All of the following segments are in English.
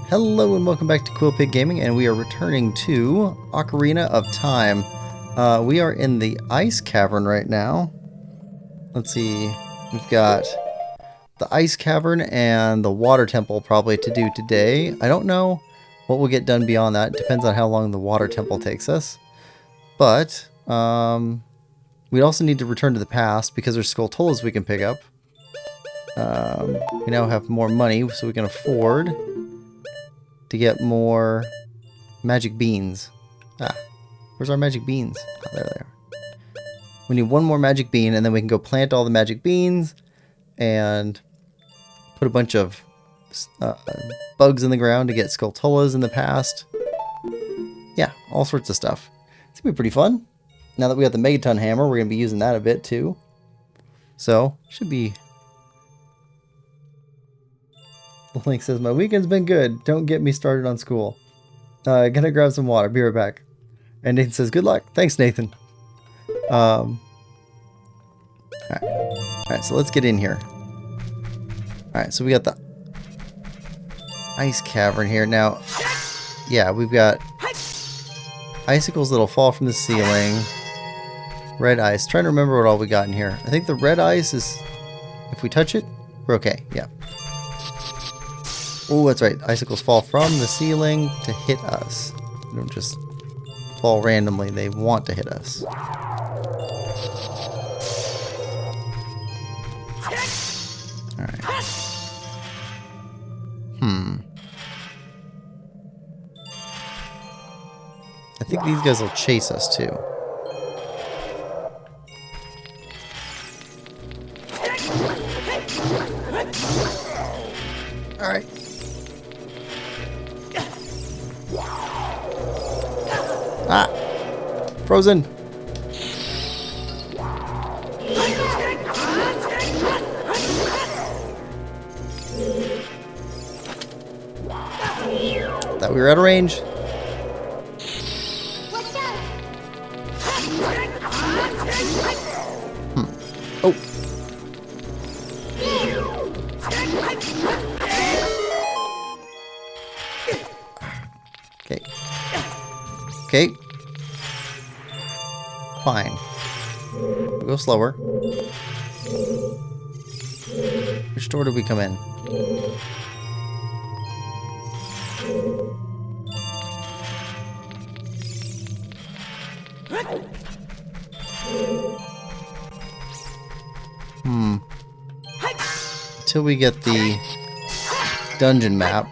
Hello and welcome back to Quillpig Gaming, and we are returning to Ocarina of Time. We are in the Ice Cavern right now. Let's see, we've got the Ice Cavern and the Water Temple probably to do today. I don't know what we'll get done beyond that. It depends on how long the Water Temple takes us. But we also need to return to the past because there's Skulltulas we can pick up. We now have more money, so we can afford to get more magic beans. Where's our magic beans? Oh, there they are. We need one more magic bean, and then we can go plant all the magic beans and put a bunch of bugs in the ground to get Skulltulas in the past. Yeah, all sorts of stuff. It's gonna be pretty fun. Now that we got the Megaton Hammer, we're gonna be using that a bit too. So, should be... The link says, my weekend's been good. Don't get me started on school. Gonna grab some water. Be right back. And Nathan says, good luck. Thanks, Nathan. Alright, so let's get in here. Alright, so we got the Ice Cavern here. Now, yeah, we've got icicles that'll fall from the ceiling. Red ice. Trying to remember what all we got in here. I think the red ice is, if we touch it, we're okay. Yeah. Oh, that's right. Icicles fall from the ceiling to hit us. They don't just fall randomly. They want to hit us. Alright. I think these guys will chase us too. Alright. Ah! Frozen! Thought we were out of range. Oh! Okay. Okay. Fine. We'll go slower. Which door did we come in? Until we get the dungeon map,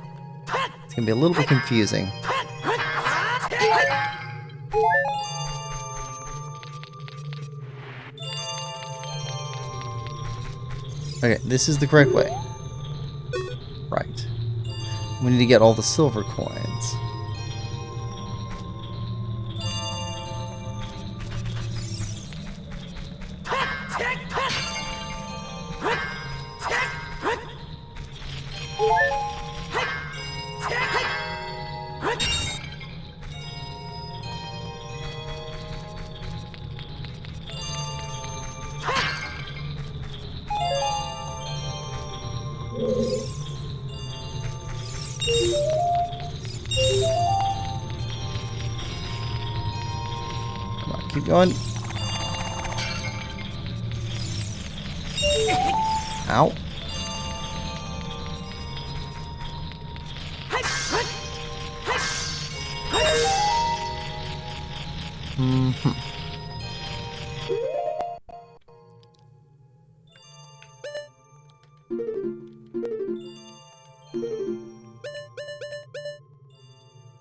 it's gonna be a little bit confusing. Okay, this is the correct way. Right. We need to get all the silver coins. Come on, keep going. Ow.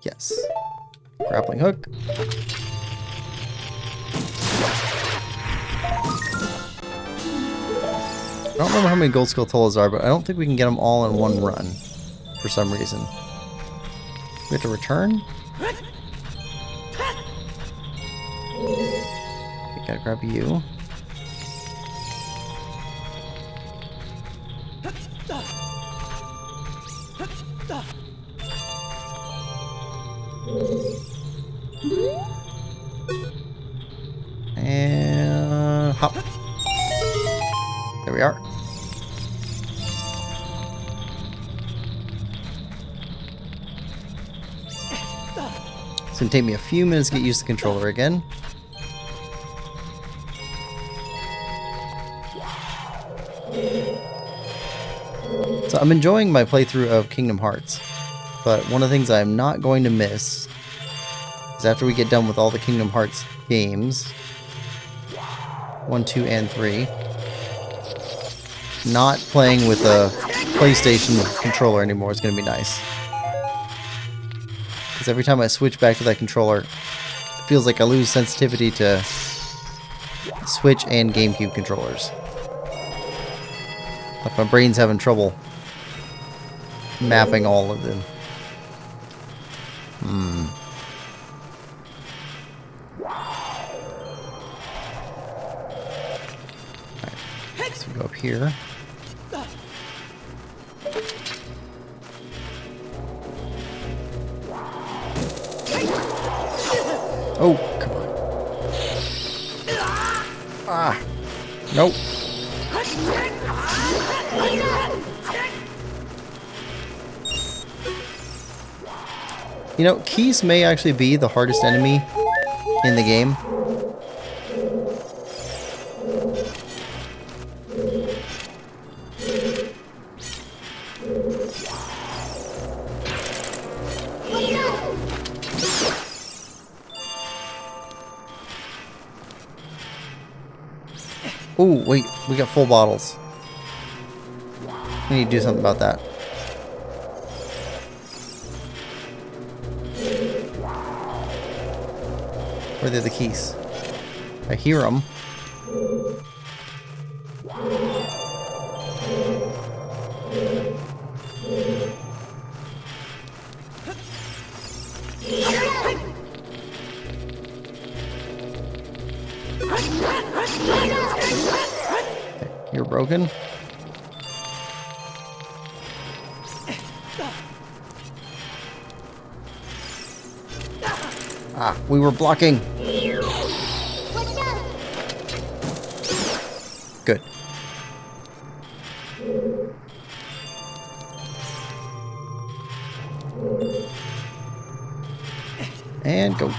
Yes. Grappling hook. I don't remember how many gold Skulltulas are, but I don't think we can get them all in one run for some reason. We have to return? Okay, gotta grab you. And hop. There we are. It's gonna take me a few minutes to get used to the controller again. So I'm enjoying my playthrough of Kingdom Hearts, but one of the things I'm not going to miss is after we get done with all the Kingdom Hearts games, 1, 2, and 3, not playing with a PlayStation controller anymore is going to be nice. Because every time I switch back to that controller, it feels like I lose sensitivity to Switch and GameCube controllers. Like my brain's having trouble mapping all of them. Alright, so we go up here. Oh, come on. Ah, nope. You know, Keys may actually be the hardest enemy in the game. Oh, wait, we got full bottles. We need to do something about that. Where are the keys? I hear them. You're broken. Ah, we were blocking. Good. And go.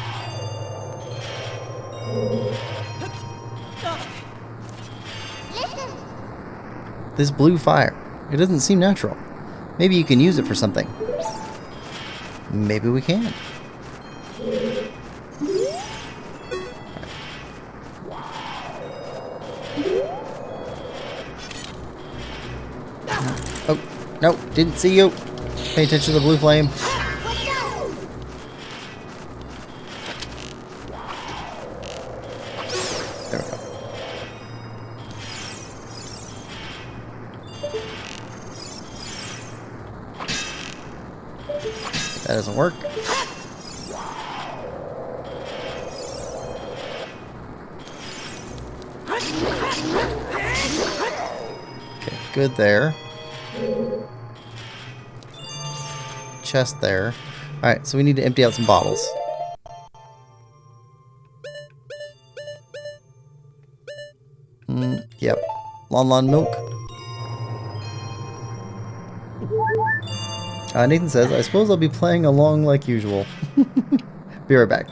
This blue fire. It doesn't seem natural. Maybe you can use it for something. Maybe we can. Oh, no, didn't see you. Pay attention to the blue flame. There we go. That doesn't work. Okay, good there. Chest there. Alright, so we need to empty out some bottles. Yep. Lon milk. Nathan says, I suppose I'll be playing along like usual. Be right back.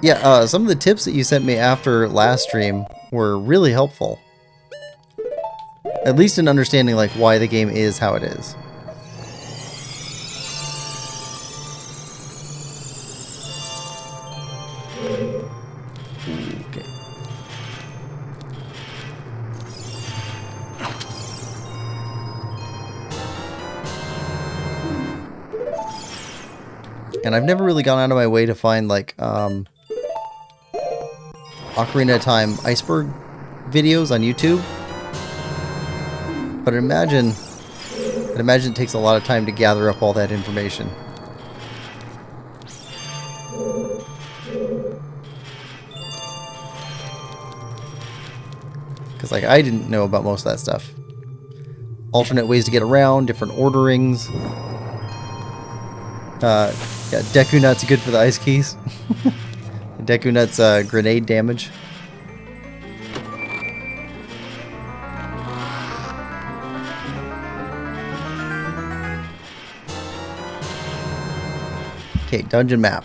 Yeah, some of the tips that you sent me after last stream were really helpful. At least in understanding like why the game is how it is. Okay. And I've never really gone out of my way to find like Ocarina of Time iceberg videos on YouTube. But I'd imagine it takes a lot of time to gather up all that information. Because like I didn't know about most of that stuff. Alternate ways to get around, different orderings. Yeah, Deku Nut's good for the ice keys. Deku Nut's grenade damage. Okay, dungeon map.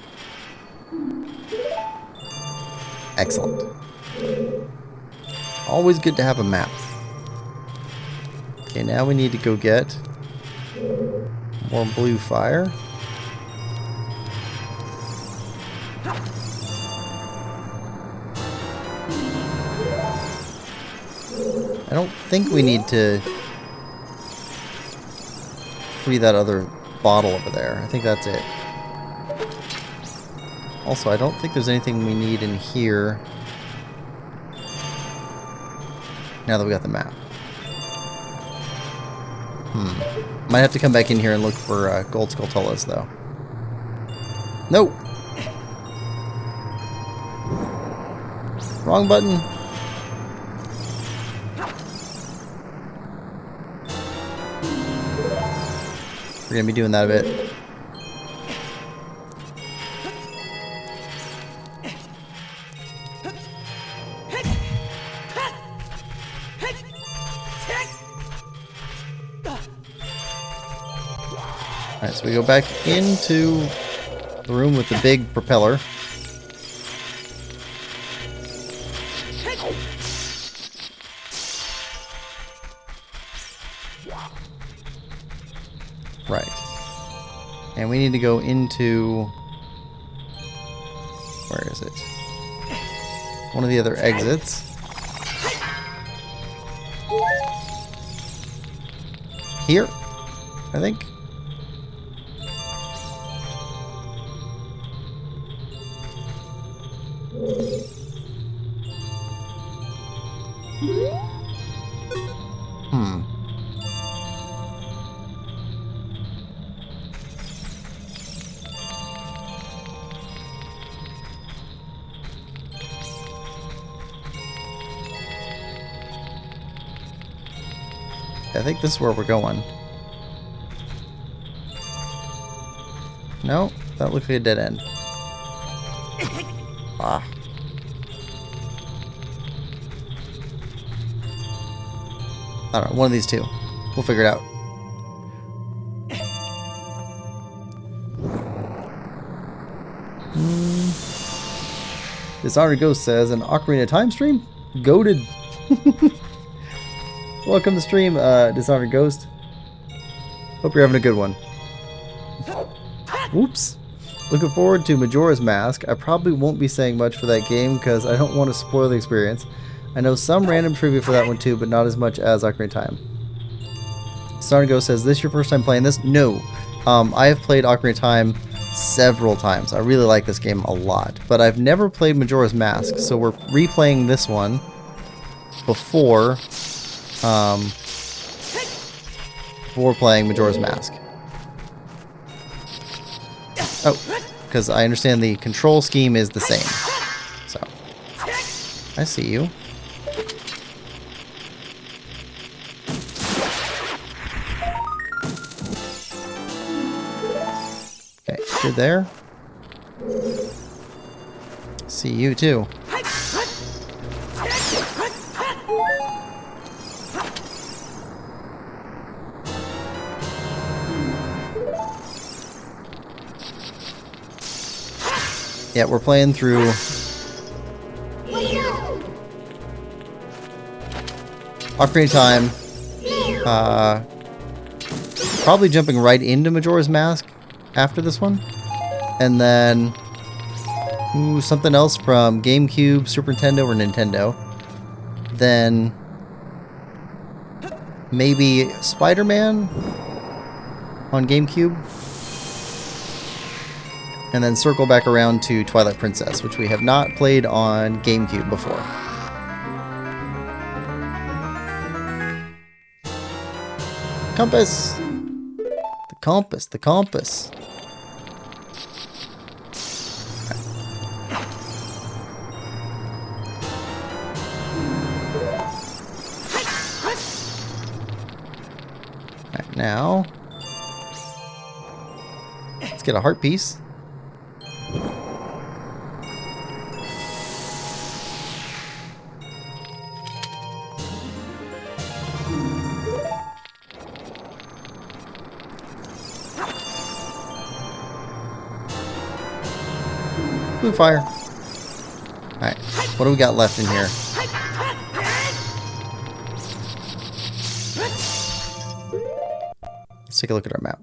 Excellent. Always good to have a map. Okay, now we need to go get more blue fire. I don't think we need to free that other bottle over there. I think that's it. Also, I don't think there's anything we need in here now that we got the map. Might have to come back in here and look for gold skulltulas, though. Nope. Wrong button. We're gonna be doing that a bit. Alright, so we go back into the room with the big propeller. Right. And we need to go into... where is it? One of the other exits. Here, I think. I think this is where we're going. No, that looks like a dead end. Ah. I don't know, one of these two. We'll figure it out. Dishonored Ghost says, an Ocarina of Time stream? Goated. Welcome to stream, Dishonored Ghost. Hope you're having a good one. Oops. Looking forward to Majora's Mask. I probably won't be saying much for that game because I don't want to spoil the experience. I know some random trivia for that one too, but not as much as Ocarina of Time. Dishonored Ghost says, this your first time playing this? No. I have played Ocarina of Time several times. I really like this game a lot, but I've never played Majora's Mask, so we're replaying this one before playing Majora's Mask. Oh, because I understand the control scheme is the same. So, I see you. Okay, you're there. See you too. Yeah, we're playing through Ocarina of Time. Probably jumping right into Majora's Mask after this one. And then something else from GameCube, Super Nintendo, or Nintendo. Then maybe Spider-Man on GameCube. And then circle back around to Twilight Princess, which we have not played on GameCube before. Compass! The compass, the compass. Alright, now let's get a heart piece. Blue fire. Alright, what do we got left in here? Let's take a look at our map.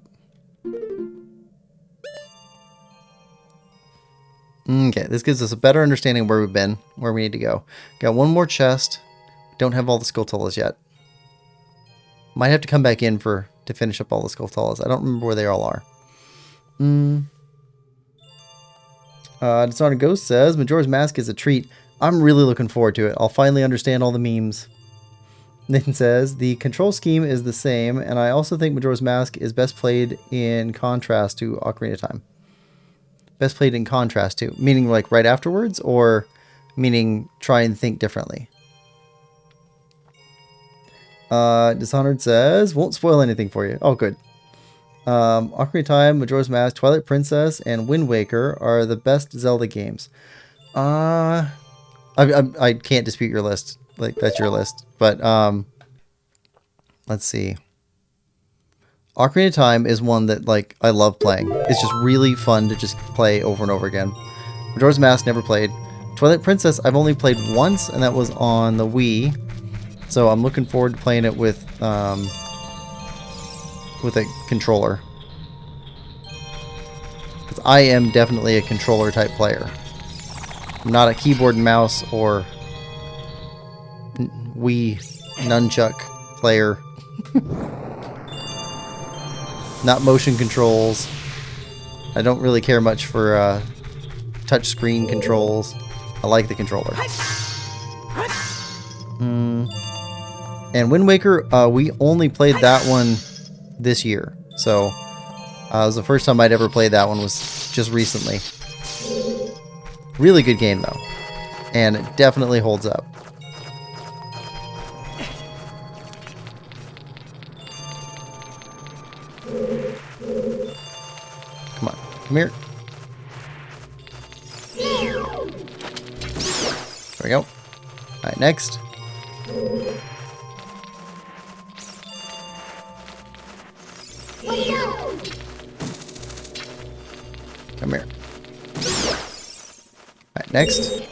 Okay, this gives us a better understanding of where we've been, where we need to go. Got one more chest. Don't have all the Skulltulas yet. Might have to come back in to finish up all the Skulltulas. I don't remember where they all are. Dishonored Ghost says, Majora's Mask is a treat. I'm really looking forward to it. I'll finally understand all the memes. Nathan says, the control scheme is the same, and I also think Majora's Mask is best played in contrast to Ocarina of Time. Best played in contrast to, meaning like right afterwards, or meaning try and think differently? Dishonored says, won't spoil anything for you. Oh, good. Ocarina of Time, Majora's Mask, Twilight Princess, and Wind Waker are the best Zelda games. I can't dispute your list. Like, that's your list. But, let's see. Ocarina of Time is one that, like, I love playing. It's just really fun to just play over and over again. Majora's Mask, never played. Twilight Princess, I've only played once, and that was on the Wii. So I'm looking forward to playing it with a controller. Because I am definitely a controller type player. I'm not a keyboard and mouse or Wii nunchuck player. Not motion controls. I don't really care much for touch screen controls. I like the controller. And Wind Waker, we only played that one this year. So, it was the first time I'd ever played that one, was just recently. Really good game, though. And it definitely holds up. Come on, come here. There we go. Alright, next. Come here. Alright, next.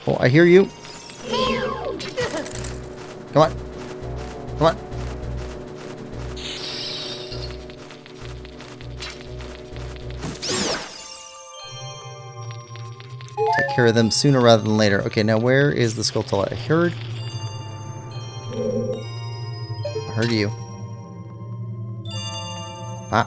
Oh, I hear you. Come on. Come on. Take care of them sooner rather than later. Okay, now where is the Skulltula? I heard you. Ah.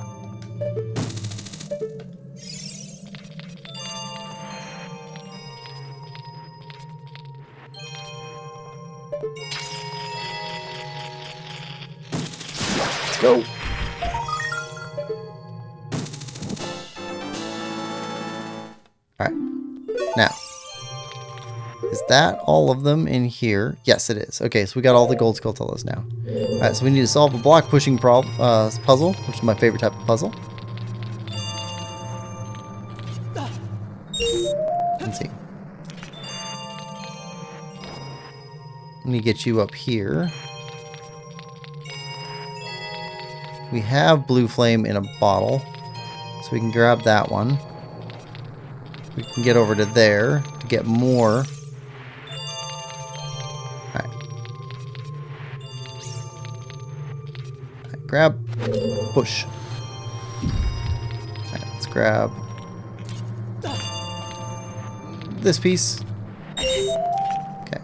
Let's go. Alright. Now. Is that all of them in here? Yes, it is. Okay, so we got all the gold Skulltulas now. Alright, so we need to solve a block pushing puzzle, which is my favorite type of puzzle. Let's see. Let me get you up here. We have blue flame in a bottle, so we can grab that one. We can get over to there to get more. Grab, push. Alright, let's grab this piece. Okay.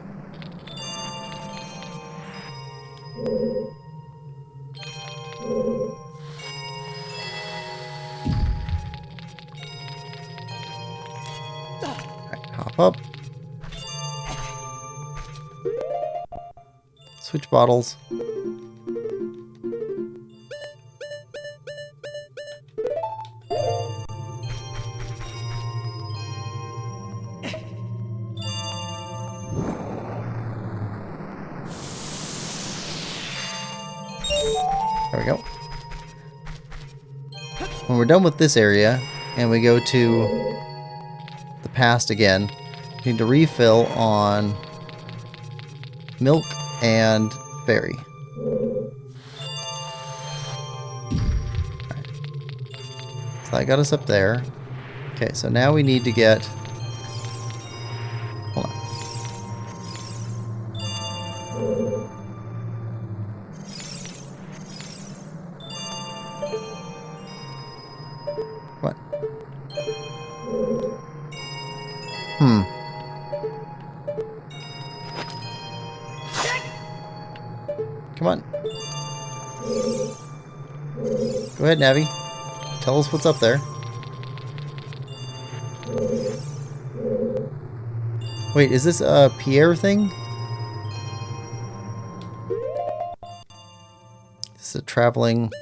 Alright, hop up. Switch bottles. There we go. When we're done with this area, and we go to the past again, we need to refill on milk and berry. Right. So that got us up there. Okay, so now we need to get... Hold on. What? Come on. Go ahead, Navi. Tell us what's up there. Wait, is this a Pierre thing? This is a traveling...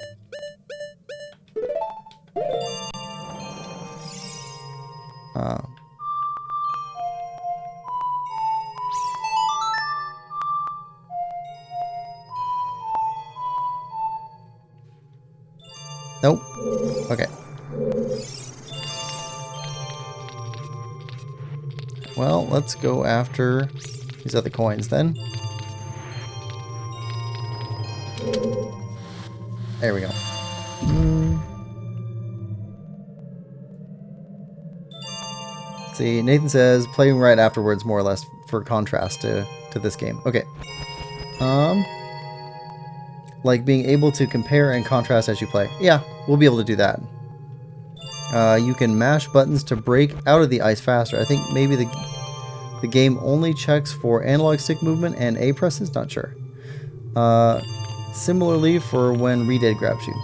Nope. Okay. Well, let's go after these other coins then. There we go. See, Nathan says playing right afterwards, more or less, for contrast to this game. Okay. Like being able to compare and contrast as you play. Yeah, we'll be able to do that. You can mash buttons to break out of the ice faster. I think maybe the game only checks for analog stick movement and A presses. Not sure. Similarly for when Redead grabs you.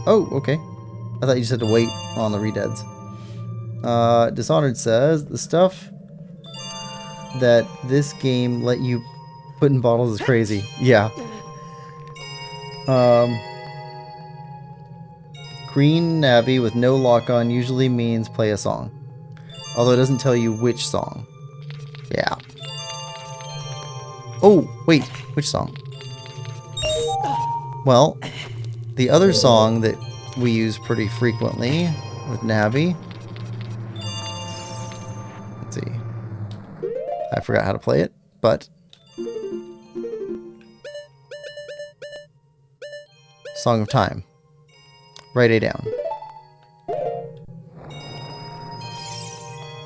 Oh, okay. I thought you just had to wait on the Redeads. Dishonored says the stuff that this game let you put in bottles is crazy. Yeah. Green Navi with no lock on usually means play a song. Although it doesn't tell you which song. Yeah. Oh, wait. Which song? Well, the other song that we use pretty frequently with Navi. Let's see. I forgot how to play it, but... Song of Time. Write A down.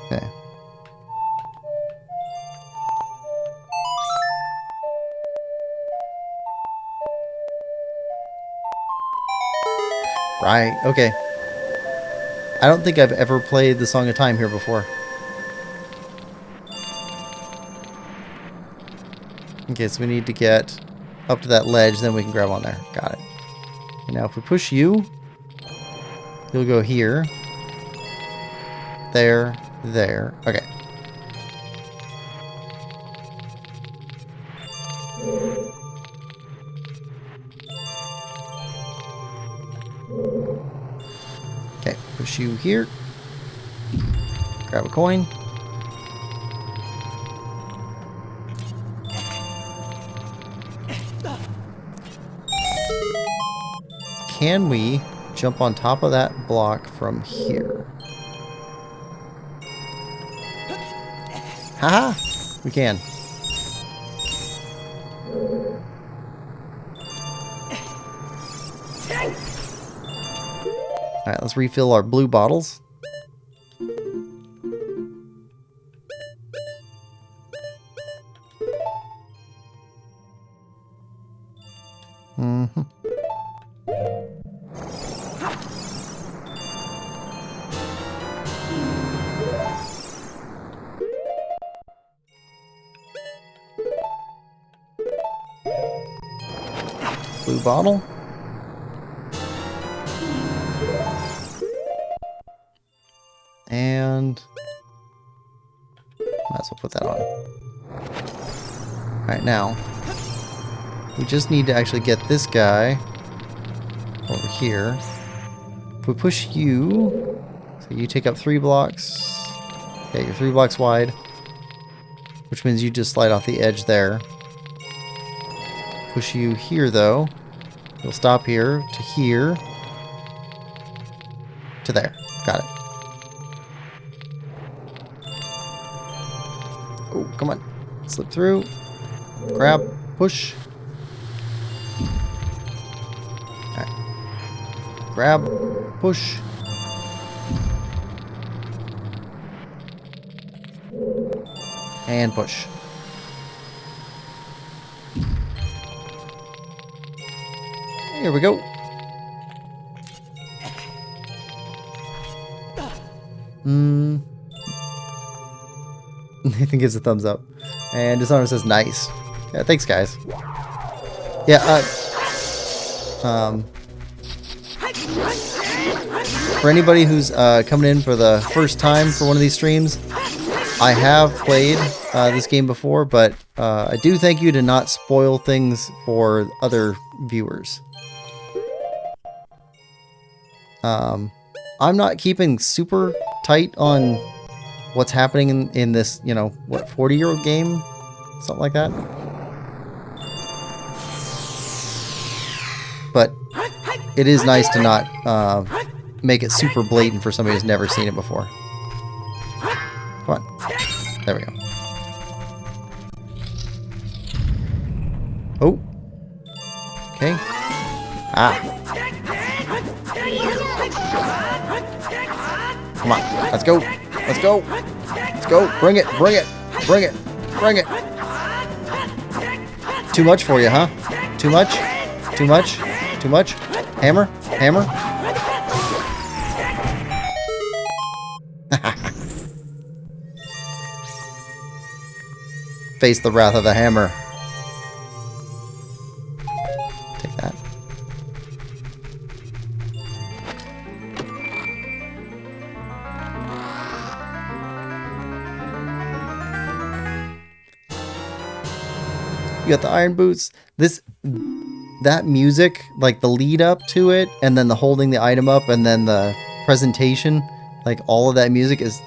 Okay. Right, okay. I don't think I've ever played the Song of Time here before. Okay, so we need to get up to that ledge, then we can grab on there. Got it. Now if we push you, you'll go here, there, there. Okay. Okay, push you here. Grab a coin. Can we jump on top of that block from here? Haha! We can. Alright, let's refill our blue bottles. Blue bottle. And might as well put that on. Alright, now we just need to actually get this guy over here. If we push you, so you take up 3 blocks. Okay, you're 3 blocks wide, which means you just slide off the edge there. Push you here though. You'll stop here to here to there. Got it. Oh, come on. Slip through. Grab. Push. Alright. Grab. Push. And push. Here we go. Nathan gives a thumbs up. And Dishonor says nice. Yeah, thanks guys. Yeah, for anybody who's coming in for the first time for one of these streams, I have played this game before, but I do thank you to not spoil things for other viewers. I'm not keeping super tight on what's happening in this, you know, what, 40-year-old game? Something like that. But it is nice to not make it super blatant for somebody who's never seen it before. Come on. There we go. Oh. Okay. Ah. Come on. Let's go. Let's go. Let's go. Bring it. Bring it. Bring it. Bring it. Too much for you, huh? Too much? Too much? Too much? Hammer? Hammer? Face the wrath of the hammer. Take that. You got the iron boots. That music, like the lead up to it, and then the holding the item up, and then the presentation, like all of that music is,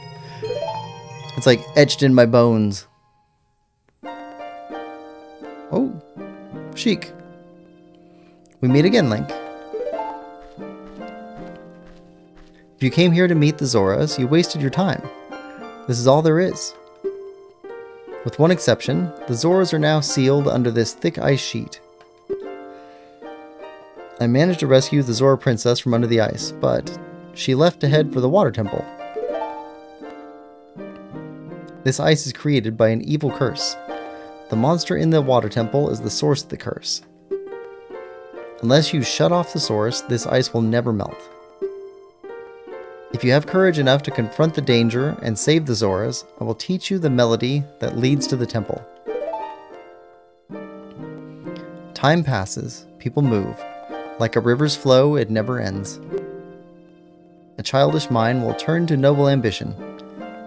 it's like etched in my bones. Oh, chic. We meet again, Link. If you came here to meet the Zoras, you wasted your time. This is all there is. With one exception, the Zoras are now sealed under this thick ice sheet. I managed to rescue the Zora princess from under the ice, but she left to head for the water temple. This ice is created by an evil curse. The monster in the water temple is the source of the curse. Unless you shut off the source, this ice will never melt. If you have courage enough to confront the danger and save the Zoras, I will teach you the melody that leads to the temple. Time passes, people move. Like a river's flow, it never ends. A childish mind will turn to noble ambition.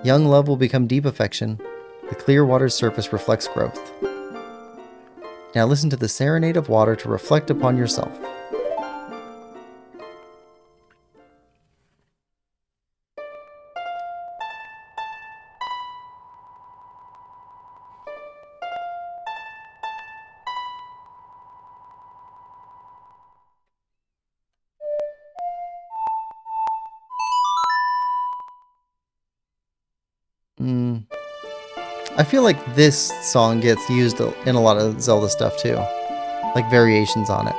Young love will become deep affection. The clear water's surface reflects growth. Now listen to the serenade of water to reflect upon yourself. I feel like this song gets used in a lot of Zelda stuff too. Like variations on it.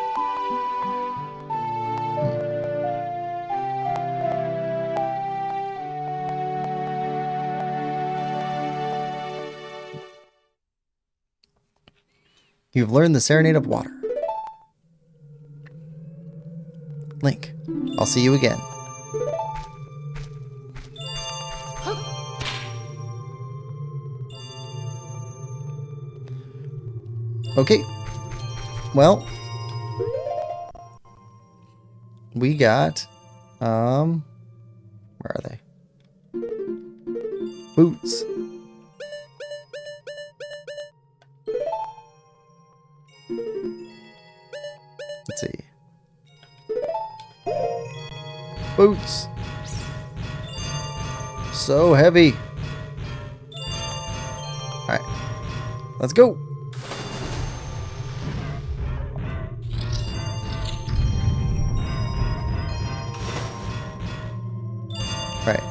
You've learned the Serenade of Water. Link, I'll see you again. Okay, well, we got, where are they? Boots. Let's see. Boots. So heavy. All right, let's go. Right.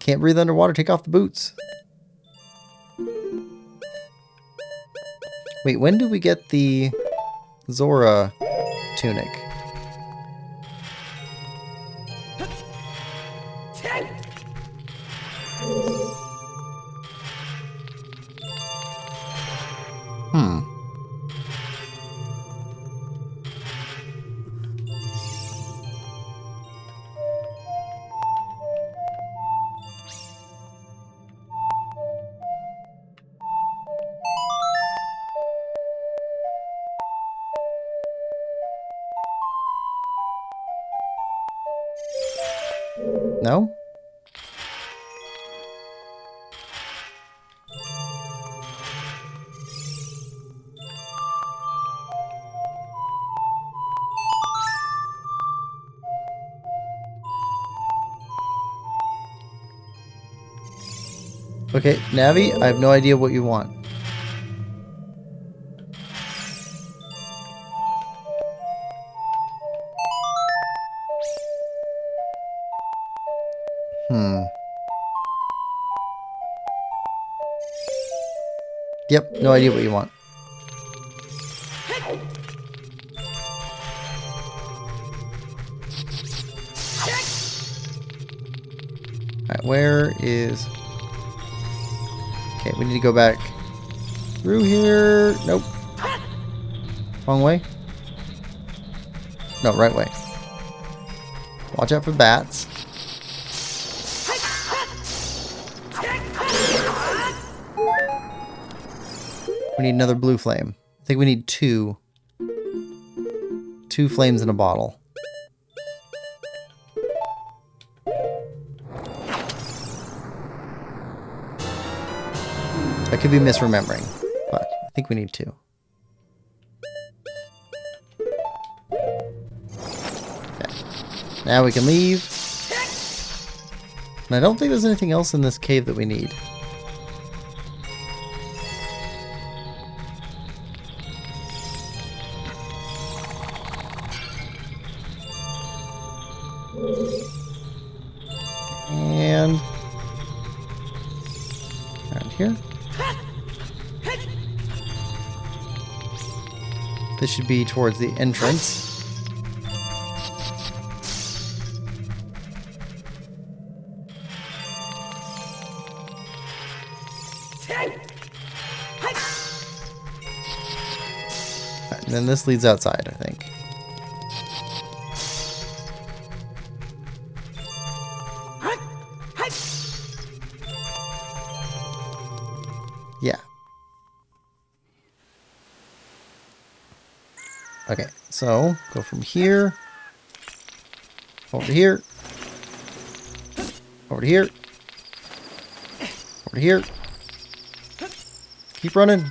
Can't breathe underwater, take off the boots. Wait, when do we get the Zora tunic? No? Okay, Navi, I have no idea what you want. Yep, no idea what you want. Alright, where is... Okay, we need to go back through here. Nope. Wrong way? No, right way. Watch out for bats. We need another blue flame. I think we need two. Two flames in a bottle. I could be misremembering, but I think we need two. Okay. Now we can leave. And I don't think there's anything else in this cave that we need. And around here. This should be towards the entrance. Right, and then this leads outside, I think. Yeah. Okay, so go from here over to here, over to here, over to here. Keep running.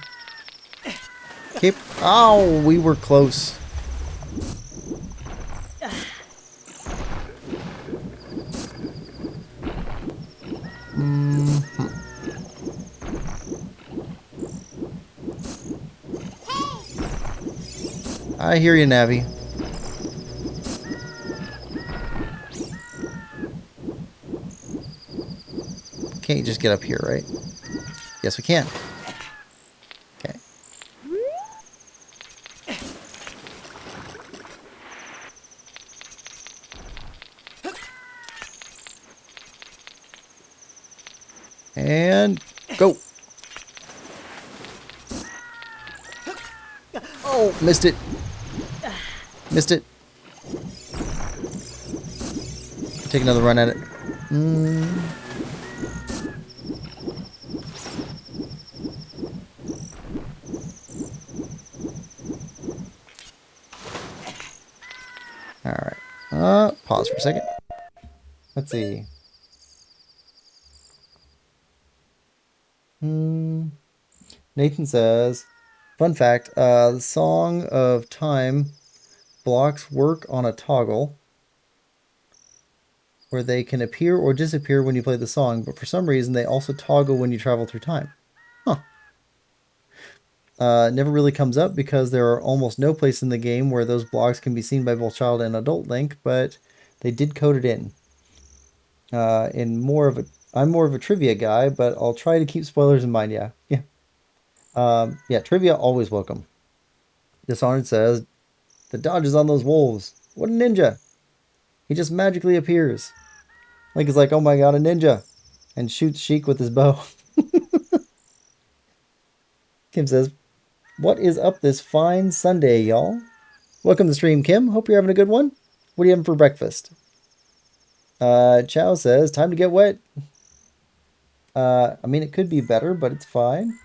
Keep. Oh, we were close. I hear you, Navi. Can't you just get up here, right? Yes, we can. Okay. And go. Oh, missed it. Missed it. Take another run at it. Alright. Pause for a second. Let's see. Nathan says, fun fact, the Song of Time blocks work on a toggle where they can appear or disappear when you play the song, but for some reason they also toggle when you travel through time. Huh. Never really comes up because there are almost no place in the game where those blocks can be seen by both child and adult Link, but they did code it in. I'm more of a trivia guy, but I'll try to keep spoilers in mind. Yeah. Yeah, trivia always welcome. Dishonored says, the dodges on those wolves. What a ninja. He just magically appears. Link is like, oh my god, a ninja. And shoots Sheik with his bow. Kim says, what is up this fine Sunday, y'all? Welcome to the stream, Kim. Hope you're having a good one. What are you having for breakfast? Chow says, time to get wet. I mean, it could be better, but it's fine.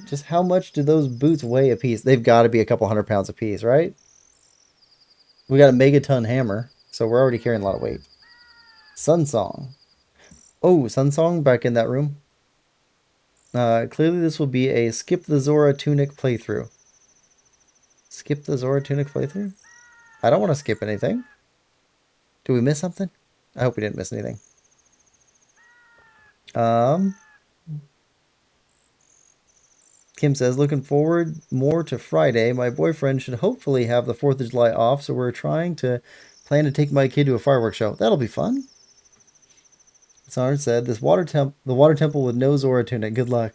Just how much do those boots weigh a piece? They've got to be a couple 100 pounds a piece, right? We got a megaton hammer, so we're already carrying a lot of weight. Sun Song. Oh, Sun Song back in that room. Clearly this will be a skip the Zora Tunic playthrough. Skip the Zora Tunic playthrough? I don't want to skip anything. Did we miss something? I hope we didn't miss anything. Kim says, looking forward more to Friday. My boyfriend should hopefully have the 4th of July off, so we're trying to plan to take my kid to a fireworks show. That'll be fun. Sarn said, the water temple with no Zora tunic. Good luck.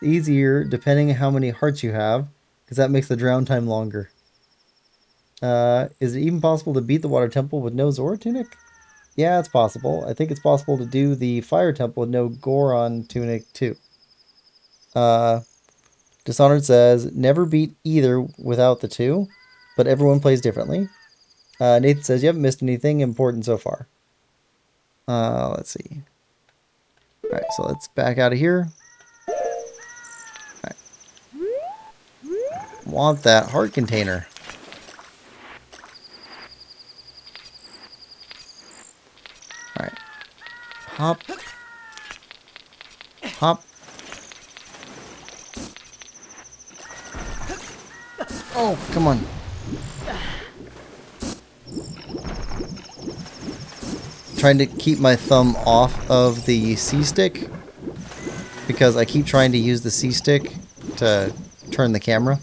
Easier depending on how many hearts you have, because that makes the drown time longer. Is it even possible to beat the water temple with no Zora tunic? Yeah, it's possible. I think it's possible to do the fire temple with no Goron tunic too. Dishonored says, never beat either without the two, but everyone plays differently. Nathan says, you haven't missed anything important so far. Let's see. Alright, so let's back out of here. Alright. Want that heart container. Alright. Hop. Hop. Oh, come on. Trying to keep my thumb off of the C-stick because I keep trying to use the C-stick to turn the camera,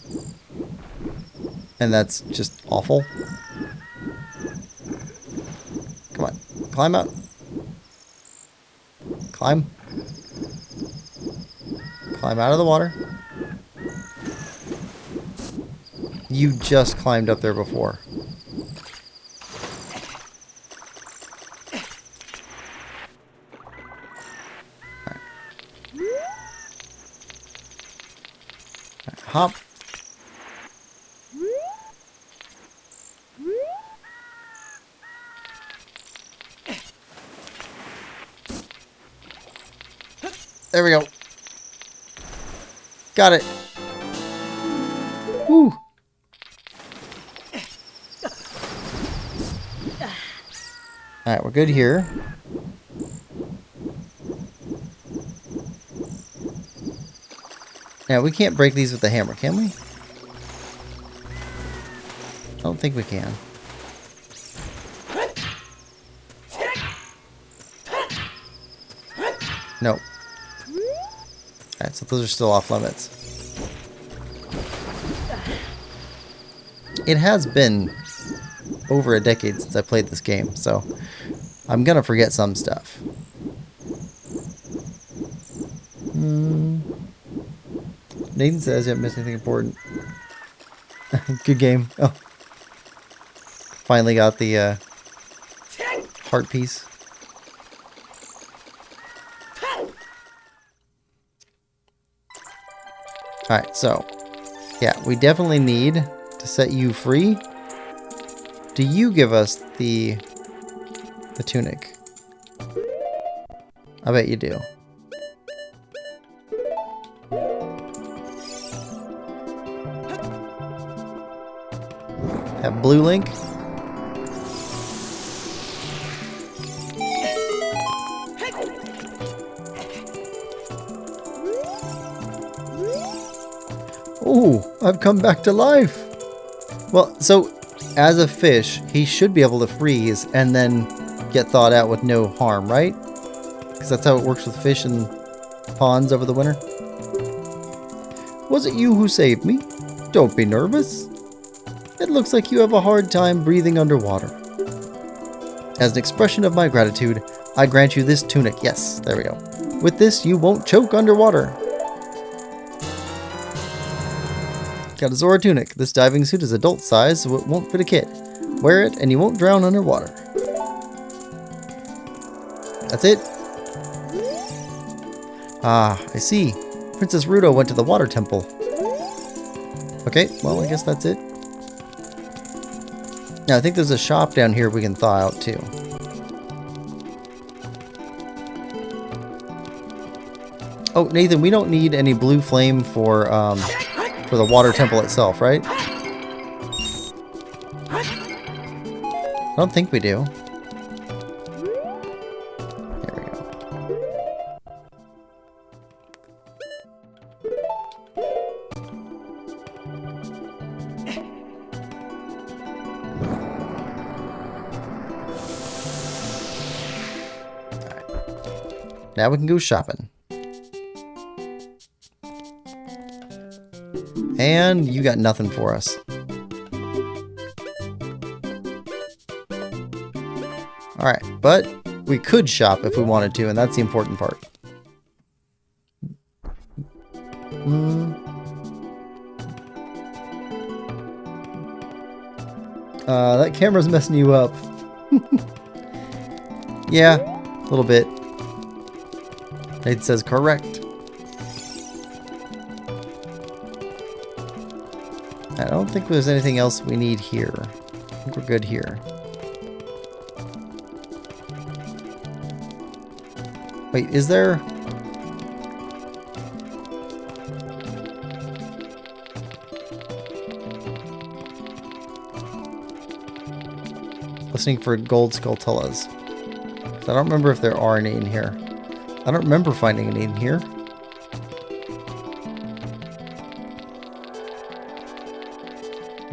and that's just awful. Come on, climb out. Climb. Climb out of the water. You just climbed up there before. Hop. There we go. Got it. Woo. Alright, we're good here. Now, we can't break these with the hammer, can we? I don't think we can. Nope. Alright, so those are still off limits. It has been over a decade since I played this game, so I'm gonna forget some stuff. Nathan says you haven't missed anything important. Good game. Oh. Finally got the heart piece. Alright, so yeah, we definitely need to set you free. Do you give us the tunic? I bet you do. That blue link. Oh, I've come back to life. Well, so as a fish, he should be able to freeze and then get thawed out with no harm, right? Because that's how it works with fish in ponds over the winter. Was it you who saved me? Don't be nervous. It looks like you have a hard time breathing underwater. As an expression of my gratitude, I grant you this tunic. Yes, there we go. With this, you won't choke underwater. Got a Zora tunic. This diving suit is adult size, so it won't fit a kid. Wear it and you won't drown underwater. That's it. Ah, I see. Princess Ruto went to the water temple. Okay, well, I guess that's it. Now, I think there's a shop down here we can thaw out too. Oh, Nathan, we don't need any blue flame for the water temple itself, right? I don't think we do. Now we can go shopping. And you got nothing for us. Alright, but we could shop if we wanted to, and that's the important part. That camera's messing you up. Yeah, a little bit. It says correct. I don't think there's anything else we need here. I think we're good here. Wait, is there... Listening for gold skulltulas. I don't remember if there are any in here. I don't remember finding any in here.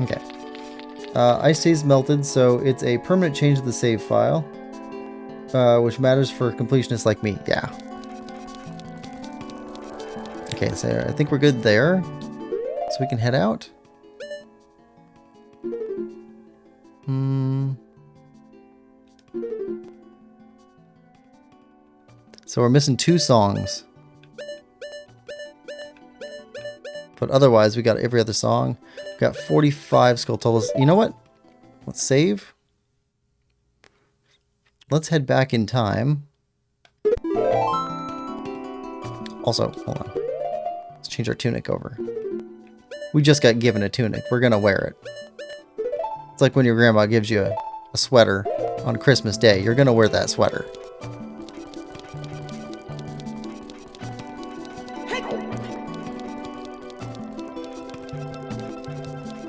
Okay. Ice stays melted, so it's a permanent change to the save file. Which matters for completionists like me. Yeah. Okay, so I think we're good there. So we can head out. So we're missing 2 songs. But otherwise, we got every other song. We got 45 skulltulas. You know what? Let's save. Let's head back in time. Also, hold on. Let's change our tunic over. We just got given a tunic. We're gonna wear it. It's like when your grandma gives you a sweater on Christmas Day. You're gonna wear that sweater.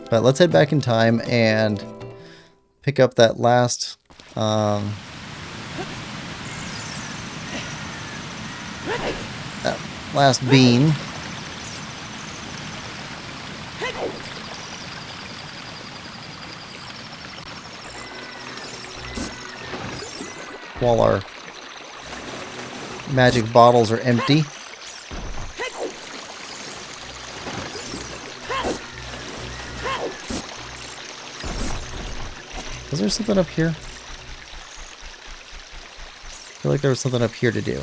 But let's head back in time and pick up that last that last bean. While our magic bottles are empty. Was there something up here? I feel like there was something up here to do.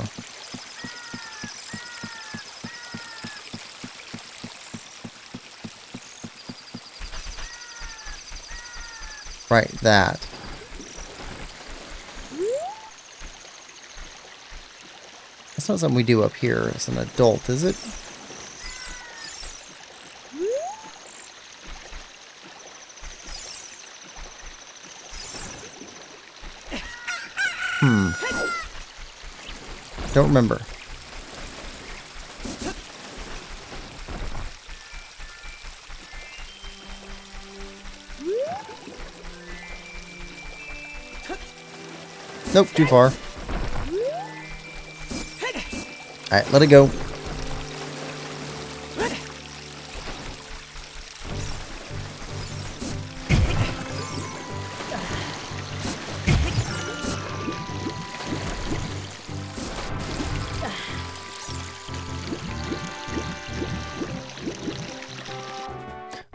Right, that. That's not something we do up here as an adult, is it? Don't remember. Nope, too far. Alright, let it go.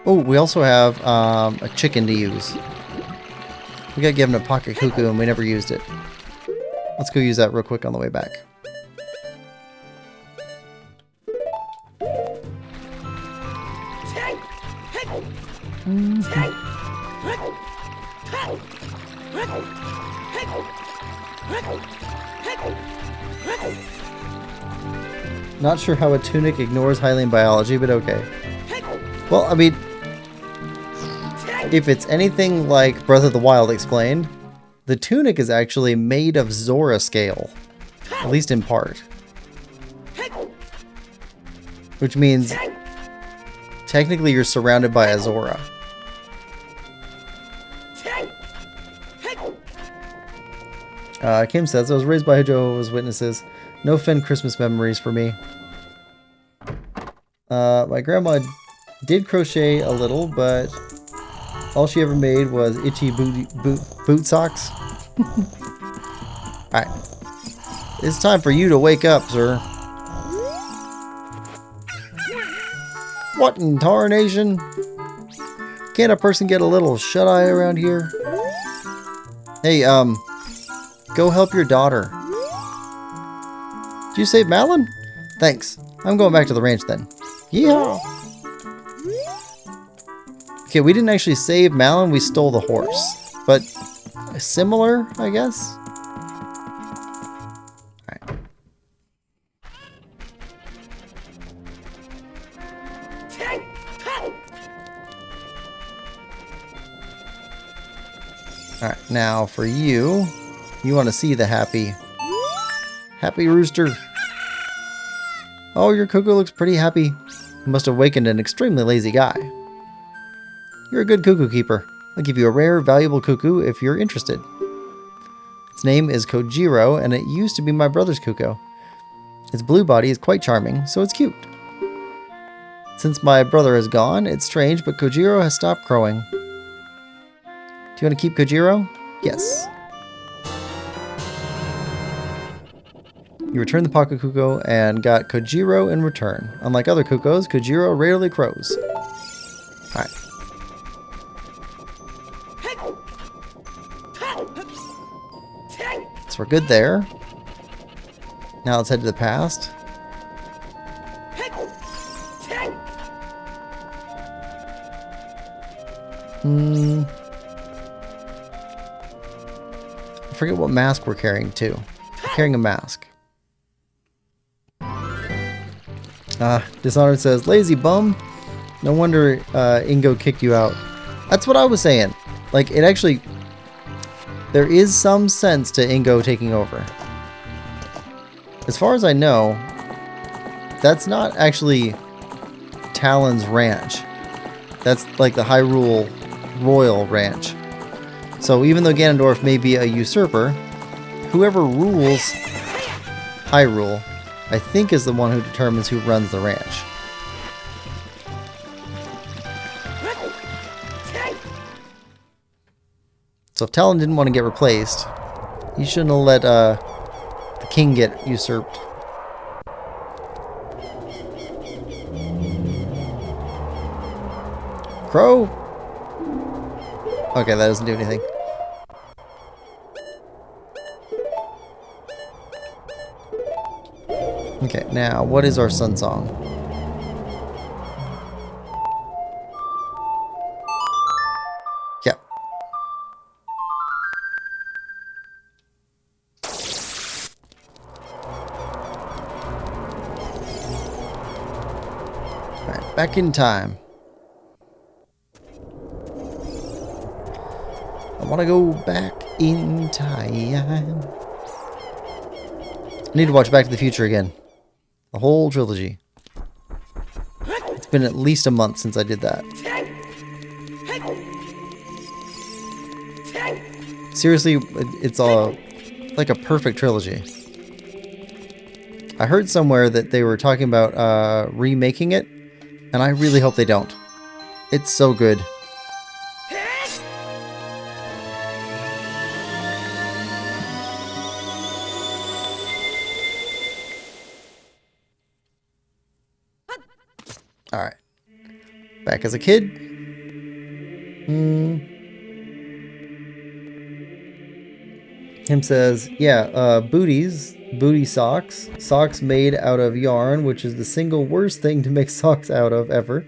Oh, we also have a chicken to use. We got given a pocket cuckoo and we never used it. Let's go use that real quick on the way back. Not sure how a tunic ignores Hylian biology, but okay. Well, I mean, if it's anything like Breath of the Wild explained, the tunic is actually made of Zora scale, at least in part. Which means, technically you're surrounded by a Zora. Kim says, I was raised by Jehovah's Witnesses. No Fen Christmas memories for me. My grandma did crochet a little, but all she ever made was itchy boot socks. Alright. It's time for you to wake up, sir. What in tarnation? Can't a person get a little shut-eye around here? Hey, go help your daughter. Did you save Malin? Thanks. I'm going back to the ranch then. Yeah. Okay, we didn't actually save Malin, we stole the horse. But similar, I guess? Alright. Alright, now for you, you want to see the happy rooster. Oh, your cuckoo looks pretty happy. You must have awakened an extremely lazy guy. You're a good cuckoo keeper. I'll give you a rare, valuable cuckoo if you're interested. Its name is Kojiro, and it used to be my brother's cuckoo. Its blue body is quite charming, so it's cute. Since my brother is gone, it's strange, but Kojiro has stopped crowing. Do you want to keep Kojiro? Yes. You returned the pocket cuckoo and got Kojiro in return. Unlike other cuckoos, Kojiro rarely crows. Alright. So we're good there. Now let's head to the past. I forget what mask we're carrying too. We're carrying a mask. Dishonored says, lazy bum. No wonder Ingo kicked you out. That's what I was saying. Like, it actually... There is some sense to Ingo taking over. As far as I know, that's not actually Talon's ranch. That's like the Hyrule Royal Ranch. So even though Ganondorf may be a usurper, whoever rules Hyrule, I think, is the one who determines who runs the ranch. So if Talon didn't want to get replaced, he shouldn't have let the king get usurped. Crow? Okay, that doesn't do anything. Okay, now, what is our sun song? Yep. Alright, back in time. I want to go back in time. I need to watch Back to the Future again. The whole trilogy. It's been at least a month since I did that. Seriously, it's like a perfect trilogy. I heard somewhere that they were talking about remaking it, and I really hope they don't. It's so good. Alright. Back as a kid. Him says, yeah, booty socks. Socks made out of yarn, which is the single worst thing to make socks out of ever.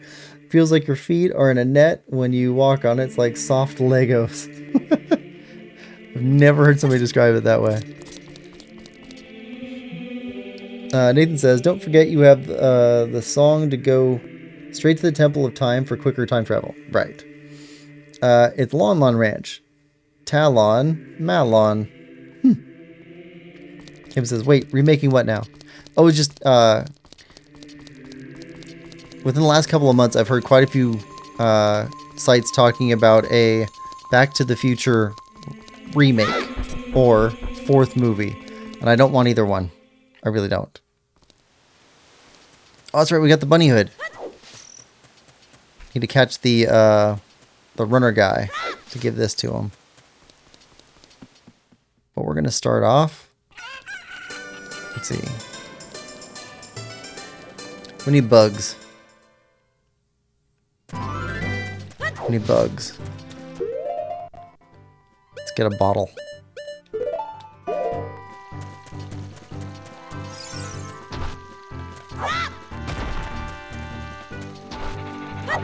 Feels like your feet are in a net when you walk on it. It's like soft Legos. I've never heard somebody describe it that way. Nathan says, don't forget you have the song to go straight to the Temple of Time for quicker time travel. Right. It's Lon Lon Ranch. Talon. Malon. Kim says, wait, remaking what now? Oh, it's just, within the last couple of months, I've heard quite a few sites talking about a Back to the Future remake or fourth movie. And I don't want either one. I really don't. Oh, that's right, we got the bunny hood. Need to catch the runner guy to give this to him. But we're going to start off Let's see. We need bugs. We need bugs. Let's get a bottle.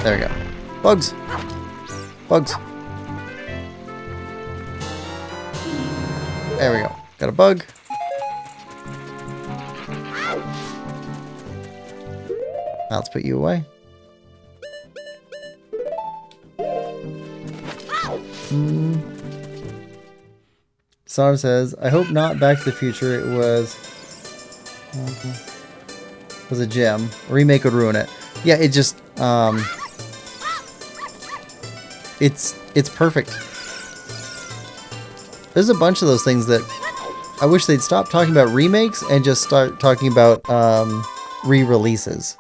There we go. Bugs! Bugs! There we go. Got a bug. Now let's put you away. Sonic says, I hope not Back to the Future. It was a gem. A remake would ruin it. Yeah, it just it's perfect. There's a bunch of those things that I wish they'd stop talking about remakes and just start talking about re-releases.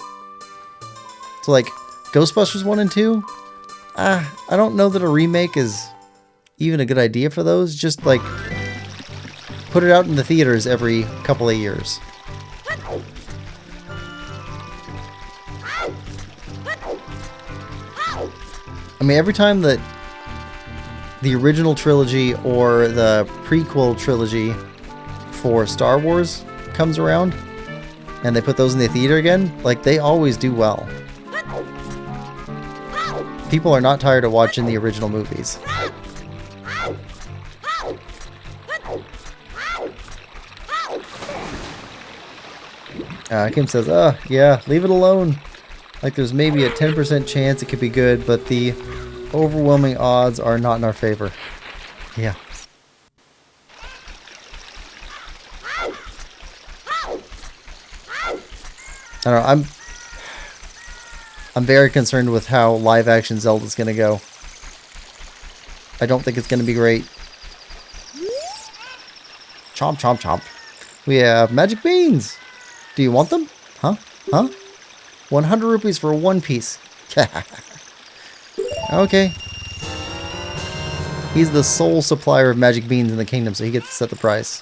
So like Ghostbusters 1 and 2, I don't know that a remake is even a good idea for those. Just like put it out in the theaters every couple of years. I mean, every time that the original trilogy or the prequel trilogy for Star Wars comes around and they put those in the theater again, like, they always do well. People are not tired of watching the original movies. Kim says, yeah, leave it alone. Like, there's maybe a 10% chance it could be good, but the overwhelming odds are not in our favor. Yeah. I don't know, I'm very concerned with how live-action Zelda's gonna go. I don't think it's gonna be great. Chomp, chomp, chomp. We have magic beans! Do you want them? Huh? Huh? 100 rupees for one piece. Okay. He's the sole supplier of magic beans in the kingdom, so he gets to set the price.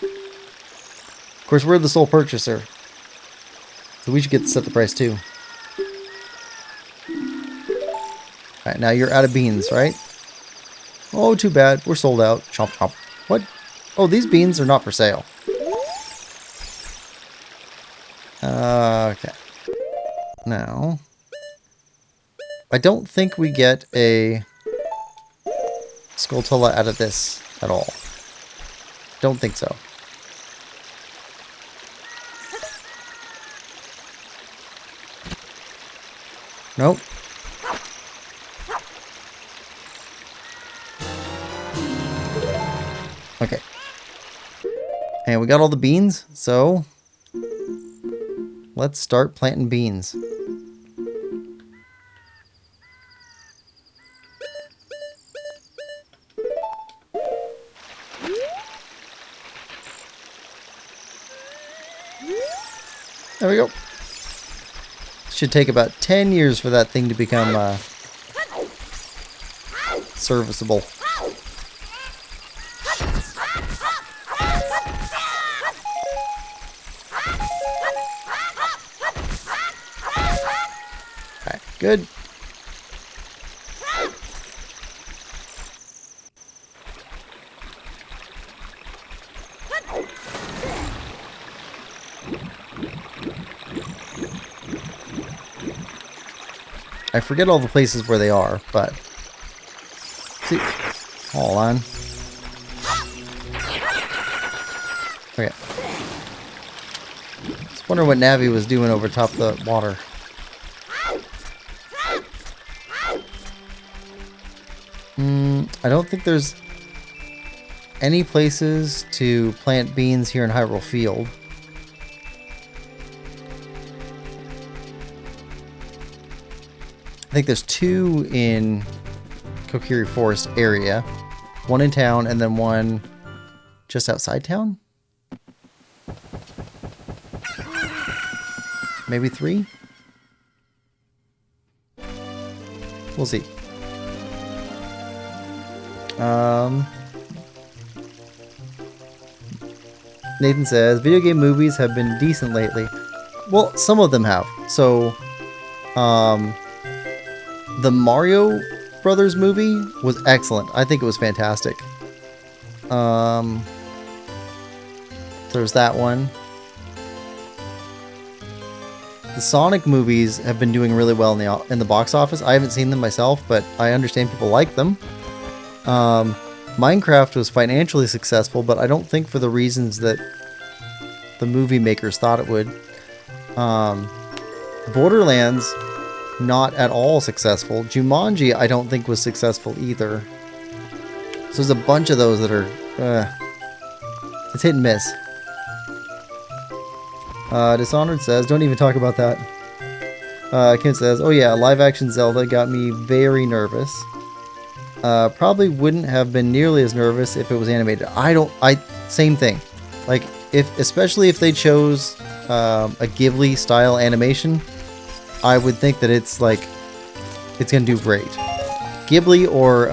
Of course, we're the sole purchaser, so we should get to set the price too. Alright, now you're out of beans, right? Oh, too bad. We're sold out. Chomp, chomp. What? Oh, these beans are not for sale. Okay. Now, I don't think we get a Skulltula out of this at all. Don't think so. Nope. Okay. And we got all the beans, so let's start planting beans. There we go. Should take about 10 years for that thing to become serviceable. Alright, good. I forget all the places where they are, but see, hold on. Okay. Just wonder what Navi was doing over top of the water. I don't think there's any places to plant beans here in Hyrule Field. I think there's 2 in Kokiri Forest area. 1 in town and then 1 just outside town? Maybe 3? We'll see. Nathan says, video game movies have been decent lately. Well, some of them have. So, the Mario Brothers movie was excellent. I think it was fantastic. There's that one. The Sonic movies have been doing really well in the box office. I haven't seen them myself, but I understand people like them. Minecraft was financially successful, but I don't think for the reasons that the movie makers thought it would. Borderlands, not at all successful. Jumanji, I don't think was successful either. So there's a bunch of those that are, it's hit and miss. Dishonored says, don't even talk about that. Kim says, oh yeah, live action Zelda got me very nervous. Probably wouldn't have been nearly as nervous if it was animated. Same thing. Like, especially if they chose a Ghibli style animation, I would think that it's gonna do great. Ghibli or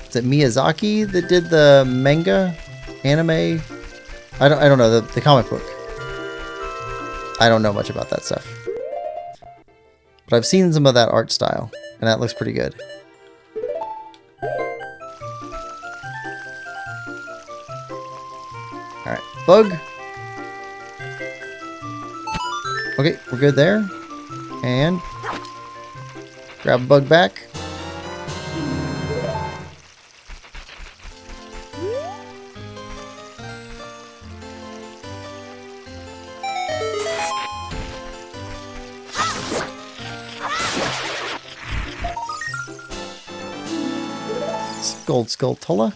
is it Miyazaki that did the manga anime? I don't know the comic book. I don't know much about that stuff, but I've seen some of that art style, and that looks pretty good. All right, bug. Okay, we're good there. And grab a bug back. Gold Skulltula.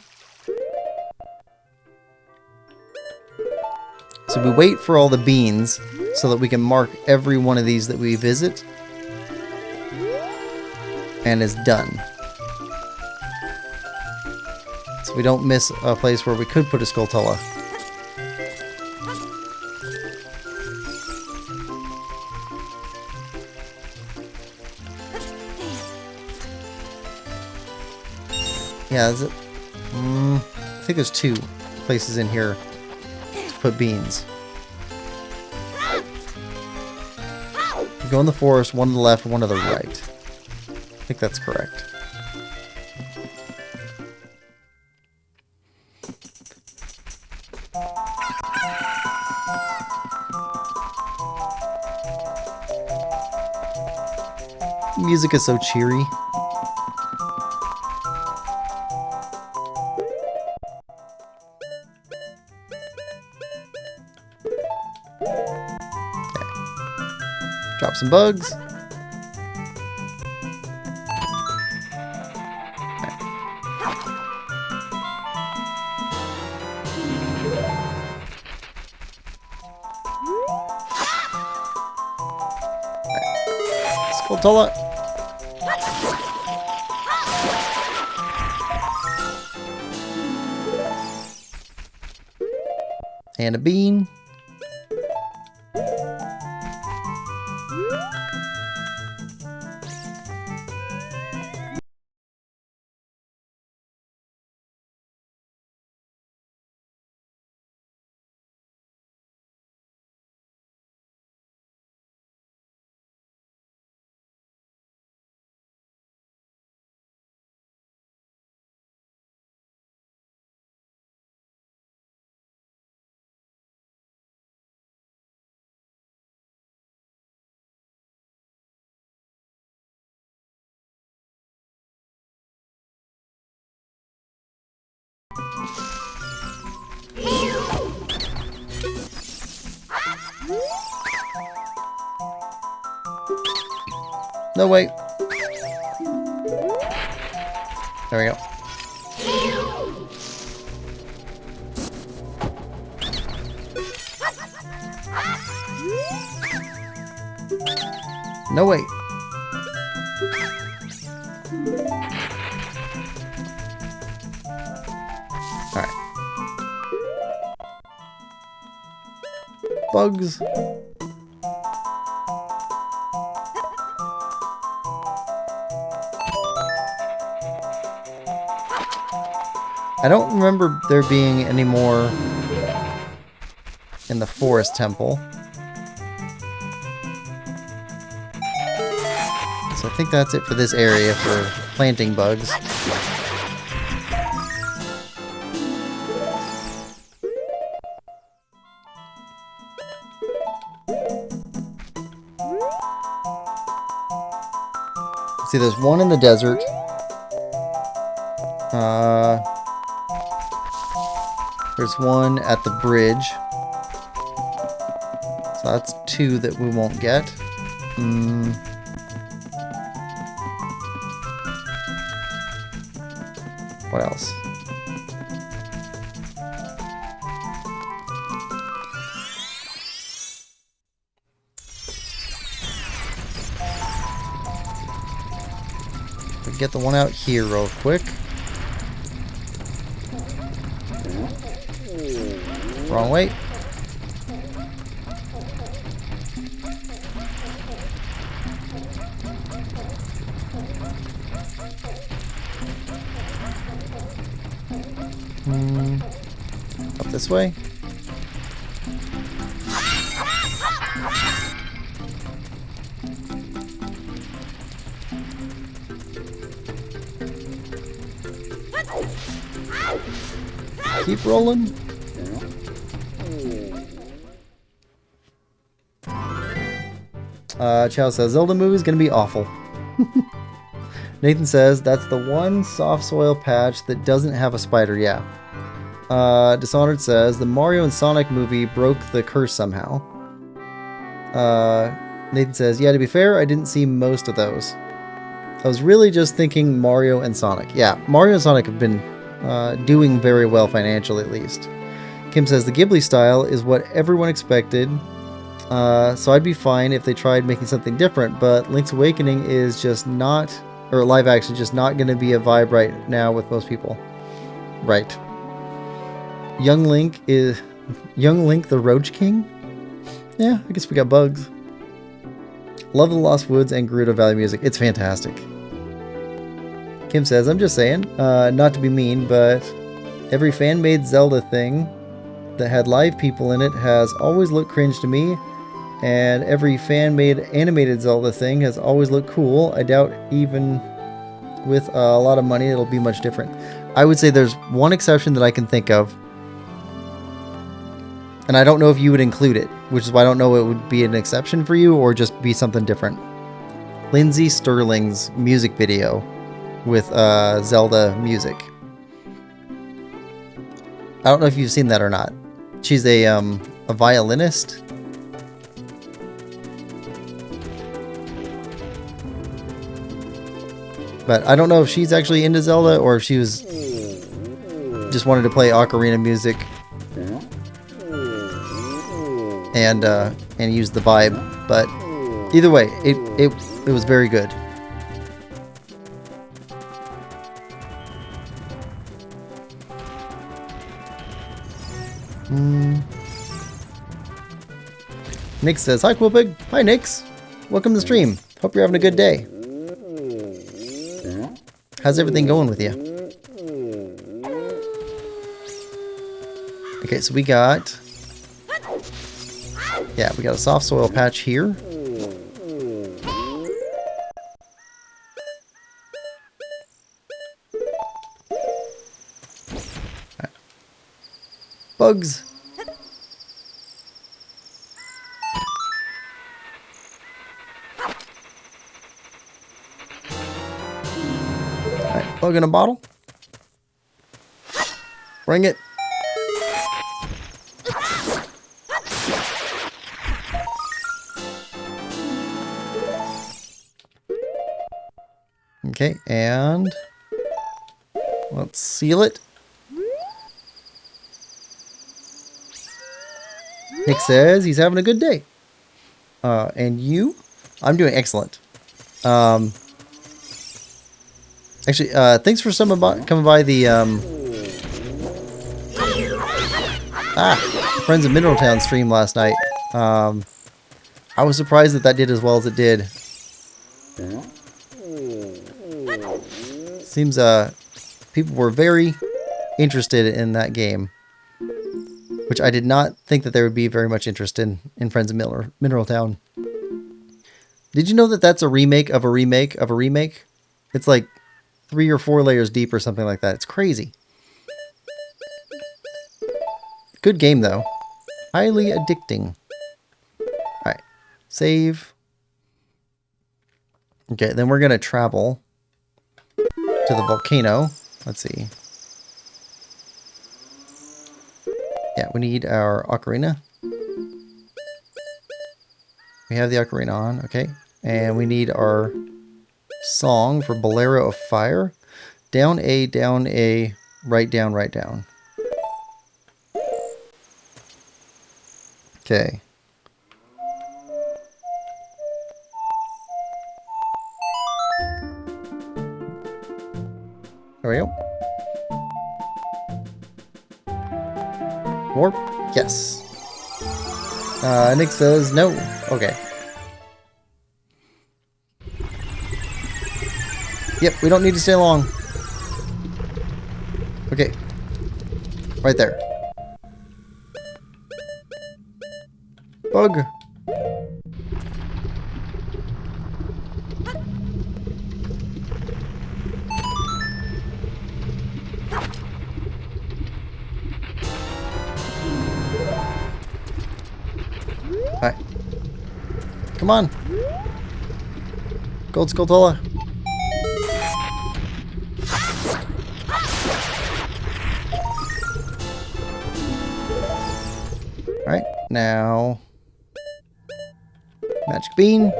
So we wait for all the beans so that we can mark every one of these that we visit. And it's done. So we don't miss a place where we could put a Skulltula. Yeah, is it? I think there's 2 places in here to put beans. Go in the forest, one to the left, one to the right. I think that's correct. Music is so cheery. Drop some bugs. Skulltula. And a bean. No, wait. There we go. No, wait. All right. Bugs. I don't remember there being any more in the forest temple. So I think that's it for this area for planting bugs. See, there's one in the desert. There's one at the bridge. So that's 2 that we won't get. What else? We get the one out here real quick. Wrong way. Up this way. Keep rolling. Chow says, Zelda movie is going to be awful. Nathan says, that's the one soft soil patch that doesn't have a spider, yeah. Dishonored says, the Mario and Sonic movie broke the curse somehow. Nathan says, yeah, to be fair, I didn't see most of those. I was really just thinking Mario and Sonic. Yeah, Mario and Sonic have been doing very well financially, at least. Kim says, the Ghibli style is what everyone expected. So I'd be fine if they tried making something different, but Link's Awakening is just not, or live action, just not going to be a vibe right now with most people. Right. Young Link the Roach King? Yeah, I guess we got bugs. Love the Lost Woods and Gerudo Valley music. It's fantastic. Kim says, I'm just saying, not to be mean, but every fan-made Zelda thing that had live people in it has always looked cringe to me, and every fan-made animated Zelda thing has always looked cool. I doubt even with a lot of money it'll be much different. I would say there's one exception that I can think of, and I don't know if you would include it, which is why I don't know it would be an exception for you or just be something different. Lindsay Sterling's music video with Zelda music. I don't know if you've seen that or not. She's a violinist. But I don't know if she's actually into Zelda or if she was just wanted to play ocarina music and use the vibe. But either way, it was very good. Nick says, hi Quillpig. Hi Nix. Welcome to the stream. Hope you're having a good day. How's everything going with you? Okay, so we got a soft soil patch here. Right. Bugs. Bug in a bottle. Bring it. Okay, and let's seal it. Nick says he's having a good day. And you? I'm doing excellent. Actually, thanks for coming by the Friends of Mineral stream last night. I was surprised that did as well as it did. Seems people were very interested in that game. Which I did not think that there would be very much interest in Friends of Mineral Town. Did you know that that's a remake of a remake of a remake? It's like 3 or 4 layers deep or something like that. It's crazy. Good game, though. Highly addicting. Alright. Save. Okay, then we're going to travel to the volcano. Let's see. Yeah, we need our ocarina. We have the ocarina on, okay. And we need our song for Bolero of Fire. Down A, right down, right down. Okay. There we go. Warp? Yes. Nick says no. Okay. Yep, we don't need to stay long. Okay. Right there. Bug. Alright. Come on. Gold Skulltula. Alright, now Magic Bean.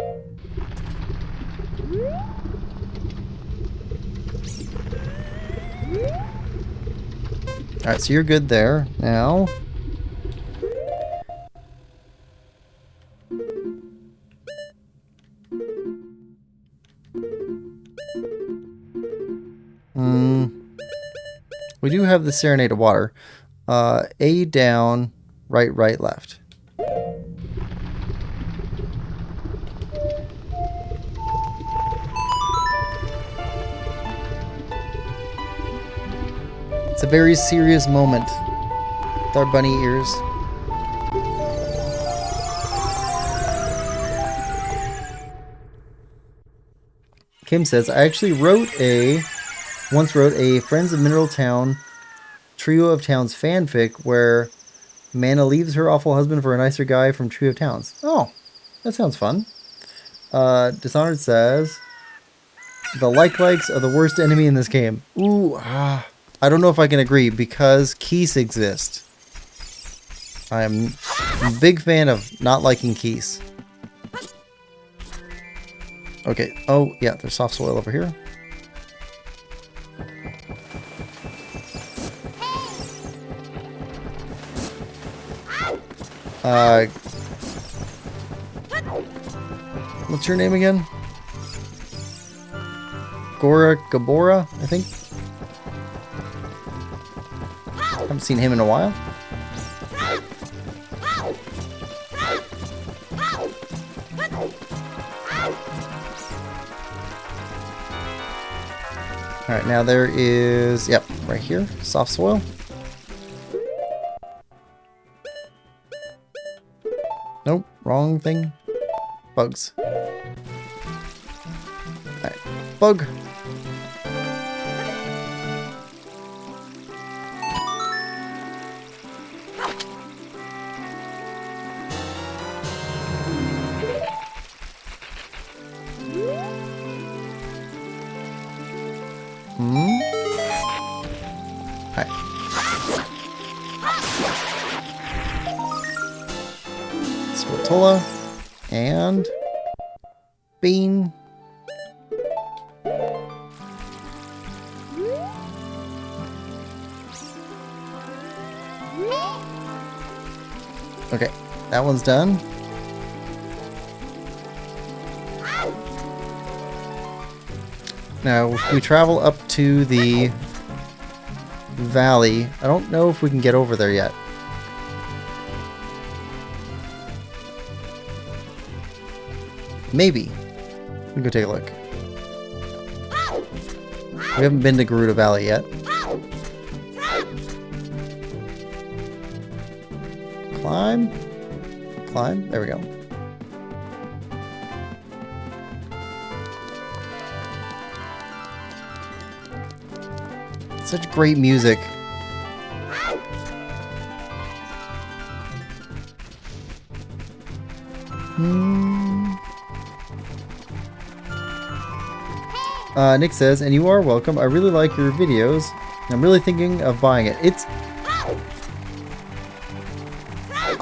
Alright, so you're good there. Now we do have the Serenade of Water. A down, right, left. It's a very serious moment with our bunny ears. Kim says, I actually once wrote a Friends of Mineral Town Trio of Towns fanfic where Mana leaves her awful husband for a nicer guy from Trio of Towns. Oh, that sounds fun. Dishonored says, the likes are the worst enemy in this game. Ooh, I don't know if I can agree because Keys exist. I'm a big fan of not liking Keys. Okay. Oh, yeah, there's soft soil over here. What's your name again? Gabora, I think. Haven't seen him in a while. Alright, now there is, yep, right here, soft soil. Nope, wrong thing. Bugs. Alright, bug. Spatola and Bean. Okay, that one's done. Now, if we travel up to the valley, I don't know if we can get over there yet. Maybe. We can go take a look. We haven't been to Gerudo Valley yet. Climb. Climb. There we go. Such great music. Nick says, and you are welcome. I really like your videos. I'm really thinking of buying it.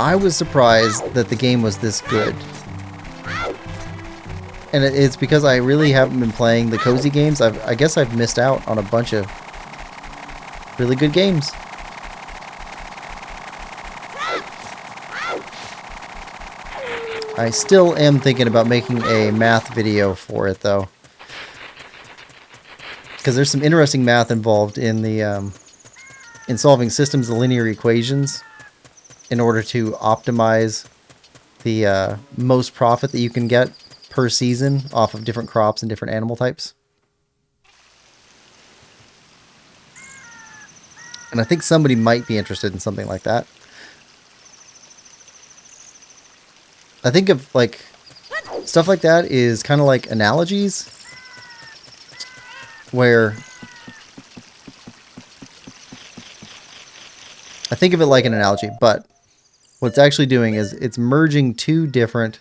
I was surprised that the game was this good. And it's because I really haven't been playing the cozy games. I guess I've missed out on a bunch of really good games. I still am thinking about making a math video for it, though. Because there's some interesting math involved in the in solving systems of linear equations in order to optimize the most profit that you can get per season off of different crops and different animal types. And I think somebody might be interested in something like that. I think of like stuff like that is kind of like analogies, where I think of it like an analogy, but what it's actually doing is it's merging two different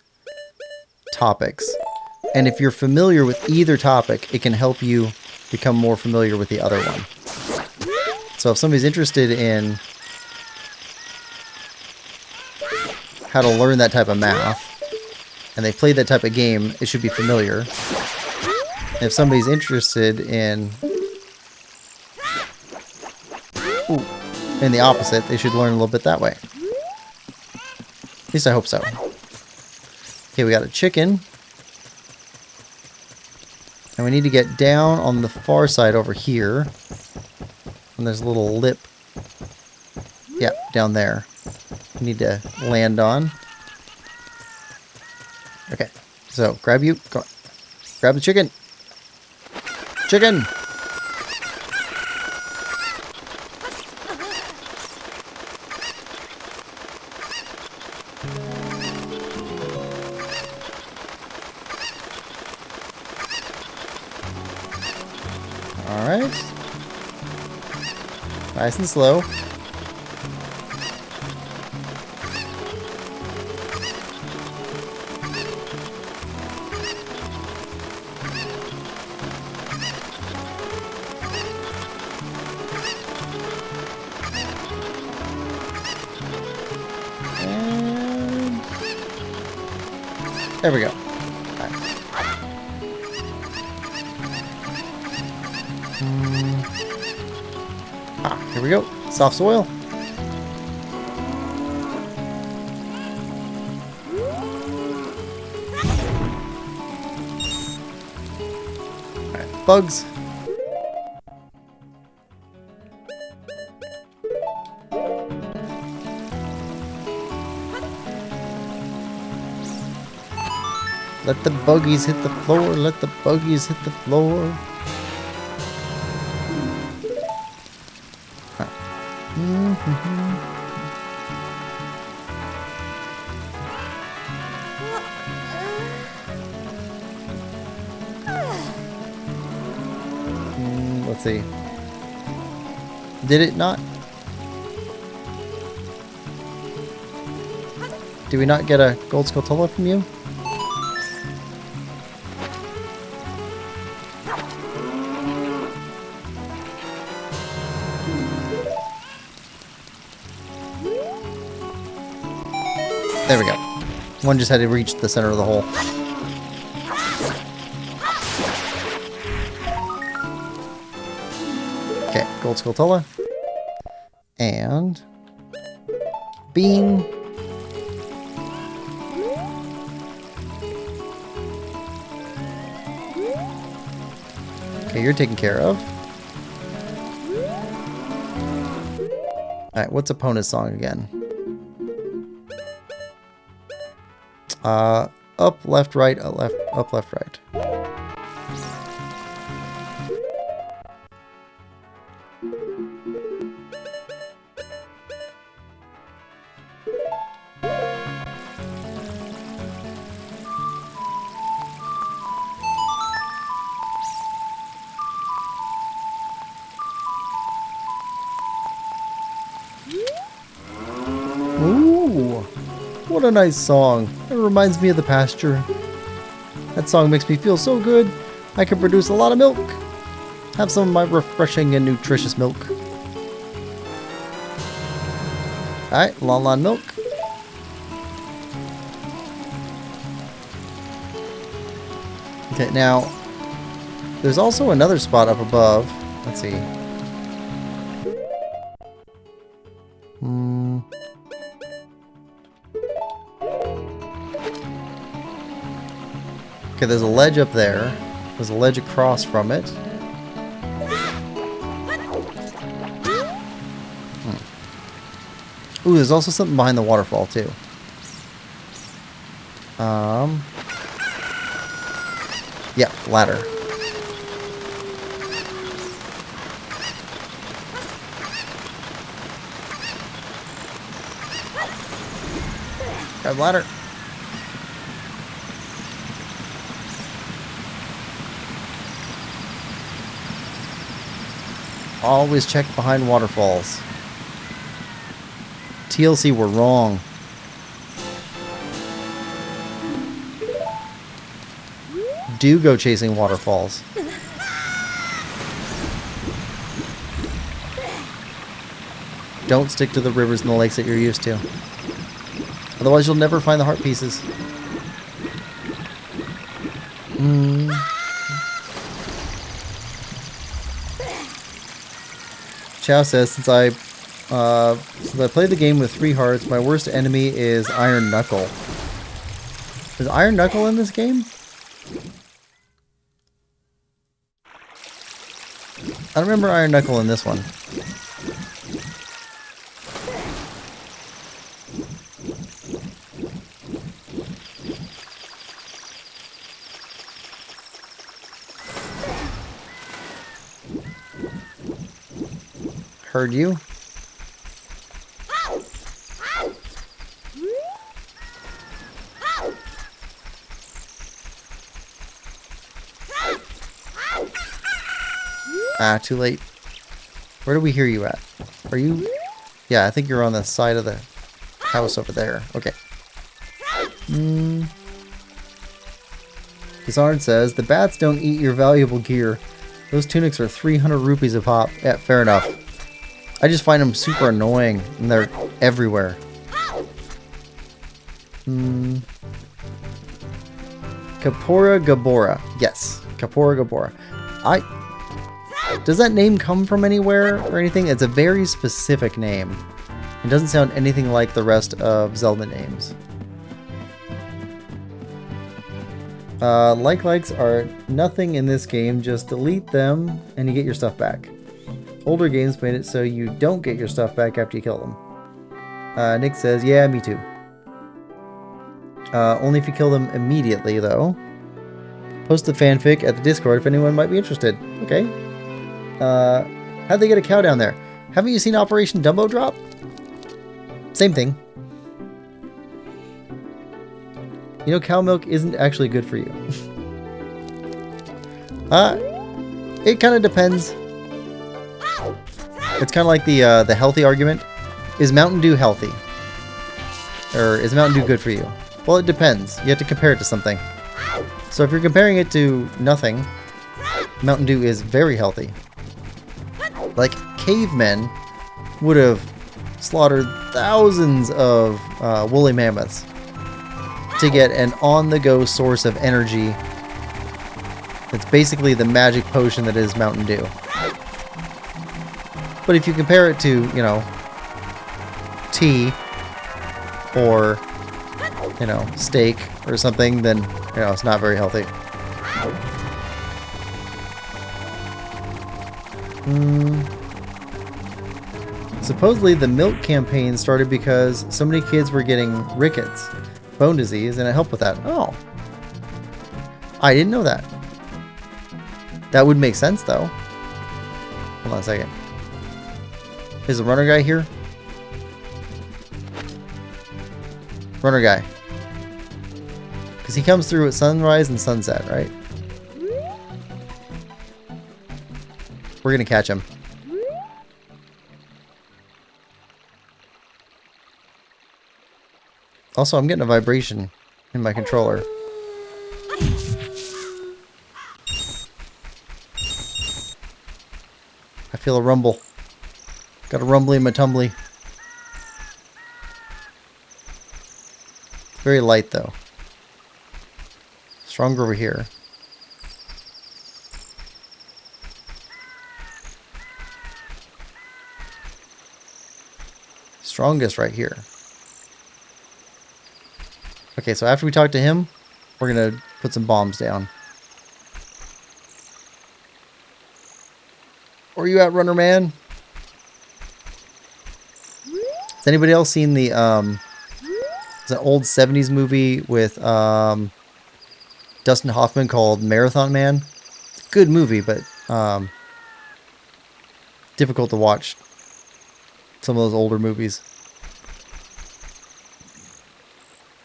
topics. And if you're familiar with either topic, it can help you become more familiar with the other one. So if somebody's interested in how to learn that type of math, and they played that type of game, it should be familiar. And if somebody's interested in the opposite, they should learn a little bit that way. At least I hope so. Okay, we got a chicken. And we need to get down on the far side over here. And there's a little lip. Yeah, down there. We need to land on. Okay, so grab you. Go on. Grab the chicken. Chicken! Alright. Nice and slow. And there we go. Here we go. Soft soil. Alright, bugs. Let the buggies hit the floor. Let the buggies hit the floor. Let's see. Did it not? Did we not get a gold Skulltula from you? There we go. One just had to reach the center of the hole. Okay, gold Skulltula. And bean. Okay, you're taken care of. Alright, what's Epona's song again? Up, left, right, left, up, left, right. What a nice song. It reminds me of the pasture. That song makes me feel so good. I can produce a lot of milk. Have some of my refreshing and nutritious milk. Alright, Lon milk. Okay, now, there's also another spot up above. Let's see. Okay, there's a ledge up there. There's a ledge across from it. Ooh, there's also something behind the waterfall, too. Yeah, ladder. Grab ladder. Always check behind waterfalls. TLC were wrong. Do go chasing waterfalls. Don't stick to the rivers and the lakes that you're used to. Otherwise you'll never find the heart pieces. Chow says, since I played the game with 3 hearts, my worst enemy is Iron Knuckle. Is Iron Knuckle in this game? I don't remember Iron Knuckle in this one. Heard you. Ah, too late. Where do we hear you at? Are you... Yeah, I think you're on the side of the house over there. Okay. Dishonored says, the bats don't eat your valuable gear. Those tunics are 300 rupees a pop. Yeah, fair enough. I just find them super annoying, and they're everywhere. Kapora Gabora. Yes, Kapora Gabora. Does that name come from anywhere or anything? It's a very specific name. It doesn't sound anything like the rest of Zelda names. Likes are nothing in this game. Just delete them and you get your stuff back. Older games made it so you don't get your stuff back after you kill them. Nick says, yeah, me too. Only if you kill them immediately, though. Post the fanfic at the Discord if anyone might be interested. Okay. How'd they get a cow down there? Haven't you seen Operation Dumbo Drop? Same thing. You know, cow milk isn't actually good for you. It kind of depends. It's kind of like the healthy argument. Is Mountain Dew healthy? Or is Mountain Dew good for you? Well, it depends. You have to compare it to something. So if you're comparing it to nothing, Mountain Dew is very healthy. Like, cavemen would have slaughtered thousands of woolly mammoths to get an on-the-go source of energy. It's basically the magic potion that is Mountain Dew. But if you compare it to, you know, tea or, you know, steak or something, then, you know, it's not very healthy. Supposedly the milk campaign started because so many kids were getting rickets, bone disease, and it helped with that. Oh. I didn't know that. That would make sense, though. Hold on a second. Is the runner guy here? Runner guy. Because he comes through at sunrise and sunset, right? We're going to catch him. Also, I'm getting a vibration in my controller. I feel a rumble. Got a rumbly in my tumbly. Very light though. Stronger over here. Strongest right here. Okay, so after we talk to him, we're gonna put some bombs down. Where are you at, Runner Man? Has anybody else seen the it's an old 70s movie with Dustin Hoffman called Marathon Man? It's a good movie, but difficult to watch some of those older movies.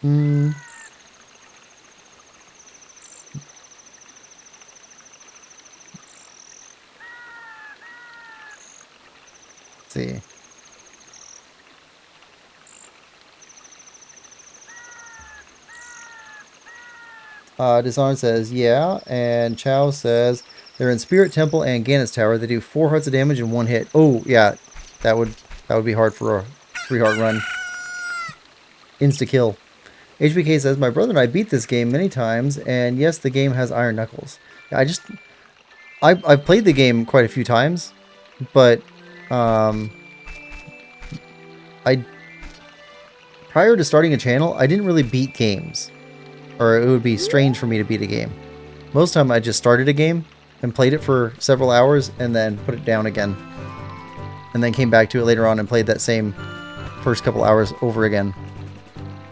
Let's see. Disarm says, yeah, and Chow says they're in Spirit Temple and Ganon's Tower. They do 4 hearts of damage in 1 hit. Oh, yeah, that would be hard for a 3-heart run. Insta-kill. HBK says, my brother and I beat this game many times, and yes, the game has iron knuckles. Yeah, I've played the game quite a few times, but prior to starting a channel, I didn't really beat games. Or it would be strange for me to beat a game. Most of the time I just started a game and played it for several hours and then put it down again. And then came back to it later on and played that same first couple hours over again.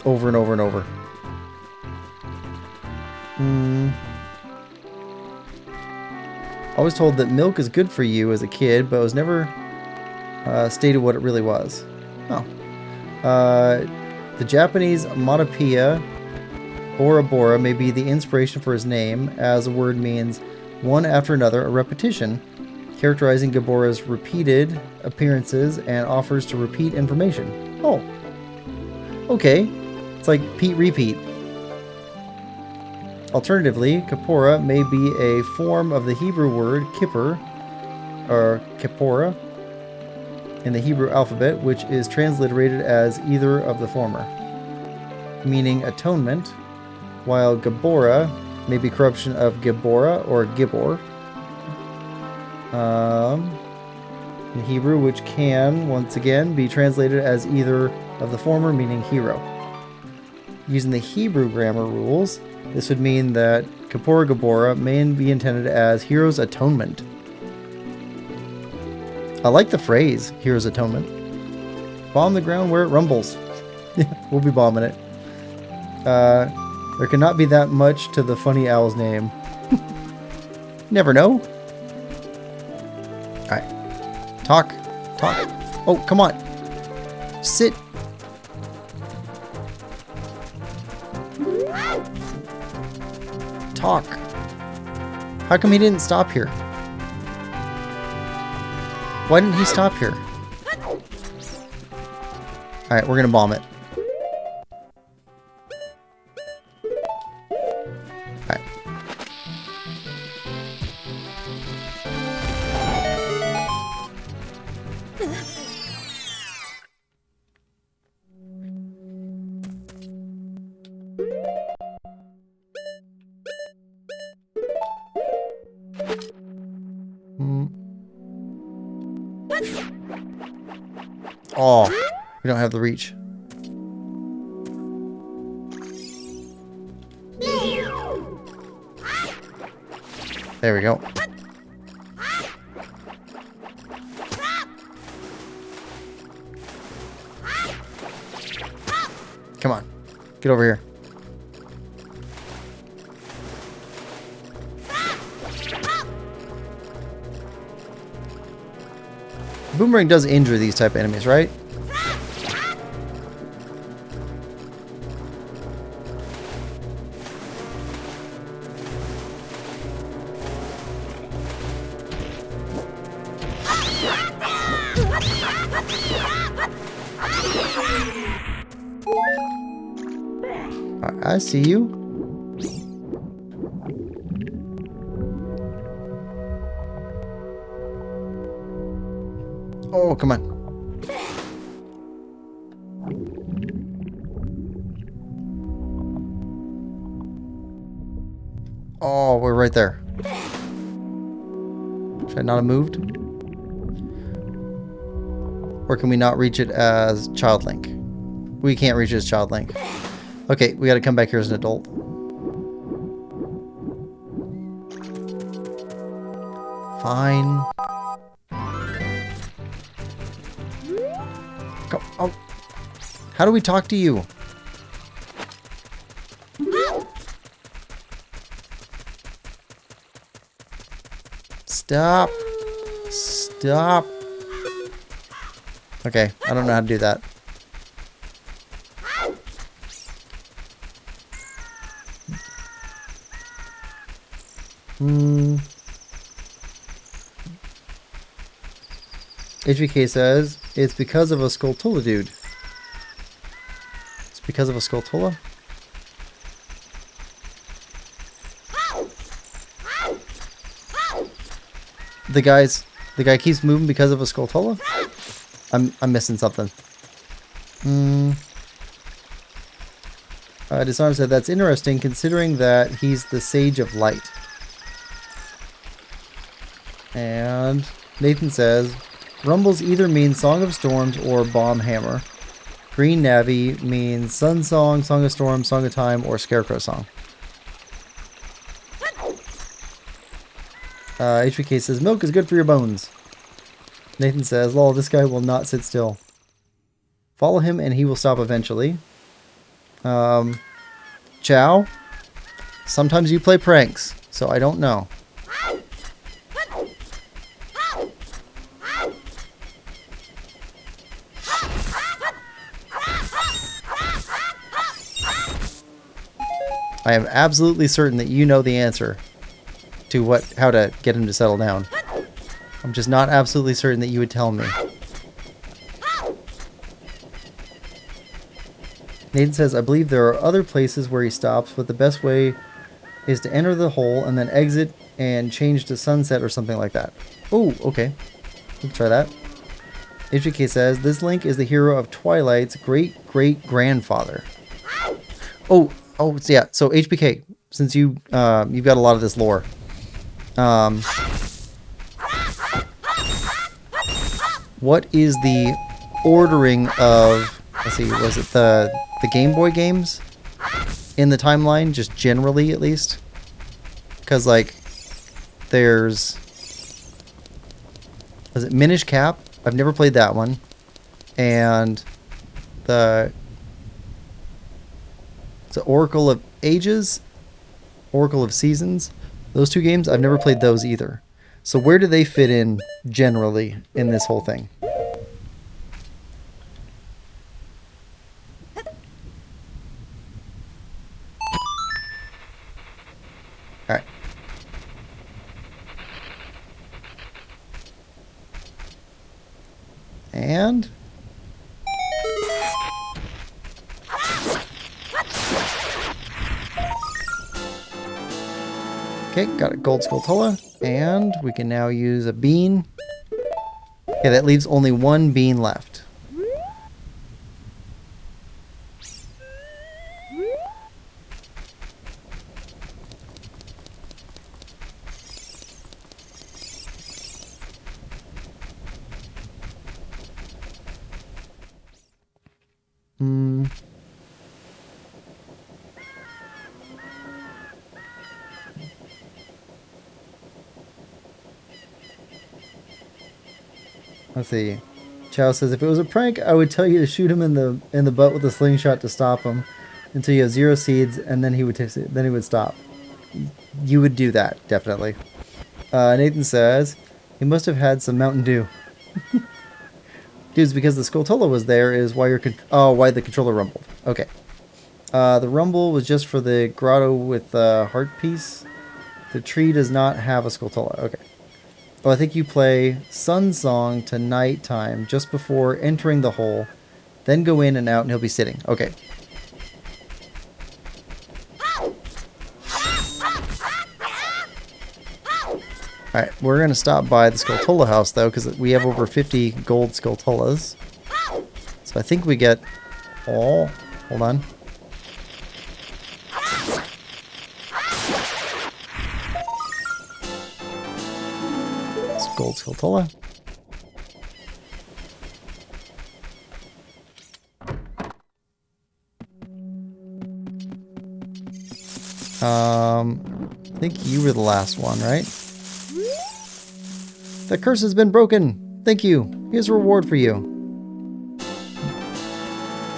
Over and over and over. I was told that milk is good for you as a kid, but it was never stated what it really was. Oh. The Japanese Matapia Bora Bora may be the inspiration for his name, as the word means one after another, a repetition, characterizing Gabora's repeated appearances and offers to repeat information. Oh. Okay. It's like Pete Repeat. Alternatively, Kapora may be a form of the Hebrew word kippur, or Kippora, in the Hebrew alphabet, which is transliterated as either of the former, meaning atonement, while Gabora may be corruption of Gibora or Gibor in Hebrew, which can, once again, be translated as either of the former, meaning hero. Using the Hebrew grammar rules, this would mean that Kapora Gabora may be intended as hero's atonement. I like the phrase, hero's atonement. Bomb the ground where it rumbles. We'll be bombing it. There cannot be that much to the funny owl's name. Never know. Alright. Talk. Talk. Oh, come on. Sit. Talk. How come he didn't stop here? Why didn't he stop here? Alright, we're gonna bomb it. Alright. Oh, we don't have the reach. There we go. Come on. Get over here. Boomerang does injure these type of enemies, right? I see you. Oh, come on. Oh, we're right there. Should I not have moved? Or can we not reach it as Child Link? We can't reach it as Child Link. Okay, we gotta come back here as an adult. Fine. Go. Oh. How do we talk to you? Stop. Stop. Okay, I don't know how to do that. HBK says, it's because of a Skulltula dude. It's because of a Skulltula? The guy keeps moving because of a Skulltula? I'm missing something. Disarm said, that's interesting considering that he's the Sage of Light. And Nathan says, Rumbles either mean Song of Storms or Bomb Hammer. Green Navi means Sun Song, Song of Storms, Song of Time, or Scarecrow Song. HBK says, milk is good for your bones. Nathan says, lol, this guy will not sit still. Follow him and he will stop eventually. Chow, sometimes you play pranks, so I don't know. I am absolutely certain that you know the answer to how to get him to settle down. I'm just not absolutely certain that you would tell me. Nathan says, I believe there are other places where he stops, but the best way is to enter the hole and then exit and change to sunset or something like that. Oh, okay. Let's try that. HBK says, this Link is the hero of Twilight's great-great-grandfather. Oh, yeah. So HBK, since you've got a lot of this lore. What is the ordering of, let's see, was it the Game Boy games in the timeline, just generally at least? Because, like, there's, was it Minish Cap? I've never played that one. And the Oracle of Ages, Oracle of Seasons. Those two games, I've never played those either. So where do they fit in generally in this whole thing? Alright. And okay, got a gold Skulltula, and we can now use a bean. Okay, that leaves only one bean left. Let's see. Chow says, if it was a prank, I would tell you to shoot him in the butt with a slingshot to stop him until you have 0 seeds, and then he would stop. You would do that, definitely. Nathan says, he must have had some Mountain Dew. Dudes, because the Skulltula was there is why why the controller rumbled. Okay. The rumble was just for the grotto with the heart piece. The tree does not have a Skulltula. Okay. Oh, I think you play Sun Song to nighttime just before entering the hole. Then go in and out and he'll be sitting. Okay. Alright, we're going to stop by the Skulltula house, though, because we have over 50 gold Skulltulas. So I think we get all... Hold on. It's gold Skulltula. I think you were the last one, right? The curse has been broken. Thank you. Here's a reward for you.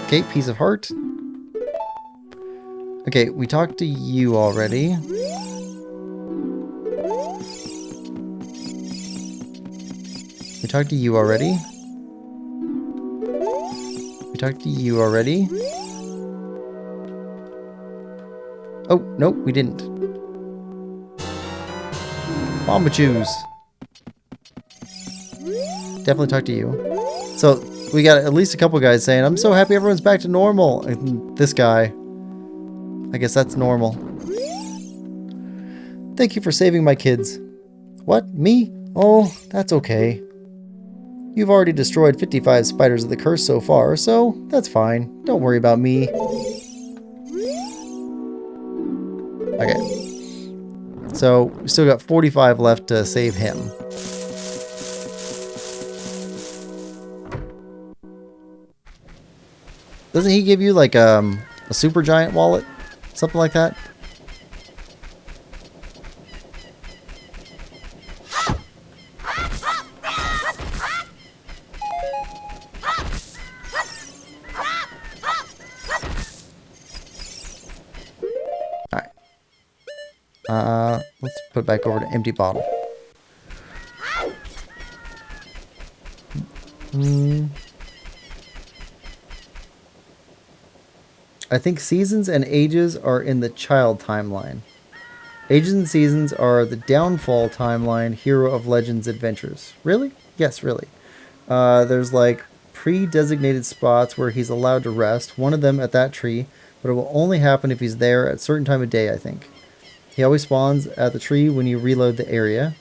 Okay, piece of heart. Okay, we talked to you already. We talked to you already. We talked to you already. Oh, nope, we didn't. Bombachus. Definitely talk to you. So, we got at least a couple guys saying, I'm so happy everyone's back to normal. And this guy, I guess that's normal. Thank you for saving my kids. What? Me? Oh, that's okay. You've already destroyed 55 spiders of the curse so far, so that's fine. Don't worry about me. Okay. So, we still got 45 left to save him. Doesn't he give you like a super giant wallet? Something like that? Alright. Let's put it back over to empty bottle. I think seasons and ages are in the child timeline. Ages and seasons are the downfall timeline, hero of legends adventures. Really? Yes, really. There's like pre-designated spots where he's allowed to rest. One of them at that tree, but it will only happen if he's there at a certain time of day, I think. He always spawns at the tree when you reload the area.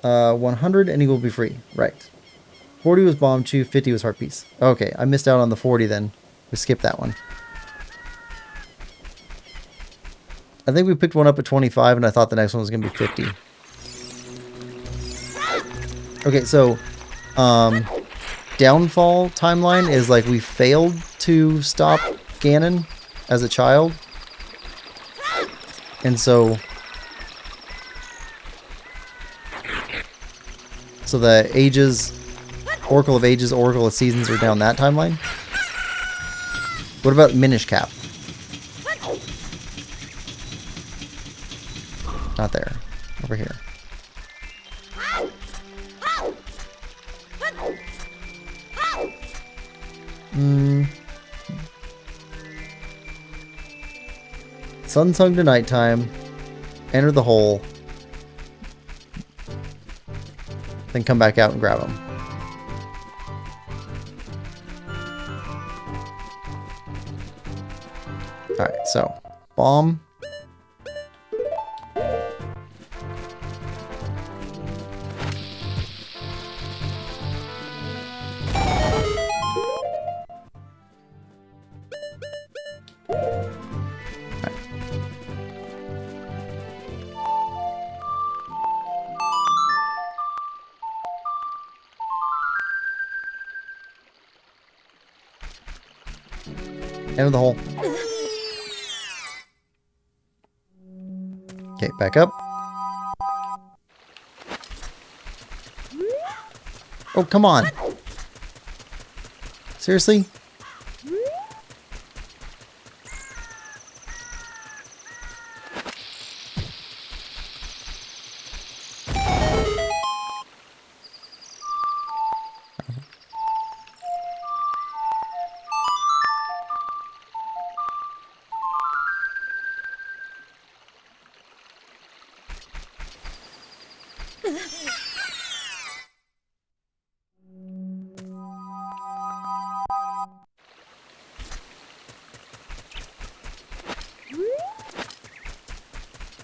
100 and he will be free. Right. 40 was bomb chew, 50 was heart piece. Okay, I missed out on the 40 then. We skipped that one. I think we picked one up at 25 and I thought the next one was going to be 50. Okay, so downfall timeline is like we failed to stop Ganon as a child. And so the ages, Oracle of Ages, Oracle of Seasons are down that timeline. What about Minish Cap? Not there. Over here. Sun sunk to nighttime. Enter the hole. Then come back out and grab them. Alright, so bomb. Enter the hole. Okay, back up. Oh, come on. Seriously?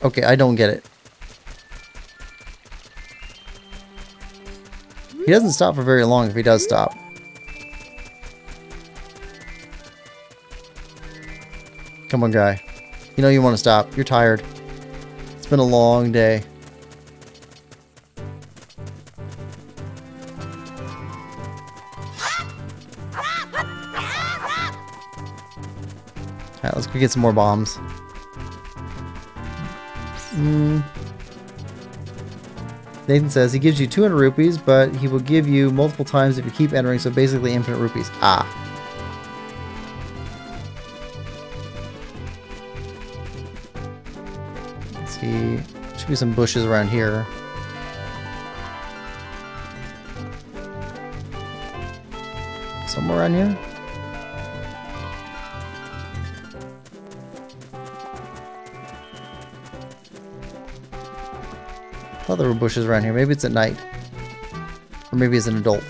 Okay, I don't get it. He doesn't stop for very long if he does stop. Come on, guy. You know you want to stop. You're tired. It's been a long day. Alright, let's go get some more bombs. Nathan says he gives you 200 rupees, but he will give you multiple times if you keep entering, so basically infinite rupees. Ah. Let's see. Should be some bushes around here. Somewhere around here? I thought there were bushes around here. Maybe it's at night. Or maybe it's an adult.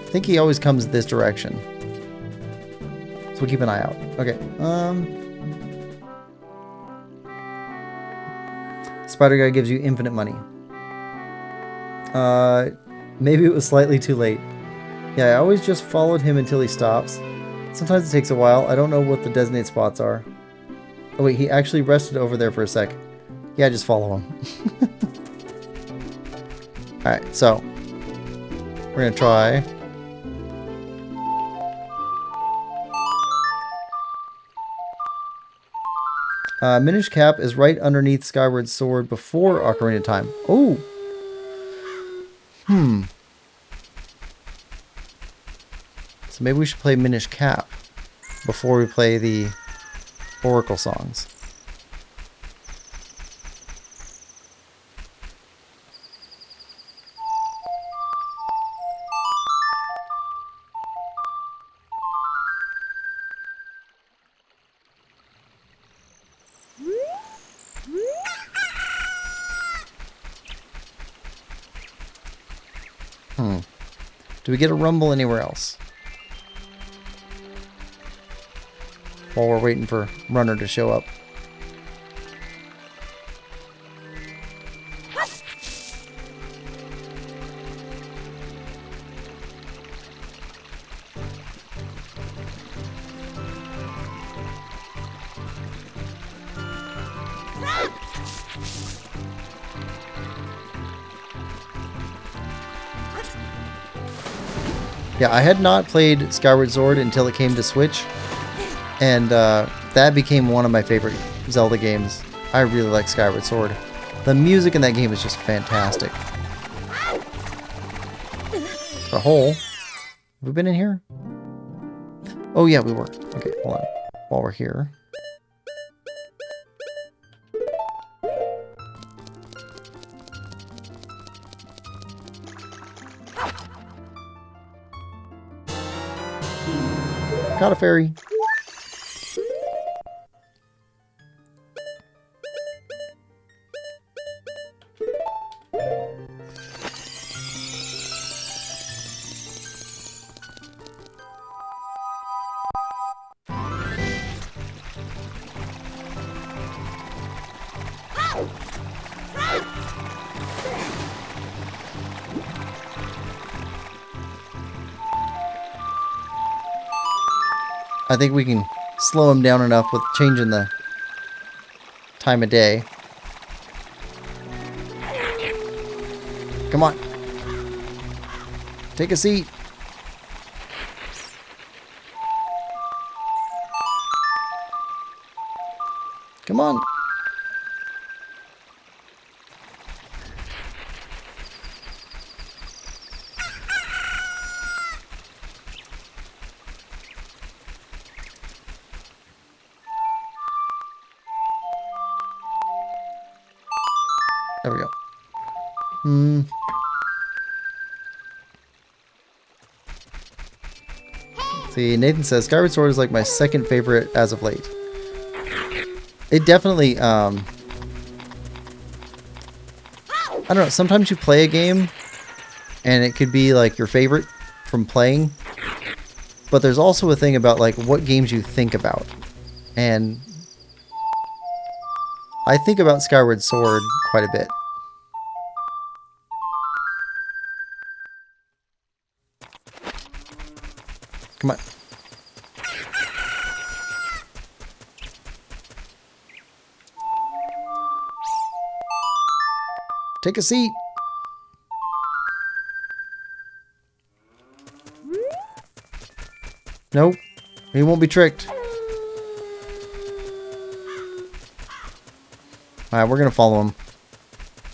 I think he always comes this direction. So we'll keep an eye out. Okay. Spider guy gives you infinite money. Maybe it was slightly too late. Yeah, I always just followed him until he stops. Sometimes it takes a while. I don't know what the designated spots are. Oh wait, he actually rested over there for a sec. Yeah, just follow him. Alright, so we're gonna try. Minish Cap is right underneath Skyward Sword before Ocarina of Time. Oh! So maybe we should play Minish Cap before we play the Oracle songs. Do we get a rumble anywhere else? While we're waiting for Runner to show up. Yeah, I had not played Skyward Sword until it came to Switch, and that became one of my favorite Zelda games. I really like Skyward Sword. The music in that game is just fantastic. A hole? Have we been in here? Oh yeah, we were. Okay, hold on. While we're here. Got a fairy. I think we can slow him down enough with changing the time of day. Come on. Take a seat. Come on. There we go. See, Nathan says Skyward Sword is like my second favorite as of late. it definitely, I don't know, sometimes you play a game and it could be like your favorite from playing, but there's also a thing about like what games you think about. And I think about Skyward Sword quite a bit. Come on. Take a seat. Nope. He won't be tricked. Alright, we're gonna follow him.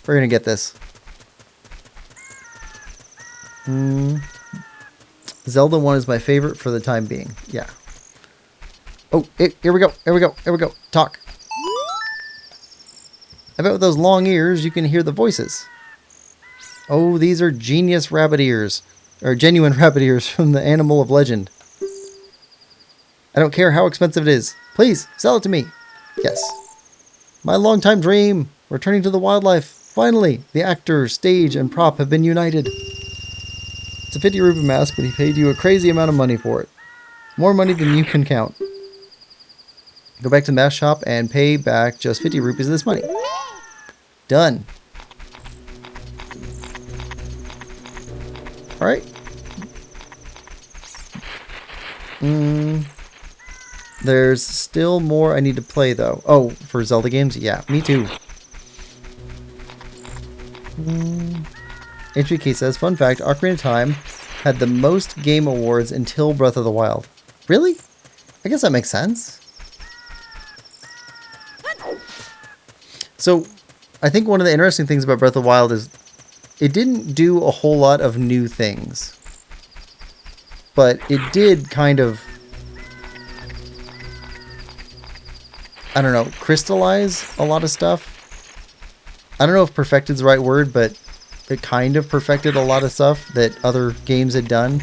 We're gonna get this. Zelda 1 is my favorite for the time being. Yeah. Oh, here we go. Here we go. Here we go. Talk. I bet with those long ears you can hear the voices. Oh, these are genius rabbit ears. Or genuine rabbit ears from the animal of legend. I don't care how expensive it is. Please, sell it to me. Yes. My longtime dream. Returning to the wildlife. Finally, the actor, stage, and prop have been united. It's a 50 rupee mask, but he paid you a crazy amount of money for it. More money than you can count. Go back to the mask shop and pay back just 50 rupees of this money. Done. Alright. There's still more I need to play, though. Oh, for Zelda games? Yeah, me too. Entry Key says, fun fact, Ocarina of Time had the most game awards until Breath of the Wild. Really? I guess that makes sense. So, I think one of the interesting things about Breath of the Wild is it didn't do a whole lot of new things. But it did kind of, I don't know, crystallize a lot of stuff. I don't know if perfected is the right word, but it kind of perfected a lot of stuff that other games had done.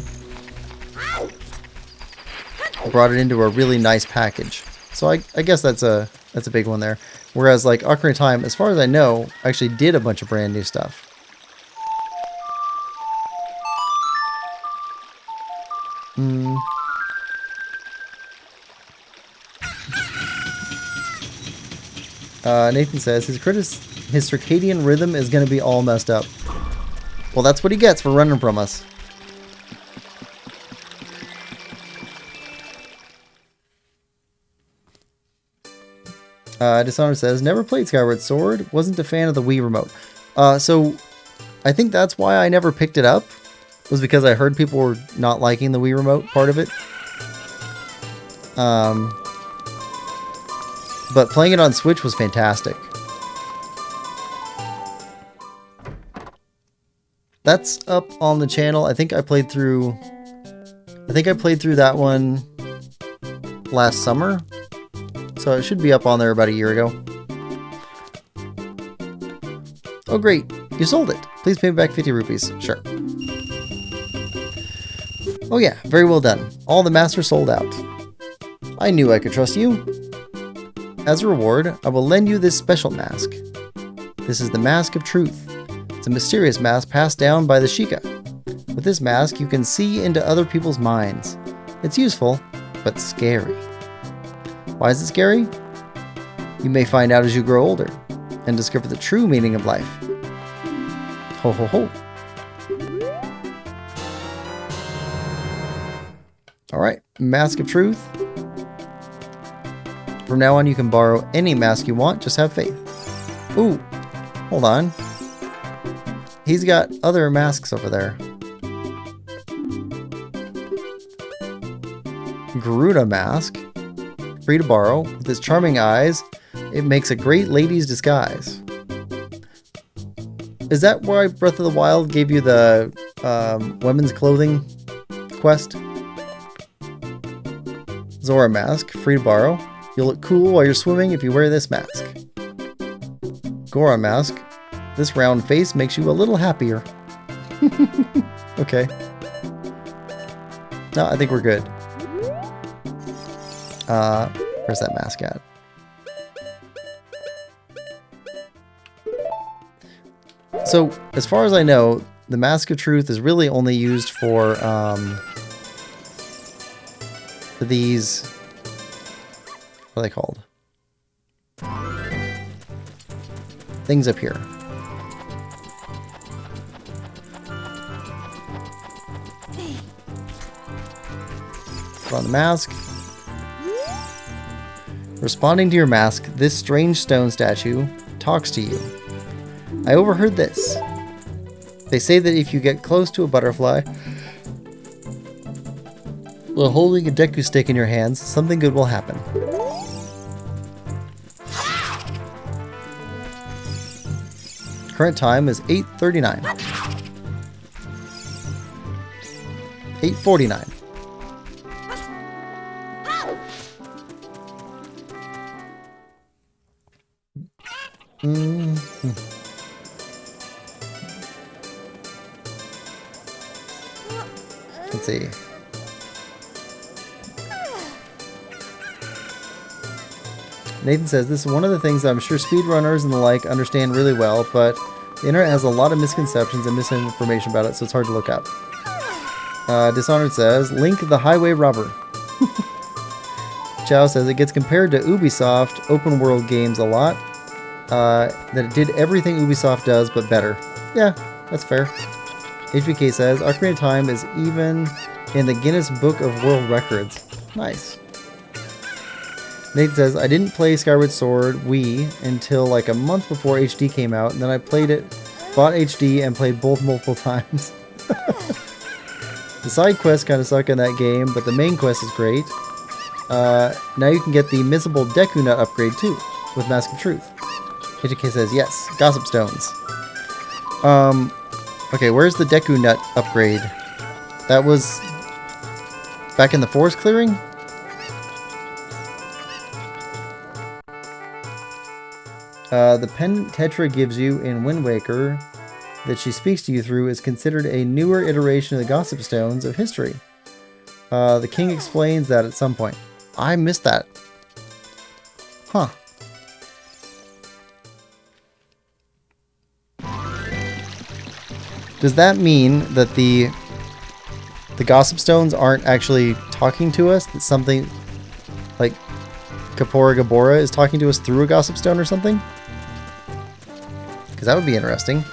Brought it into a really nice package. So I guess that's a big one there. Whereas like Ocarina of Time, as far as I know, actually did a bunch of brand new stuff. Nathan says his circadian rhythm is going to be all messed up. Well, that's what he gets for running from us. Dishonored says, never played Skyward Sword, wasn't a fan of the Wii remote. So I think that's why I never picked it up, was because I heard people were not liking the Wii remote part of it. But playing it on Switch was fantastic. That's up on the channel. I think I played through that one last summer. So it should be up on there about a year ago. Oh great, you sold it. Please pay me back 50 rupees. Sure. Oh yeah, very well done. All the masters sold out. I knew I could trust you. As a reward, I will lend you this special mask. This is the Mask of Truth. It's a mysterious mask passed down by the Sheikah. With this mask, you can see into other people's minds. It's useful, but scary. Why is it scary? You may find out as you grow older and discover the true meaning of life. Ho ho ho. Alright, Mask of Truth. From now on you can borrow any mask you want, just have faith. Ooh, hold on. He's got other masks over there. Garuda mask. Free to borrow. With his charming eyes, it makes a great lady's disguise. Is that why Breath of the Wild gave you the women's clothing quest? Zora mask. Free to borrow. You'll look cool while you're swimming if you wear this mask. Goron mask. This round face makes you a little happier. Okay. No, I think we're good. Where's that mask at? So, as far as I know, the Mask of Truth is really only used for these... What are they called? Things up here. Put on the mask. Responding to your mask, this strange stone statue talks to you. I overheard this. They say that if you get close to a butterfly while holding a Deku stick in your hands, something good will happen. Current time is 8:39. 8:49. Let's see. Nathan says, this is one of the things I'm sure speedrunners and the like understand really well, but the internet has a lot of misconceptions and misinformation about it, so it's hard to look up. Dishonored says, Link the Highway Robber. Chow says, it gets compared to Ubisoft open world games a lot. That it did everything Ubisoft does, but better. Yeah, that's fair. HBK says, Ocarina of Time is even in the Guinness Book of World Records. Nice. Nate says, I didn't play Skyward Sword Wii until like a month before HD came out, and then I played it, bought HD, and played both multiple times. The side quests kind of suck in that game, but the main quest is great. Now you can get the missable Deku Nut upgrade too, with Mask of Truth. HK says, yes, Gossip Stones. Okay, where's the Deku Nut upgrade? That was back in the forest clearing? The pen Tetra gives you in Wind Waker that she speaks to you through is considered a newer iteration of the Gossip Stones of history. The king explains that at some point. I missed that. Huh. Does that mean that the Gossip Stones aren't actually talking to us? That something like Kapora Gabora is talking to us through a Gossip Stone or something? Because that would be interesting.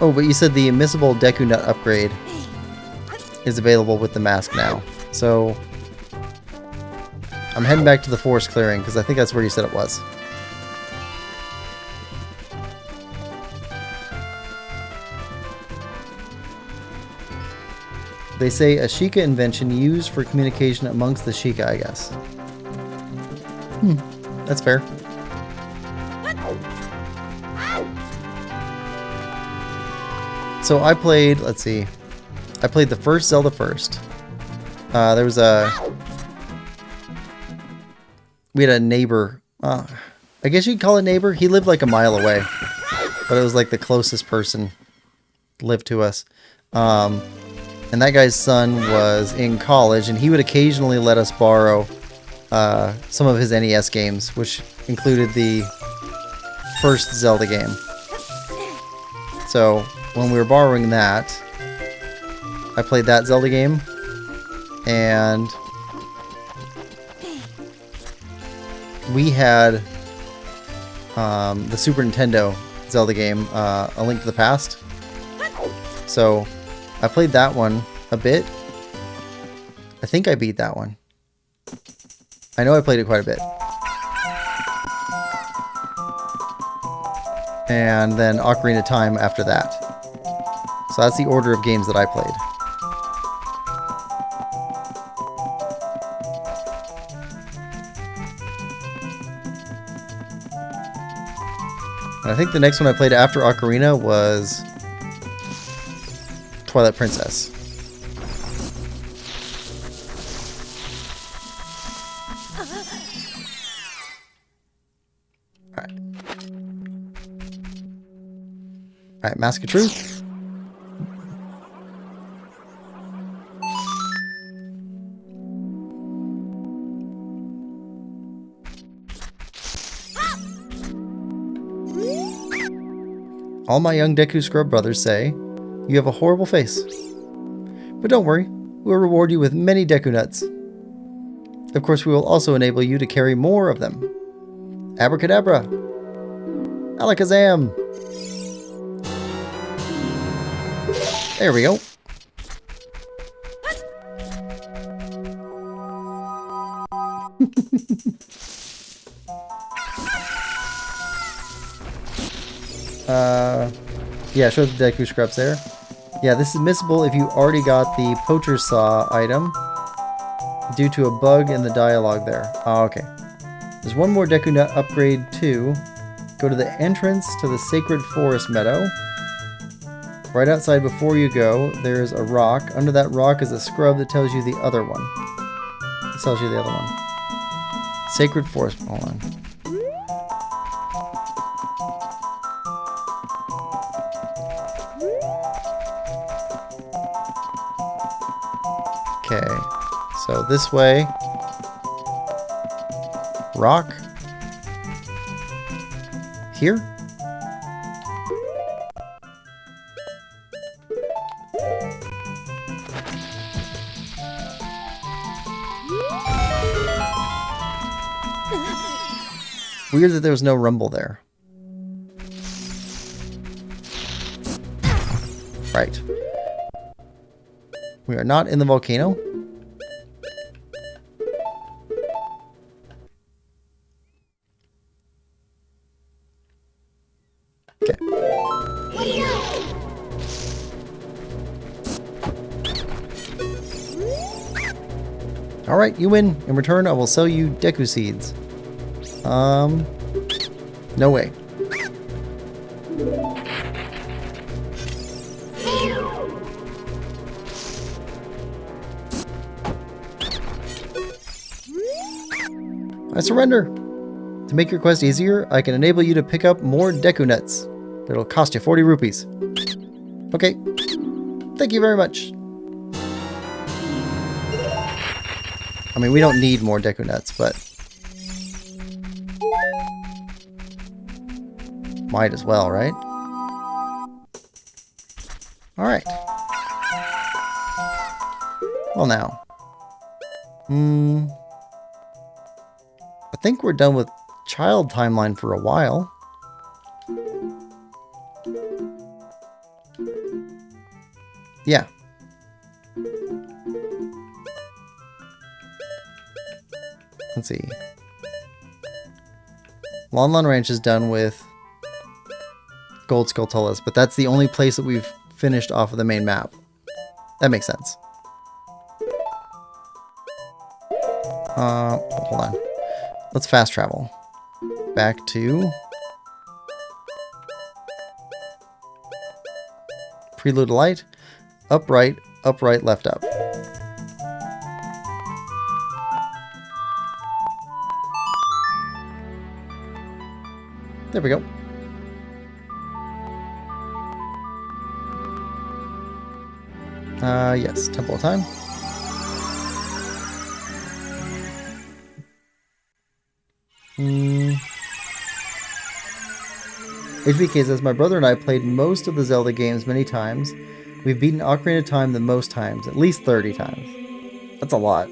Oh, but you said the Immiscible Deku Nut upgrade is available with the mask now. So I'm heading back to the forest clearing because I think that's where you said it was. They say a Sheikah invention used for communication amongst the Sheikah, I guess. That's fair. So I played, let's see, I played the first Zelda first. There was we had a neighbor, I guess you'd call it neighbor. He lived like a mile away, but it was like the closest person lived to us. And that guy's son was in college, and he would occasionally let us borrow some of his NES games, which included the first Zelda game. So when we were borrowing that, I played that Zelda game, and we had the Super Nintendo Zelda game, A Link to the Past. So I played that one a bit. I think I beat that one. I know I played it quite a bit. And then Ocarina of Time after that. So that's the order of games that I played. And I think the next one I played after Ocarina was Twilight Princess. Alright. Alright, Mask of Truth. All my young Deku Scrub brothers say, you have a horrible face. But don't worry, we'll reward you with many Deku Nuts. Of course, we will also enable you to carry more of them. Abracadabra! Alakazam! There we go. Yeah, show the Deku Scrubs there. Yeah, this is missable if you already got the Poacher Saw item due to a bug in the dialogue there. Oh, okay. There's one more Deku Nut upgrade too. Go to the entrance to the Sacred Forest Meadow. Right outside before you go, there's a rock. Under that rock is a scrub that tells you the other one. It tells you the other one. Sacred Forest. Hold on. Okay. So this way. Rock. Here. Weird that there was no rumble there. Right. We are not in the volcano. Okay. Alright, you win. In return, I will sell you Deku Seeds. No way. I surrender. To make your quest easier, I can enable you to pick up more Deku Nuts. It'll cost you 40 rupees. Okay. Thank you very much. I mean, we don't need more Deku Nuts, but might as well, right? Alright. Well now. I think we're done with child timeline for a while. Yeah. Let's see. Lon Lon Ranch is done with Gold Skulltulas, but that's the only place that we've finished off of the main map. That makes sense. Hold on. Let's fast travel. Back to Prelude to Light. Upright, upright, left up. There we go. Yes, Temple of Time. HBK says, my brother and I played most of the Zelda games many times. We've beaten Ocarina of Time the most times, at least 30 times. That's a lot.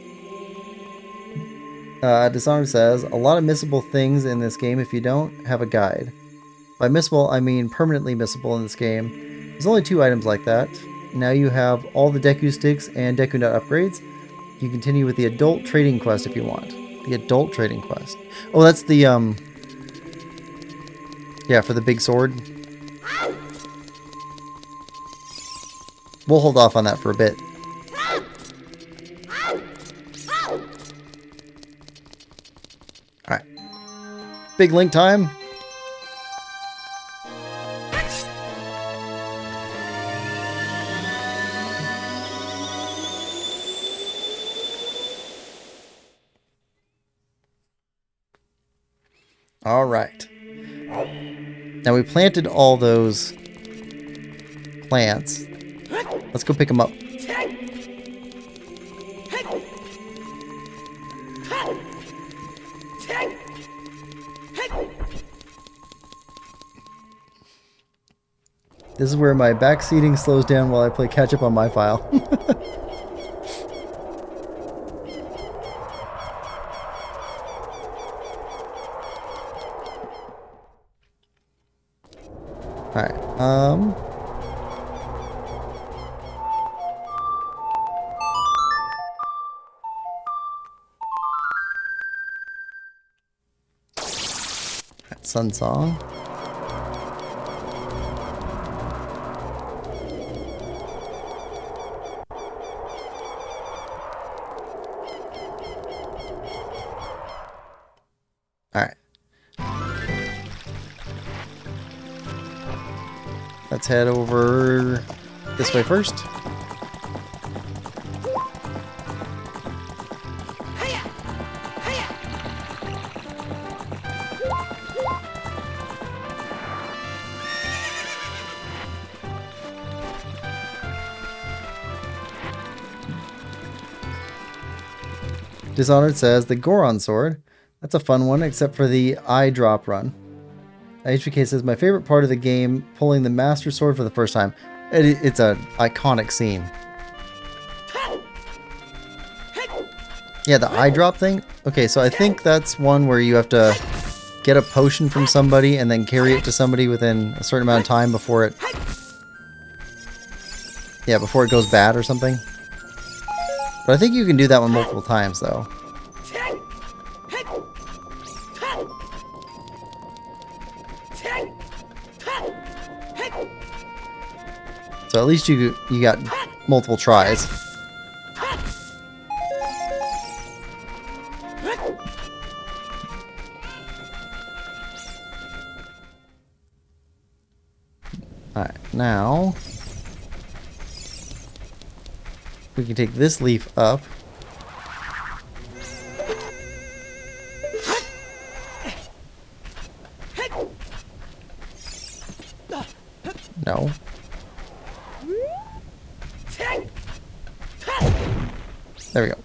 Dishonored says, a lot of missable things in this game if you don't have a guide. By missable, I mean permanently missable in this game. There's only 2 items like that. Now you have all the Deku Sticks and Deku Nut upgrades. You continue with the Adult Trading Quest if you want. The Adult Trading Quest. Oh, that's the, yeah, for the big sword. We'll hold off on that for a bit. Alright. Big Link time. Alright. Now we planted all those plants. Let's go pick them up. This is where my backseating slows down while I play catch up on my file. Alright, Sun Song. Alright. Let's head over this way first. Dishonored says, the Goron sword. That's a fun one, except for the eye drop run. HBK says, my favorite part of the game, pulling the Master Sword for the first time. It's an iconic scene. Yeah, the eye drop thing. Okay, so I think that's one where you have to get a potion from somebody and then carry it to somebody within a certain amount of time before it... Yeah, before it goes bad or something. But I think you can do that one multiple times, though. So at least you got multiple tries. Alright, now we can take this leaf up. No. There we go.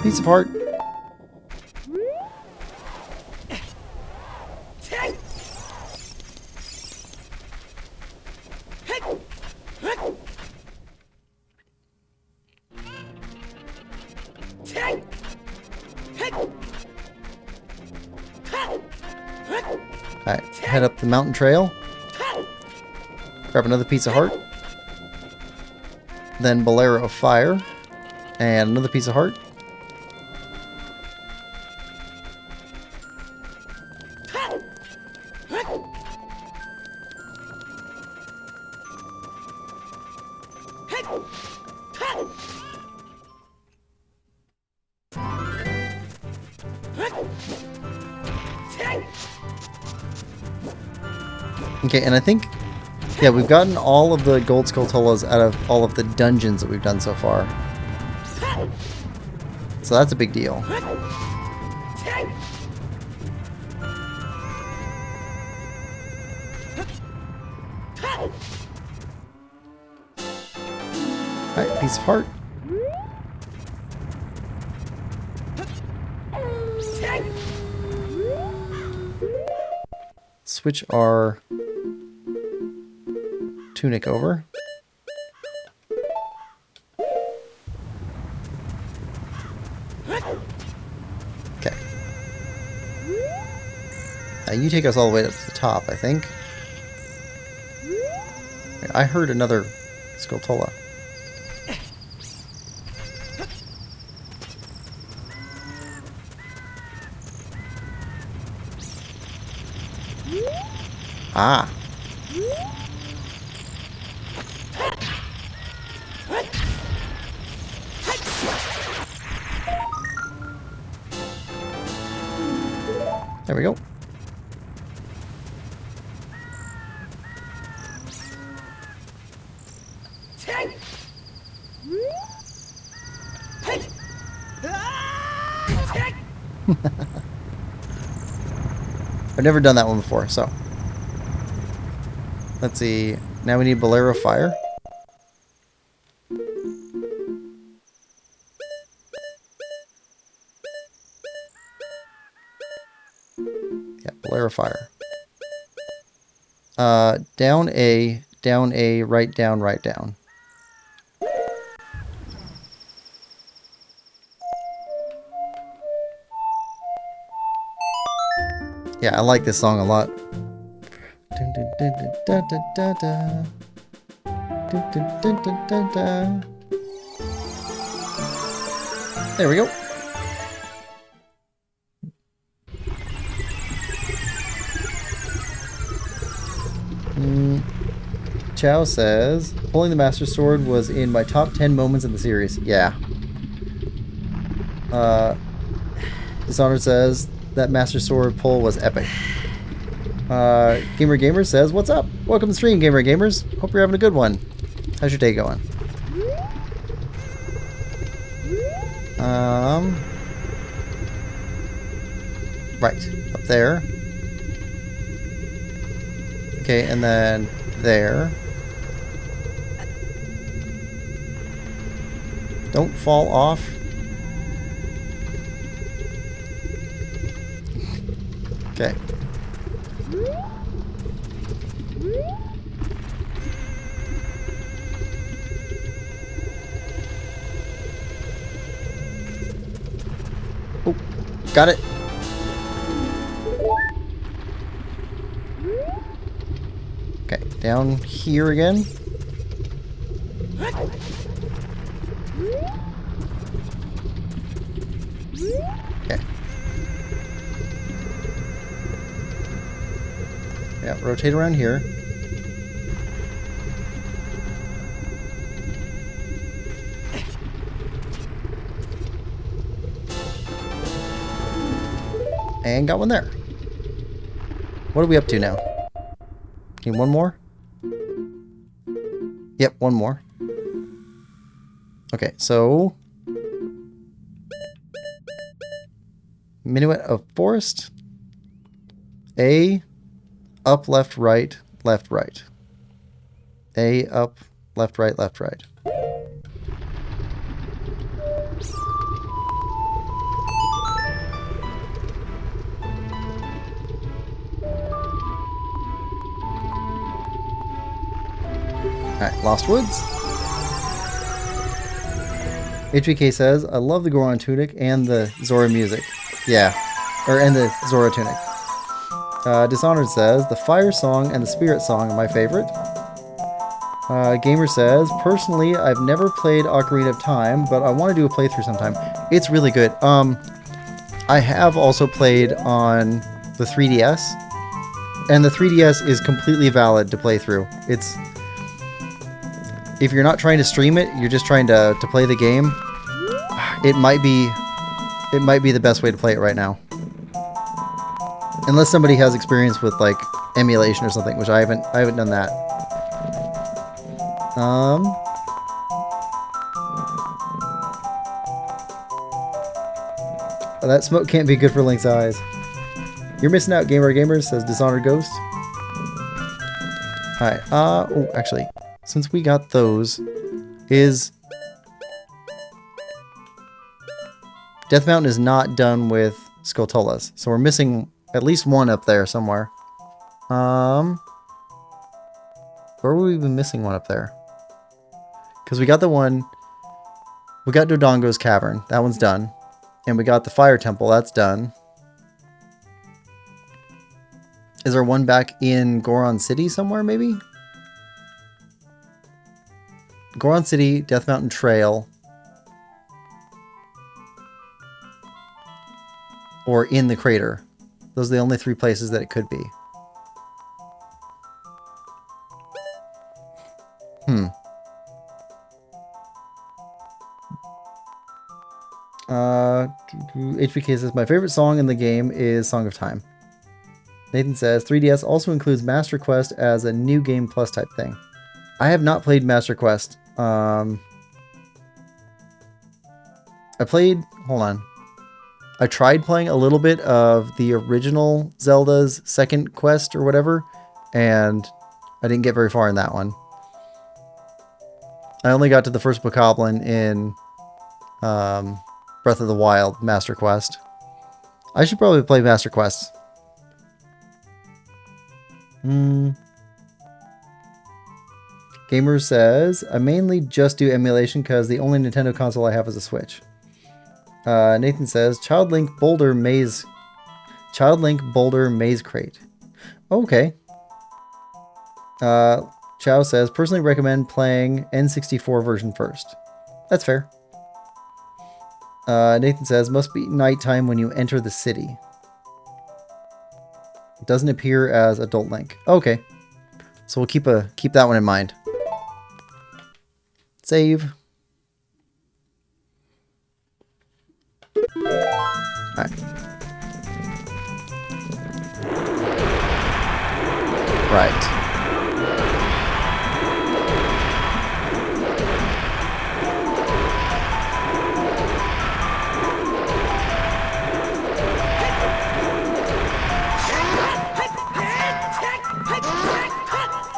Piece of heart. Alright, head up the mountain trail. Grab another piece of heart. Then Bolero of Fire. And another piece of heart. Okay, and I think, yeah, we've gotten all of the gold Skulltulas out of all of the dungeons that we've done so far. So that's a big deal. Alright, piece of heart. Switch our tunic over. Okay. Now you take us all the way up to the top, I think. I heard another Skulltula. Ah. There we go. I've never done that one before, so. Let's see. Now we need Bolero Fire. Yeah, Bolero Fire. Down A, right down, right down. Yeah, I like this song a lot. There we go. Chow says, pulling the Master Sword was in my top 10 moments in the series. Yeah. Dishonored says, that Master Sword pull was epic. Gamer Gamer says, what's up? Welcome to the stream, Gamer Gamers. Hope you're having a good one. How's your day going? Right. Up there. Okay, and then there. Don't fall off. Okay. Oh, got it. Okay, down here again. Okay. Yeah, rotate around here. And got one there. What are we up to now? Need one more? Yep, one more. Okay, so... Minuet of Forest. A, up, left, right, left, right. A, up, left, right, left, right. Alright, Lost Woods. HBK says, I love the Goron tunic and the Zora music. Yeah, and the Zora tunic. Dishonored says, the Fire song and the Spirit song are my favorite. Gamer says, personally, I've never played Ocarina of Time, but I want to do a playthrough sometime. It's really good. I have also played on the 3DS, and the 3DS is completely valid to play through. It's... If you're not trying to stream it, you're just trying to play the game, it might be the best way to play it right now. Unless somebody has experience with like emulation or something, which I haven't done that. That smoke can't be good for Link's eyes. You're missing out, Gamer Gamers, says Dishonored Ghost. Alright, oh, actually, since we got those, Death Mountain is not done with Skulltulas, so we're missing at least one up there somewhere. Where would we be missing one up there? Because we got the one, we got Dodongo's Cavern, that one's done. And we got the Fire Temple, that's done. Is there one back in Goron City somewhere, maybe? Goron City, Death Mountain Trail. Or in the crater. Those are the only three places that it could be. HBK says, my favorite song in the game is Song of Time. Nathan says, 3DS also includes Master Quest as a new game plus type thing. I have not played Master Quest. I tried playing a little bit of the original Zelda's second quest or whatever, and I didn't get very far in that one. I only got to the first bokoblin in Breath of the Wild Master Quest. I should probably play Master Quests. Gamer says, I mainly just do emulation because the only Nintendo console I have is a Switch. Nathan says, Child Link Boulder Maze Crate. Okay. Chow says, personally recommend playing N64 version first. That's fair. Nathan says, must be nighttime when you enter the city. It doesn't appear as Adult Link. Okay. So we'll keep that one in mind. Save. Alright. Right.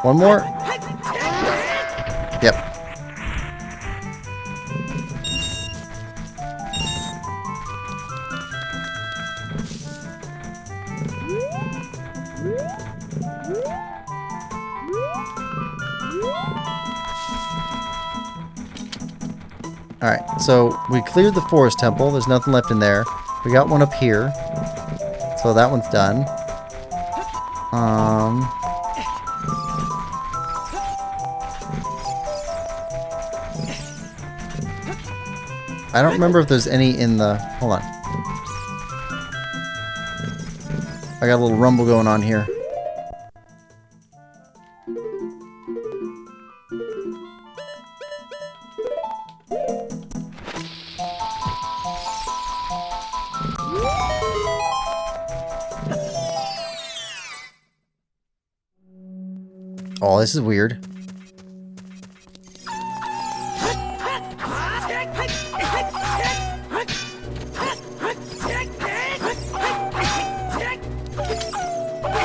One more. Yep. Alright, so we cleared the forest temple. There's nothing left in there. We got one up here. So that one's done. I don't remember if there's any in the... Hold on. I got a little rumble going on here. Oh, this is weird.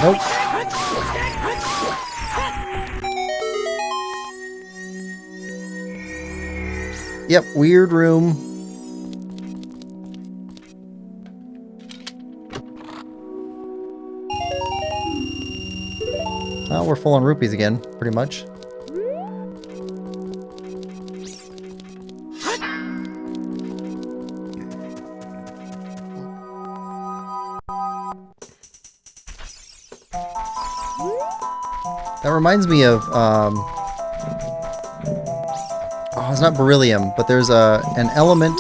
Nope. Yep, weird room. Well, we're full on rupees again, pretty much. That reminds me of, oh, it's not beryllium, but there's an element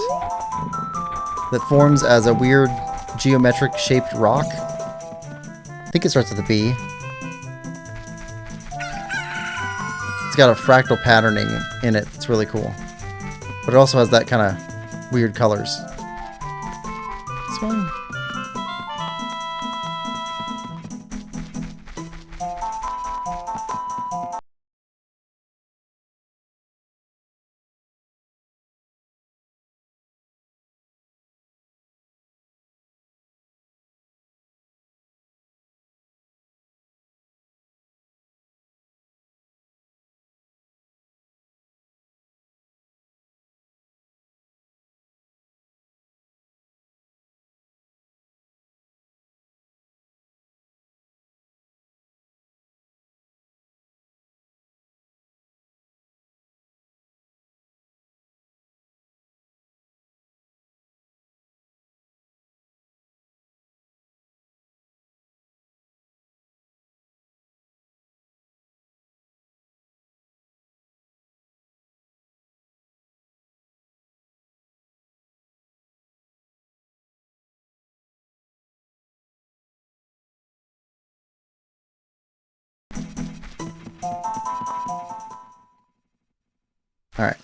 that forms as a weird geometric shaped rock. I think it starts with a B. It's got a fractal patterning in it. It's really cool. But it also has that kind of weird colors. This one? Alright.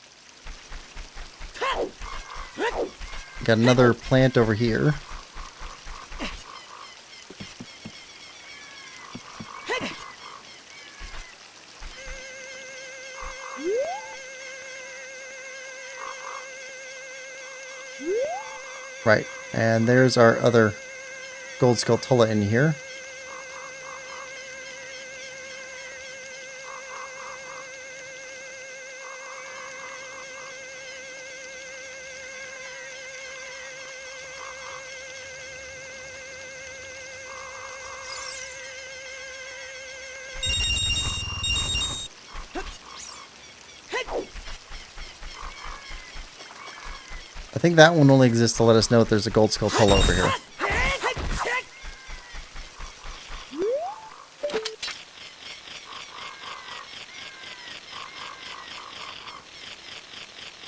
Got another plant over here. Right, and there's our other gold Skulltula in here. I think that one only exists to let us know that there's a gold skull tull over here.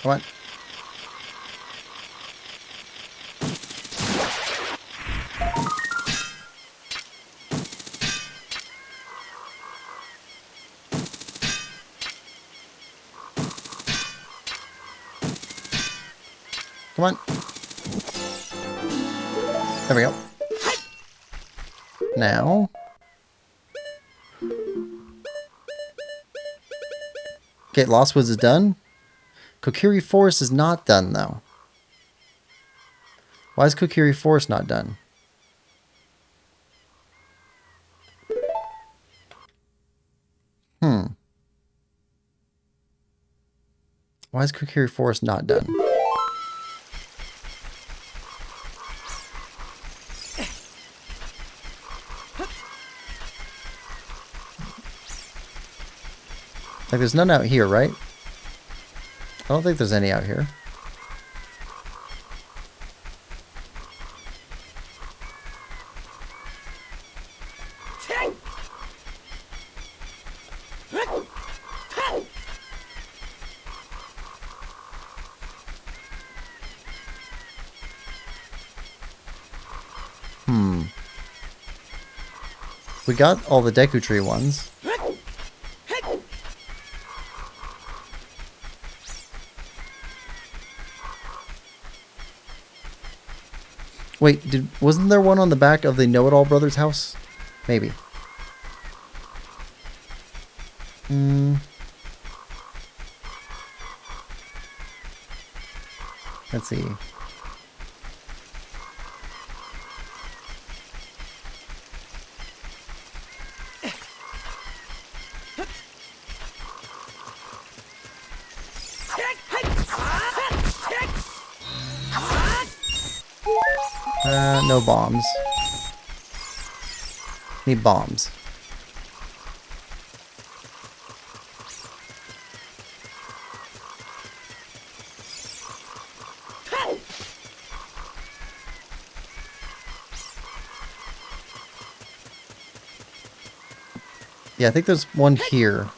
Come on. Come on. There we go. Now. Okay, Lost Woods is done. Kokiri Forest is not done, though. Why is Kokiri Forest not done? Why is Kokiri Forest not done? Like, there's none out here, right? I don't think there's any out here. We got all the Deku Tree ones. Wait, wasn't there one on the back of the Know-It-All Brothers house? Maybe. Let's see. No bombs. Need bombs. Yeah, I think there's one here.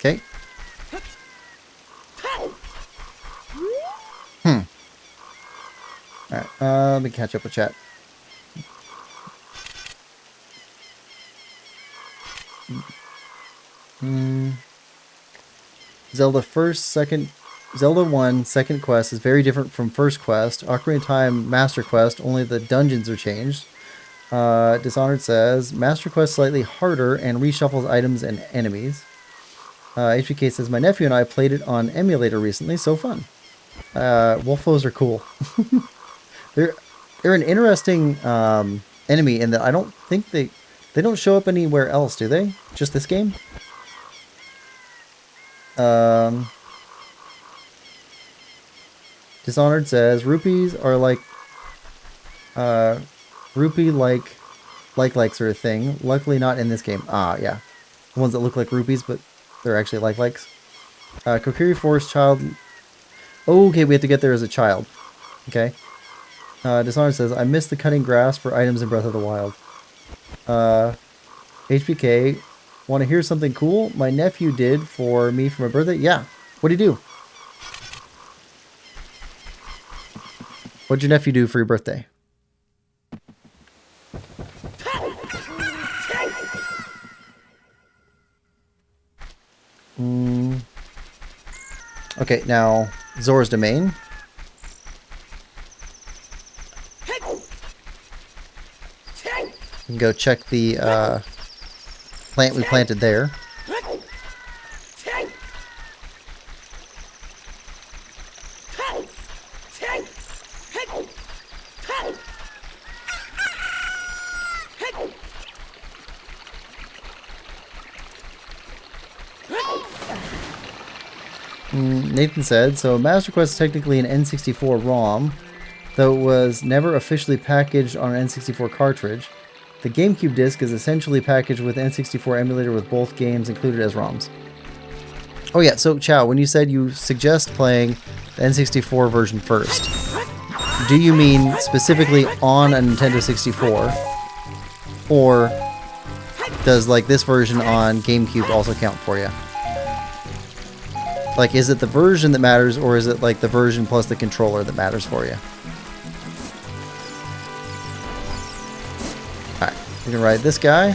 Okay. Alright, let me catch up with chat. Zelda 1 second quest is very different from first quest. Ocarina of Time master quest, only the dungeons are changed. Dishonored says, master quest slightly harder and reshuffles items and enemies. HBK says, my nephew and I played it on emulator recently, so fun. Wolfos are cool. They're an interesting enemy in that I don't think they don't show up anywhere else, do they? Just this game? Dishonored says, rupees are like rupee likes are a thing. Luckily not in this game. Ah, yeah. The ones that look like rupees, but they're actually likes. Kokiri Forest child. Oh, okay, we have to get there as a child. Okay. Dishonored says, I missed the cutting grass for items in Breath of the Wild. HBK, want to hear something cool? My nephew did for me for my birthday. Yeah. What'd he do? What'd your nephew do for your birthday? Okay, now Zora's Domain. You can go check the plant we planted there. Nathan said, so Master Quest is technically an N64 ROM, though it was never officially packaged on an N64 cartridge. The GameCube disc is essentially packaged with N64 emulator with both games included as ROMs. Oh yeah, so Chow, when you said you suggest playing the N64 version first, do you mean specifically on a Nintendo 64? Or does like this version on GameCube also count for you? Like, is it the version that matters, or is it like the version plus the controller that matters for you? Alright, we can ride this guy.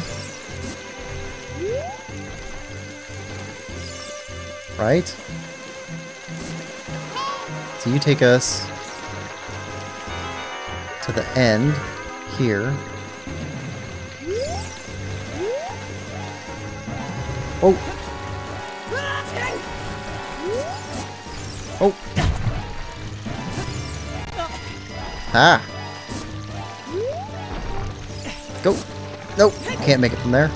Right? So you take us to the end here. Oh! Oh! Ah! Go! Nope! Can't make it from there.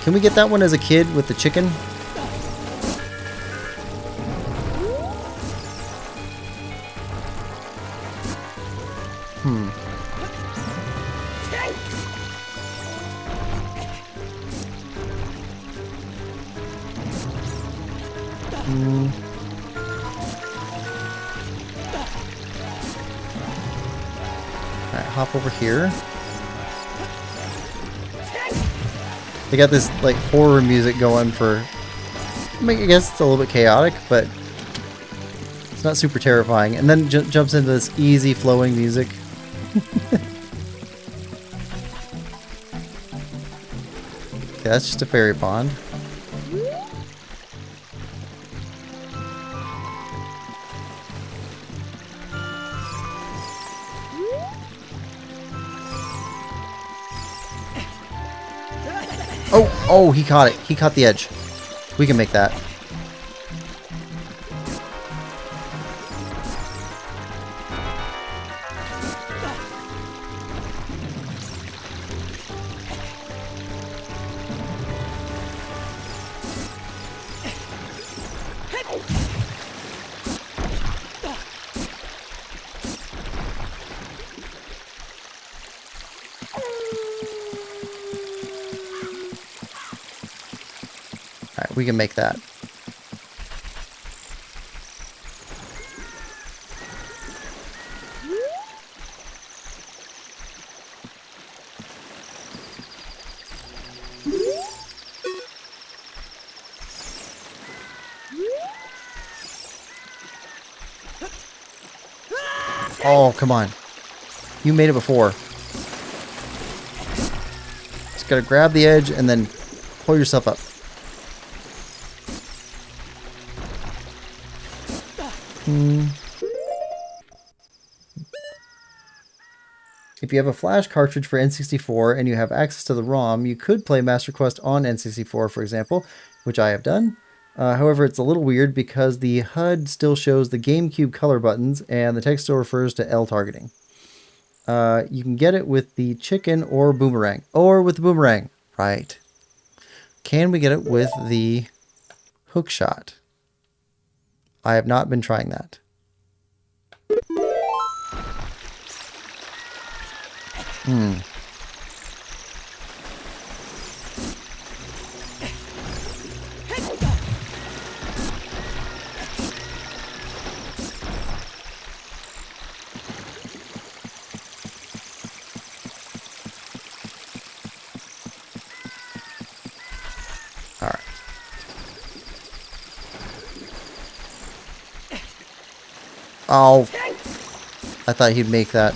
Can we get that one as a kid with the chicken? Alright, hop over here. They got this like horror music going for, I guess it's a little bit chaotic, but it's not super terrifying. And then jumps into this easy flowing music. Okay, that's just a fairy pond. Oh, oh, he caught it. He caught the edge. We can make that. Alright, we can make that. Oh, come on. You made it before. Just gotta grab the edge and then pull yourself up. If you have a flash cartridge for N64 and you have access to the ROM, you could play Master Quest on N64, for example, which I have done. However, it's a little weird because the HUD still shows the GameCube color buttons and the text still refers to L targeting. You can get it with the chicken or boomerang. Or with the boomerang. Right. Can we get it with the hook shot? I have not been trying that. Alright. Oh, I thought he'd make that.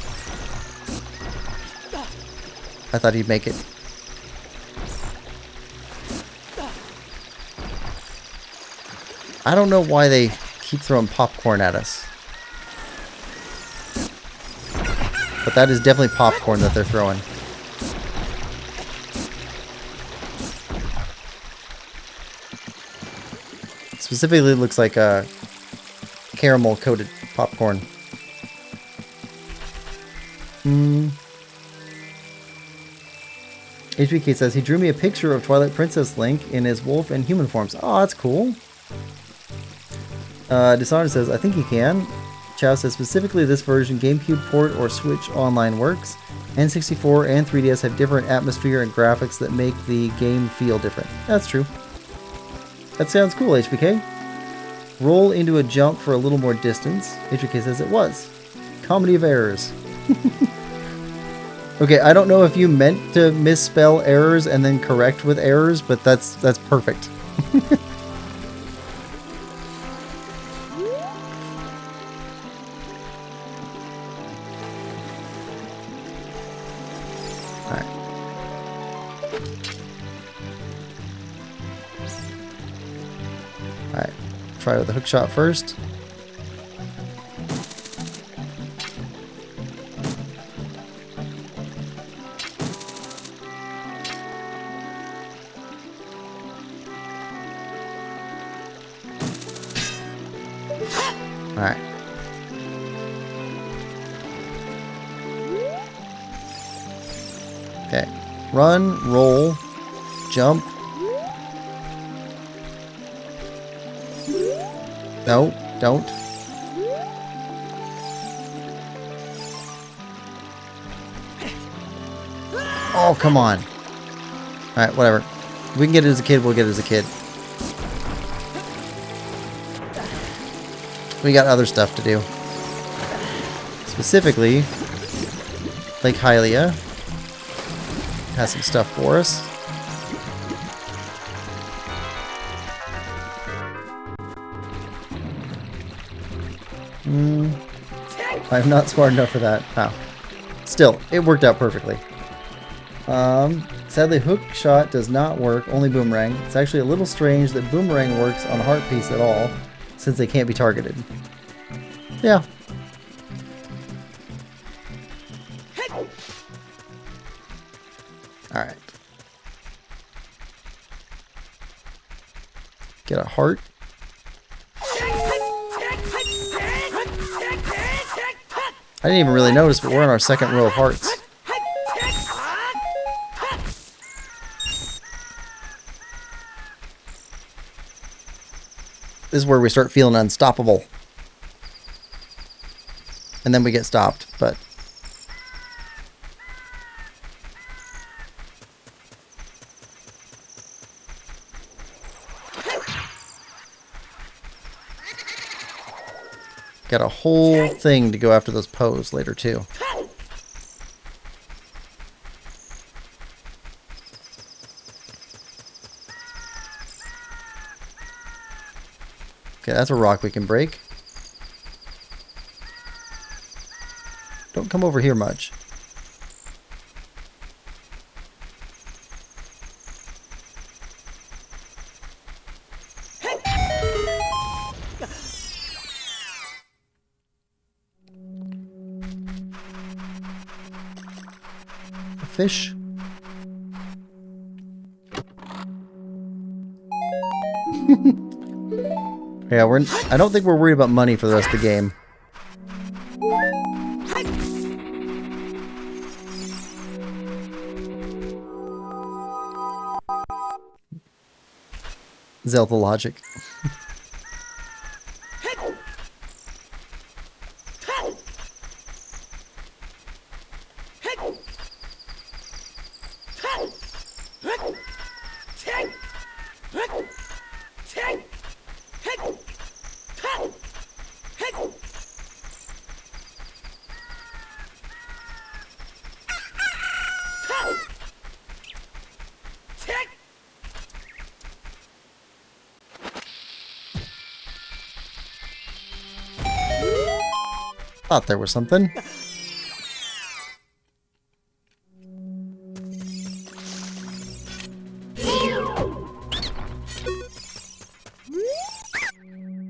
I thought he'd make it. I don't know why they keep throwing popcorn at us. But that is definitely popcorn that they're throwing. Specifically, it looks like a caramel coated popcorn. HBK says he drew me a picture of Twilight Princess Link in his wolf and human forms. Oh, that's cool. Dishonored says, I think you can. Chow says, specifically this version, GameCube port or Switch Online works. N64 and 3DS have different atmosphere and graphics that make the game feel different. That's true. That sounds cool, HBK. Roll into a jump for a little more distance. HBK says it was. Comedy of errors. Okay, I don't know if you meant to misspell errors and then correct with errors, but that's perfect. Alright, try with the hook shot first. Alright. Okay. Run, roll, jump. No, don't. Oh, come on. Alright, whatever. If we can get it as a kid, we'll get it as a kid. We got other stuff to do. Specifically, Lake Hylia has some stuff for us. I'm not smart enough for that. Oh. Still, it worked out perfectly. Sadly, hook shot does not work, only boomerang. It's actually a little strange that boomerang works on heart piece at all, since they can't be targeted. Yeah. Alright. Get a heart. I didn't even really notice, but we're in our second row of hearts. This is where we start feeling unstoppable. And then we get stopped, but... got a whole thing to go after those Poes later, too. Okay, that's a rock we can break. Don't come over here much. A fish. Yeah, I don't think we're worried about money for the rest of the game. Zelda logic. Thought there was something.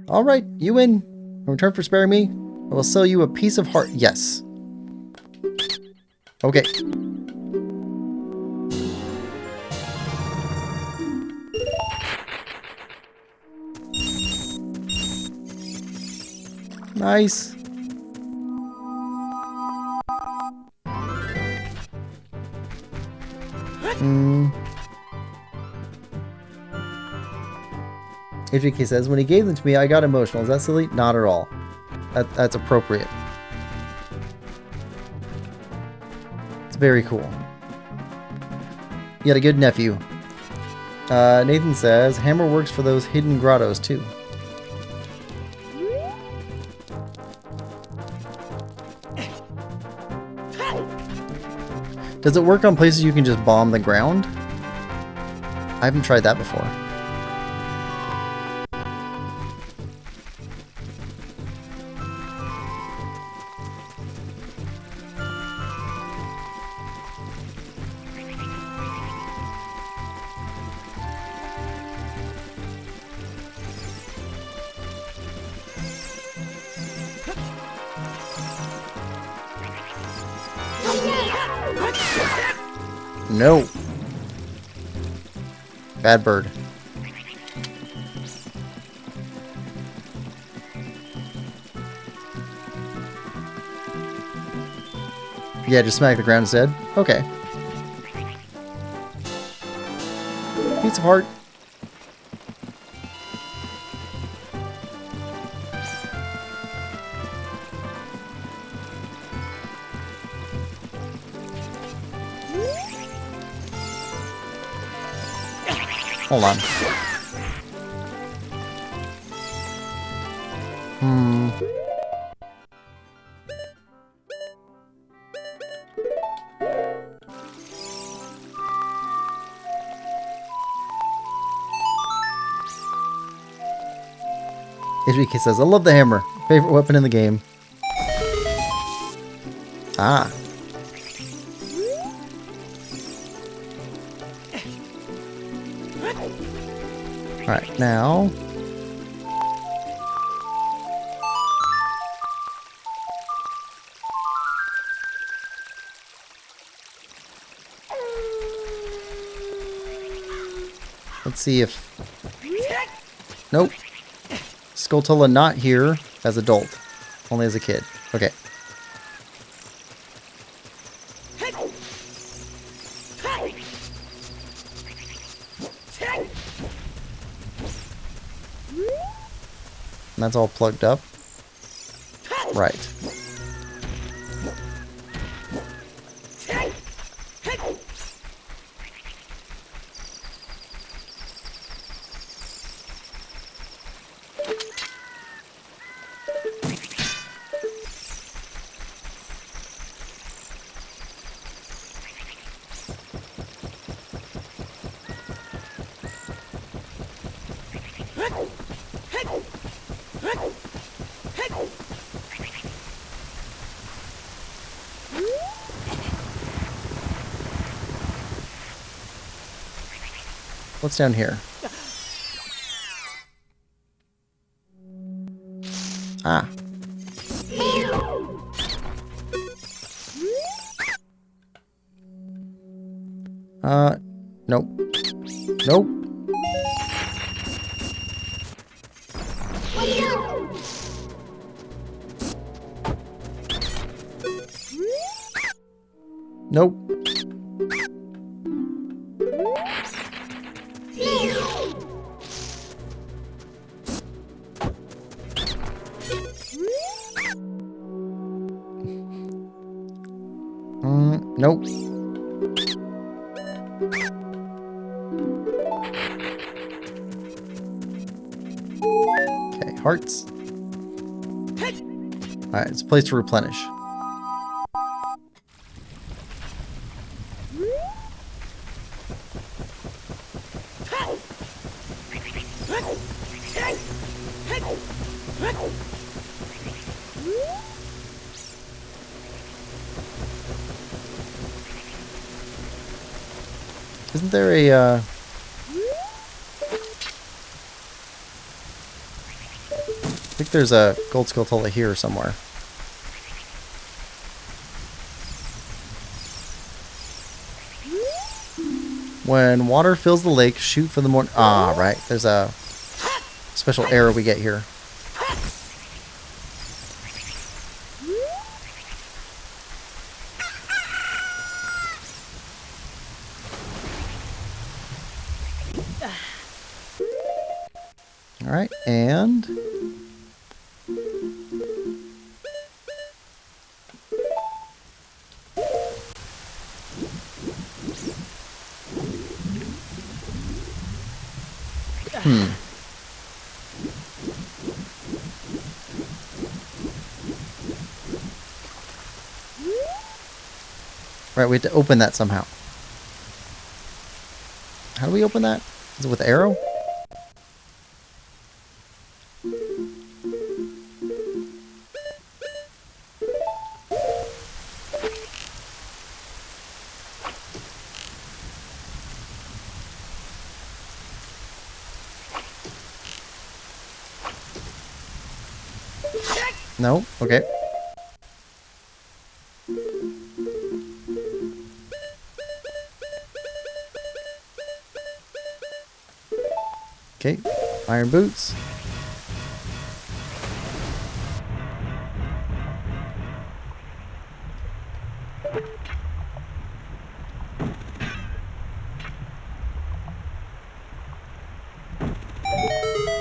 Alright, you win. In return for sparing me, I will sell you a piece of heart. Yes. Okay. Nice. HVK says, when he gave them to me, I got emotional. Is that silly? Not at all. That's appropriate. It's very cool. You had a good nephew. Nathan says, hammer works for those hidden grottos too. Does it work on places you can just bomb the ground? I haven't tried that before. No. Bad bird. Yeah, just smack the ground instead. Okay. Piece of heart. Hold on. HBK says, I love the hammer. Favorite weapon in the game. Ah. Alright, now... let's see if... Nope. Skulltula not here as adult. Only as a kid. Okay. And that's all plugged up. Right. What's down here? Ah. Nope. Nope. Nope. Nope. Okay, hearts. Alright, it's a place to replenish. Isn't there a, I think there's a gold Skulltula here somewhere. When water fills the lake, shoot for the morning. Ah, right. There's a special arrow we get here. Alright, and... Right, we have to open that somehow. How do we open that? Is it with arrow? No? Okay. Okay, iron boots.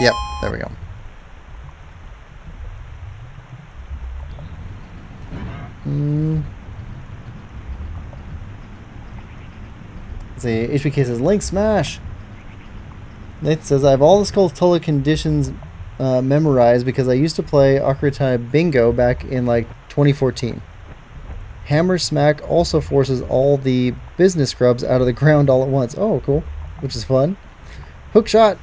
Yep, there we go. Let's see, HBK says, Link smash! Nathan says, I have all the Skulltula conditions memorized because I used to play Ocarina of Time Bingo back in like 2014. Hammer Smack also forces all the business scrubs out of the ground all at once. Oh, cool. Which is fun. Hook shot!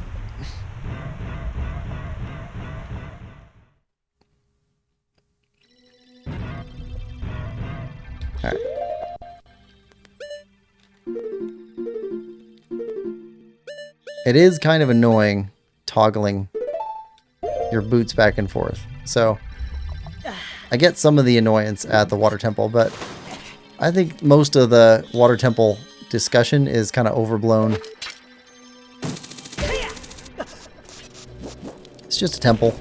Alright. It is kind of annoying toggling your boots back and forth. So, I get some of the annoyance at the water temple, but I think most of the water temple discussion is kind of overblown. It's just a temple.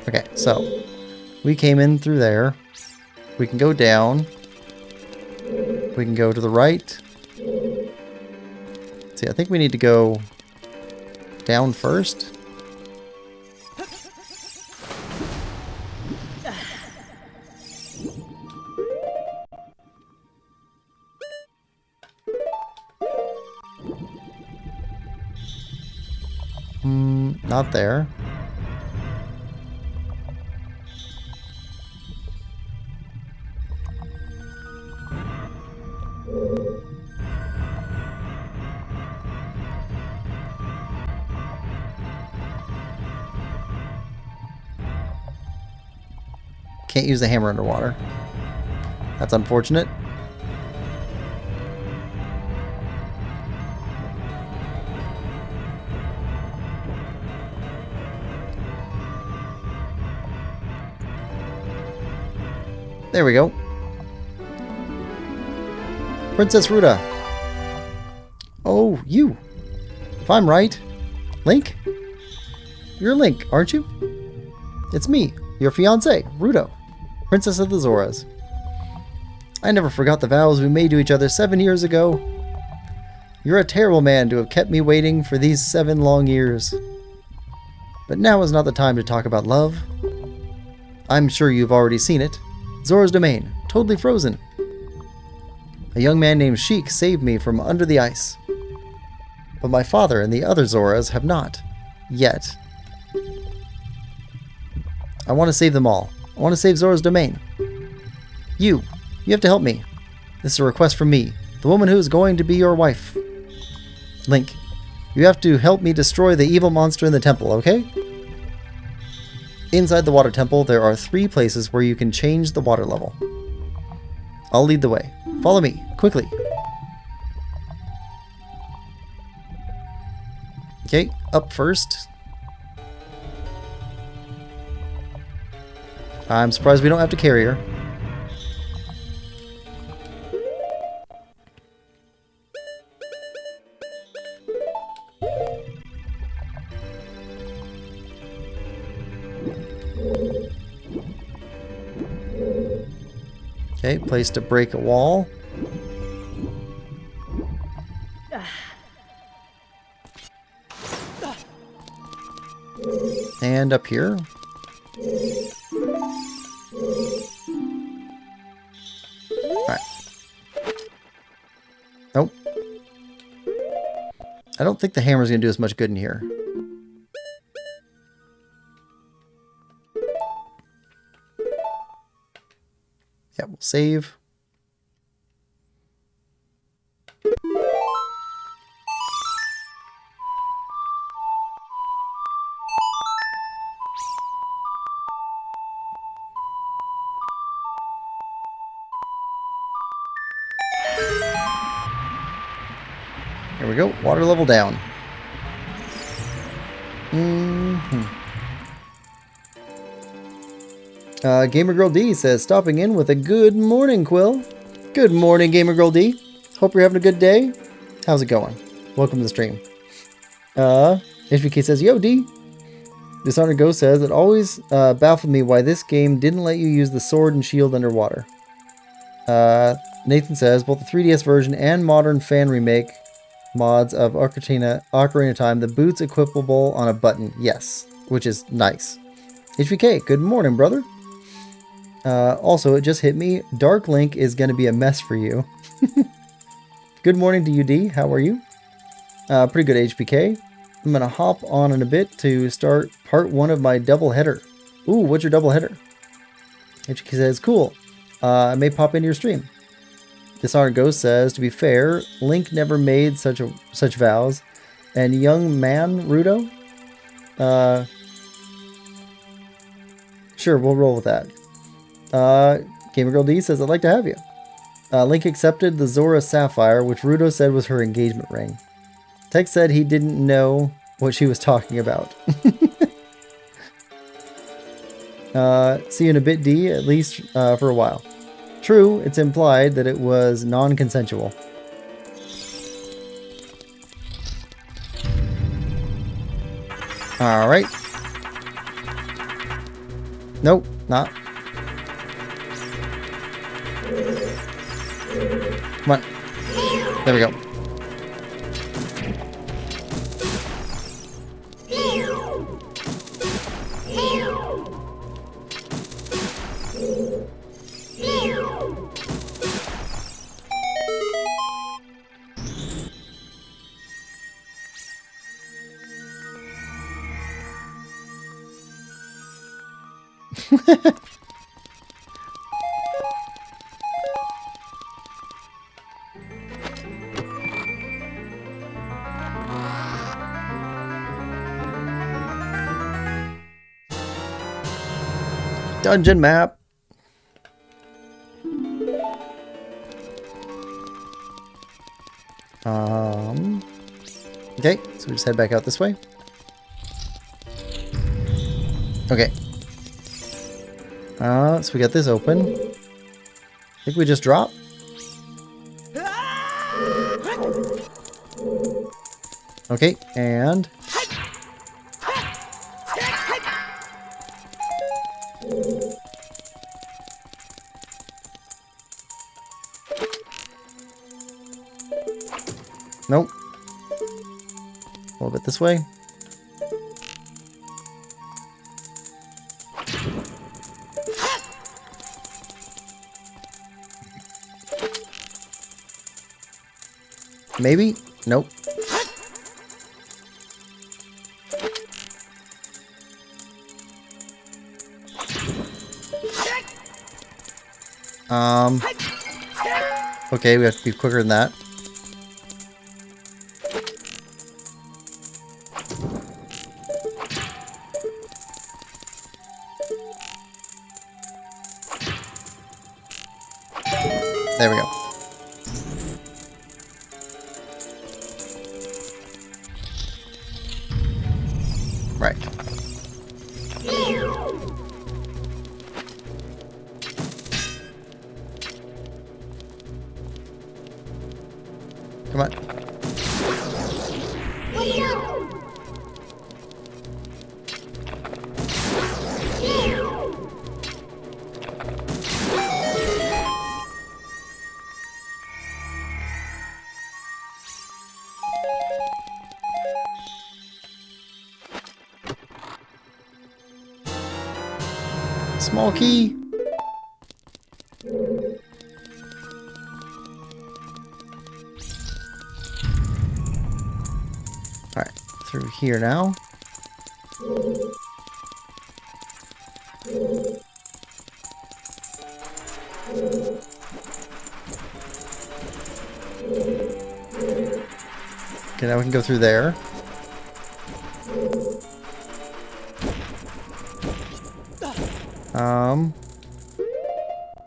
Okay, so we came in through there. We can go down. We can go to the right. See, I think we need to go down first. Not there. Can't use the hammer underwater. That's unfortunate. There we go. Princess Ruta. Oh, you. If I'm right, Link? You're Link, aren't you? It's me, your fiancé, Ruto, Princess of the Zoras. I never forgot the vows we made to each other 7 years ago. You're a terrible man to have kept me waiting for these 7 long years. But now is not the time to talk about love. I'm sure you've already seen it. Zora's domain, totally frozen. A young man named Sheik saved me from under the ice. But my father and the other Zoras have not. Yet. I want to save them all. I want to save Zora's domain. You have to help me. This is a request from me, the woman who is going to be your wife. Link, you have to help me destroy the evil monster in the temple, okay? Inside the water temple, there are 3 places where you can change the water level. I'll lead the way. Follow me, quickly. Okay, up first. I'm surprised we don't have to carry her. Okay, place to break a wall. And up here. Alright. Nope. I don't think the hammer's going to do as much good in here. Yeah, we'll save. There we go. Water level down. Gamer Girl D says, stopping in with a good morning, Quill. Good morning, Gamer Girl D. Hope you're having a good day. How's it going? Welcome to the stream. HBK says, yo, D. Dishonored Ghost says, it always baffled me why this game didn't let you use the sword and shield underwater. Nathan says, both the 3DS version and modern fan remake mods of Ocarina of Time, the boot's equipable on a button. Yes, which is nice. HBK, good morning, brother. Also, it just hit me. Dark Link is going to be a mess for you. Good morning to you, D. How are you? Pretty good, HBK. I'm going to hop on in a bit to start part 1 of my double header. Ooh, what's your double header? HBK says, cool. I may pop into your stream. Dishonored Ghost says, to be fair, Link never made such vows. And young man, Rudo? Sure, we'll roll with that. Gamer Girl D says, I'd like to have you. Link accepted the Zora Sapphire, which Rudo said was her engagement ring. Tex said he didn't know what she was talking about. See you in a bit, D, at least for a while. True, it's implied that it was non-consensual. Alright. Nope, not. Come on. There we go. Dungeon map. Okay, so we just head back out this way. Okay. So we got this open. I think we just drop. Okay, and nope. A little bit this way. Maybe? Nope. Okay, we have to be quicker than that. There we go. Right. Come on. Small key. Alright, through here now. Okay, now we can go through there.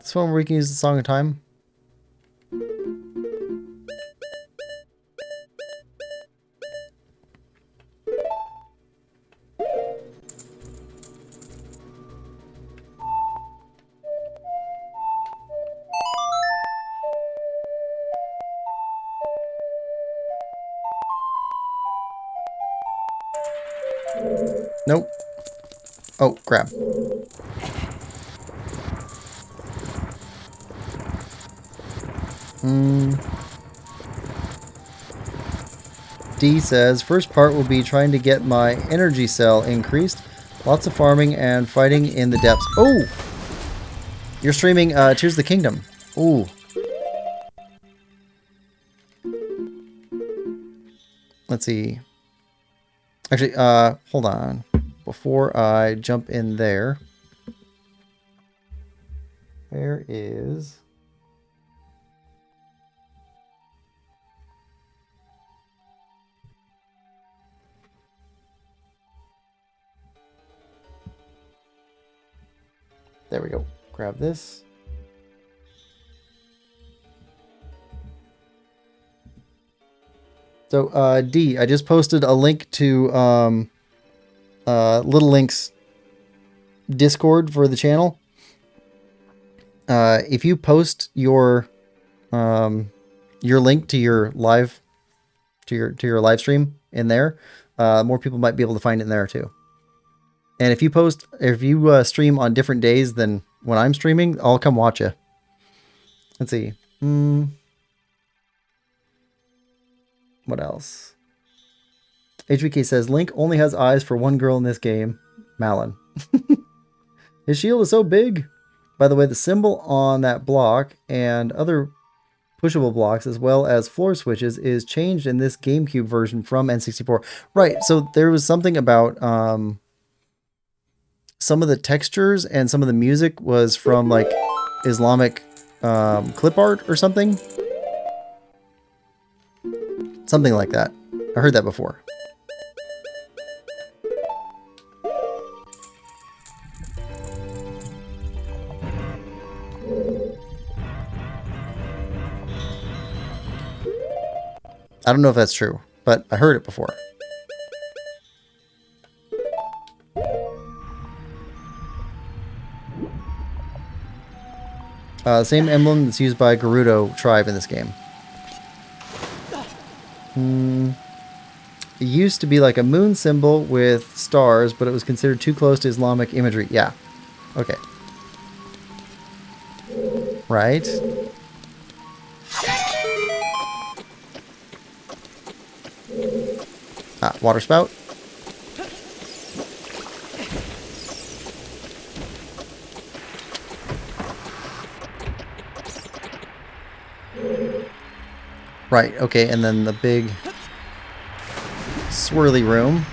This one where we can use the Song of Time. Nope. Oh, grab. D says, first part will be trying to get my energy cell increased. Lots of farming and fighting in the depths. Oh! You're streaming Tears of the Kingdom. Ooh. Let's see. Actually, hold on. Before I jump in there. Where is... There we go. Grab this. So, D, I just posted a link to Little Link's Discord for the channel. If you post your link to your live live stream in there, more people might be able to find it in there too. And if you stream on different days than when I'm streaming, I'll come watch you. Let's see. What else? HBK says, Link only has eyes for one girl in this game, Malon. His shield is so big. By the way, the symbol on that block and other pushable blocks, as well as floor switches, is changed in this GameCube version from N64. Right, so there was something about... some of the textures and some of the music was from like Islamic clip art or something. Something like that. I heard that before. I don't know if that's true, but I heard it before. Same emblem that's used by Gerudo tribe in this game. It used to be like a moon symbol with stars, but it was considered too close to Islamic imagery. Yeah. Okay. Right. Ah, water spout. Right, okay, and then the big swirly room.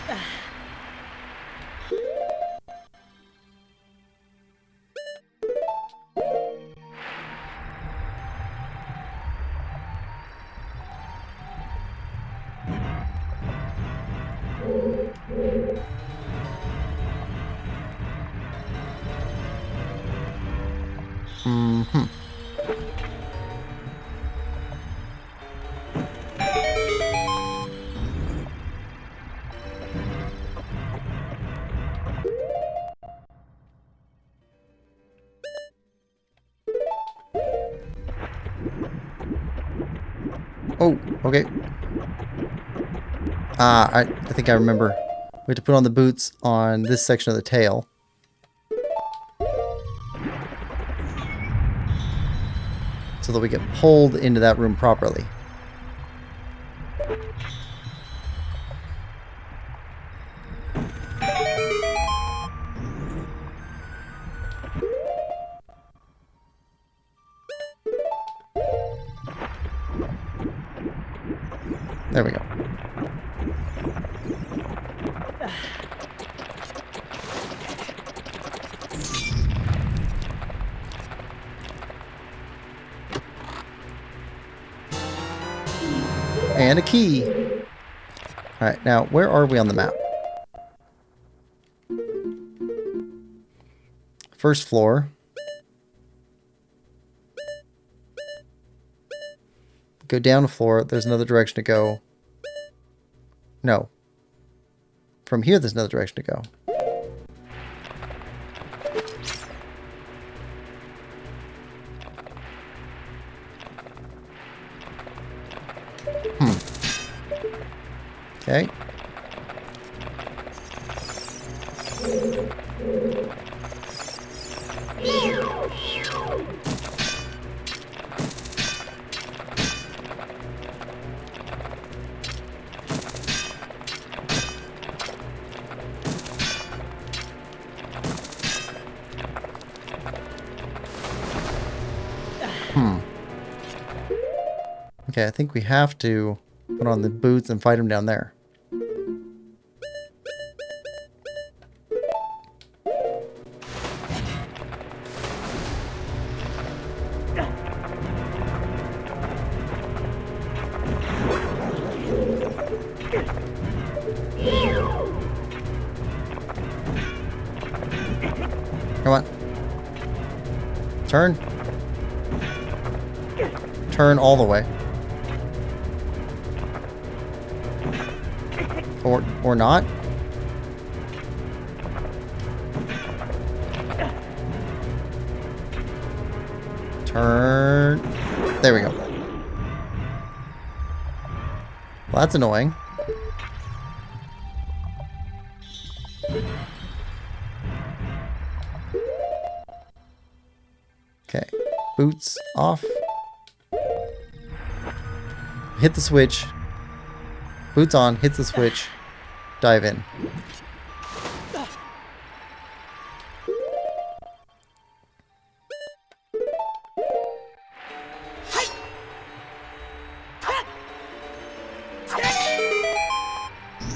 Oh, okay. I think I remember. We have to put on the boots on this section of the tail. So that we get pulled into that room properly. There we go. And a key. Alright, now where are we on the map? First floor. Go down a floor. There's another direction to go. No. From here, there's another direction to go. Okay. Okay, I think we have to put on the boots and fight him down there. Come on. Turn. Turn all the way. Or not. Turn. There we go. Well, that's annoying. Okay. Boots off. Hit the switch. Boots on. Hit the switch. Dive in.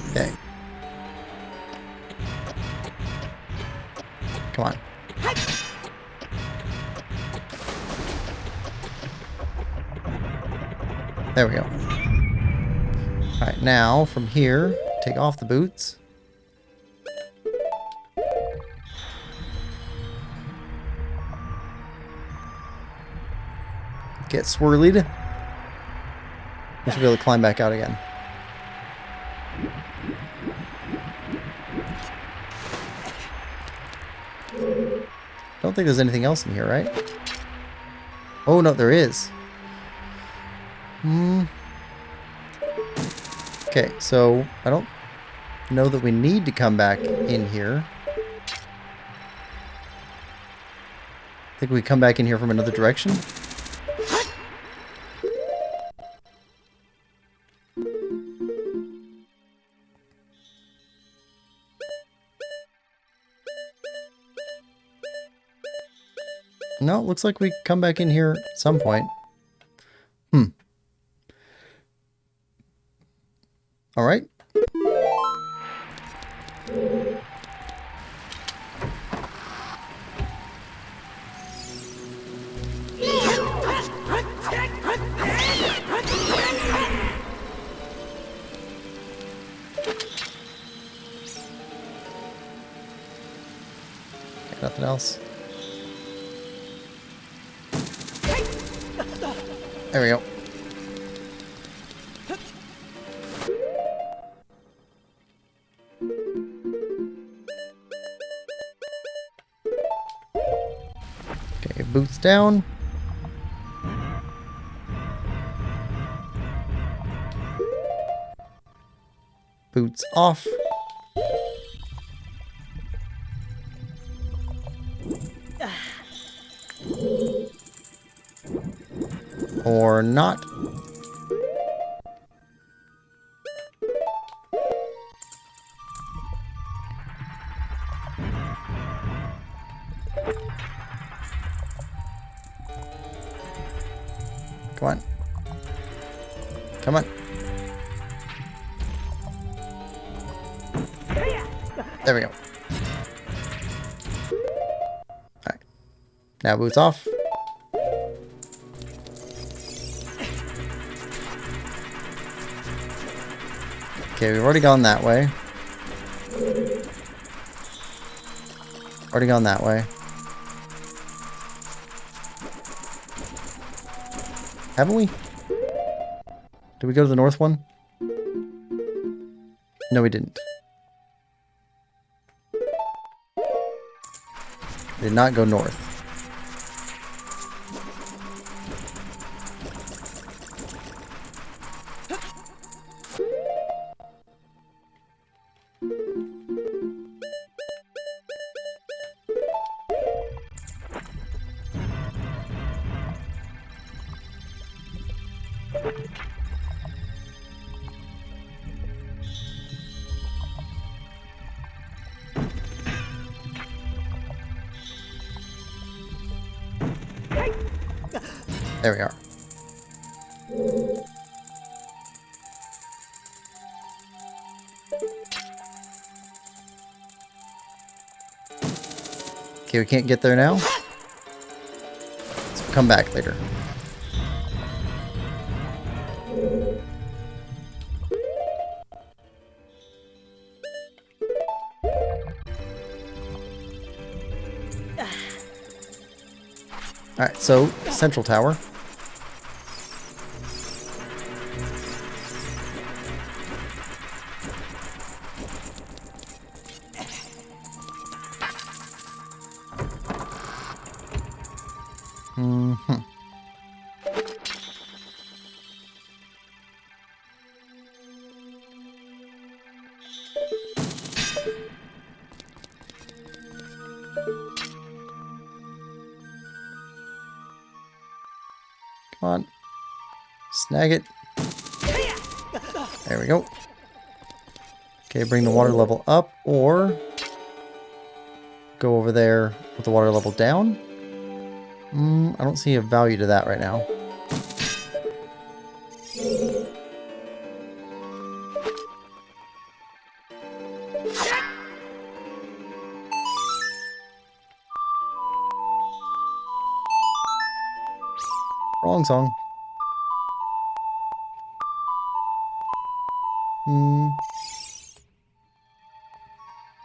Okay. Come on. There we go. Alright, now from here, take off the boots. Get swirlied. I should be able to climb back out again. Don't think there's anything else in here, right? Oh, no, there is. Okay, so I don't know that we need to come back in here. I think we come back in here from another direction. No, it looks like we come back in here at some point. All right. Nothing else. There we go. Okay, boots down. Boots off. Or not. Come on. Come on. There we go. Alright. Now boots off. Okay, we've already gone that way. Already gone that way. Haven't we? Did we go to the north one? No, we didn't. Did not go north. There we are. Okay, we can't get there now. Let's come back later. Alright, so central tower. Come on. Snag it. There we go. Okay, bring the water level up, or go over there with the water level down. I don't see a value to that right now. Wrong song.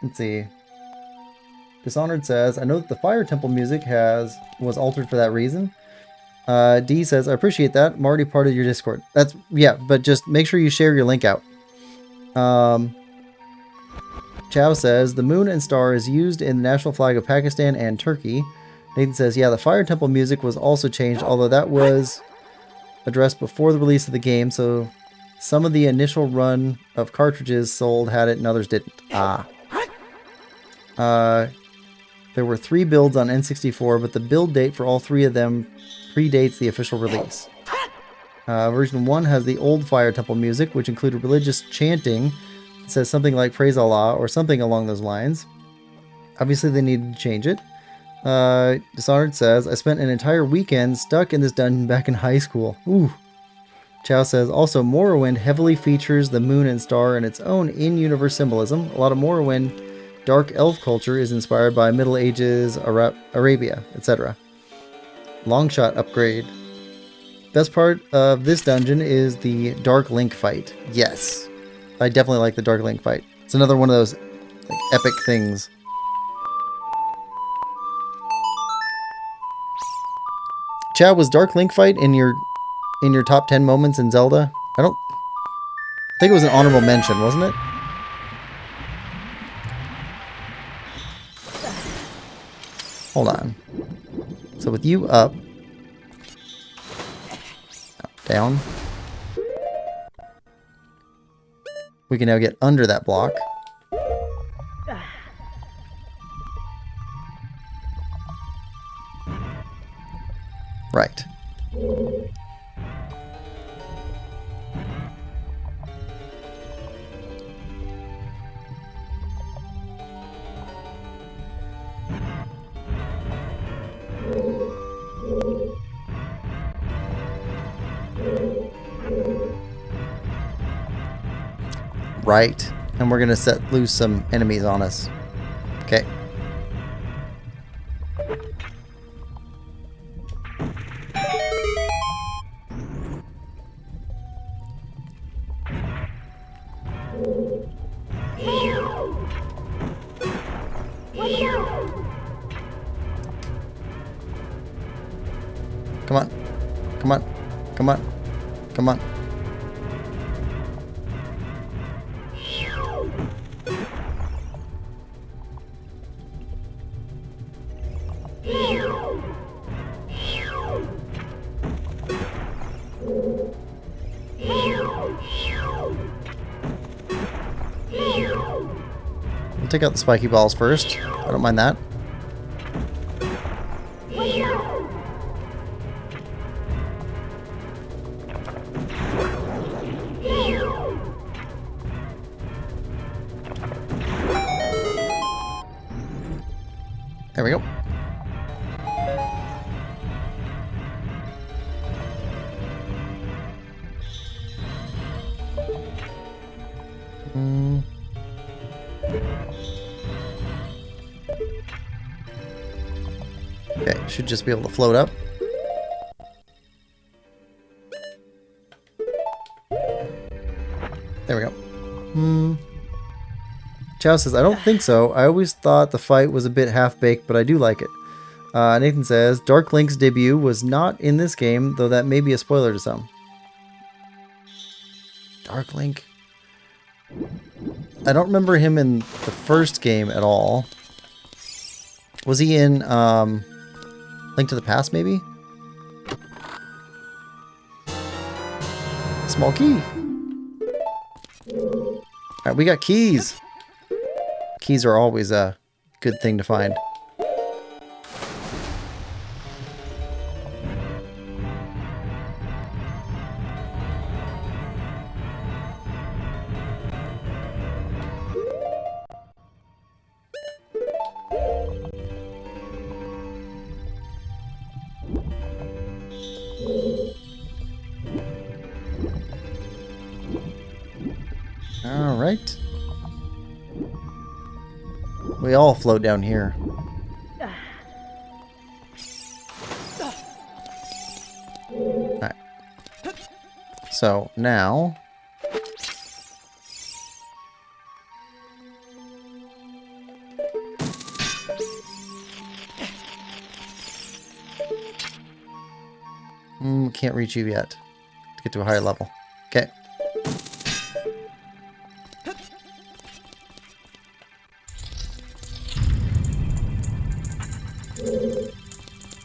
Let's see. Dishonored says, I know that the Fire Temple music was altered for that reason. D says, I appreciate that. I'm already part of your Discord. That's, yeah, but just make sure you share your link out. Chow says, the moon and star is used in the national flag of Pakistan and Turkey. Nathan says, yeah, the Fire Temple music was also changed, although that was addressed before the release of the game, so some of the initial run of cartridges sold had it and others didn't. There were 3 builds on N64, but the build date for all 3 of them predates the official release. Version 1 has the old Fire Temple music, which included religious chanting. It says something like Praise Allah or something along those lines. Obviously, they needed to change it. Dishonored says, I spent an entire weekend stuck in this dungeon back in high school. Ooh. Chow says, also, Morrowind heavily features the moon and star and its own in-universe symbolism. A lot of Morrowind dark elf culture is inspired by Middle Ages, Arabia, etc. Longshot upgrade. Best part of this dungeon is the Dark Link fight. Yes. I definitely like the Dark Link fight. It's another one of those like, epic things. Chad, was Dark Link fight in your top 10 moments in Zelda? I think it was an honorable mention, wasn't it? Hold on. So with you up, down, we can now get under that block. Right. Right. And we're going to set loose some enemies on us. Okay. Come on. Come on. Come on. Come on. We'll take out the spiky balls first. I don't mind that. There we go. Okay, should just be able to float up. There we go. Chow says, I don't think so. I always thought the fight was a bit half-baked, but I do like it. Nathan says, Dark Link's debut was not in this game, though that may be a spoiler to some. Dark Link? I don't remember him in the first game at all. Was he in Link to the Past, maybe? Small key. Alright, we got keys. Keys are always a good thing to find. All right. We all float down here. All right. So now can't reach you yet to get to a higher level. Okay.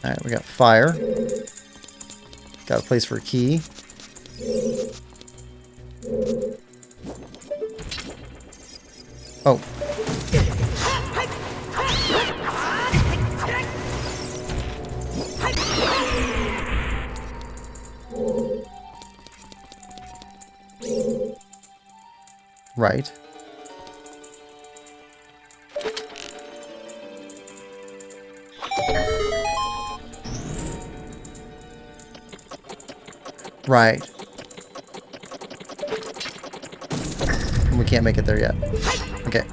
Alright, we got fire. Got a place for a key. Oh. Right. Right. We can't make it there yet. Okay.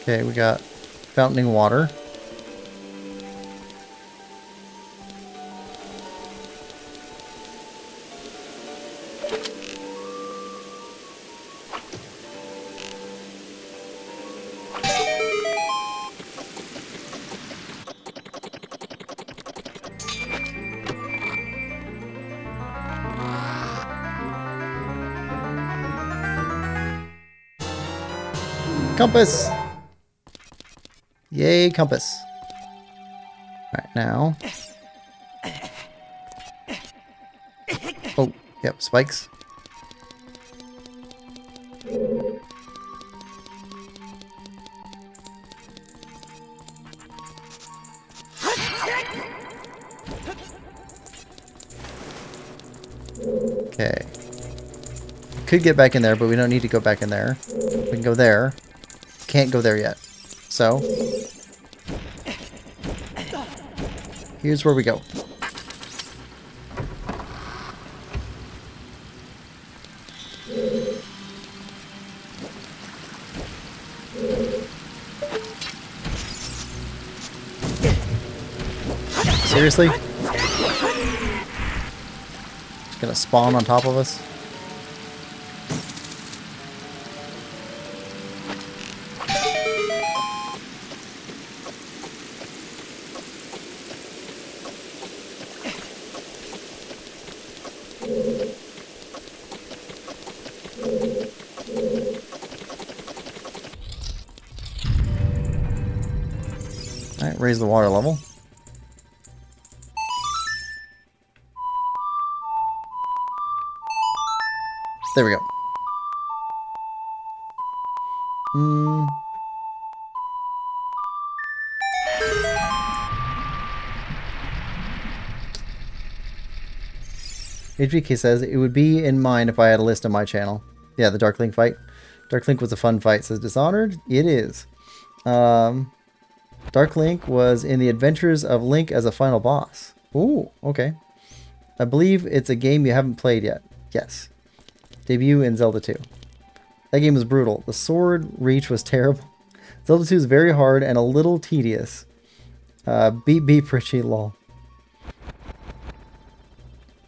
Okay, we got fountaining water. Compass! Yay, compass. Alright, now. Oh, yep, spikes. Okay. Could get back in there, but we don't need to go back in there. We can go there. Can't go there yet. So, here's where we go. Seriously? Just gonna spawn on top of us? Alright, raise the water level. There we go. HBK says, it would be in mind if I had a list on my channel. Yeah, the Dark Link fight. Dark Link was a fun fight, says Dishonored. It is. Dark Link was in the Adventures of Link as a final boss. Ooh, okay. I believe it's a game you haven't played yet. Yes. Debut in Zelda 2. That game was brutal. The sword reach was terrible. Zelda 2 is very hard and a little tedious. Beat Pritchie, lol.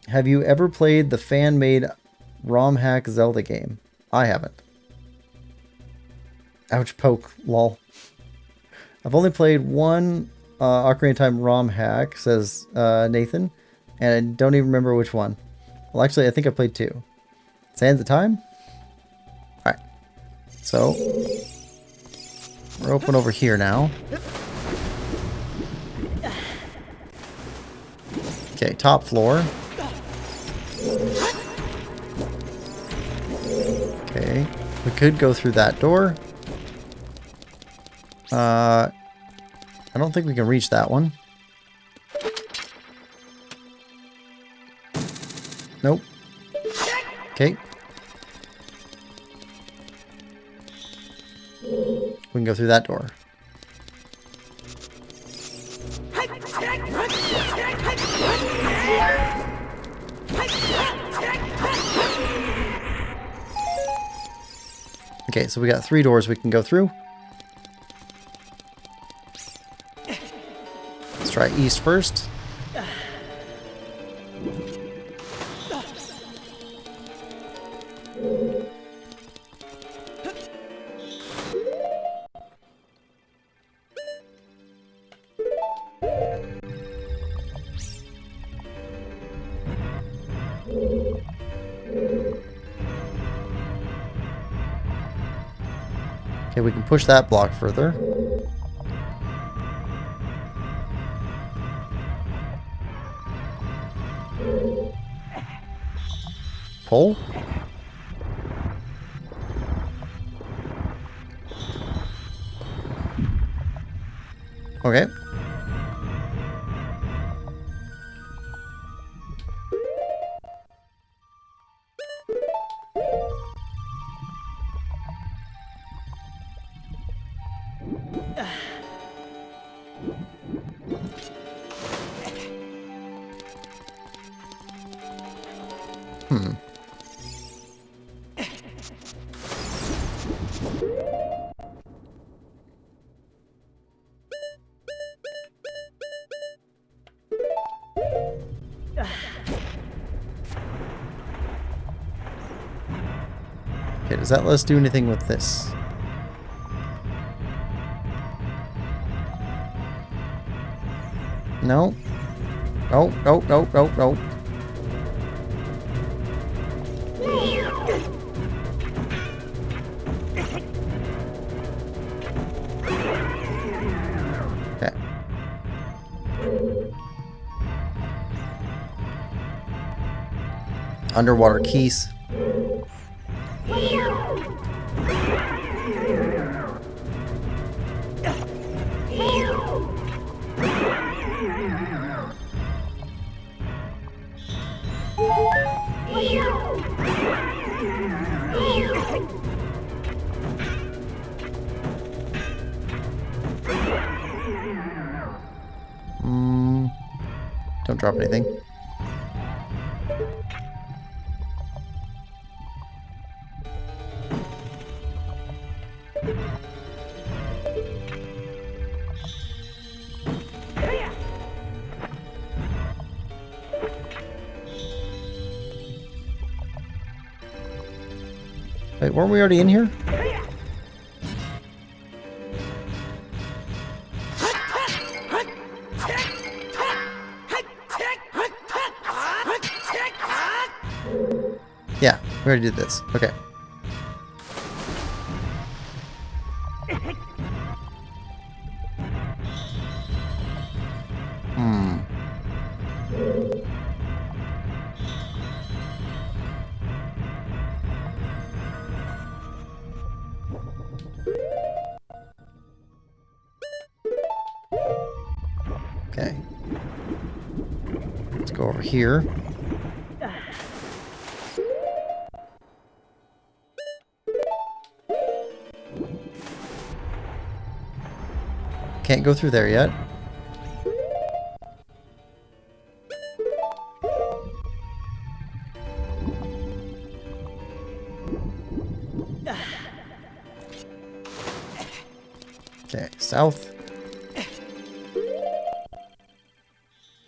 Have you ever played the fan-made ROM hack Zelda game? I haven't. Ouch, poke, lol. I've only played one Ocarina of Time ROM hack, says Nathan, and I don't even remember which one. Well, actually, I think I played two. Sands of Time? Alright. So, we're open over here now. Okay, top floor. Okay, we could go through that door. I don't think we can reach that one. Nope. Okay. We can go through that door. Okay, so we got 3 doors we can go through. Let's try east first. Okay, we can push that block further. Pull. Okay. Okay, does that let us do anything with this? No. No, no, no, no, no. underwater keys. Don't drop anything. Wait, weren't we already in here? Yeah, we already did this. Okay. Okay. Let's go over here. Can't go through there yet. Okay, south.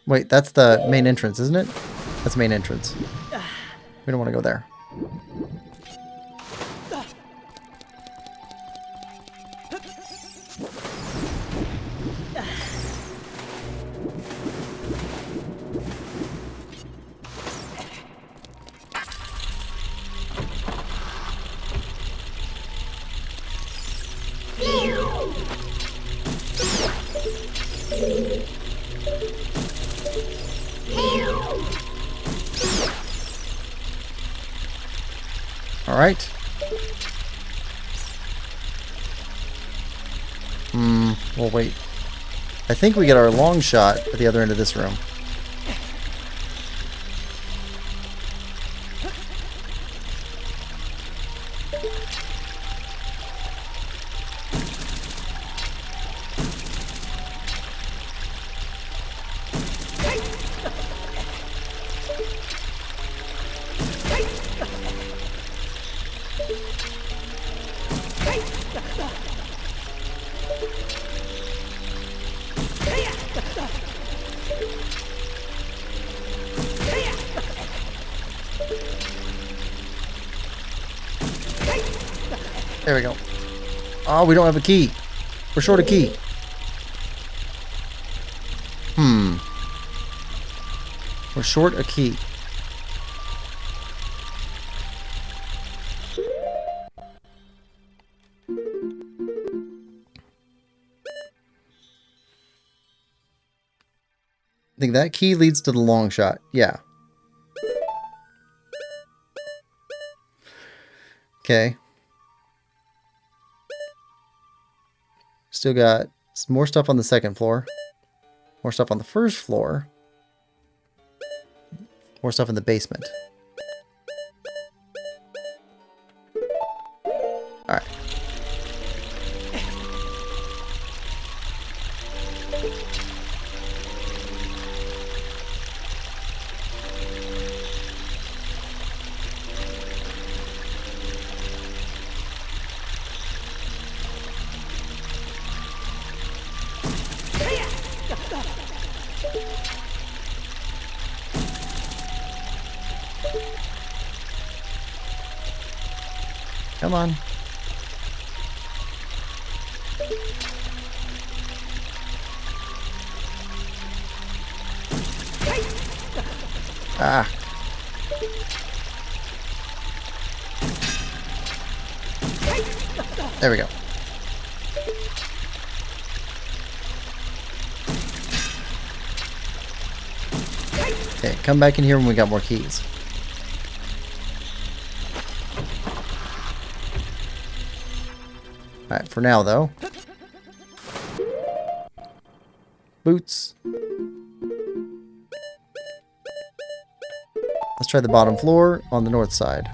Wait, that's the main entrance, isn't it? That's the main entrance. We don't want to go there. All right. We'll wait. I think we get our long shot at the other end of this room. There we go. Oh, we don't have a key. We're short a key. We're short a key. I think that key leads to the long shot. Yeah. Okay. Still got more stuff on the second floor. More stuff on the first floor. More stuff in the basement. Alright. Come on. Ah. There we go. Okay, come back in here when we got more keys. Alright, for now though. Boots. Let's try the bottom floor on the north side.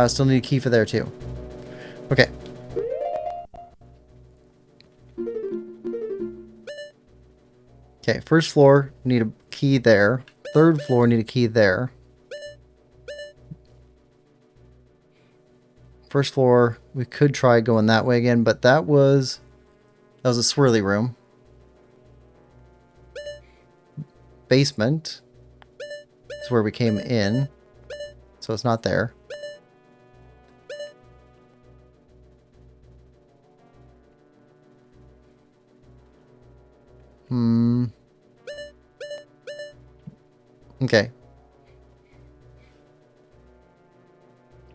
Still need a key for there too. Okay. Okay, first floor, need a key there. Third floor, need a key there. First floor, we could try going that way again, but that was a swirly room. Basement is where we came in, so it's not there. Okay.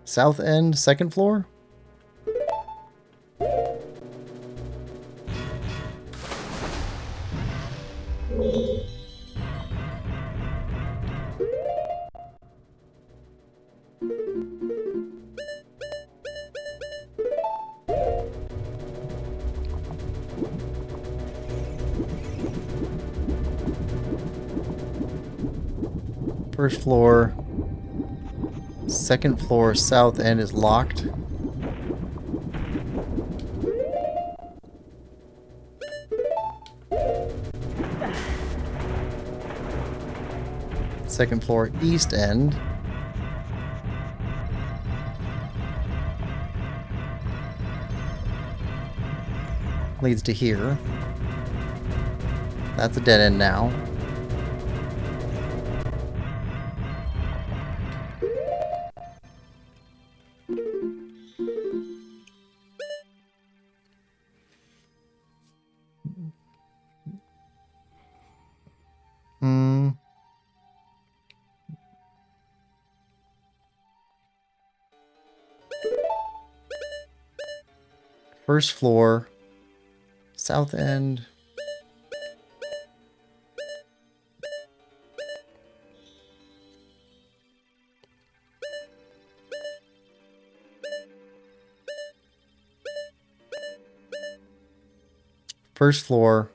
South end, second floor? First floor. Second floor, south end is locked. Second floor, east end. Leads to here. That's a dead end now. First floor, south end. First floor,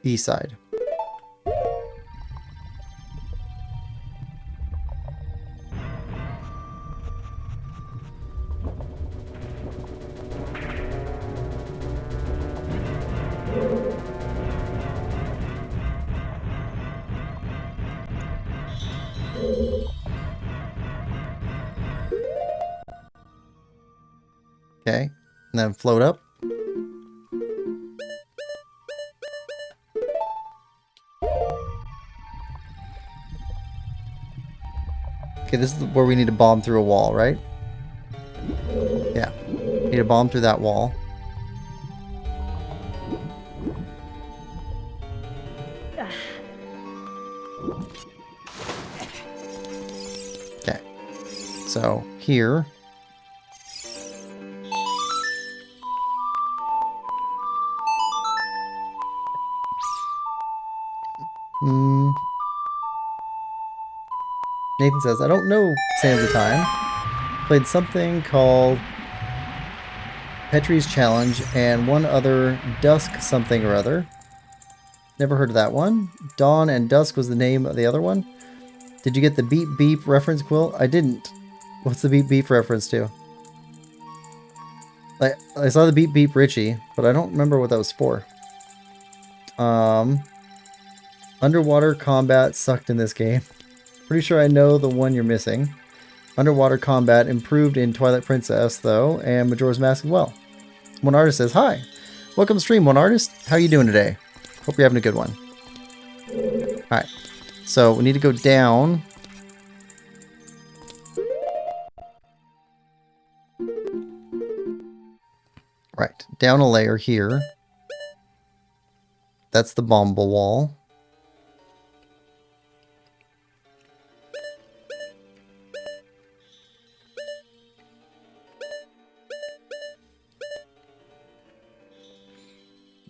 east side. Okay, and then float up. Okay, this is where we need to bomb through a wall, right? Yeah, need to bomb through that wall. Okay, so here. Nathan says, I don't know Sands of Time. Played something called Petrie's Challenge and one other Dusk something or other. Never heard of that one. Dawn and Dusk was the name of the other one. Did you get the Beep Beep reference, Quill? I didn't. What's the Beep Beep reference to? I saw the Beep Beep Richie, but I don't remember what that was for. Underwater combat sucked in this game. Pretty sure I know the one you're missing. Underwater combat improved in Twilight Princess, though, and Majora's Mask as well. One Artist says, hi. Welcome to stream, One Artist. How are you doing today? Hope you're having a good one. Alright. So, we need to go down. Right. Down a layer here. That's the Bomba wall.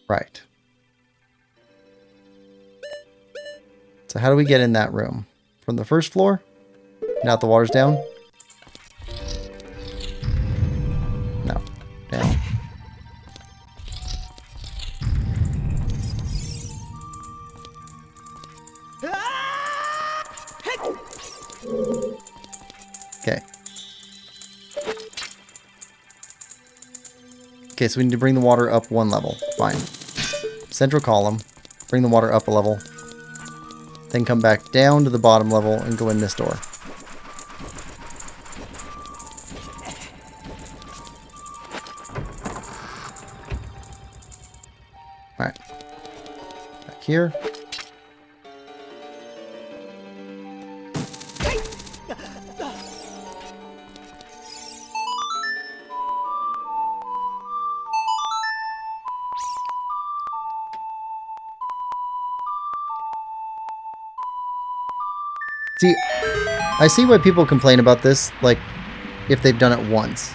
Right. So how do we get in that room? From the first floor? Now that the water's down? No. Down. Okay. Okay, so we need to bring the water up one level. Fine. Central column. Bring the water up a level. Then come back down to the bottom level and go in this door. Alright. Back here. See, I see why people complain about this, like, if they've done it once.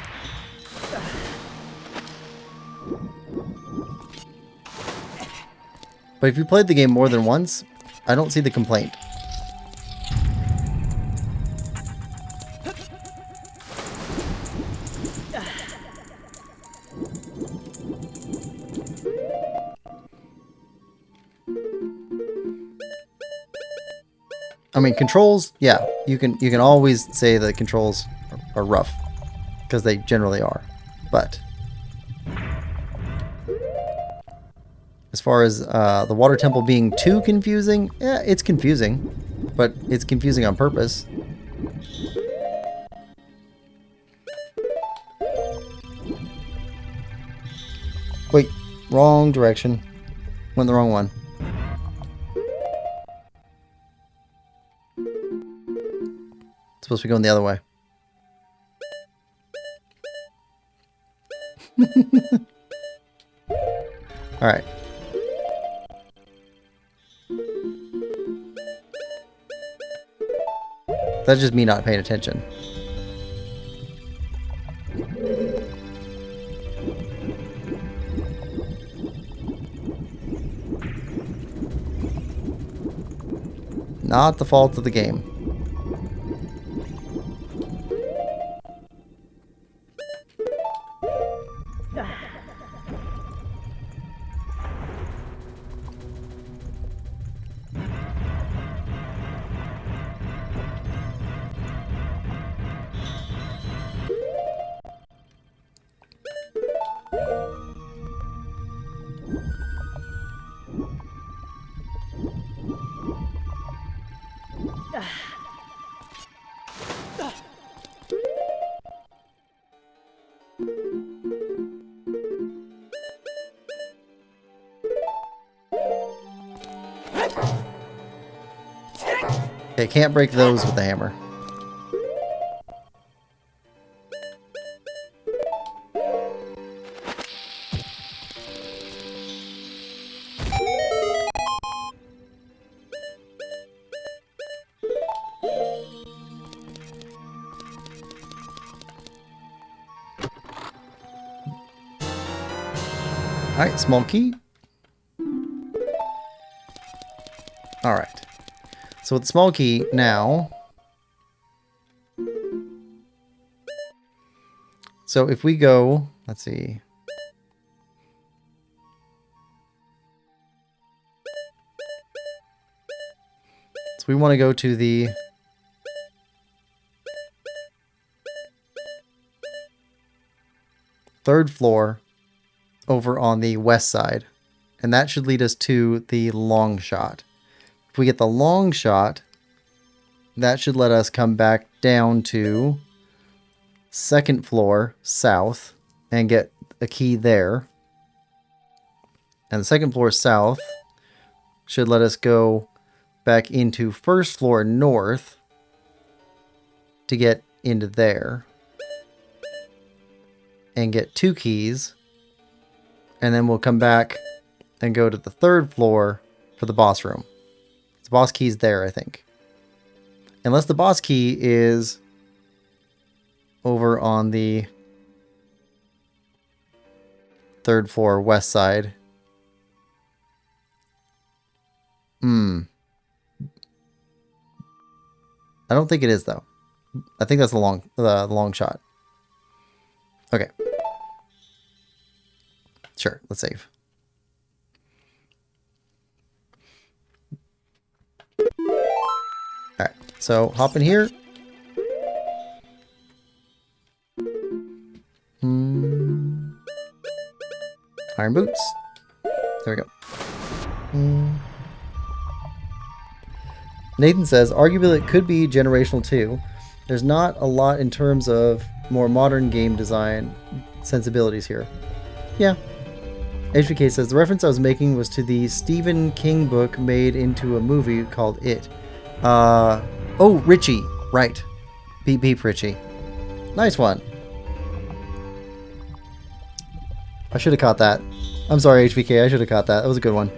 But if you played the game more than once, I don't see the complaint. I mean, controls, yeah, you can always say the controls are rough, because they generally are. But as far as the water temple being too confusing, yeah, it's confusing, but it's confusing on purpose. Wait, wrong direction. Went the wrong one. It's supposed to be going the other way. Alright. That's just me not paying attention. Not the fault of the game. Okay, can't break those with the hammer. Alright, small key. Alright. So with the small key now... So if we go... Let's see... So we want to go to the... third floor over on the west side. And that should lead us to the long shot. If we get the long shot, that should let us come back down to second floor south and get a key there. And the second floor south should let us go back into first floor north to get into there and get 2 keys. And then we'll come back and go to the 3rd floor for the boss room. The boss key's there, I think. Unless the boss key is over on the 3rd floor west side. I don't think it is, though. I think that's the long shot. Okay. Sure, let's save. Alright, so hop in here. Iron boots. There we go. Nathan says, arguably it could be generational too. There's not a lot in terms of more modern game design sensibilities here. Yeah. HBK says, the reference I was making was to the Stephen King book made into a movie called It. Oh, Richie. Right. Beep beep, Richie. Nice one. I should have caught that. I'm sorry, HBK. I should have caught that. That was a good one.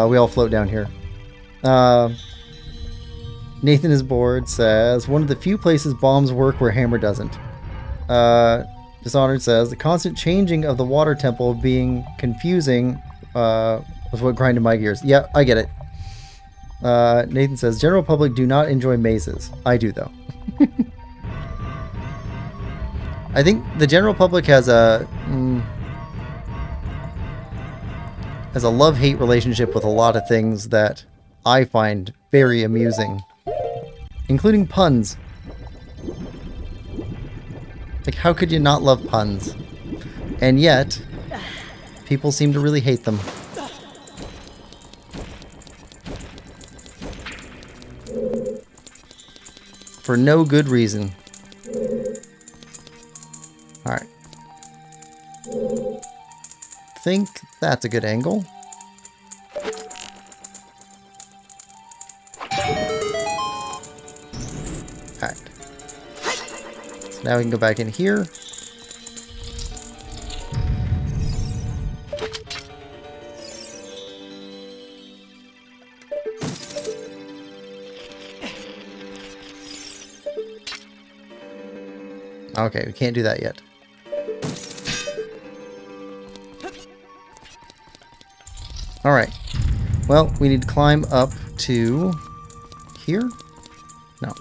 We all float down here. Nathan is bored says, one of the few places bombs work where hammer doesn't. Dishonored says, the constant changing of the water temple being confusing was what grinded my gears. Yeah, I get it. Nathan says, general public do not enjoy mazes. I do, though. I think the general public has a love-hate relationship with a lot of things that I find very amusing, including puns. Like, how could you not love puns? And yet, people seem to really hate them. For no good reason. Alright. Think that's a good angle. Alright. So now we can go back in here. Okay, we can't do that yet. Alright. Well, we need to climb up to here? No.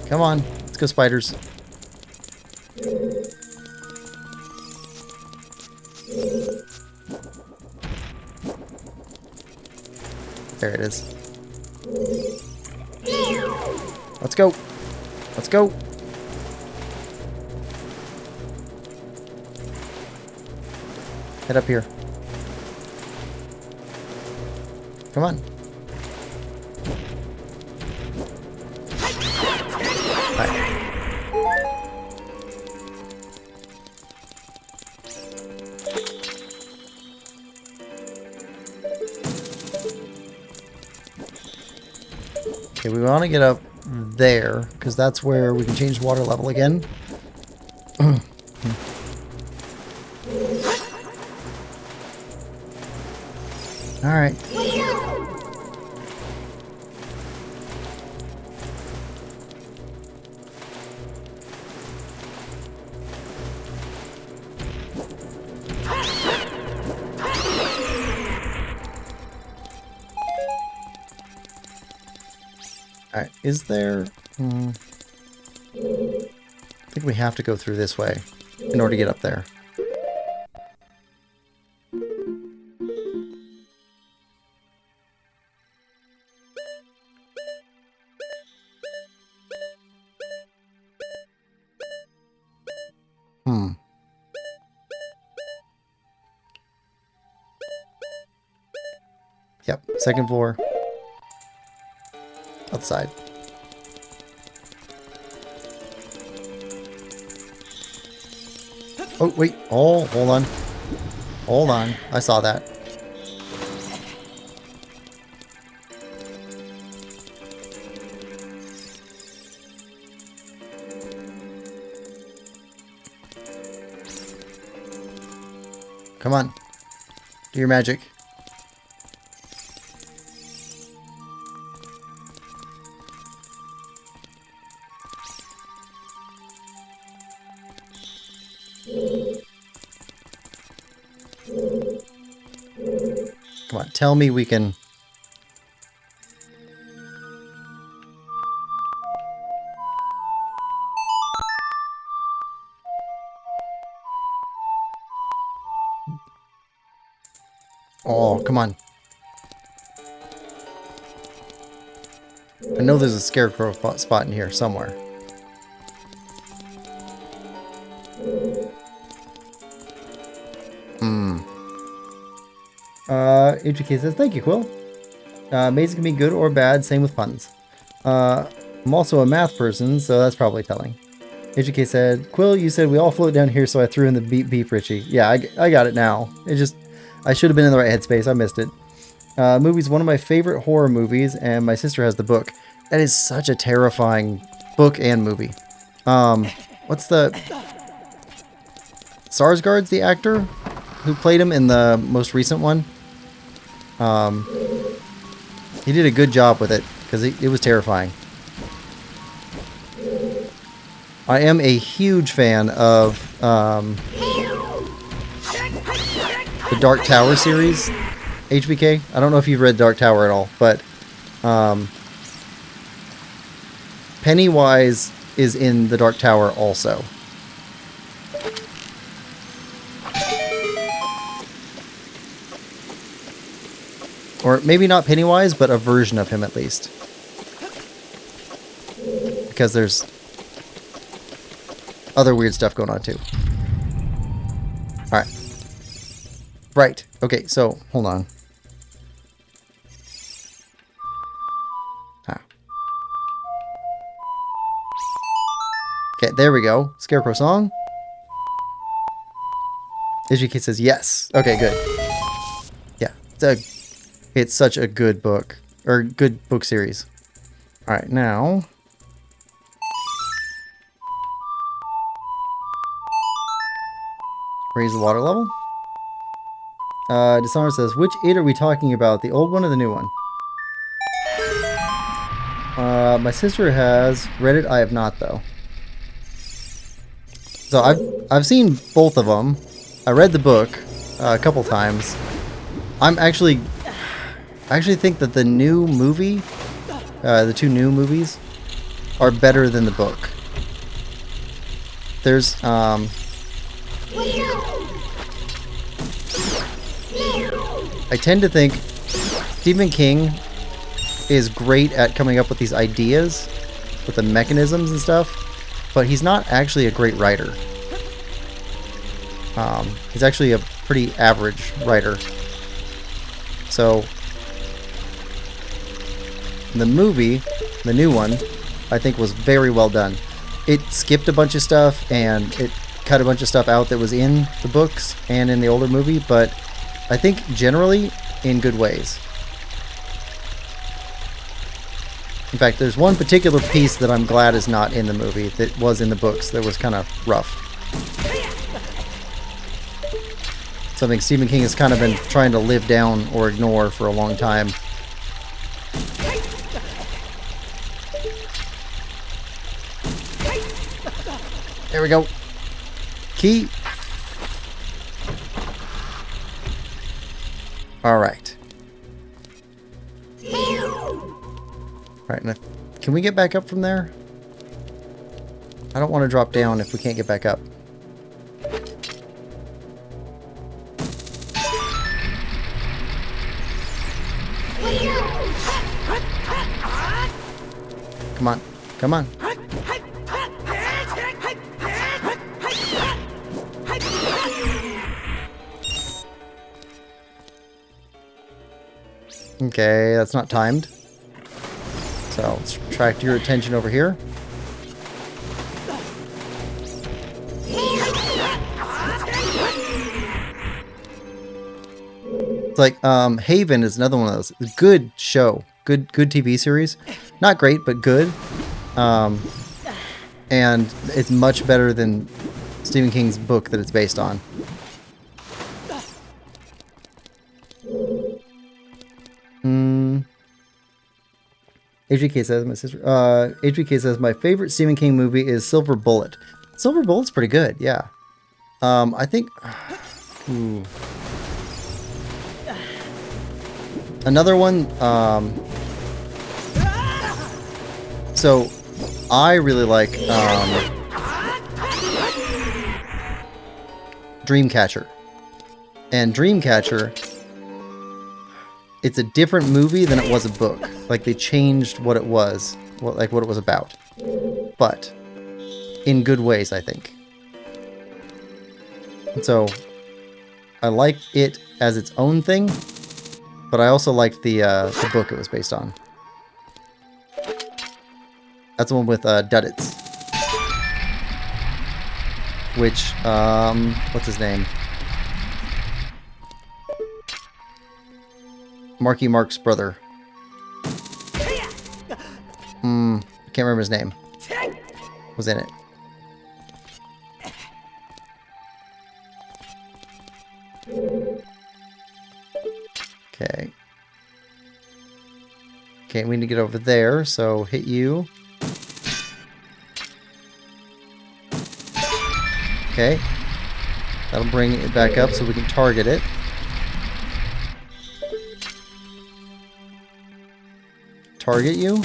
Come on. Let's go, spiders. There it is. Let's go. Let's go. Head up here. Come on. Right. Okay, we want to get up there, because that's where we can change the water level again. Alright. Alright, is there... I think we have to go through this way in order to get up there. Yep, second floor. Outside. Oh, wait. Oh, hold on. Hold on. I saw that. Come on. Do your magic. Come on, tell me we can... Oh, come on. I know there's a scarecrow spot in here somewhere. HK says, thank you, Quill. Amazing can be good or bad, same with puns. I'm also a math person, so that's probably telling. HK said, Quill, you said we all float down here, so I threw in the beep beep, Richie. Yeah, I got it now. It just, I should have been in the right headspace. I missed it. Movie's one of my favorite horror movies, and my sister has the book. That is such a terrifying book and movie. What's the... Sarsgaard's the actor who played him in the most recent one. He did a good job with it, because it was terrifying. I am a huge fan of the Dark Tower series, HBK. I don't know if you've read Dark Tower at all, but Pennywise is in the Dark Tower also. Or maybe not Pennywise, but a version of him at least. Because there's other weird stuff going on too. Alright. Right. Okay, so, hold on. Okay, there we go. Scarecrow song. HBK says yes. Okay, good. Yeah, it's such a good book. Or good book series. Alright, now... raise the water level. Dishonor says, which 8 are we talking about? The old one or the new one? My sister has read it. I have not, though. So I've seen both of them. I read the book a couple times. I actually think that the new movie, the 2 new movies, are better than the book. There's I tend to think Stephen King is great at coming up with these ideas, with the mechanisms and stuff, but he's not actually a great writer. He's actually a pretty average writer. So, the movie, the new one, I think was very well done. It skipped a bunch of stuff, and it cut a bunch of stuff out that was in the books and in the older movie, but I think generally in good ways. In fact, there's one particular piece that I'm glad is not in the movie that was in the books that was kind of rough. Something Stephen King has kind of been trying to live down or ignore for a long time. There we go. Key. Alright. Alright, now, can we get back up from there? I don't want to drop down if we can't get back up. Come on. Come on. Okay, that's not timed. So let's attract your attention over here. It's like Haven is another one of those. Good show. Good TV series. Not great, but good. And it's much better than Stephen King's book that it's based on. HBK says my sister. HBK says my favorite Stephen King movie is Silver Bullet. Silver Bullet's pretty good. Yeah. I think. Ooh. Another one. So, I really like Dreamcatcher, and Dreamcatcher. It's a different movie than it was a book. Like they changed what it was, what it was about, but in good ways, I think. And so I like it as its own thing, but I also liked the book it was based on. That's the one with Duddits, which what's his name? Marky Mark's brother. I can't remember his name. Was in it. Okay. Okay, we need to get over there, so hit you. Okay. That'll bring it back up so we can target it. Target you.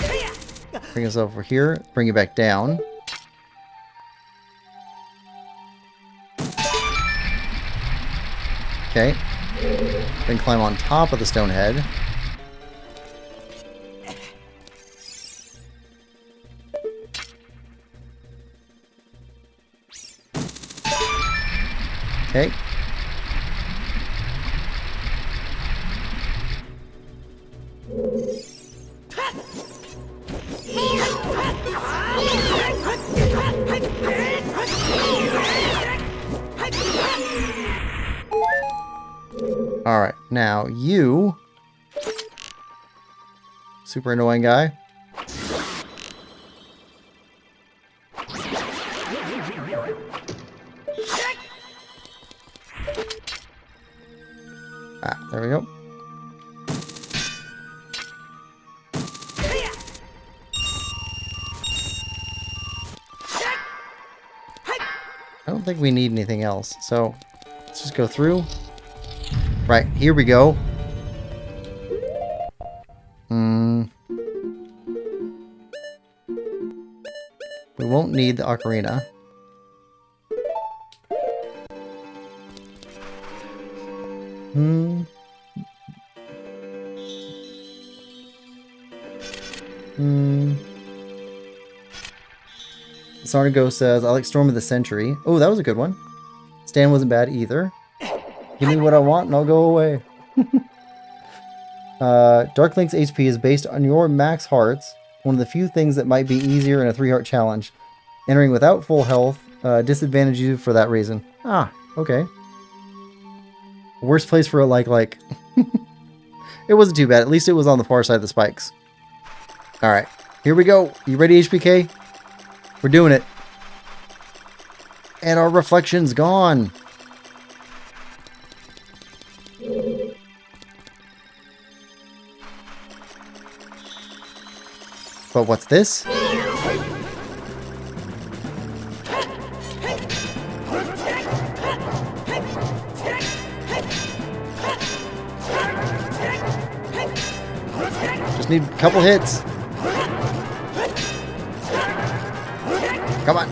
Bring us over here. Bring you back down. Okay. Then climb on top of the stone head. Okay. Alright, now you... super annoying guy. Ah, there we go. I don't think we need anything else, so let's just go through. Right, here we go. We won't need the ocarina. Sarnago says, I like Storm of the Century. Oh, that was a good one. Stan wasn't bad either. Give me what I want and I'll go away. Dark Link's HP is based on your max hearts. One of the few things that might be easier in a 3-heart challenge. Entering without full health disadvantage you for that reason. Ah, okay. Worst place for a like. It wasn't too bad. At least it was on the far side of the spikes. Alright, here we go. You ready, HBK? We're doing it. And our reflection's gone. But what's this? Just need a couple hits. Come on.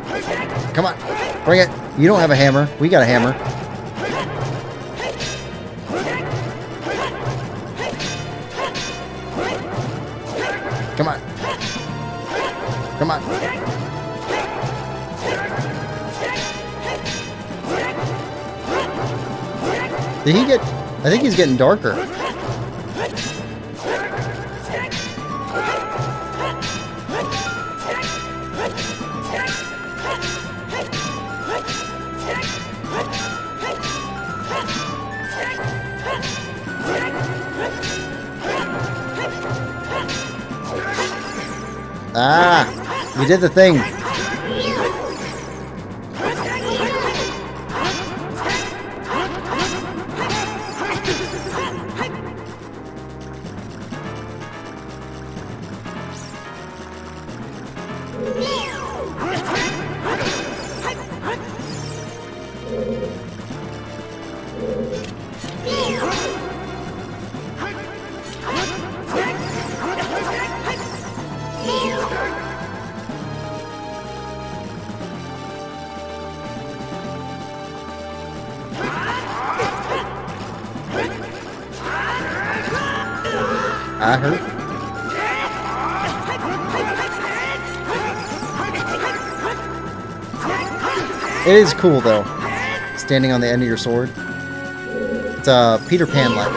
Come on. Bring it. You don't have a hammer. We got a hammer. Come on. Come on. Did he get... I think he's getting darker. Ah, we did the thing. I heard. It is cool though, standing on the end of your sword. It's Peter Pan-like.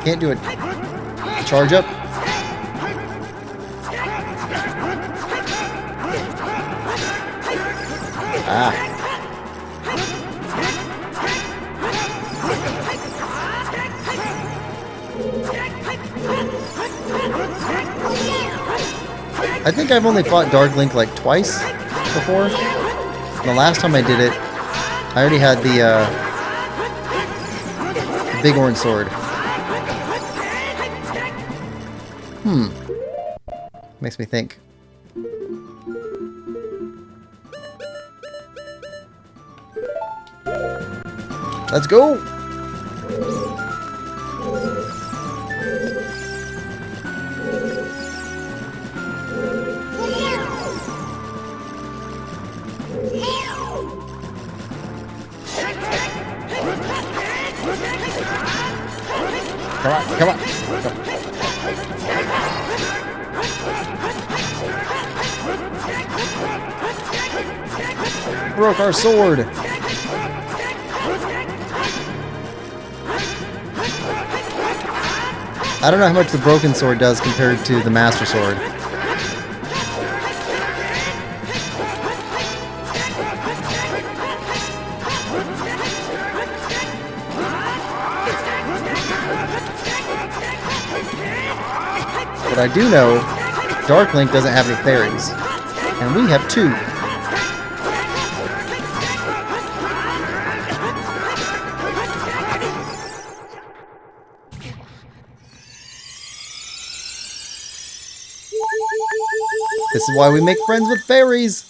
Can't do it. Charge up. Ah. I think I've only fought Dark Link like twice before. The last time I did it, I already had the big orange sword. Makes me think. Let's go! Come on, come on. Broke our sword. I don't know how much the broken sword does compared to the master sword. But I do know Dark Link doesn't have any fairies, and we have 2. This is why we make friends with fairies.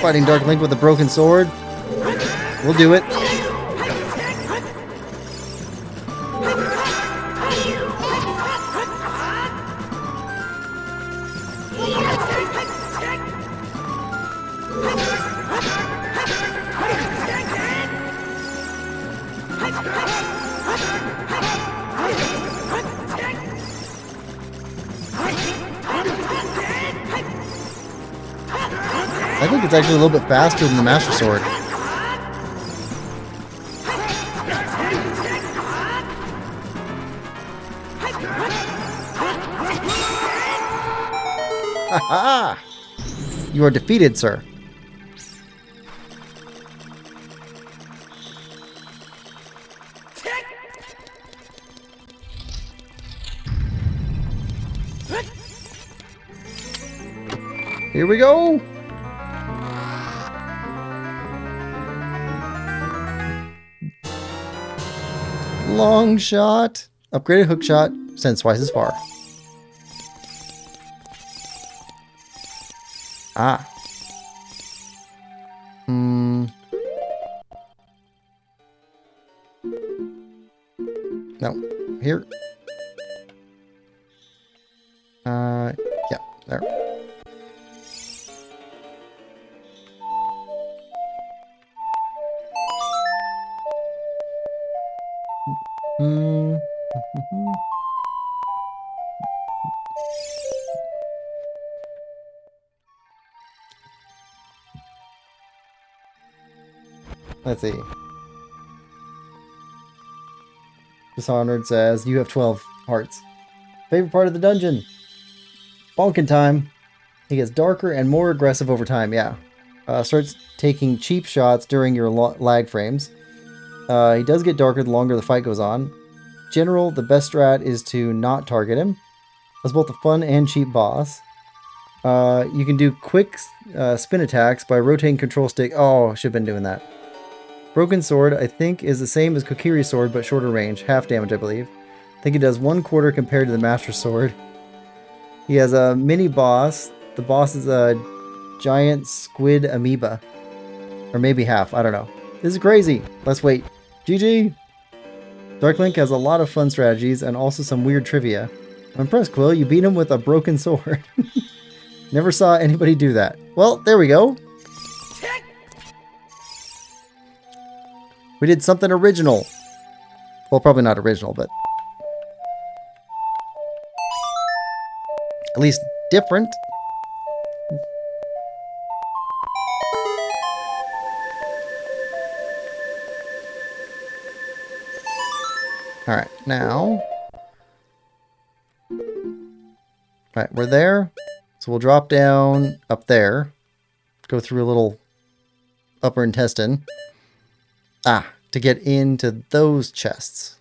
Fighting Dark Link with a broken sword. We'll do it. I think it's actually a little bit faster than the Master Sword. Ha-ha! You are defeated, sir. Here we go! Long shot. Upgraded hook shot. Sends twice as far. Ah. No. Here. Yeah. There. Let's see. Dishonored says, you have 12 hearts. Favorite part of the dungeon? Bonkin time. He gets darker and more aggressive over time, yeah. Starts taking cheap shots during your lag frames. He does get darker the longer the fight goes on. General, the best strat is to not target him. As both a fun and cheap boss. You can do quick spin attacks by rotating control stick. Oh, should have been doing that. Broken Sword, I think, is the same as Kokiri's sword, but shorter range. Half damage, I believe. I think it does 1/4 compared to the Master Sword. He has a mini boss. The boss is a giant squid amoeba. Or maybe half, I don't know. This is crazy. Let's wait. GG! Dark Link has a lot of fun strategies and also some weird trivia. I'm impressed, Quill. You beat him with a broken sword. Never saw anybody do that. Well, there we go. We did something original. Well, probably not original, but at least different. All right, now. All right, we're there. So we'll drop down up there. Go through a little upper intestine. To get into those chests.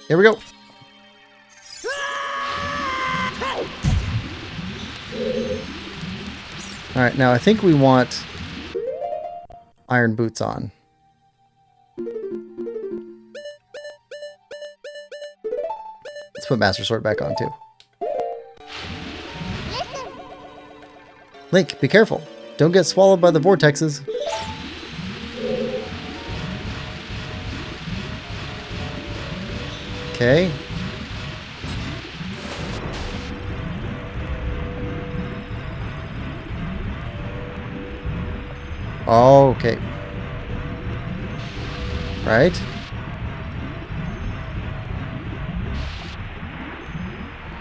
Here we go. All right, now I think we want iron boots on. Let's put Master Sword back on too. Link, be careful. Don't get swallowed by the vortexes. Okay. Okay. Right.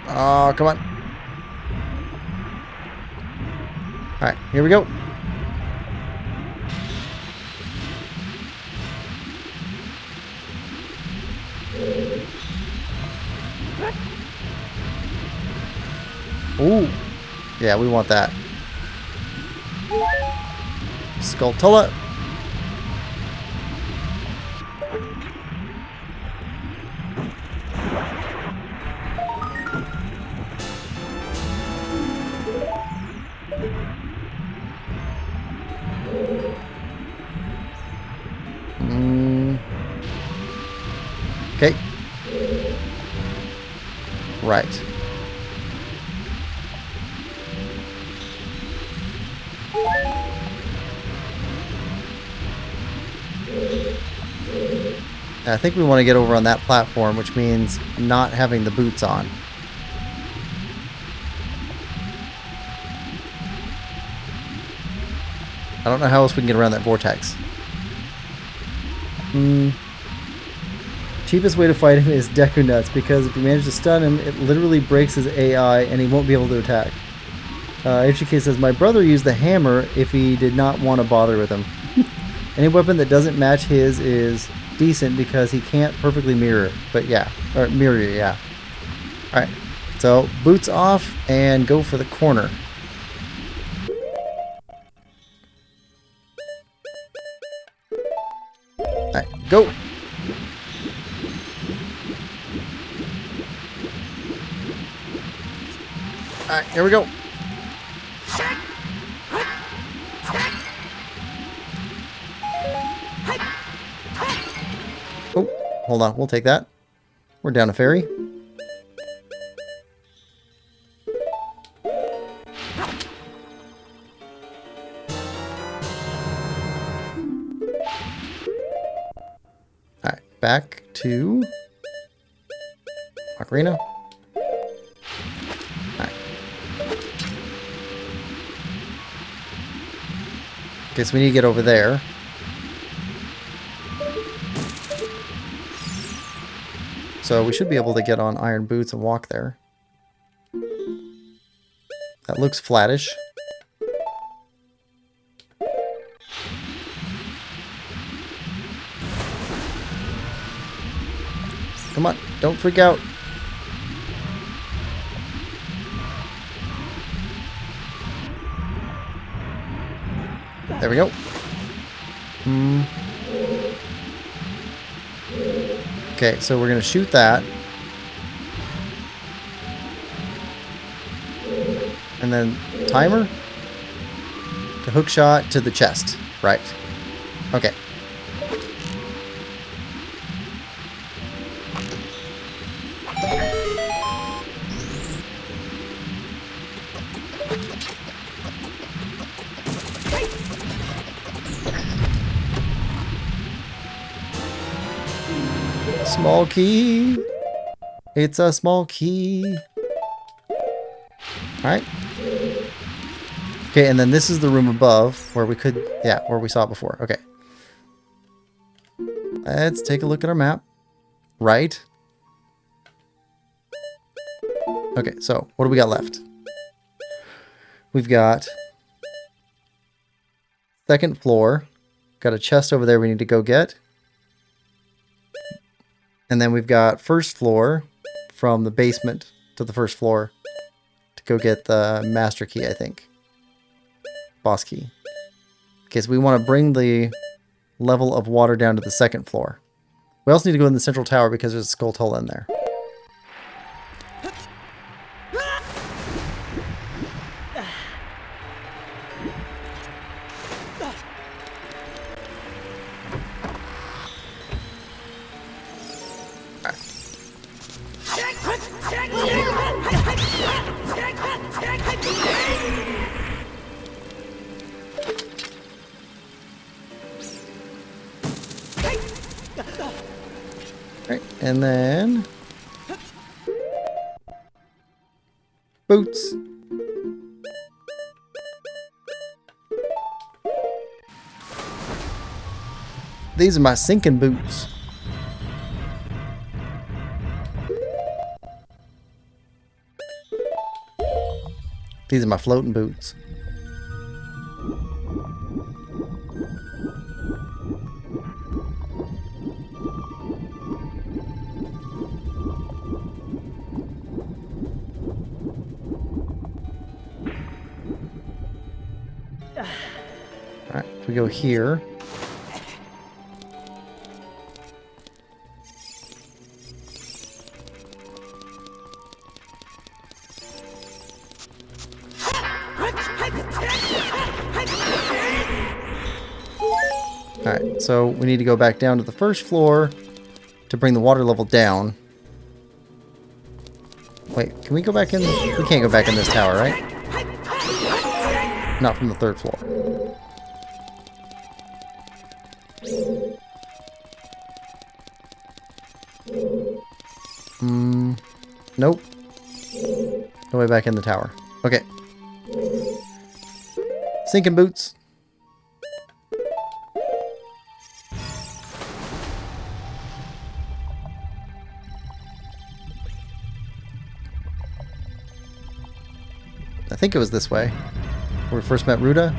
Oh, come on. All right, here we go. Ooh. Yeah, we want that. Skulltula. Okay. Right. I think we want to get over on that platform, which means not having the boots on. I don't know how else we can get around that vortex. Cheapest way to fight him is Deku Nuts, because if you manage to stun him, it literally breaks his AI and he won't be able to attack. HGK says, my brother used the hammer if he did not want to bother with him. Any weapon that doesn't match his is decent because he can't perfectly mirror. But yeah, or mirror, yeah. Alright, so boots off and go for the corner. Alright, go! Alright, here we go. Oh, hold on, we'll take that. We're down a ferry. Alright, back to Ocarina. Okay, so we need to get over there. So we should be able to get on iron boots and walk there. That looks flattish. Come on, don't freak out. There we go. Okay, so we're going to shoot that. And then timer to hook shot to the chest. Right. Okay. Small key. It's a small key. Alright. Okay, and then this is the room above where we could, yeah, where we saw it before. Okay. Let's take a look at our map. Right. Okay, so what do we got left? We've got second floor. Got a chest over there we need to go get. And then we've got first floor from the basement to the first floor to go get the master key, I think. Boss key. Okay, so we want to bring the level of water down to the second floor. We also need to go in the central tower because there's a skull tull in there. Right, and then boots. These are my sinking boots. These are my floating boots. Alright, we go here. Alright, so we need to go back down to the first floor to bring the water level down. Wait, can we go back in? We can't go back in this tower, right? Not from the third floor. Nope. No way back in the tower. Okay. Sinking boots. I think it was this way, where we first met Ruda.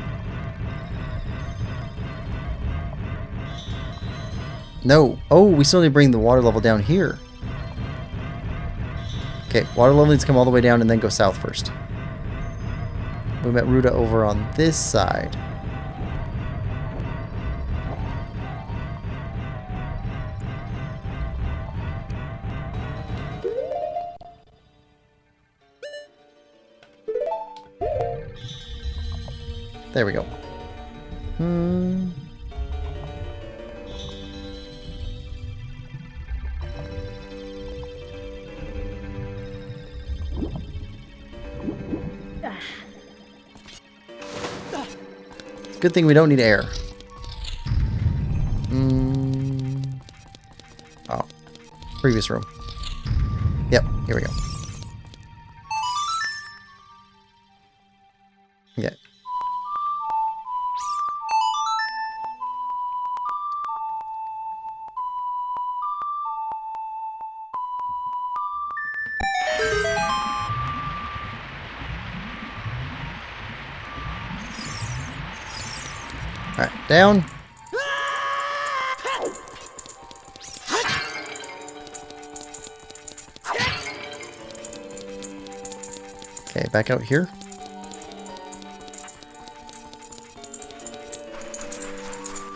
No. Oh, we still need to bring the water level down here. Okay, water level needs to come all the way down and then go south first. We met Ruda over on this side. There we go. It's a good thing we don't need air. Oh. Previous room. Yep, here we go. Yeah. Alright, down. Okay, back out here.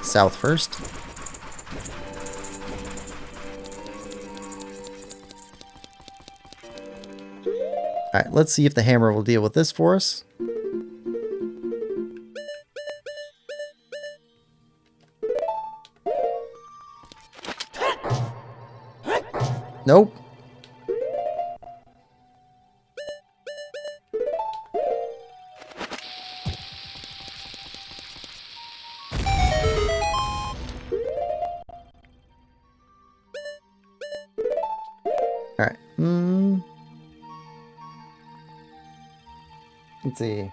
South first. Alright, let's see if the hammer will deal with this for us. Nope. Alright. Let's see.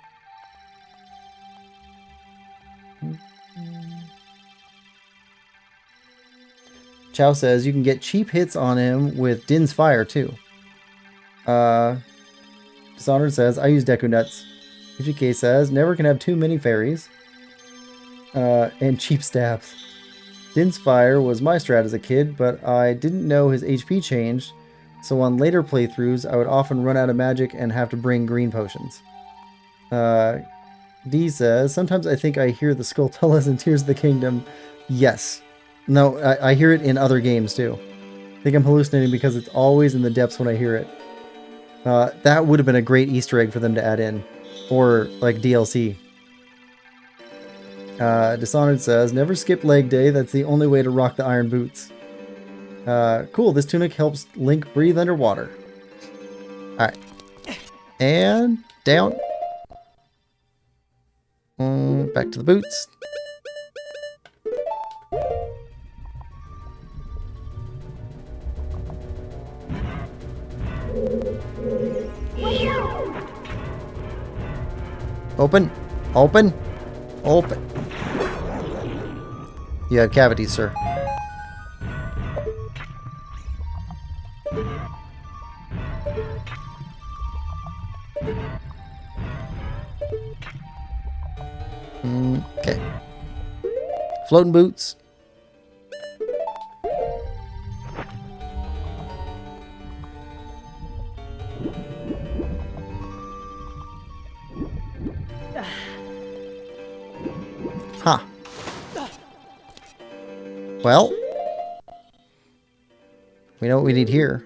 Chow says you can get cheap hits on him with Din's Fire too. Dishonored says I use Deku Nuts. HK says never can have too many fairies. And cheap stabs. Din's Fire was my strat as a kid, but I didn't know his HP changed, so on later playthroughs I would often run out of magic and have to bring green potions. D says, sometimes I think I hear the Skulltulas in Tears of the Kingdom. Yes. No, I hear it in other games too. I think I'm hallucinating because it's always in the depths when I hear it. That would have been a great Easter egg for them to add in. Or, like, DLC. Dishonored says, never skip leg day, that's the only way to rock the iron boots. Cool, this tunic helps Link breathe underwater. Alright. And down. Back to the boots. Open. Open. Open. You have cavities, sir. Okay. Floating boots. Huh. Well, we know what we need here.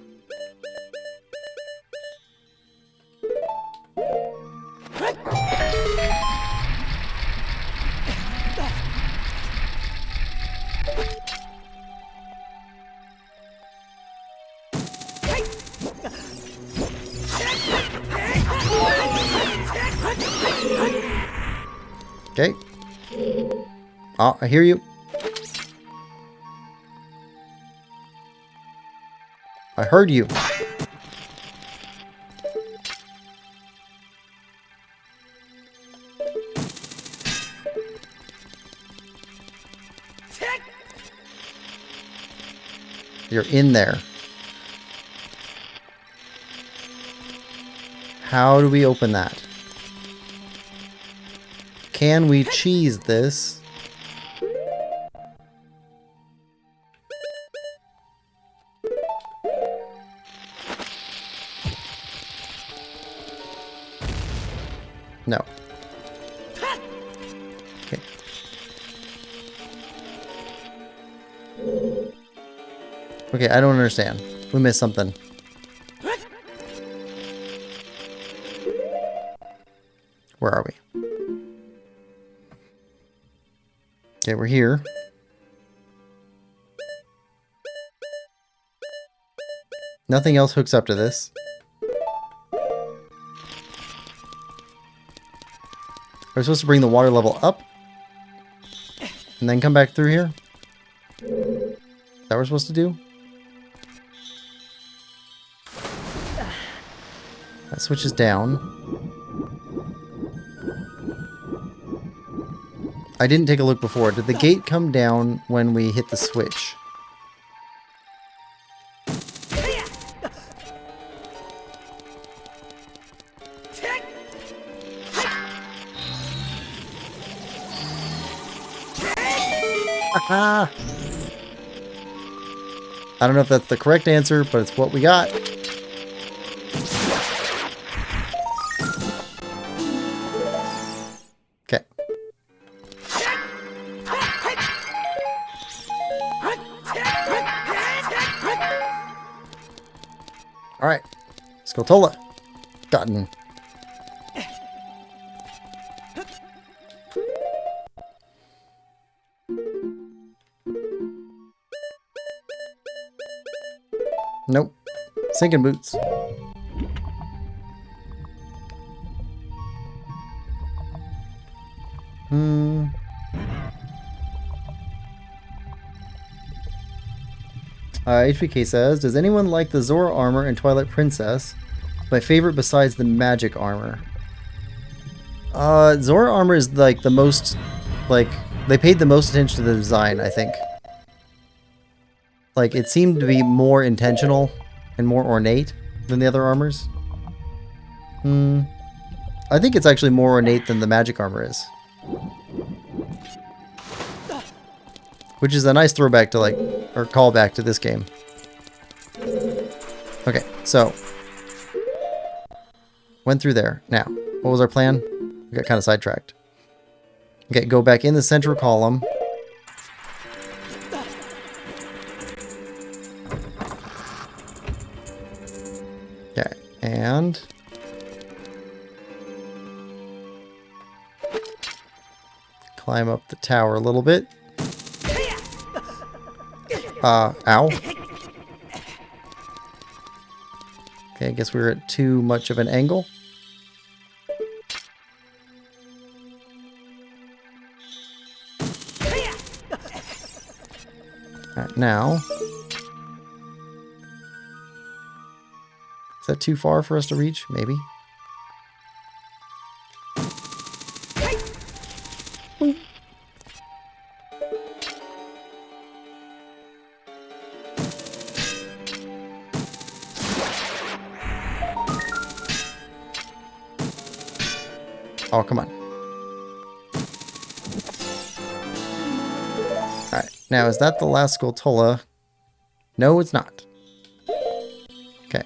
Okay. Oh, I hear you. I heard you. You're in there. How do we open that? Can we cheese this? No. Okay. Okay, I don't understand. We missed something. Where are we? Okay, we're here. Nothing else hooks up to this. Are we supposed to bring the water level up? And then come back through here? Is that what we're supposed to do? That switches down. I didn't take a look before. Did the gate come down when we hit the switch? I don't know if that's the correct answer, but it's what we got. Okay. Alright. Skulltula. Gotten. Nope. Sinking boots. HBK says, does anyone like the Zora armor in Twilight Princess? My favorite besides the magic armor. Zora armor is like the most, like, they paid the most attention to the design, I think. Like, it seemed to be more intentional and more ornate than the other armors. I think it's actually more ornate than the magic armor is. Which is a nice throwback to, like, or callback to this game. Okay, so. Went through there. Now, what was our plan? We got kind of sidetracked. Okay, go back in the central column. Okay, and climb up the tower a little bit. Ow. Okay, I guess we were at too much of an angle. Alright, now. Is that too far for us to reach? Maybe. Oh, come on. Alright, now is that the last Skulltula? No, it's not. Okay.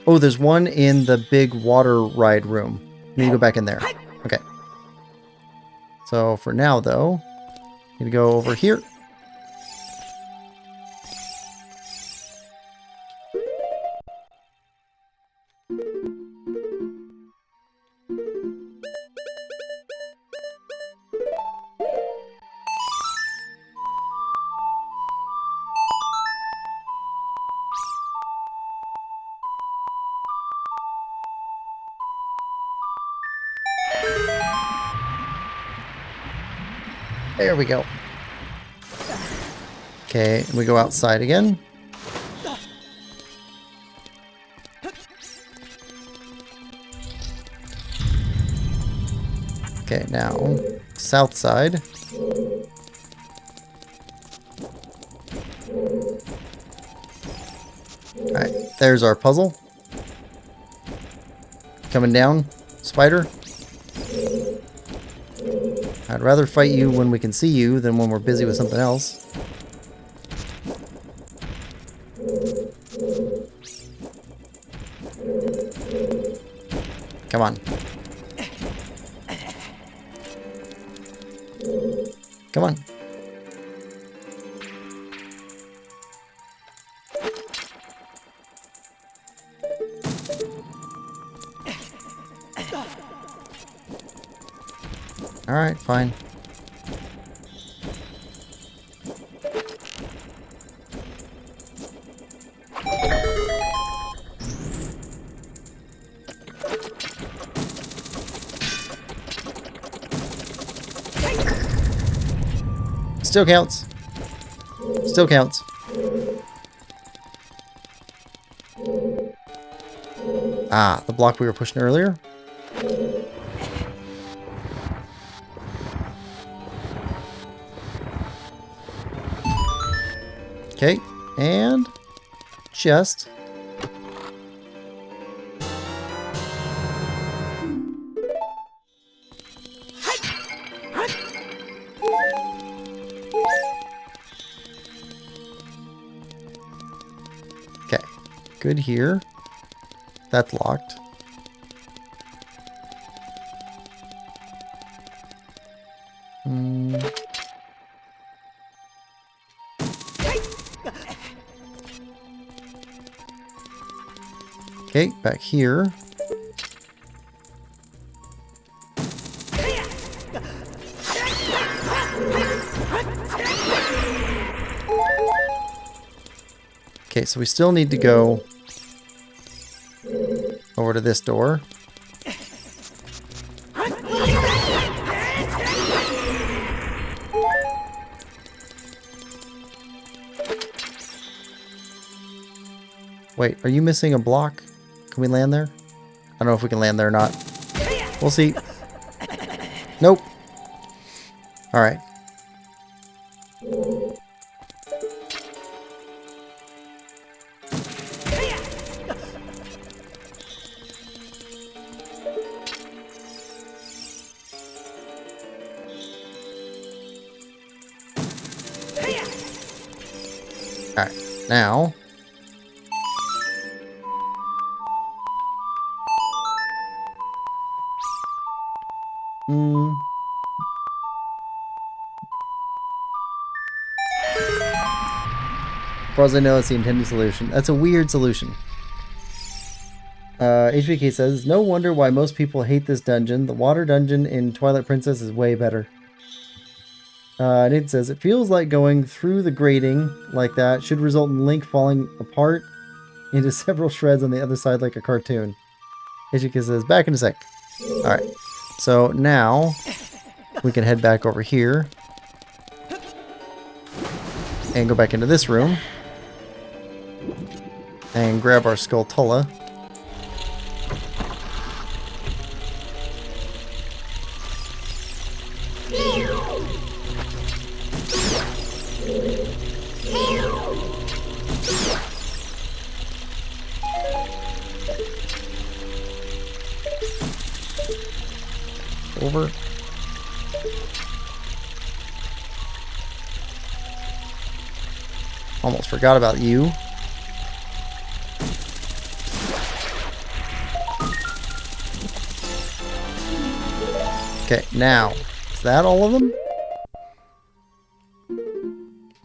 Oh, there's one in the big water ride room. We need to go back in there. Okay. So for now, though, need to go over here. There we go. Okay, we go outside again. Okay, now, south side. Alright, there's our puzzle. Coming down, spider. I'd rather fight you when we can see you than when we're busy with something else. Come on. Come on. Alright, fine. Still counts. Still counts. Ah, the block we were pushing earlier. Okay, and chest. Okay, good here. That's locked. Okay, back here. Okay, so we still need to go over to this door. Wait, are you missing a block? Can we land there? I don't know if we can land there or not. We'll see. Nope. Alright. Alright, now... As far as I know, it's the intended solution. That's a weird solution. HBK says, no wonder why most people hate this dungeon. The water dungeon in Twilight Princess is way better. And it says, it feels like going through the grating like that should result in Link falling apart into several shreds on the other side like a cartoon. HBK says, back in a sec. Alright, so now we can head back over here and go back into this room and grab our Skulltula. Over. Almost forgot about you. Okay, now, is that all of them?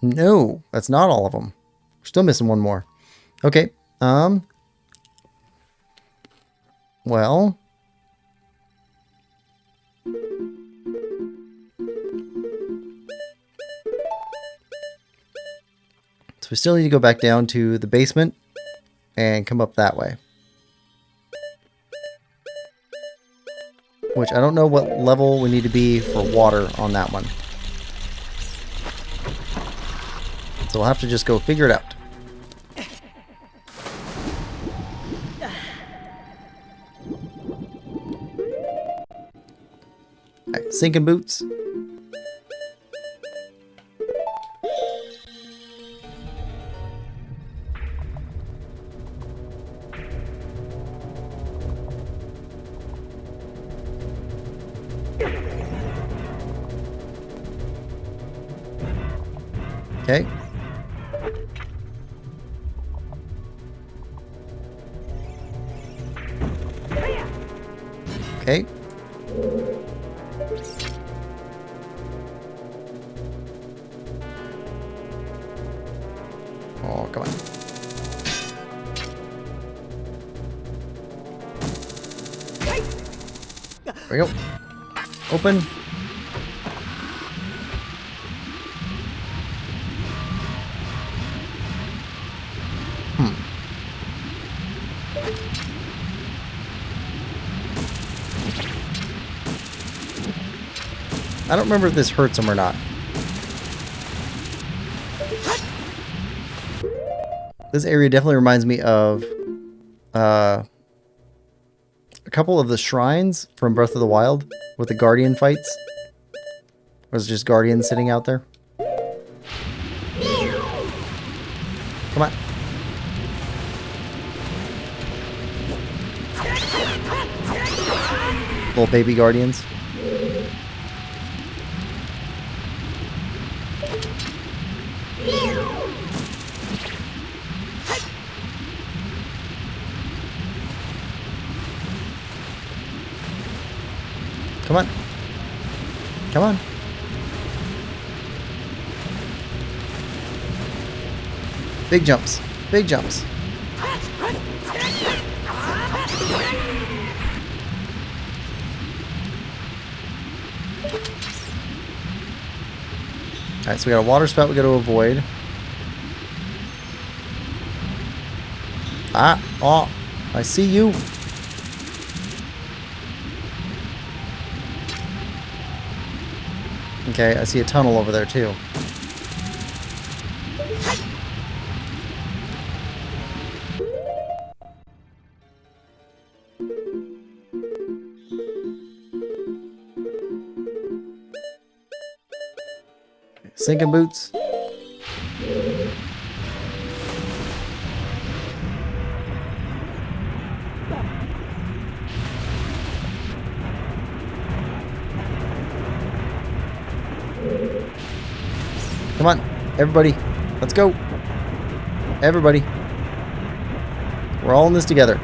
No, that's not all of them. We're still missing one more. Okay, well... So we still need to go back down to the basement and come up that way. Which I don't know what level we need to be for water on that one. So we'll have to just go figure it out. Alright, sinking boots. Okay. Okay. Oh, come on. There we go. Open. I don't remember if this hurts him or not. This area definitely reminds me of a couple of the shrines from Breath of the Wild with the Guardian fights. Or is it just Guardians sitting out there? Come on. Little baby Guardians. Come on. Come on. Big jumps. Big jumps. Alright, so we got a water spout we got to avoid. Ah! Oh! I see you! Okay, I see a tunnel over there too. Sinking boots. Come on, everybody. Let's go. Everybody. We're all in this together.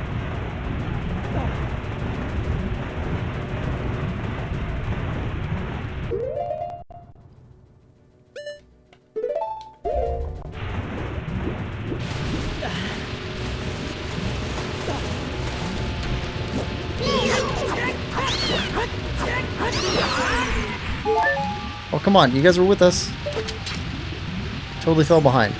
Oh, come on. You guys were with us. Totally fell behind.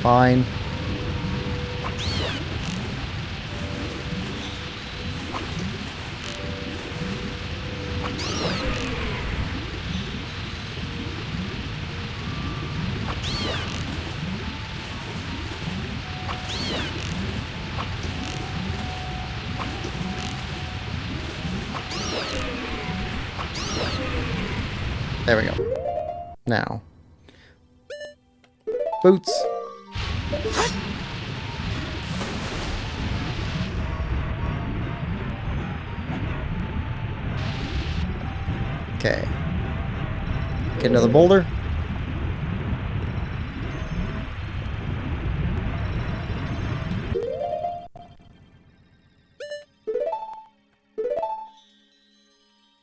Fine. There we go. Now. Boots. Okay. Get another boulder.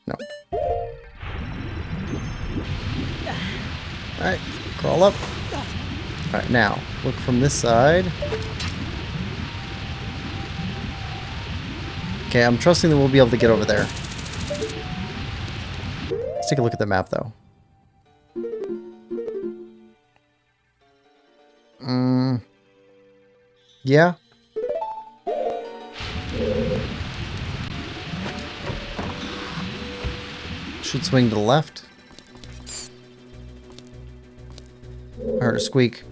No. Alright, crawl up. Alright, now, look from this side. Okay, I'm trusting that we'll be able to get over there. Let's take a look at the map, though. Yeah. Should swing to the left. I heard a squeak.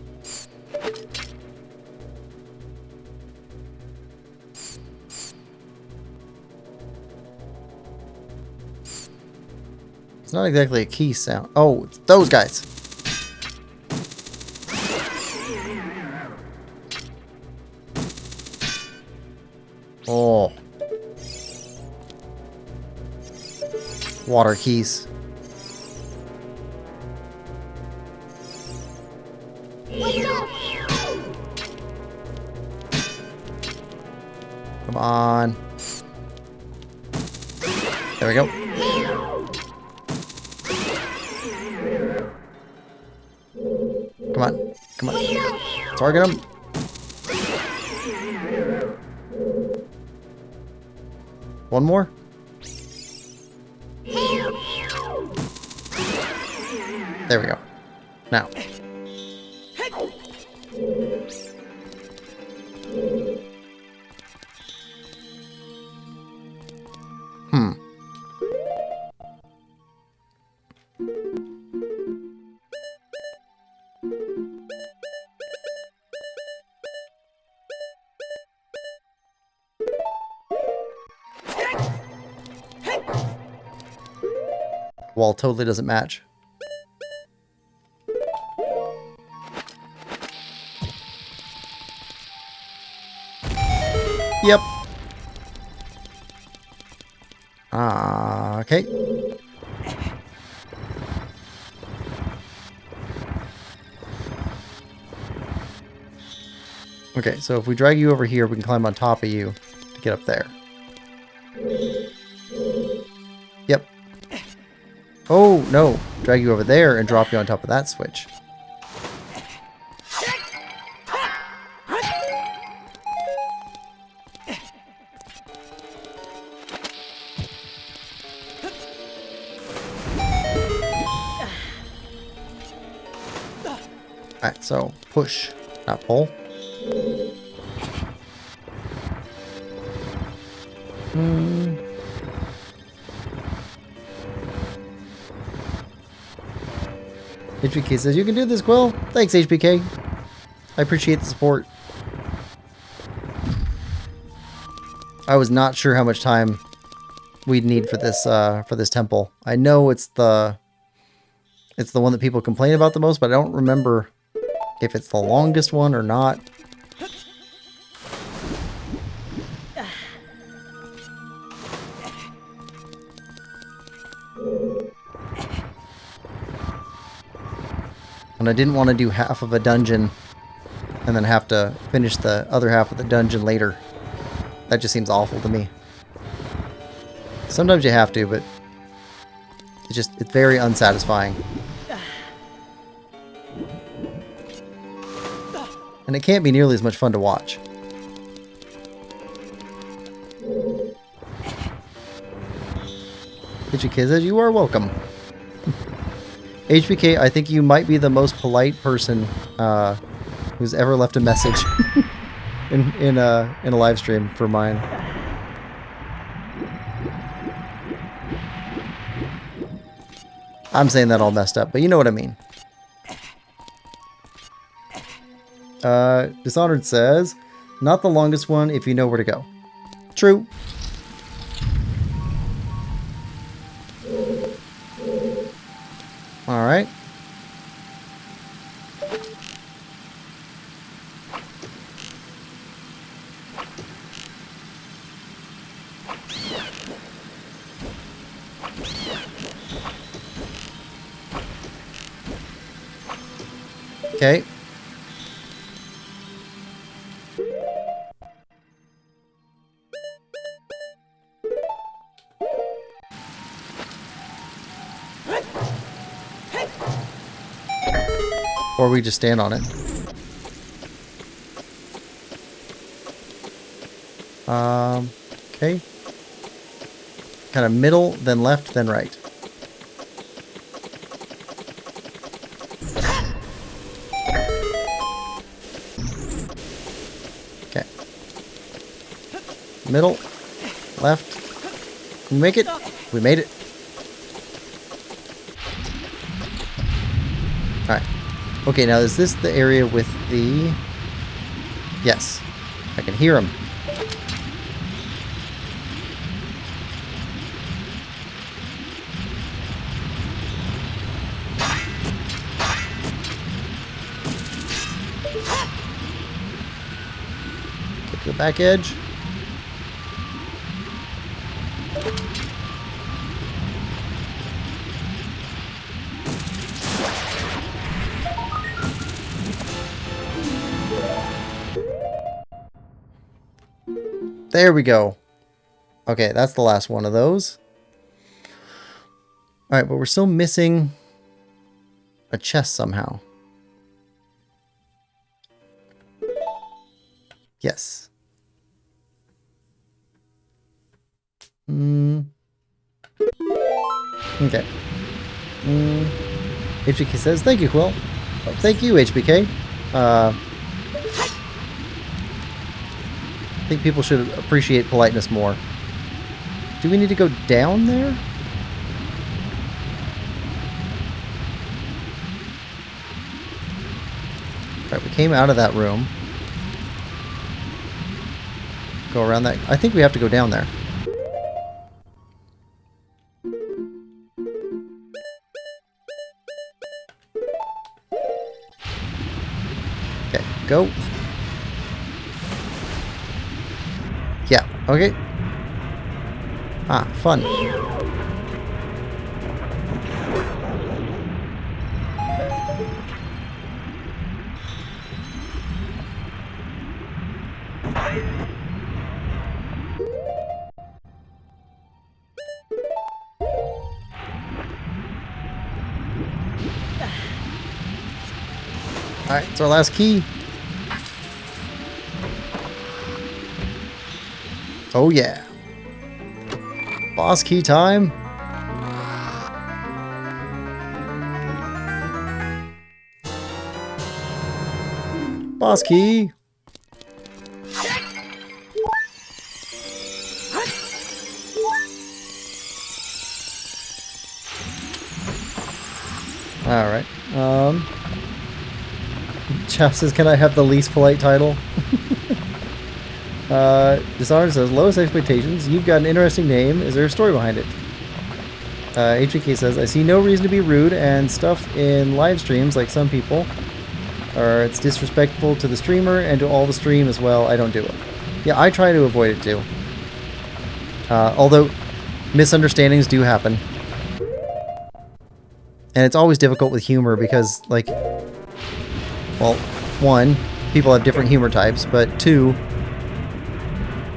It's not exactly a key sound. Oh, it's those guys. Oh. Water keys. Come on. There we go. Come on. Come on. Target him. One more. There we go. Now. Wall totally doesn't match. Yep. Okay. Okay, so if we drag you over here, we can climb on top of you to get up there. Yep. Oh, no. drag you over there and drop you on top of that switch. Alright, so push, not pull. HBK says, you can do this, Quill. Thanks, HBK. I appreciate the support. I was not sure how much time we'd need for this temple. I know it's the one that people complain about the most, but I don't remember if it's the longest one or not. And I didn't want to do half of a dungeon and then have to finish the other half of the dungeon later. That just seems awful to me. Sometimes you have to, but it's very unsatisfying. And it can't be nearly as much fun to watch. HBK says, you are welcome. HBK, I think you might be the most polite person who's ever left a message in a live stream for mine. I'm saying that all messed up, but you know what I mean. Dishonored says, not the longest one if you know where to go. True. All right. Okay. Or we just stand on it. Okay. Kind of middle, then left, then right. Okay. Middle, left. Can we make it? We made it. Alright. Okay, now is this the area with the... Yes. I can hear him. Get to the back edge. There we go. Okay, that's the last one of those. Alright, but we're still missing a chest somehow. Yes. Okay. HBK says, thank you, Quill. Oh, thank you, HBK. I think people should appreciate politeness more. Do we need to go down there? Alright, we came out of that room. Go around that. I think we have to go down there. Okay, go. Yeah, okay. Ah, fun. Alright, it's our last key. Oh yeah. Boss key time. Boss key. Alright. Chap says, can I have the least polite title? Dishonored says, lowest expectations. You've got an interesting name. Is there a story behind it? HBK says, I see no reason to be rude, and stuff in live streams, like some people, or it's disrespectful to the streamer and to all the stream as well. I don't do it. Yeah, I try to avoid it too. Although misunderstandings do happen. And it's always difficult with humor because, like, well, one, people have different humor types, but two,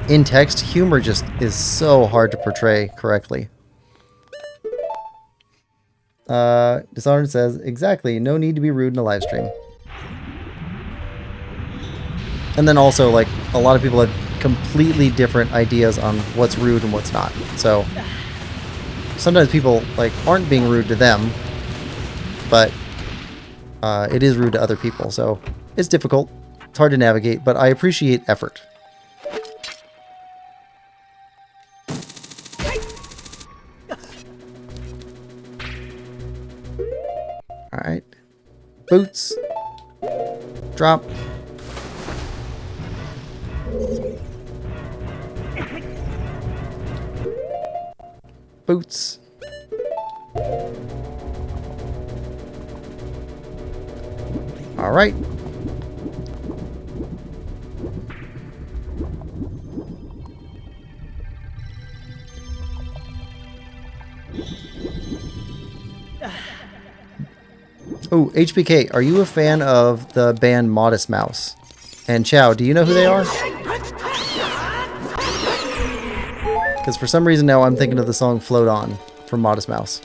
in text, humor just is so hard to portray correctly. Dishonored says, exactly, no need to be rude in a live stream. And then also, like, a lot of people have completely different ideas on what's rude and what's not. So, sometimes people, like, aren't being rude to them, but it is rude to other people. So, it's difficult. It's hard to navigate, but I appreciate effort. Alright. Boots. Drop. Boots. Alright. Oh, HBK, are you a fan of the band Modest Mouse? And Chow, do you know who they are? Because for some reason now I'm thinking of the song Float On from Modest Mouse.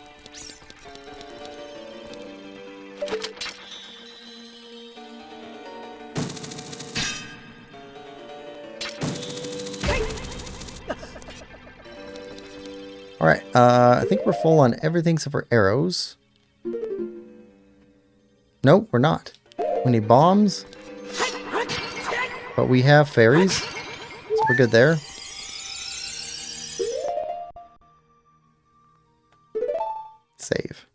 Alright, I think we're full on everything except for arrows. Nope, we're not. We need bombs. But we have fairies, so we're good there. Save.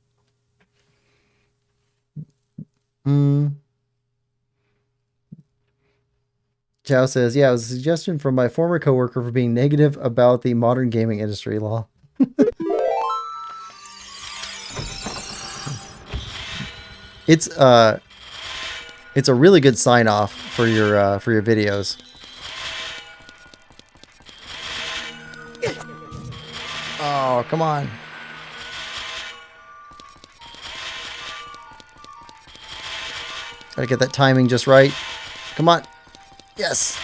Chow says, yeah, it was a suggestion from my former coworker for being negative about the modern gaming industry. Law. It's a really good sign off for your videos. Oh, come on. Gotta get that timing just right. Come on. Yes.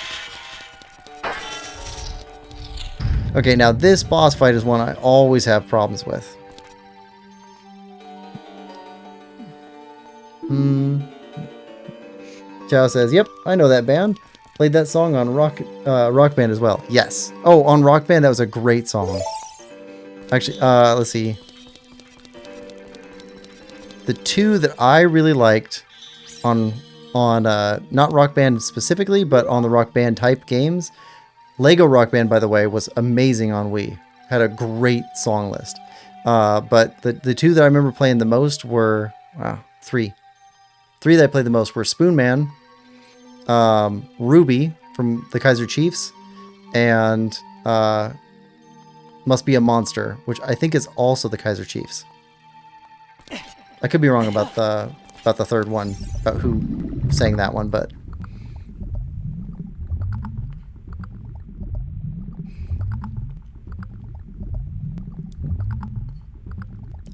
Okay, now this boss fight is one I always have problems with. Chow says, yep, I know that band. Played that song on Rock Band as well. Yes. Oh, on Rock Band, that was a great song. Actually, let's see. The two that I really liked on not Rock Band specifically, but on the Rock Band type games. Lego Rock Band, by the way, was amazing on Wii. Had a great song list. But the two that I remember playing the most were, wow, three. Three that I played the most were Spoon Man, Ruby from the Kaiser Chiefs, and Must Be a Monster, which I think is also the Kaiser Chiefs. I could be wrong about the third one, about who sang that one, but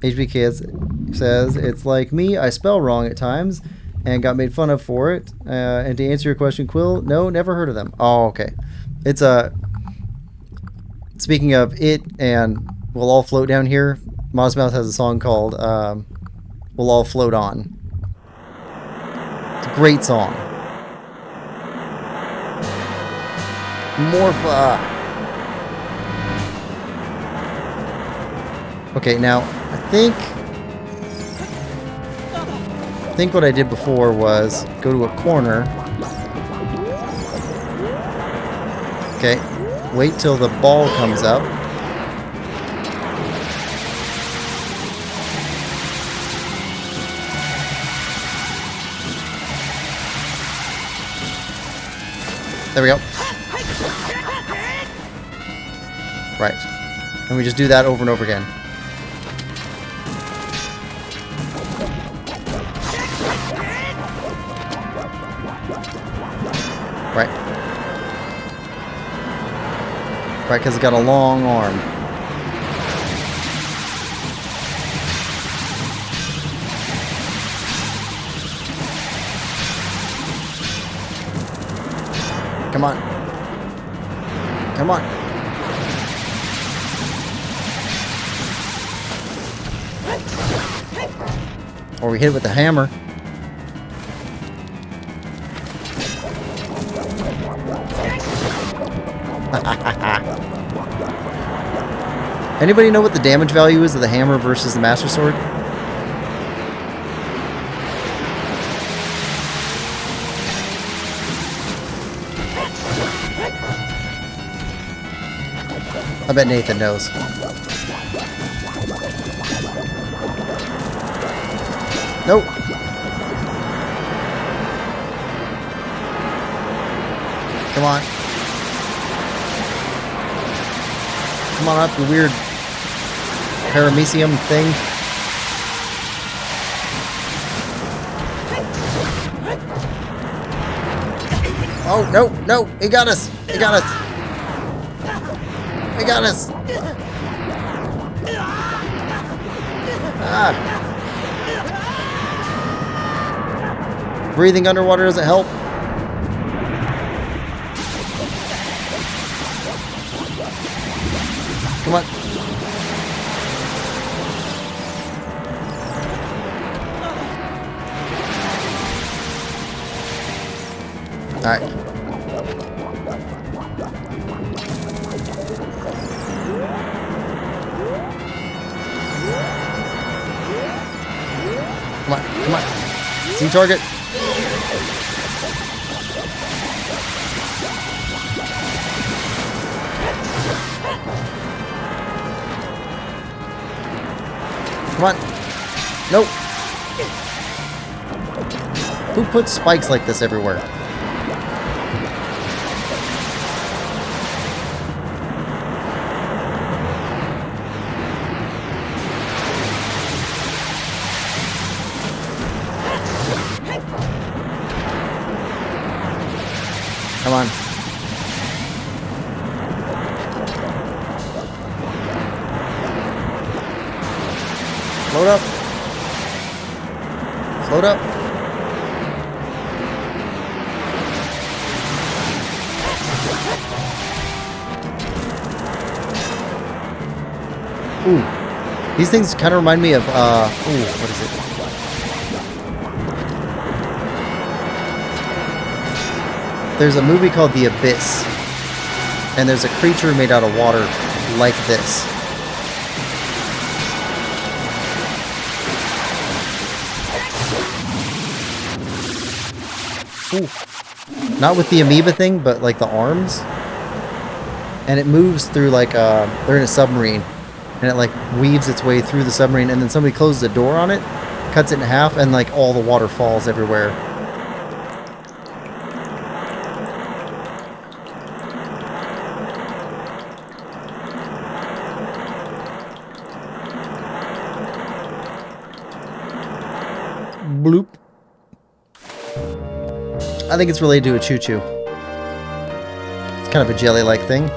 HBK says, it's like me, I spell wrong at times and got made fun of for it. And to answer your question, Quill, no, never heard of them. Oh, okay. It's speaking of it and We'll All Float Down Here, Modest Mouse has a song called We'll All Float On. It's a Great song. Morpha. Okay, now I think what I did before was go to a corner. Okay, wait till the ball comes up. There we go. Right. And we just do that over and over again. Right. Right, because it's got a long arm. Come on. Come on. Or we hit it with the hammer. Anybody know what the damage value is of the hammer versus the Master Sword? I bet Nathan knows. Nope. Come on. Come on up, you weird paramecium thing. Oh, no, no, he got us. He got us. He got us. Ah. Breathing underwater doesn't help. Come on. All right. Come on, come on. See target. Come on. Nope. Who puts spikes like this everywhere? Come on. Float up. Float up. Ooh. These things kind of remind me of, ooh, what is it? There's a movie called The Abyss, and there's a creature made out of water like this. Ooh. Not with the amoeba thing, but like the arms. And it moves through like, they're in a submarine, and it like weaves its way through the submarine, and then somebody closes a door on it, cuts it in half, and like all the water falls everywhere. Bloop. I think it's related to a choo-choo. It's kind of a jelly-like thing.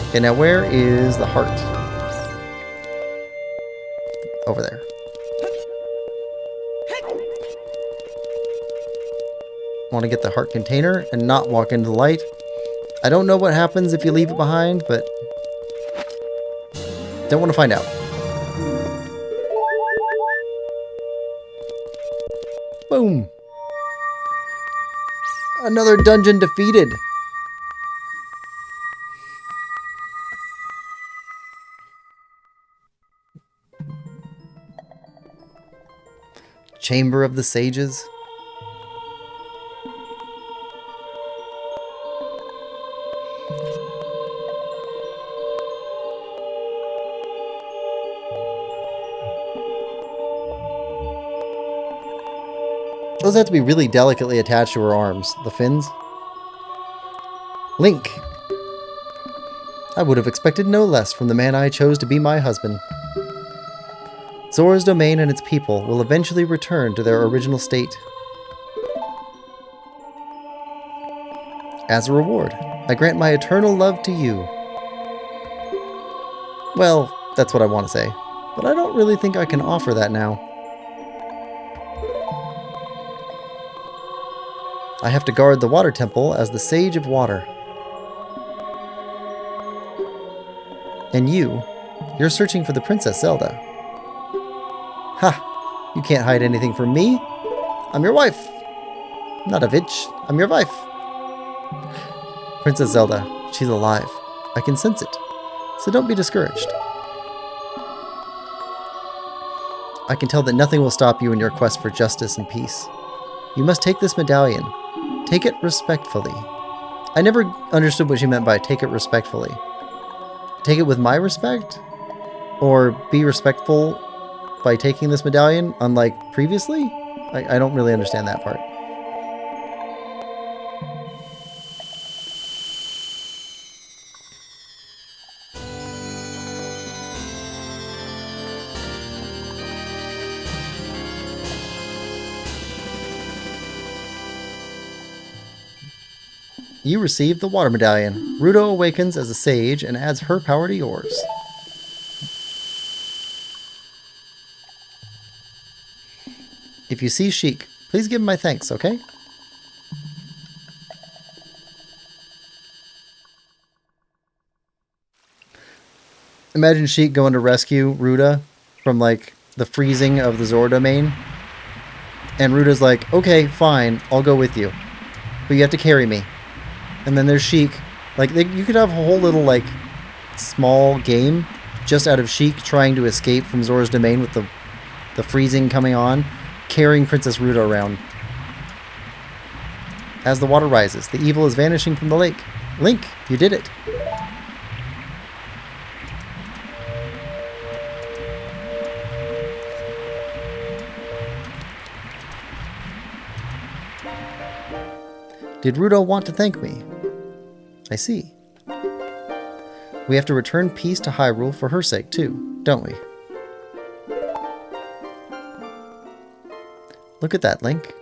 Okay, now where is the heart? Over there. Want to get the heart container and not walk into the light. I don't know what happens if you leave it behind, but don't want to find out. Boom. Another dungeon defeated. Chamber of the Sages. Those have to be really delicately attached to her arms. The fins. Link. I would have expected no less from the man I chose to be my husband. Zora's domain and its people will eventually return to their original state. As a reward, I grant my eternal love to you. Well, that's what I want to say, but I don't really think I can offer that now. I have to guard the water temple as the Sage of Water. And you're searching for the Princess Zelda. Ha! You can't hide anything from me. I'm your wife. Not a bitch. I'm your wife. Princess Zelda, she's alive. I can sense it. So don't be discouraged. I can tell that nothing will stop you in your quest for justice and peace. You must take this medallion. Take it respectfully. I never understood what she meant by take it respectfully. Take it with my respect? Or be respectful by taking this medallion, unlike previously? I don't really understand that part. You receive the Water Medallion. Ruto awakens as a sage and adds her power to yours. If you see Sheik, please give him my thanks, okay? Imagine Sheik going to rescue Ruta from, like, the freezing of the Zora domain. And Ruta's like, okay, fine, I'll go with you. But you have to carry me. And then there's Sheik. Like, you could have a whole little, like, small game just out of Sheik trying to escape from Zora's domain with the freezing coming on, carrying Princess Ruta around. As the water rises, the evil is vanishing from the lake. Link, you did it. Did Ruto want to thank me? I see. We have to return peace to Hyrule for her sake too, don't we? Look at that, Link.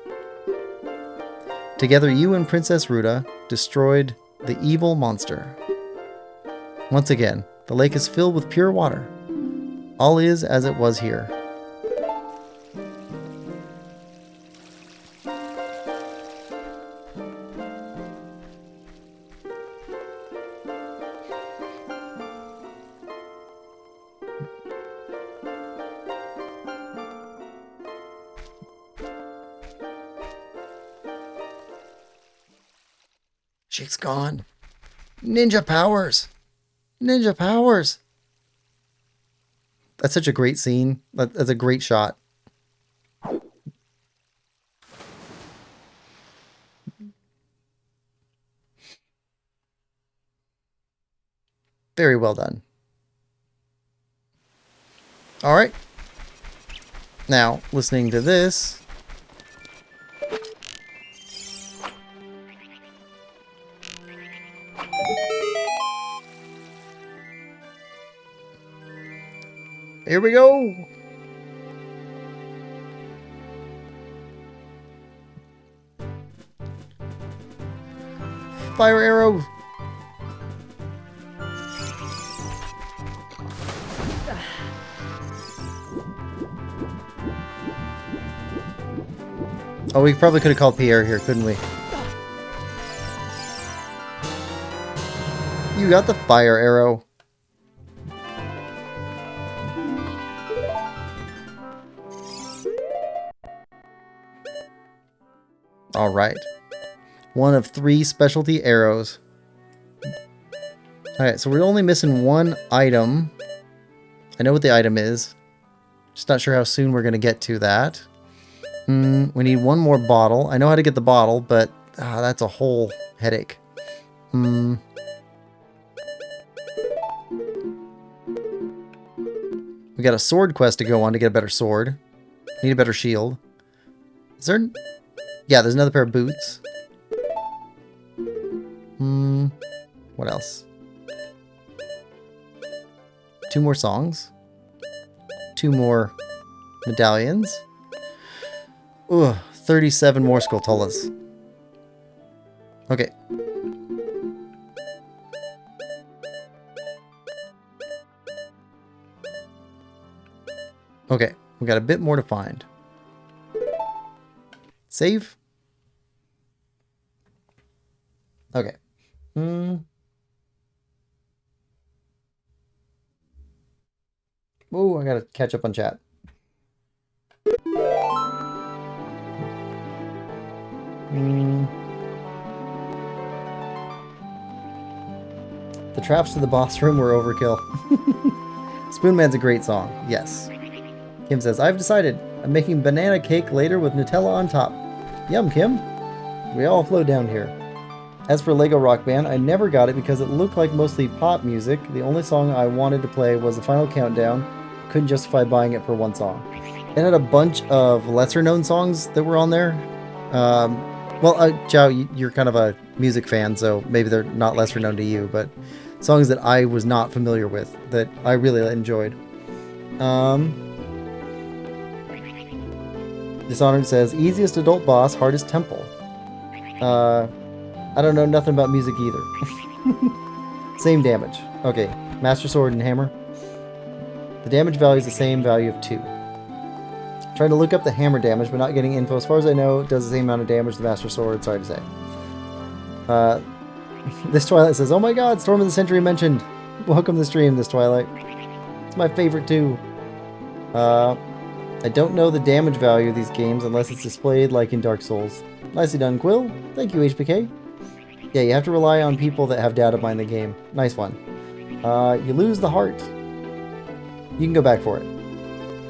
Together you and Princess Ruta destroyed the evil monster. Once again, the lake is filled with pure water. All is as it was here. Sheik's gone. Ninja powers! Ninja powers! That's such a great scene. That's a great shot. Very well done. Alright. Now, listening to this... Here we go! Fire arrow! Oh, we probably could have called Pierre here, couldn't we? You got the fire arrow. Alright. One of 3 specialty arrows. Alright, so we're only missing 1 item. I know what the item is. Just not sure how soon we're going to get to that. We need 1 more bottle. I know how to get the bottle, but that's a whole headache. We got a sword quest to go on to get a better sword. Need a better shield. Is there... Yeah, there's another pair of boots. What else? 2 more songs. 2 more medallions. Ugh, 37 more Skulltulas. Okay. Okay, we got a bit more to find. Save. Okay. Oh, I gotta catch up on chat. The traps to the boss room were overkill. Spoonman's a great song. Yes. Kim says, I've decided. I'm making banana cake later with Nutella on top. Yum, Kim. We all flow down here. As for Lego Rock Band, I never got it because it looked like mostly pop music. The only song I wanted to play was the final countdown. Couldn't justify buying it for 1 song. It had a bunch of lesser-known songs that were on there. Well, Chow, you're kind of a music fan, so maybe they're not lesser-known to you, but songs that I was not familiar with that I really enjoyed. Dishonored says, easiest adult boss, hardest temple. I don't know nothing about music either. Same damage. Okay, Master Sword and Hammer. The damage value is the same value of 2. Trying to look up the hammer damage, but not getting info. As far as I know, it does the same amount of damage as the Master Sword. Sorry to say. This Twilight says, oh my god, Storm of the Century mentioned. Welcome to the stream, this Twilight. It's my favorite too. I don't know the damage value of these games unless it's displayed like in Dark Souls. Nicely done, Quill. Thank you, HPK. Yeah, you have to rely on people that have data mine the game. Nice one. You lose the heart. You can go back for it.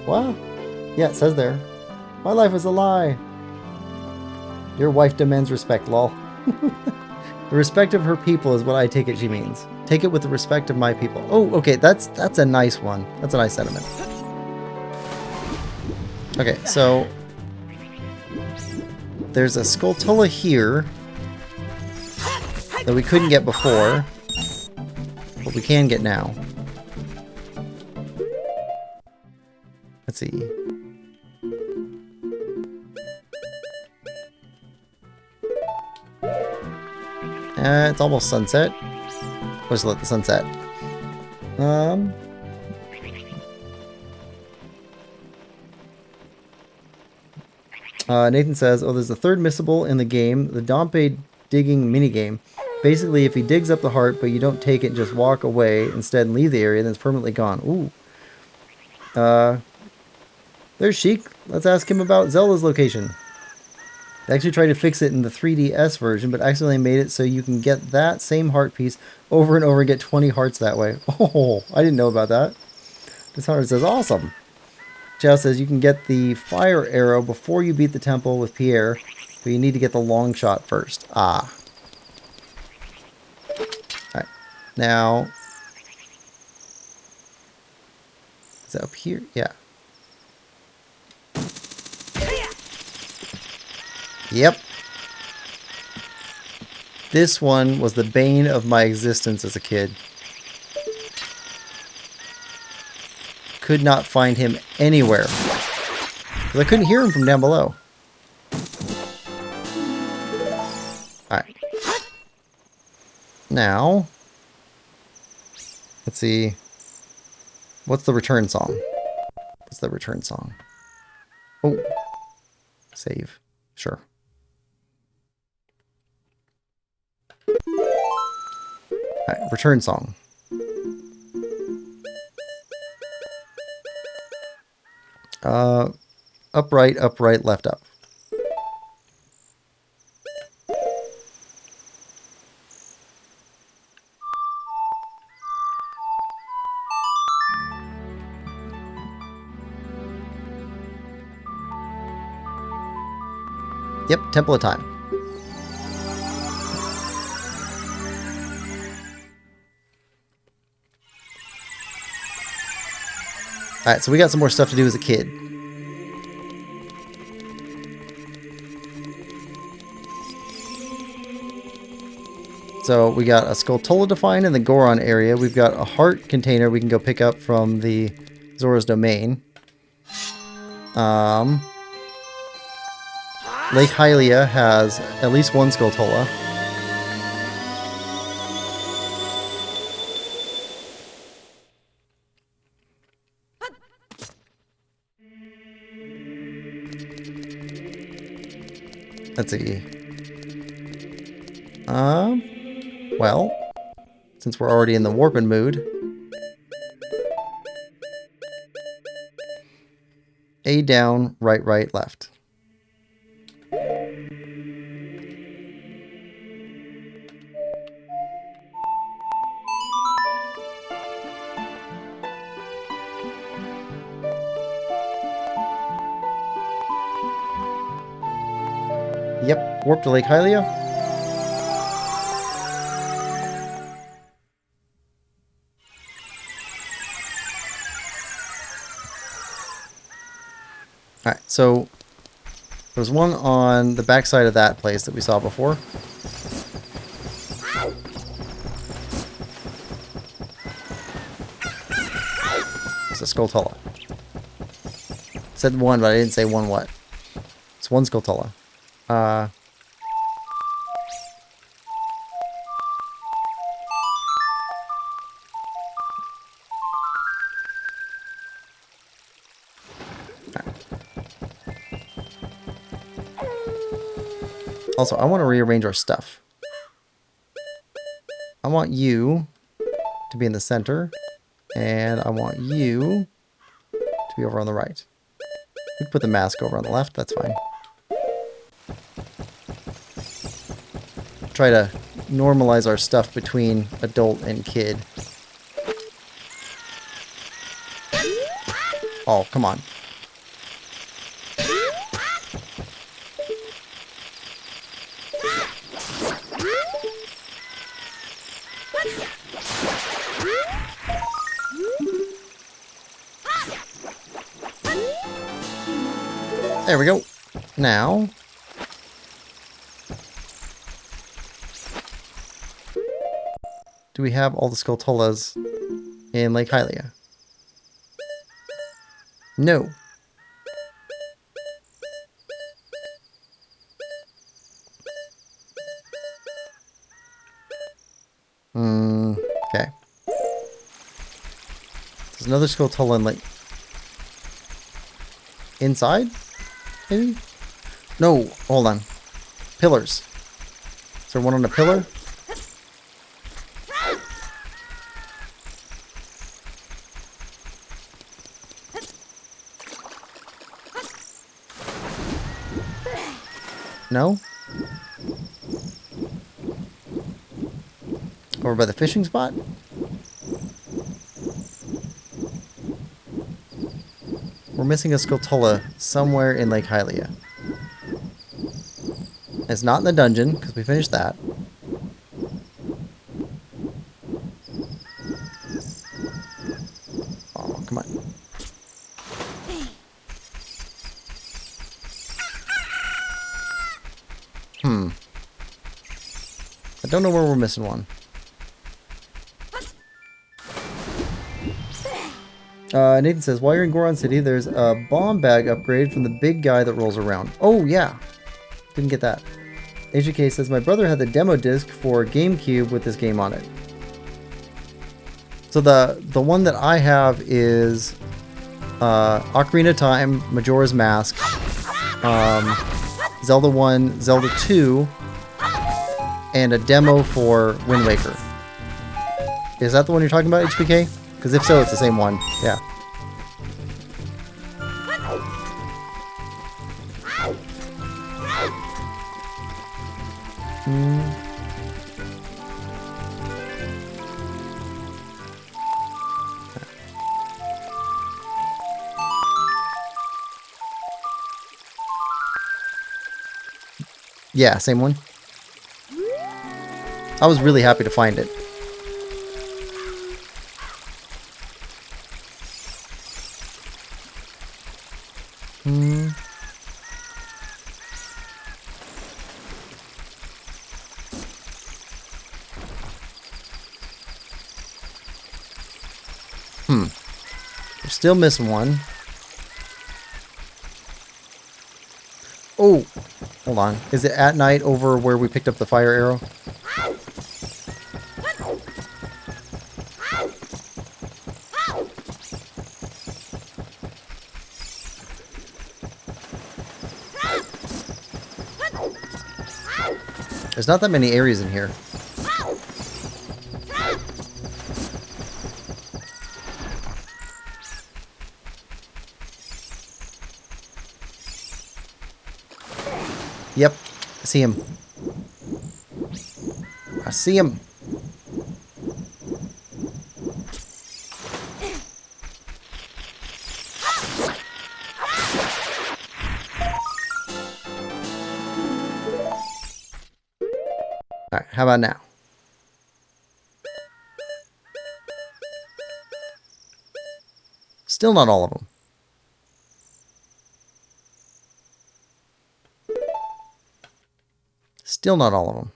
What? Yeah, it says there. My life is a lie. Your wife demands respect, lol. The respect of her people is what I take it she means. Take it with the respect of my people. Oh, okay, that's a nice one. That's a nice sentiment. Okay, so there's a Skulltula here that we couldn't get before, but we can get now. Let's see. It's almost sunset. Let's let the sunset. Nathan says, oh, there's a 3rd missable in the game, the Dompe digging minigame. Basically, if he digs up the heart, but you don't take it and just walk away instead and leave the area, then it's permanently gone. Ooh. There's Sheik. Let's ask him about Zelda's location. They actually tried to fix it in the 3DS version, but accidentally made it so you can get that same heart piece over and over and get 20 hearts that way. Oh, I didn't know about that. Dishonored says, awesome. Chow says you can get the fire arrow before you beat the temple with Pierre, but you need to get the long shot first. Ah. Alright. Now, is that up here? Yeah. Yep. This one was the bane of my existence as a kid. Could not find him anywhere. Because I couldn't hear him from down below. Alright. Now, let's see. What's the return song? What's the return song? Oh. Save. Sure. Alright, return song. Upright, upright, left up. Yep, Temple of Time. Alright, so we got some more stuff to do as a kid. So we got a Skulltula to find in the Goron area. We've got a heart container we can go pick up from the Zora's Domain. Lake Hylia has at least one Skulltula. Let's see. Well, since we're already in the warping mood, A down, right, right, left. Yep, warp to Lake Hylia. Alright, so there's one on the backside of that place that we saw before. It's a Skulltula. Said one, but I didn't say one what. It's one Skulltula. Also, I want to rearrange our stuff. I want you to be in the center, and I want you to be over on the right. We can put the mask over on the left, that's fine. Try to normalize our stuff between adult and kid. Oh, come on. There we go. Now, do we have all the Skulltulas in Lake Hylia? No. Okay. There's another Skulltula in Lake. Inside? Maybe? No, hold on. Pillars. Is there one on a pillar? No? Over by the fishing spot? We're missing a Skulltula somewhere in Lake Hylia. It's not in the dungeon, because we finished that. Oh, come on. I don't know where we're missing one. Nathan says, while you're in Goron City, there's a bomb bag upgrade from the big guy that rolls around. Oh, yeah. Didn't get that. HK says, my brother had the demo disc for GameCube with this game on it. So the one that I have is Ocarina of Time, Majora's Mask, Zelda 1, Zelda 2, and a demo for Wind Waker. Is that the one you're talking about, HPK? Because if so, it's the same one. Yeah. Yeah, same one. I was really happy to find it. We're still missing one. Oh, hold on. Is it at night over where we picked up the fire arrow? There's not that many areas in here. Yep, I see him. I see him. Alright, how about now? Still not all of them. Still not all of them.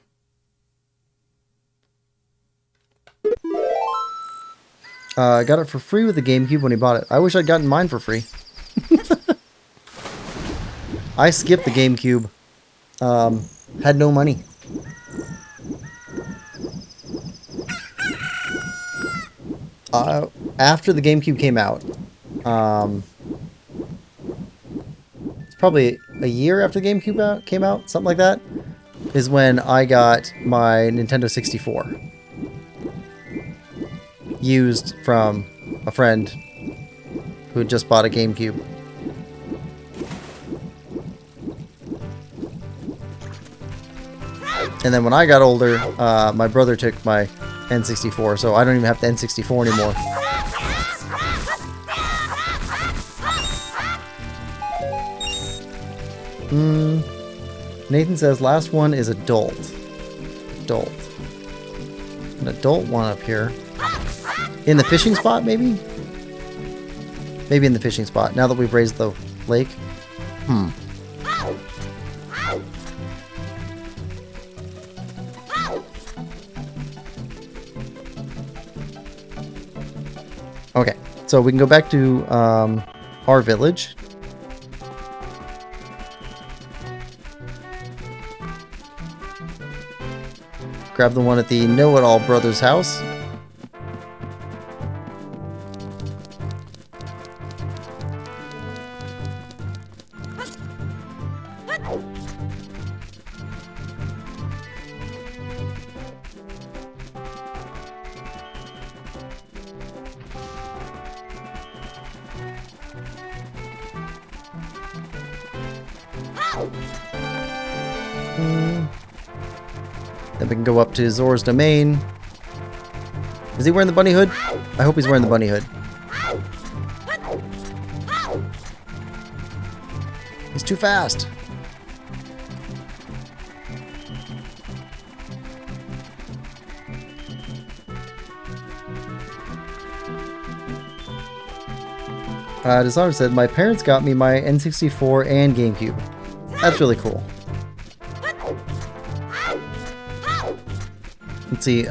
I got it for free with the GameCube when he bought it. I wish I'd gotten mine for free. I skipped the GameCube. Had no money. After the GameCube came out, it's probably a year after the GameCube came out, something like that, is when I got my Nintendo 64. Used from a friend who had just bought a GameCube. And then when I got older, my brother took my N64, so I don't even have the N64 anymore. Nathan says last one is adult. Adult. An adult one up here. In the fishing spot, maybe? Maybe in the fishing spot, now that we've raised the lake. Okay, so we can go back to our village. Grab the one at the Know-It-All Brothers house. Then we can go up to Zora's domain. Is he wearing the bunny hood? I hope he's wearing the bunny hood. He's too fast. Dishonored said, my parents got me my N64 and GameCube. That's really cool. Let's see,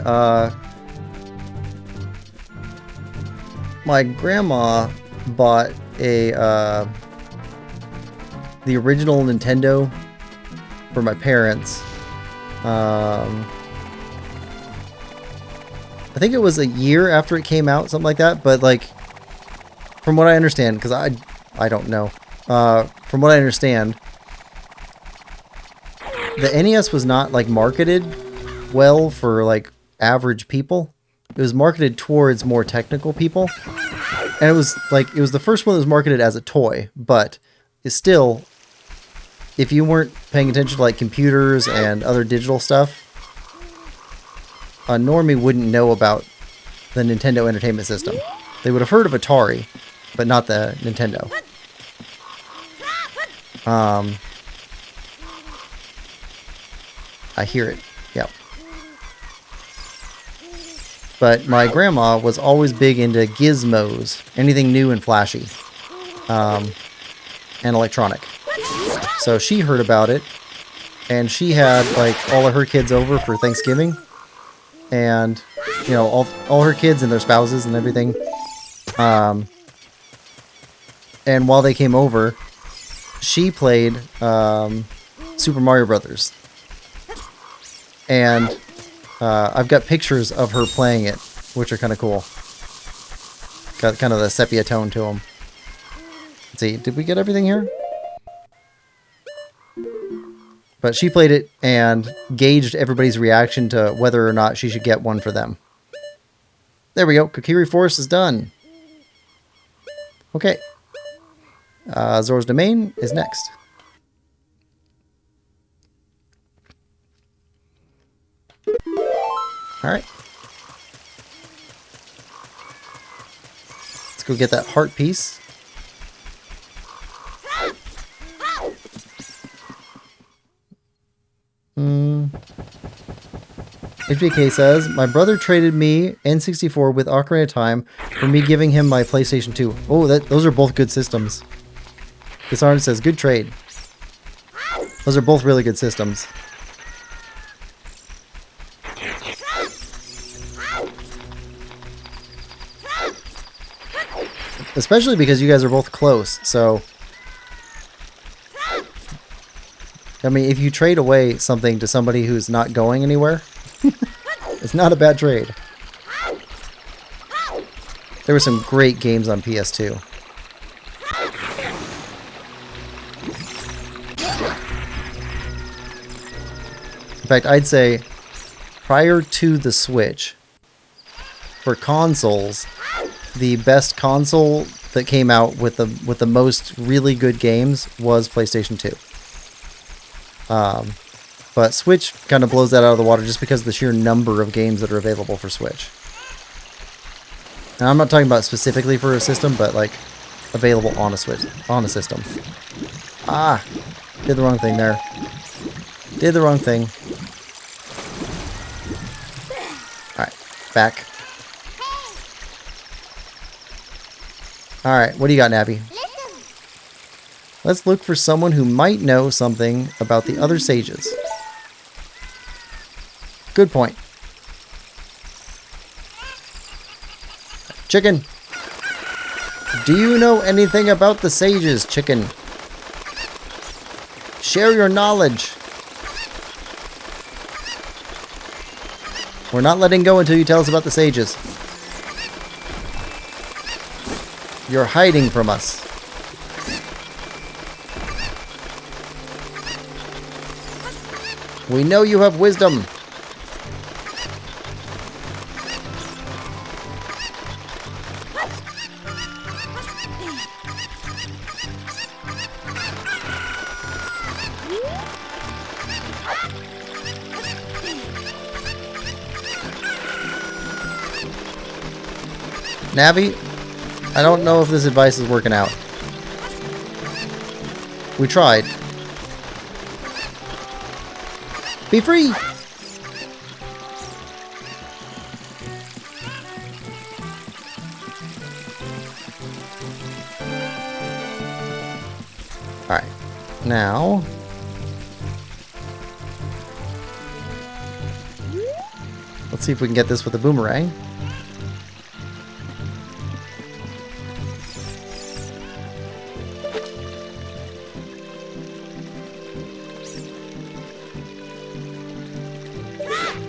my grandma bought a, the original Nintendo for my parents. I think it was a year after it came out, something like that, but like, from what I understand, because I don't know, from what I understand, the NES was not like marketed well for like average people. It was marketed towards more technical people, and it was the first one that was marketed as a toy, but it's still, if you weren't paying attention to like computers and other digital stuff, a normie wouldn't know about the Nintendo Entertainment System. They would have heard of Atari, but not the Nintendo. I hear it. Yep. But my grandma was always big into gizmos, anything new and flashy, and electronic. So she heard about it, and she had like all of her kids over for Thanksgiving, and you know all her kids and their spouses and everything. And while they came over, she played Super Mario Brothers, and I've got pictures of her playing it, which are kind of cool. Got kind of the sepia tone to them. Let's see, did we get everything here? But she played it and gauged everybody's reaction to whether or not she should get one for them. There we go. Kokiri Forest is done. Okay. Zora's Domain is next. Alright. Let's go get that heart piece. HBK says, my brother traded me N64 with Ocarina of Time for me giving him my PlayStation 2. Oh, those are both good systems. Disarmed says, good trade. Those are both really good systems. Especially because you guys are both close, so... I mean, if you trade away something to somebody who's not going anywhere, it's not a bad trade. There were some great games on PS2. In fact, I'd say prior to the Switch, for consoles, the best console that came out with the most really good games was PlayStation 2. But Switch kind of blows that out of the water just because of the sheer number of games that are available for Switch. And I'm not talking about specifically for a system, but like available on a Switch, on a system. Ah, did the wrong thing there. Did the wrong thing. Alright, back. Alright, what do you got, Nappy? Let's look for someone who might know something about the other sages. Good point. Chicken. Do you know anything about the sages, Chicken? Share your knowledge. We're not letting go until you tell us about the sages. You're hiding from us. We know you have wisdom. Navi, I don't know if this advice is working out. We tried. Be free! Alright. Now... let's see if we can get this with a boomerang.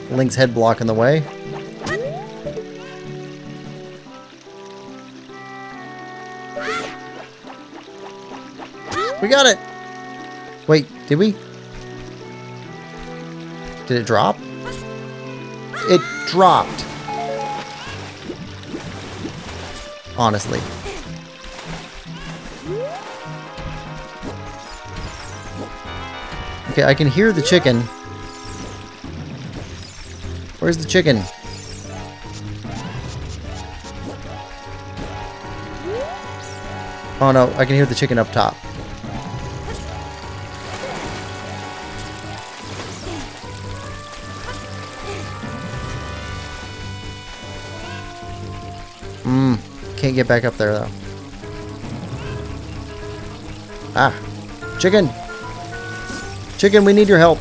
Link's head block in the way. We got it! Wait, did we? Did it drop? It dropped. Honestly. Okay, I can hear the chicken. Where's the chicken? Oh no, I can hear the chicken up top. can't get back up there, though. Ah. Chicken! Chicken, we need your help.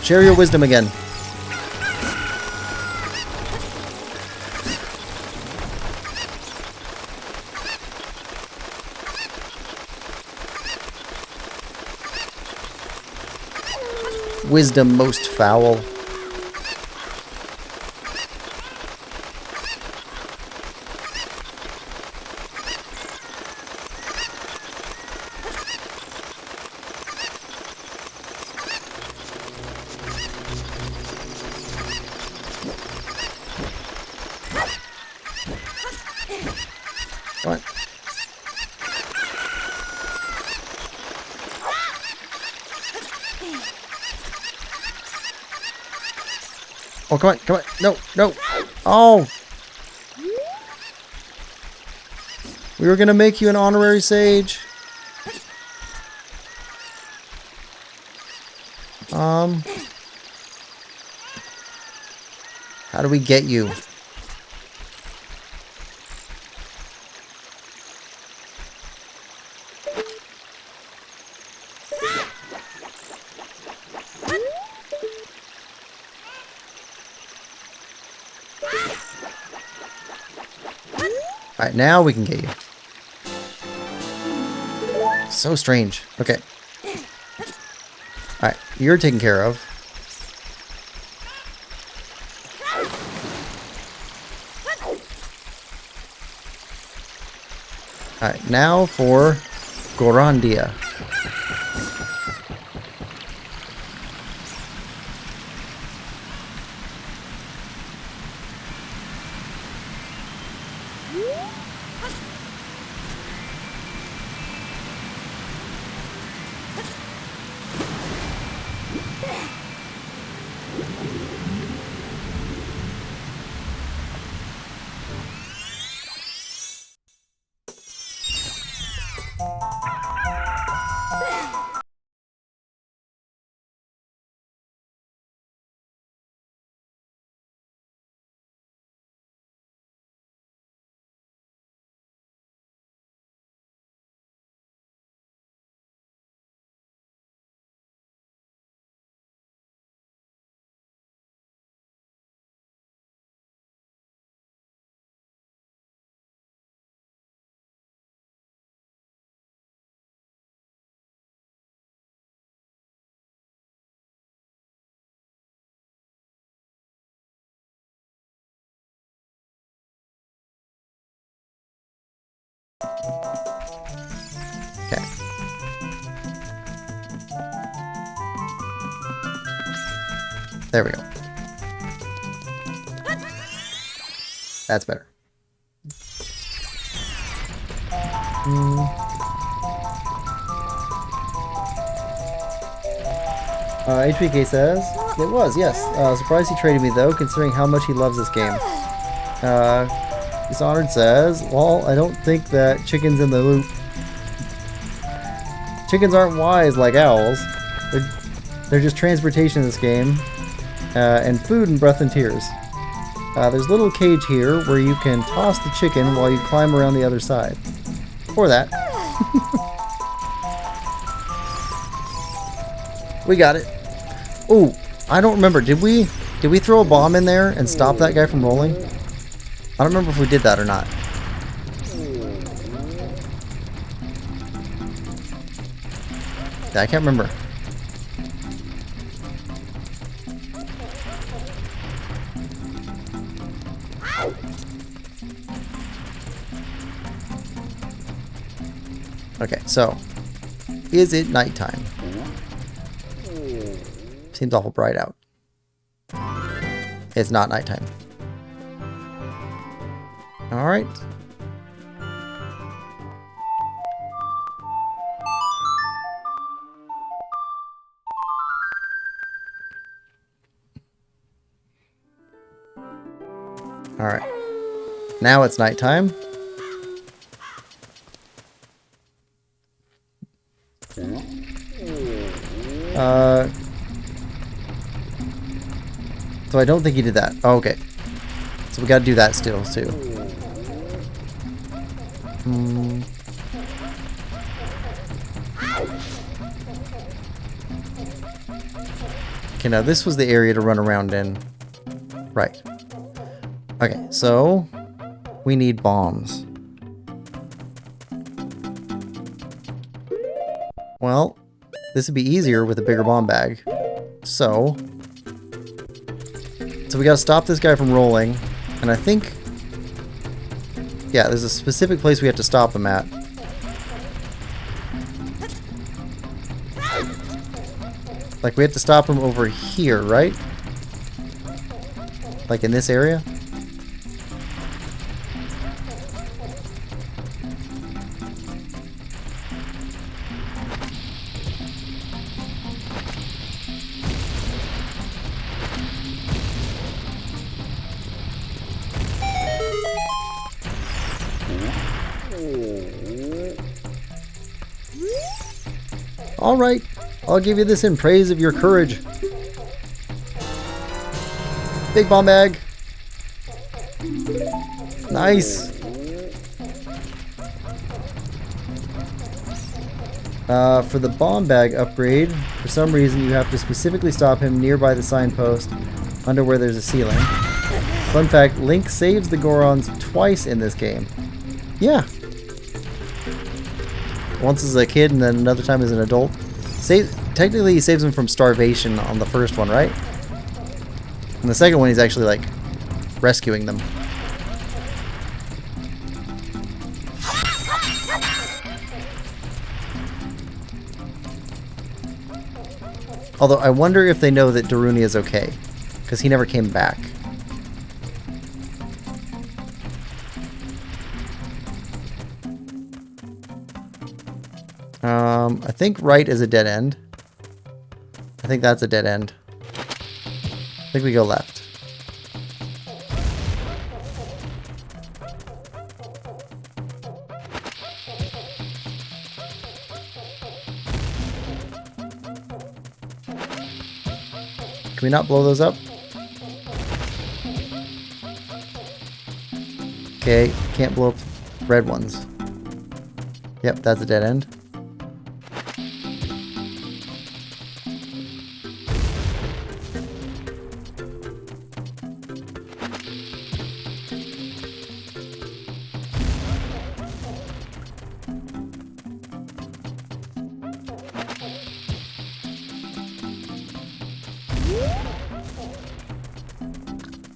Share your wisdom again. Wisdom most foul. Come on. Oh, come on, come on. No, no. Oh. We were going to make you an honorary sage. How do we get you? Alright, now we can get you. So strange. Okay. Alright, you're taken care of. Alright, now for Gorandia. Okay. There we go. That's better. HBK says, it was, yes. Surprised he traded me, though, considering how much he loves this game. Dishonored says, well, I don't think that chicken's in the loop. Chickens aren't wise like owls. They're just transportation in this game. And food and breath and tears. There's a little cage here where you can toss the chicken while you climb around the other side. Or that. We got it. Oh, I don't remember. Did we throw a bomb in there and stop that guy from rolling? I don't remember if we did that or not. Yeah, I can't remember. Okay, so is it nighttime? Seems awful bright out. It's not nighttime. All right. All right. Now it's nighttime. So I don't think he did that. Oh, okay. So we gotta do that still, too. Okay, now this was the area to run around in. Right. Okay, so we need bombs. Well, this would be easier with a bigger bomb bag. So we gotta stop this guy from rolling. And I think... yeah, there's a specific place we have to stop him at. Like, we have to stop him over here, right? Like in this area? Alright, I'll give you this in praise of your courage. Big bomb bag. Nice. For the bomb bag upgrade, for some reason you have to specifically stop him nearby the signpost under where there's a ceiling. Fun fact, Link saves the Gorons twice in this game. Yeah. Once as a kid and then another time as an adult. Technically he saves them from starvation on the first one, right? And the second one he's actually like rescuing them. Although I wonder if they know that Daruni is okay, because he never came back. I think right is a dead end. I think that's a dead end. I think we go left. Can we not blow those up? Okay, can't blow up red ones. Yep, that's a dead end.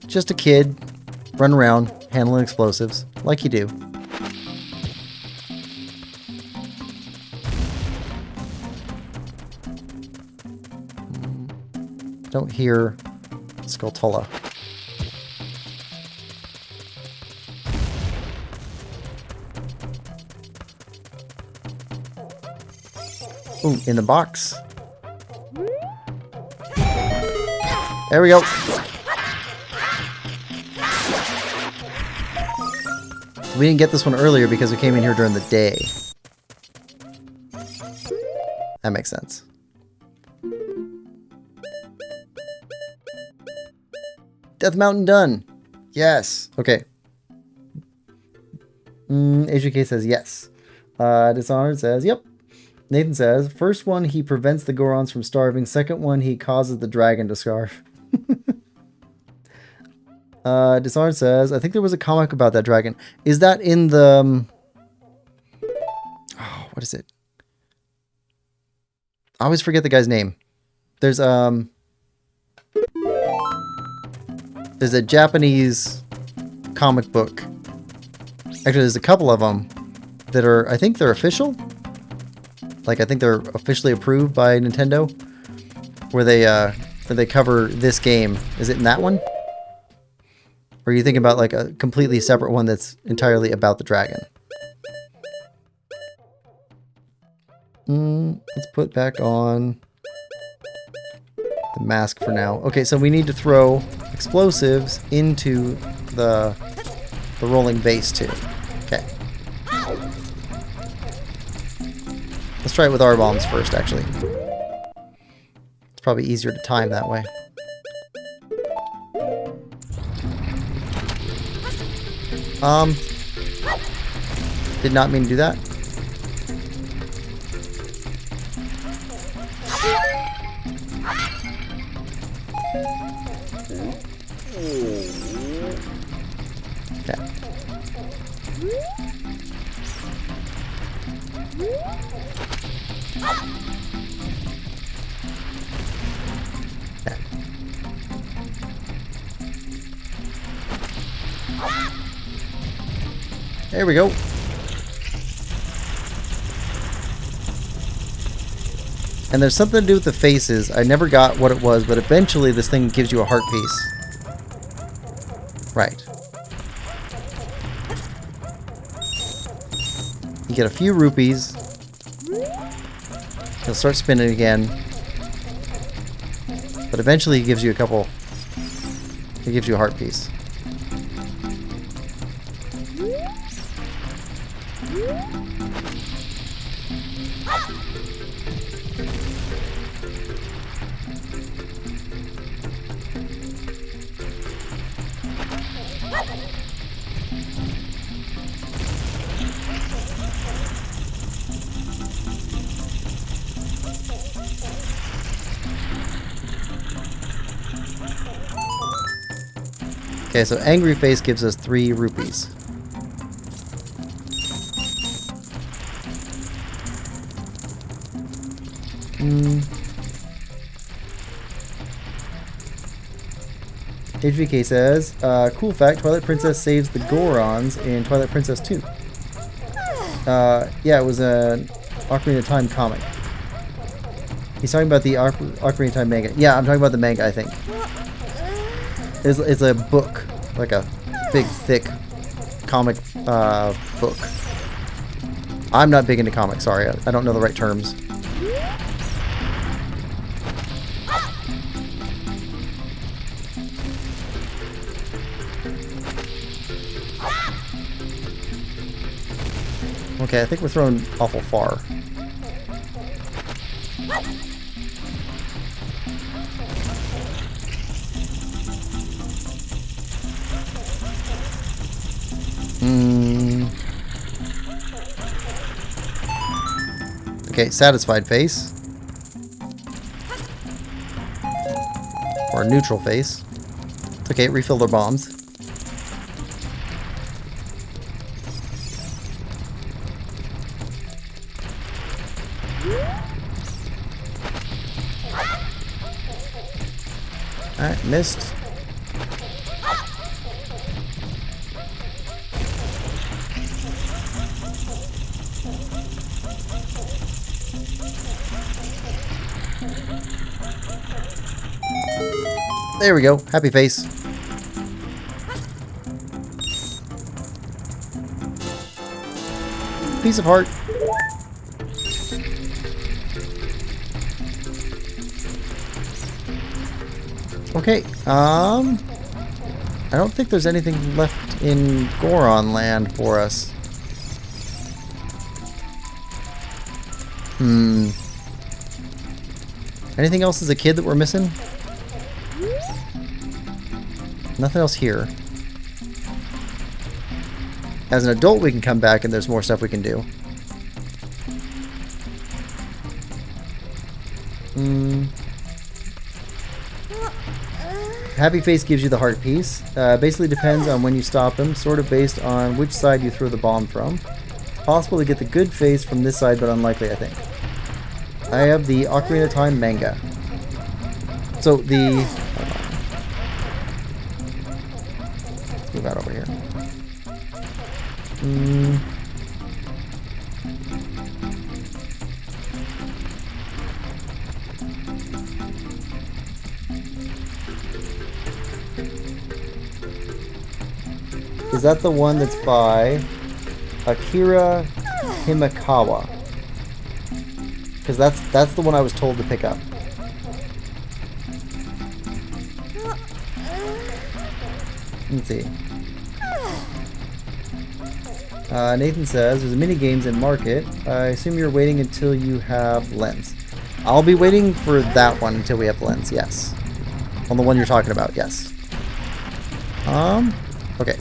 Just a kid, run around, handling explosives, like you do. Don't hear Skulltula. Ooh, in the box. There we go. We didn't get this one earlier because we came in here during the day. That makes sense. Death Mountain done. Yes. Okay. HK says yes. Dishonored says yep. Nathan says first one he prevents the Gorons from starving. Second one he causes the dragon to starve. Dishonored says, I think there was a comic about that dragon. Is that in the... oh, what is it? I always forget the guy's name. There's a Japanese comic book. Actually, there's a couple of them that are, I think they're official. Like, I think they're officially approved by Nintendo. Where they cover this game. Is it in that one? Or are you thinking about like a completely separate one that's entirely about the dragon? Let's put back on the mask for now. Okay, so we need to throw explosives into the rolling base too. Okay. Let's try it with our bombs first, actually. It's probably easier to time that way. Did not mean to do that. Okay. Okay. There we go. And there's something to do with the faces. I never got what it was, but eventually this thing gives you a heart piece. Right. You get a few rupees. He'll start spinning again. But eventually he gives you a couple. He gives you a heart piece. Okay, so Angry Face gives us 3 rupees. HVK says, cool fact, Twilight Princess saves the Gorons in Twilight Princess 2. Yeah, it was an Ocarina of Time comic. He's talking about the Ocarina of Time manga. Yeah, I'm talking about the manga, I think. It's a book, like a big, thick comic book. I'm not big into comics, sorry. I don't know the right terms. Okay, I think we're throwing awful far. Okay, satisfied face. Or neutral face. It's okay, refill their bombs. Alright, missed. There we go. Happy face. Piece of heart. Okay. I don't think there's anything left in Goron land for us. Anything else as a kid that we're missing? Nothing else here. As an adult, we can come back and there's more stuff we can do. Happy Face gives you the heart piece. Basically depends on when you stop him, sort of based on which side you throw the bomb from. Possible to get the good face from this side, but unlikely, I think. I have the Ocarina of Time manga. So the... let's move out over here. Is that the one that's by Akira Himekawa? Because that's the one I was told to pick up. Let's see. Nathan says, there's mini games in market. I assume you're waiting until you have lens. I'll be waiting for that one until we have lens, yes. On the one you're talking about, yes. Okay.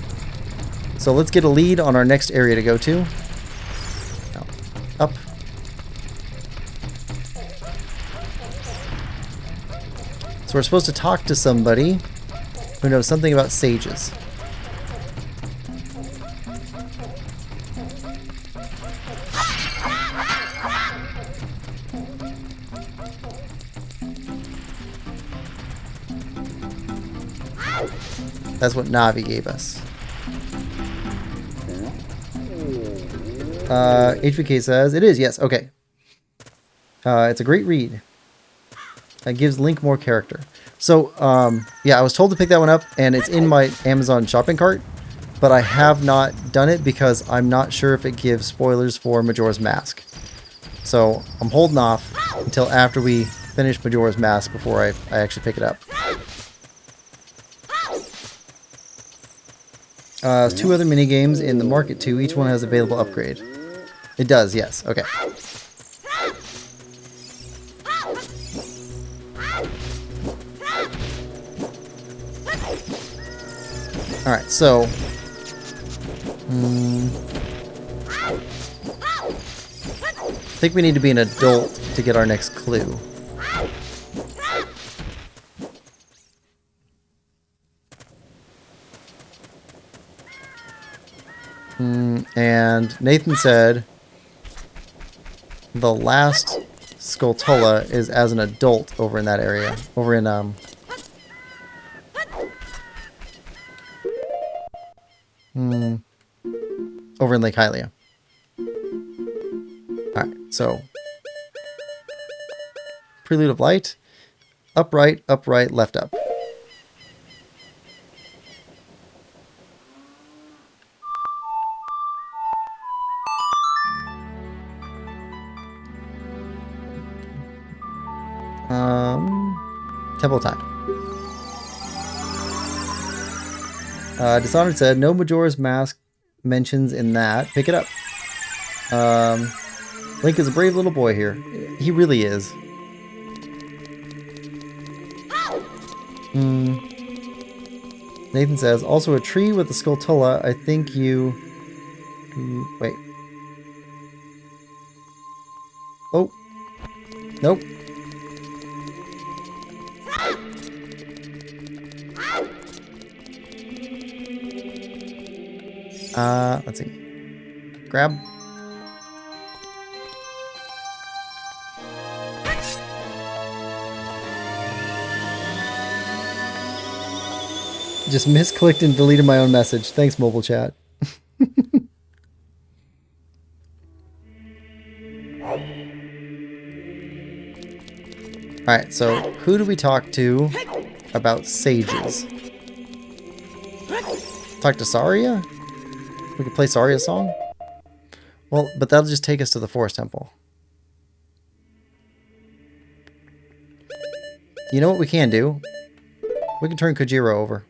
So let's get a lead on our next area to go to. Up. So we're supposed to talk to somebody who knows something about sages. That's what Navi gave us. HBK says, it is, yes, okay. It's a great read. It gives Link more character. So, yeah, I was told to pick that one up, and it's in my Amazon shopping cart, but I have not done it because I'm not sure if it gives spoilers for Majora's Mask. So, I'm holding off until after we finish Majora's Mask before I actually pick it up. There's 2 other minigames in the market too. Each one has available upgrade. It does, yes. Okay. Alright, so... I think we need to be an adult to get our next clue. And Nathan said the last Skulltula is as an adult over in that area. Over in over in Lake Hylia. Alright, so Prelude of Light. Upright, upright, left up. Temple of Time. Dishonored said, no Majora's Mask mentions in that. Pick it up. Link is a brave little boy here. He really is. Nathan says, also a tree with a Skulltula. I think you... Wait. Oh. Nope. Let's see. Grab. Just misclicked and deleted my own message. Thanks, mobile chat. Alright, so who do we talk to about sages? Talk to Saria? We could play Saria's song? Well, but that'll just take us to the Forest Temple. You know what we can do? We can turn Kojiro over.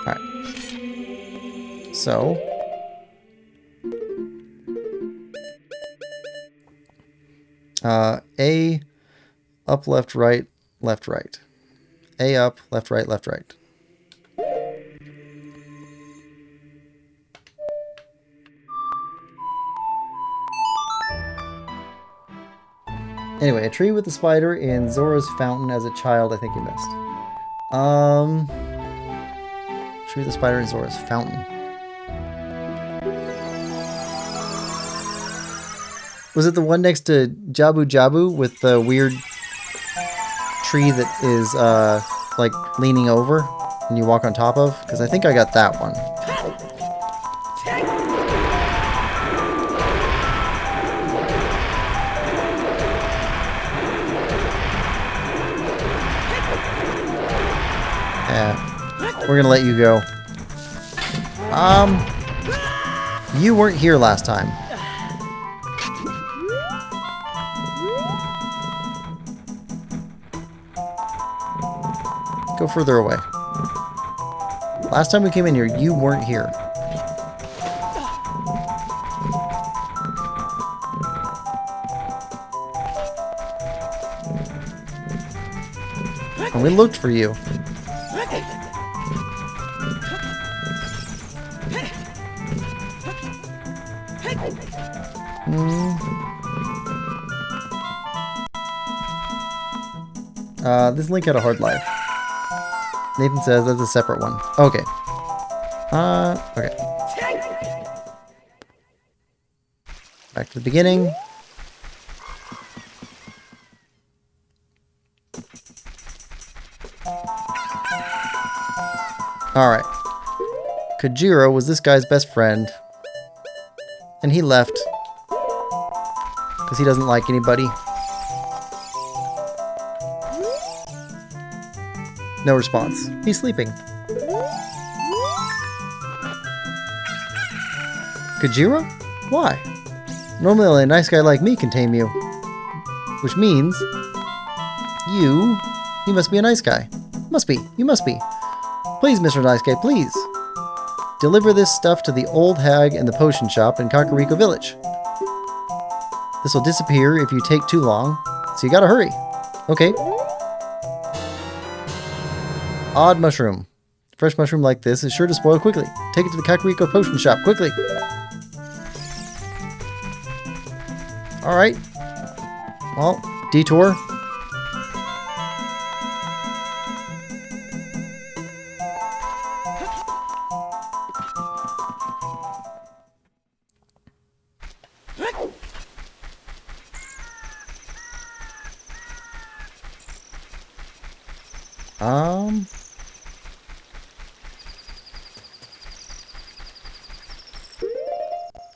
Alright. So... A, up, left, right, left, right. A up, left, right, left, right. Anyway, a tree with a spider in Zora's fountain as a child, I think you missed. Tree with a spider in Zora's fountain. Was it the one next to Jabu Jabu with the weird tree that is, like, leaning over and you walk on top of? Because I think I got that one. Yeah, we're gonna let you go. You weren't here last time. Go further away. Last time we came in here, you weren't here. And we looked for you. This Link had a hard life. Nathan says that's a separate one. Okay. Okay. Back to the beginning. Alright. Kojiro was this guy's best friend. And he left. Because he doesn't like anybody. No response. He's sleeping. Kojiro? Why? Normally only a nice guy like me can tame you. Which means... You must be a nice guy. Must be. You must be. Please, Mr. Nice Guy, please. Deliver this stuff to the old hag in the potion shop in Kakariko Village. This will disappear if you take too long, so you gotta hurry. Okay. Odd mushroom. Fresh mushroom like this is sure to spoil quickly. Take it to the Kakariko potion shop, quickly. Alright. Well, detour.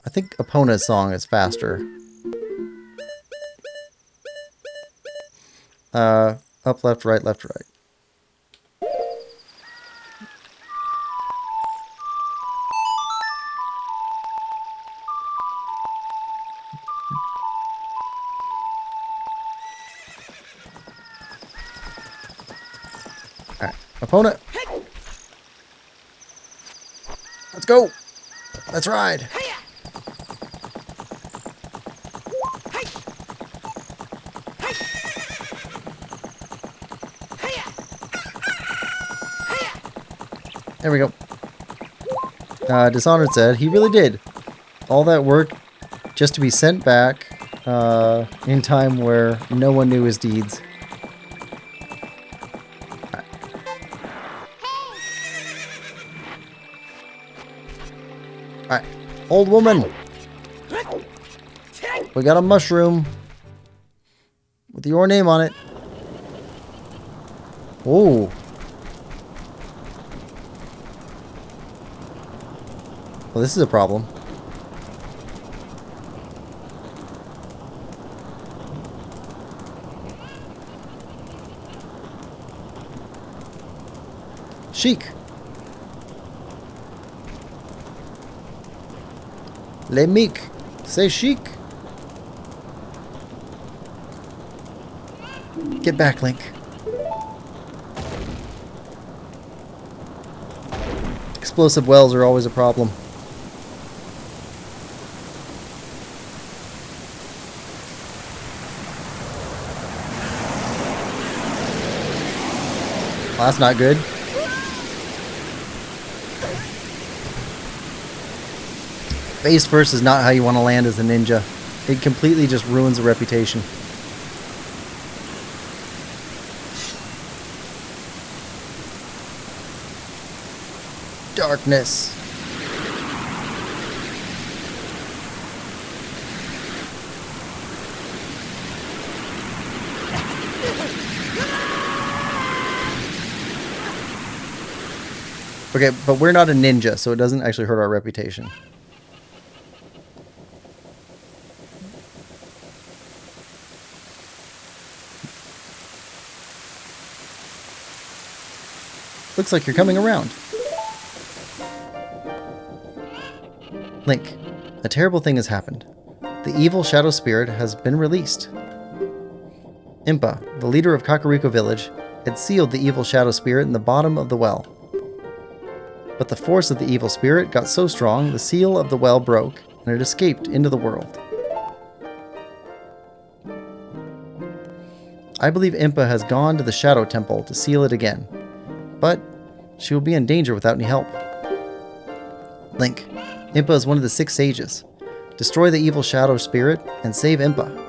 I think Epona's song is faster. Up, left, right, left, right. Alright, Epona! Let's go! Let's ride! There we go. Dishonored said he really did. All that work just to be sent back in time where no one knew his deeds. Alright. Old woman! We got a mushroom with your name on it. Oh. Well, this is a problem. Chic. Le Meek. Say chic. Get back, Link. Explosive wells are always a problem. Well, that's not good. Face first is not how you want to land as a ninja. It completely just ruins a reputation. Darkness. Okay, but we're not a ninja, so it doesn't actually hurt our reputation. Looks like you're coming around. Link, a terrible thing has happened. The evil shadow spirit has been released. Impa, the leader of Kakariko Village, had sealed the evil shadow spirit in the bottom of the well. But the force of the evil spirit got so strong, the seal of the well broke, and it escaped into the world. I believe Impa has gone to the Shadow Temple to seal it again, but she will be in danger without any help. Link, Impa is one of the 6 sages. Destroy the evil shadow spirit and save Impa.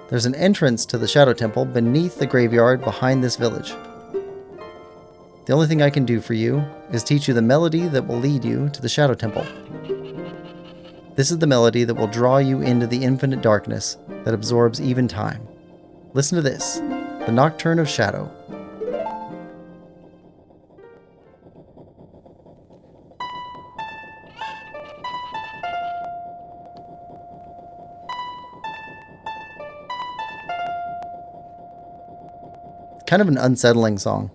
There's an entrance to the Shadow Temple beneath the graveyard behind this village. The only thing I can do for you is teach you the melody that will lead you to the Shadow Temple. This is the melody that will draw you into the infinite darkness that absorbs even time. Listen to this, the Nocturne of Shadow. Kind of an unsettling song.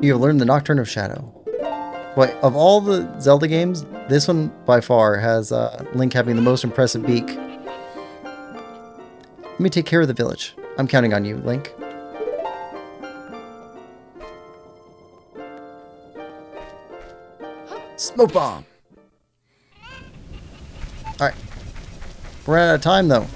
You have learned the Nocturne of Shadow. Boy, of all the Zelda games, this one by far has Link having the most impressive beak. Let me take care of the village. I'm counting on you, Link. Smoke bomb! Alright. We're out of time, though.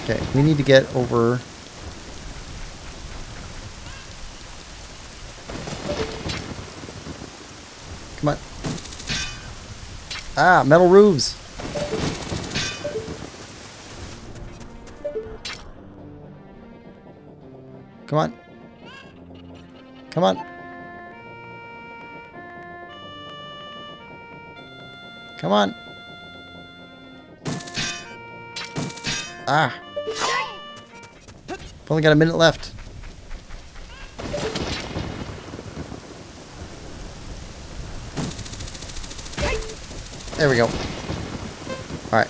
Okay, we need to get over... Come on. Ah, metal roofs! Come on. Come on. Come on. Ah. I've only got a minute left. There we go. Alright.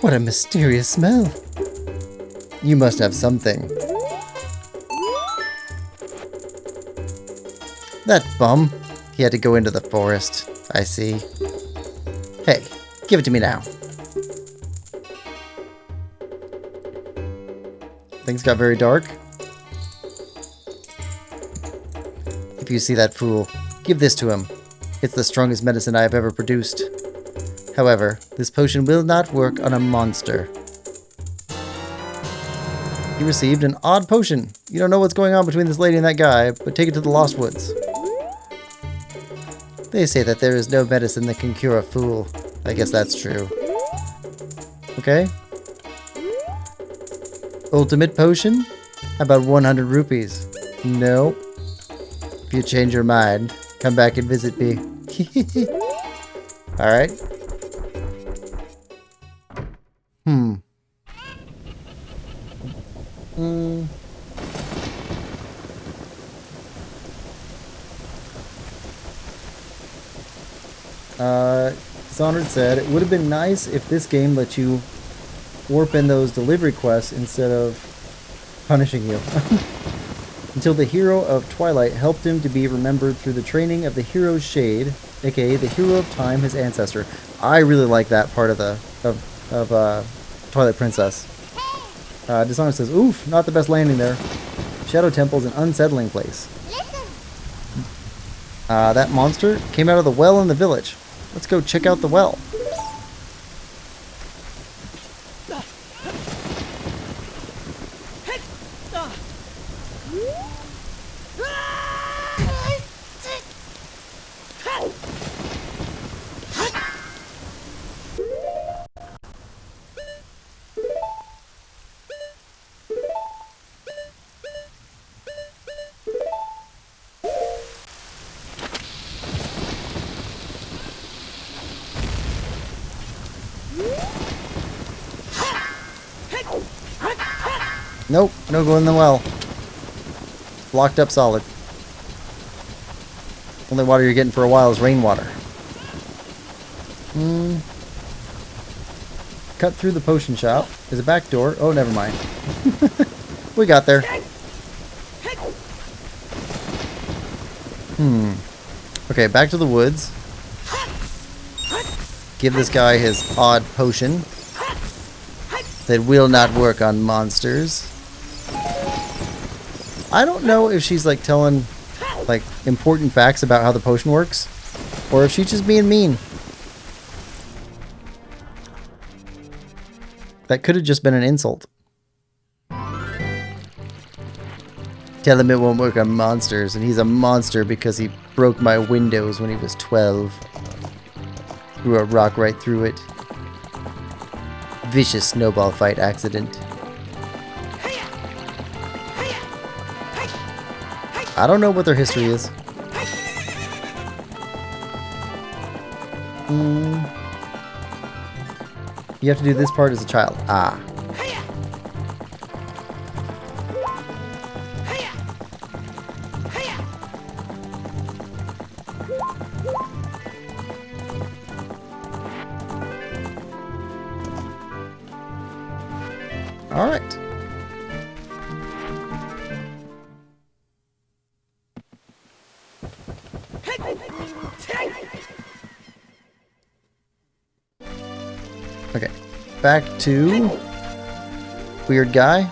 What a mysterious smell. You must have something. That bum. He had to go into the forest. I see. Hey, give it to me now. Things got very dark. If you see that fool, give this to him. It's the strongest medicine I have ever produced. However, this potion will not work on a monster. You received an odd potion. You don't know what's going on between this lady and that guy, but take it to the Lost Woods. They say that there is no medicine that can cure a fool. I guess that's true. Okay. Ultimate potion? How about 100 rupees? No. If you change your mind, come back and visit me. Alright. Dishonored said, it would have been nice if this game let you warp in those delivery quests instead of punishing you. Until the hero of Twilight helped him to be remembered through the training of the hero's shade, aka the hero of time, his ancestor. I really like that part of the Twilight Princess. Dishonored says, oof, not the best landing there. Shadow Temple is an unsettling place. That monster came out of the well in the village. Let's go check out the well. Nope, no go in the well. Blocked up solid. Only water you're getting for a while is rainwater. cut through the potion shop. There's a back door. Oh, never mind. We got there. Okay, back to the woods. Give this guy his odd potion that will not work on monsters. I don't know if she's like telling like important facts about how the potion works, or if she's just being mean. That could have just been an insult. Tell him it won't work on monsters, and he's a monster because he broke my windows when he was 12. Threw a rock right through it. Vicious snowball fight accident. I don't know what their history is. You have to do this part as a child. Ah. All right. Okay, back to weird guy.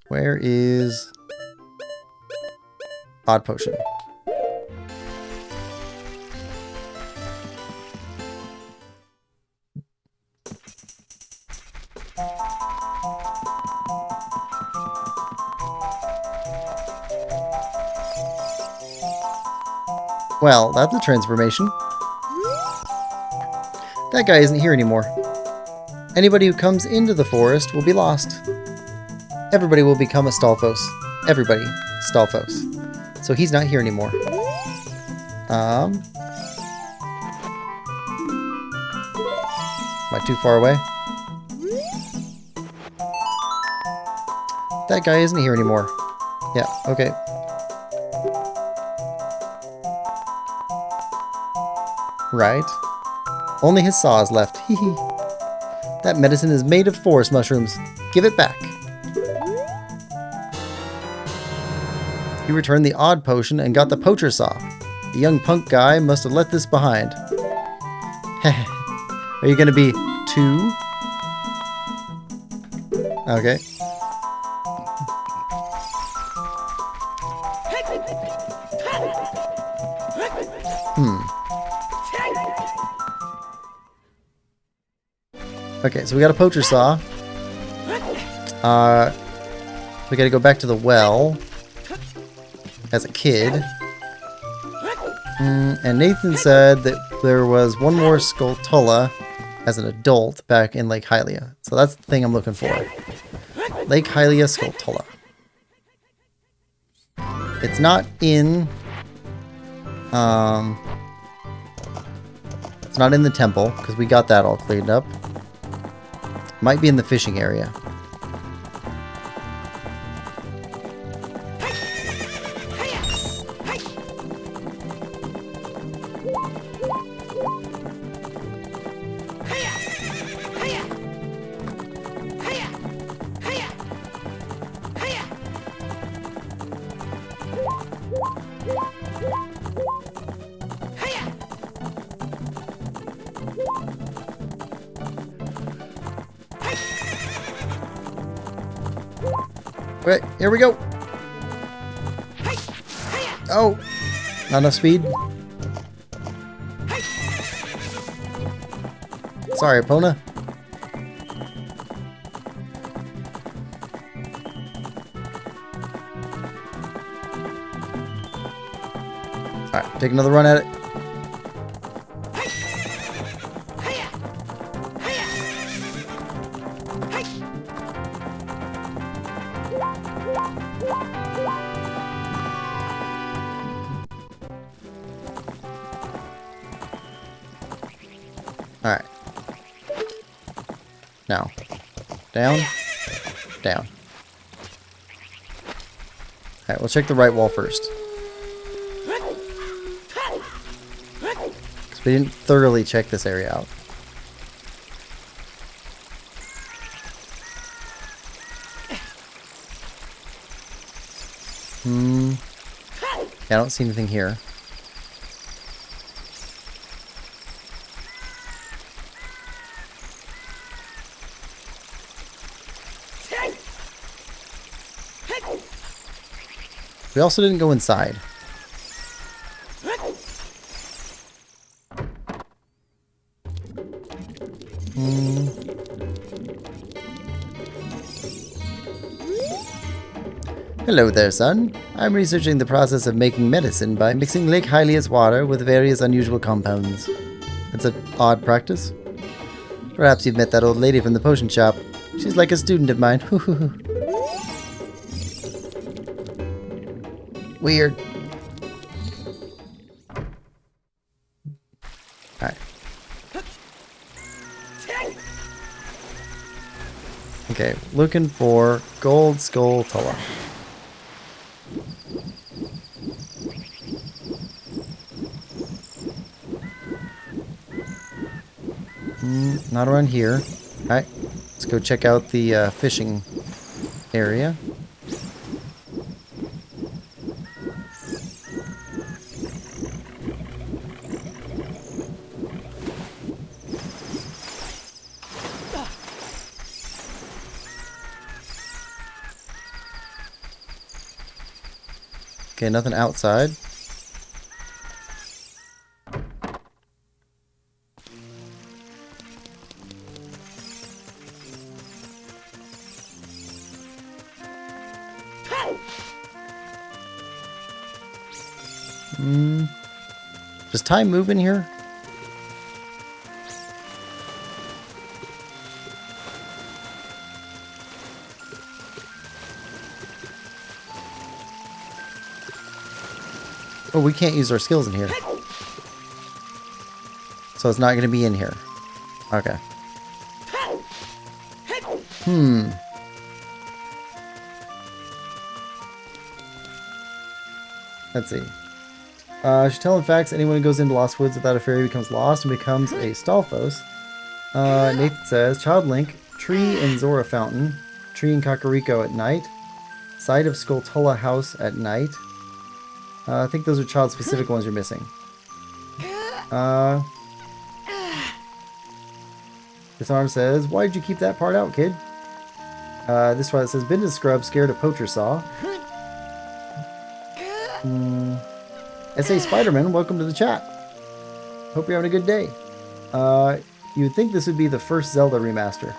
Where is odd potion? Well, that's a transformation. That guy isn't here anymore. Anybody who comes into the forest will be lost. Everybody will become a Stalfos. Everybody, Stalfos. So he's not here anymore. Am I too far away? That guy isn't here anymore. Yeah, okay. Right. Only his saw is left. Hee hee. That medicine is made of forest mushrooms. Give it back. He returned the odd potion and got the poacher saw. The young punk guy must have left this behind. Are you gonna be 2? Okay. Okay, so we got a poacher saw. We gotta go back to the well as a kid. And Nathan said that there was one more Skulltula as an adult back in Lake Hylia. So that's the thing I'm looking for. Lake Hylia Skulltula. It's not in... it's not in the temple, because we got that all cleaned up. Might be in the fishing area. Okay, here we go. Oh, not enough speed. Sorry, Epona. Alright, take another run at it. Alright. Now. Down. Down. Alright, we'll check the right wall first. Because we didn't thoroughly check this area out. Yeah, I don't see anything here. We also didn't go inside. Hello there, son. I'm researching the process of making medicine by mixing Lake Hylia's water with various unusual compounds. It's an odd practice. Perhaps you've met that old lady from the potion shop. She's like a student of mine. Weird. Alright. Okay, looking for Gold Skull Tulla. Not around here. Alright, let's go check out the fishing area. Okay, nothing outside. Does time move in here? Oh, we can't use our skills in here. So it's not going to be in here. Okay. Let's see. She's telling facts. Anyone who goes into Lost Woods without a fairy becomes lost and becomes a Stalfos. Nathan says, Child Link, tree in Zora Fountain, tree in Kakariko at night, site of Skulltula House at night. I think those are child-specific ones you're missing. Disarm says, why did you keep that part out, kid? This one says, been to Scrub, scared a poacher saw. S.A. Spider-Man, welcome to the chat. Hope you're having a good day. You would think this would be the first Zelda remaster.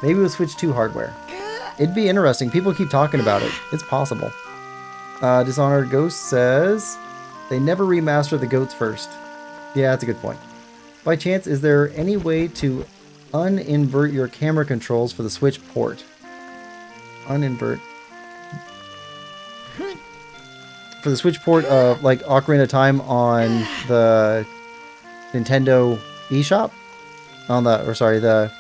Maybe we'll switch to hardware. It'd be interesting. People keep talking about it. It's possible. Dishonored Ghost says, they never remaster the goats first. Yeah, that's a good point. By chance, is there any way to uninvert your camera controls for the Switch port? Uninvert. For the Switch port of like Ocarina of Time on the Nintendo eShop? On the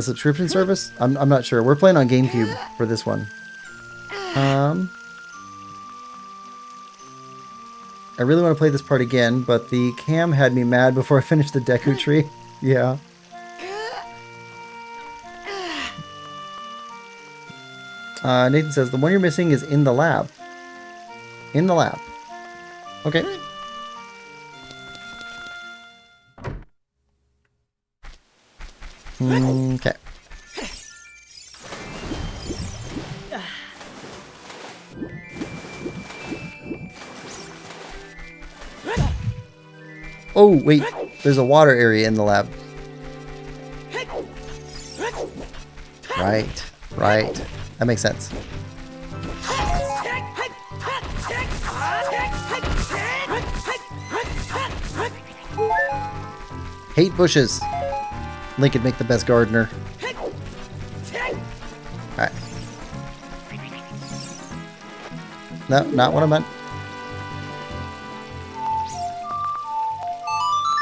subscription service? I'm not sure. We're playing on GameCube for this one. I really want to play this part again, but the cam had me mad before I finished the Deku Tree. Yeah. Nathan says, the one you're missing is in the lab. In the lab. Okay. Okay. Oh, wait. There's a water area in the lab. Right. Right. That makes sense. Hate bushes. Link could make the best gardener. Alright. No, not what I meant.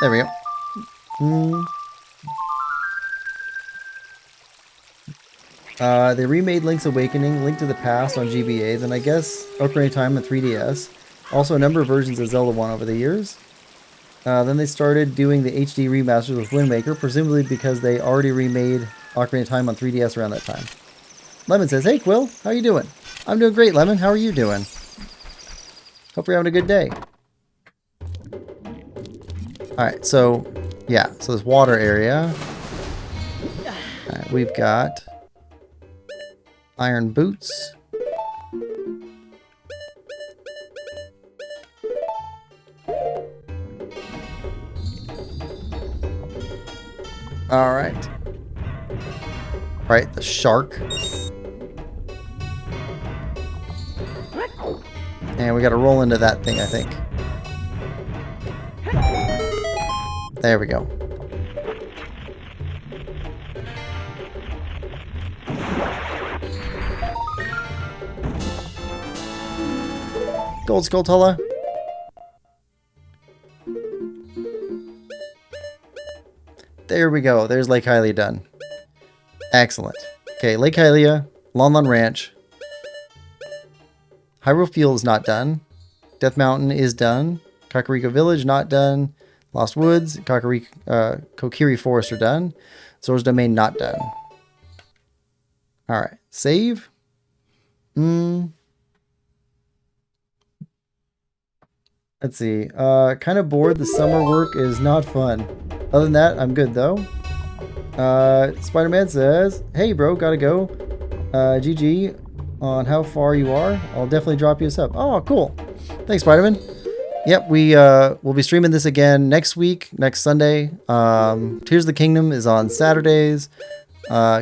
There we go. They remade Link's Awakening, Link to the Past on GBA, then I guess Ocarina of Time on 3DS. Also a number of versions of Zelda 1 over the years. Then they started doing the HD remasters with Wind Waker, presumably because they already remade Ocarina of Time on 3DS around that time. Lemon says, "Hey Quill, how you doing?" "I'm doing great, Lemon. How are you doing?" Hope you're having a good day. Alright, so, yeah, so this water area. Alright, we've got iron boots. Alright. Alright, the shark. And we gotta roll into that thing, I think. There we go. Gold Skulltula. There we go. There's Lake Hylia done. Excellent. Okay, Lake Hylia, Lon Lon Ranch. Hyrule Field is not done. Death Mountain is done. Kakariko Village not done. Lost Woods, Kokiri Forest are done. Zora's Domain not done. Alright, save. Let's see. Kind of bored. The summer work is not fun. Other than that, I'm good though. Spider-Man says, "Hey bro, gotta go. GG on how far you are. I'll definitely drop you a sub." Oh, cool. Thanks, Spider-Man. Yep, we'll be streaming this again next week, next Sunday. Tears of the Kingdom is on Saturdays.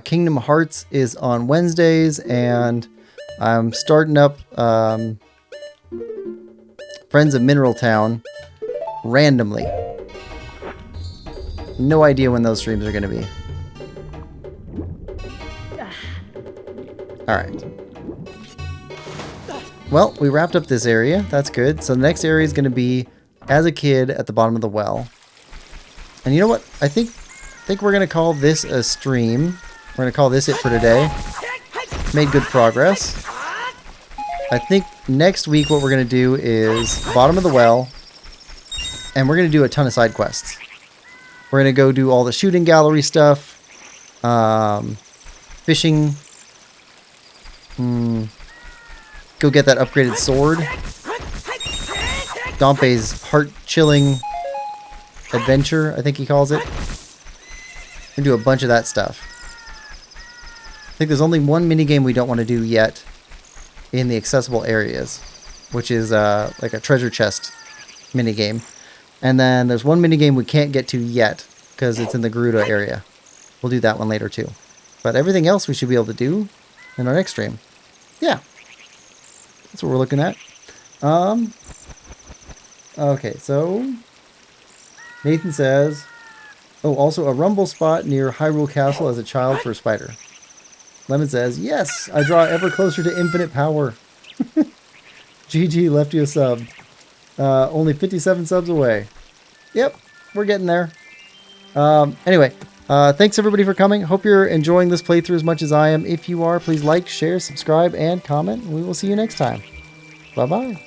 Kingdom Hearts is on Wednesdays, and I'm starting up Friends of Mineral Town randomly. No idea when those streams are going to be. Alright. Well, we wrapped up this area. That's good. So the next area is going to be as a kid at the bottom of the well. And you know what? I think we're going to call this a stream. We're going to call this it for today. Made good progress. I think next week what we're going to do is bottom of the well. And we're going to do a ton of side quests. We're going to go do all the shooting gallery stuff. Fishing. Go get that upgraded sword. Dompe's heart-chilling adventure, I think he calls it. We're going to do a bunch of that stuff. I think there's only one minigame we don't want to do yet in the accessible areas, which is like a treasure chest minigame. And then there's one minigame we can't get to yet because it's in the Gerudo area. We'll do that one later too. But everything else we should be able to do in our next stream. Yeah. That's what we're looking at. Okay, so Nathan says, "Oh, also a rumble spot near Hyrule Castle as a child for a spider." Lemon says, "Yes, I draw ever closer to infinite power." GG left you a sub. Only 57 subs away. Yep, we're getting there. Anyway, thanks everybody for coming. Hope you're enjoying this playthrough as much as I am. If you are, please like, share, subscribe, and comment. We will see you next time. Bye-bye.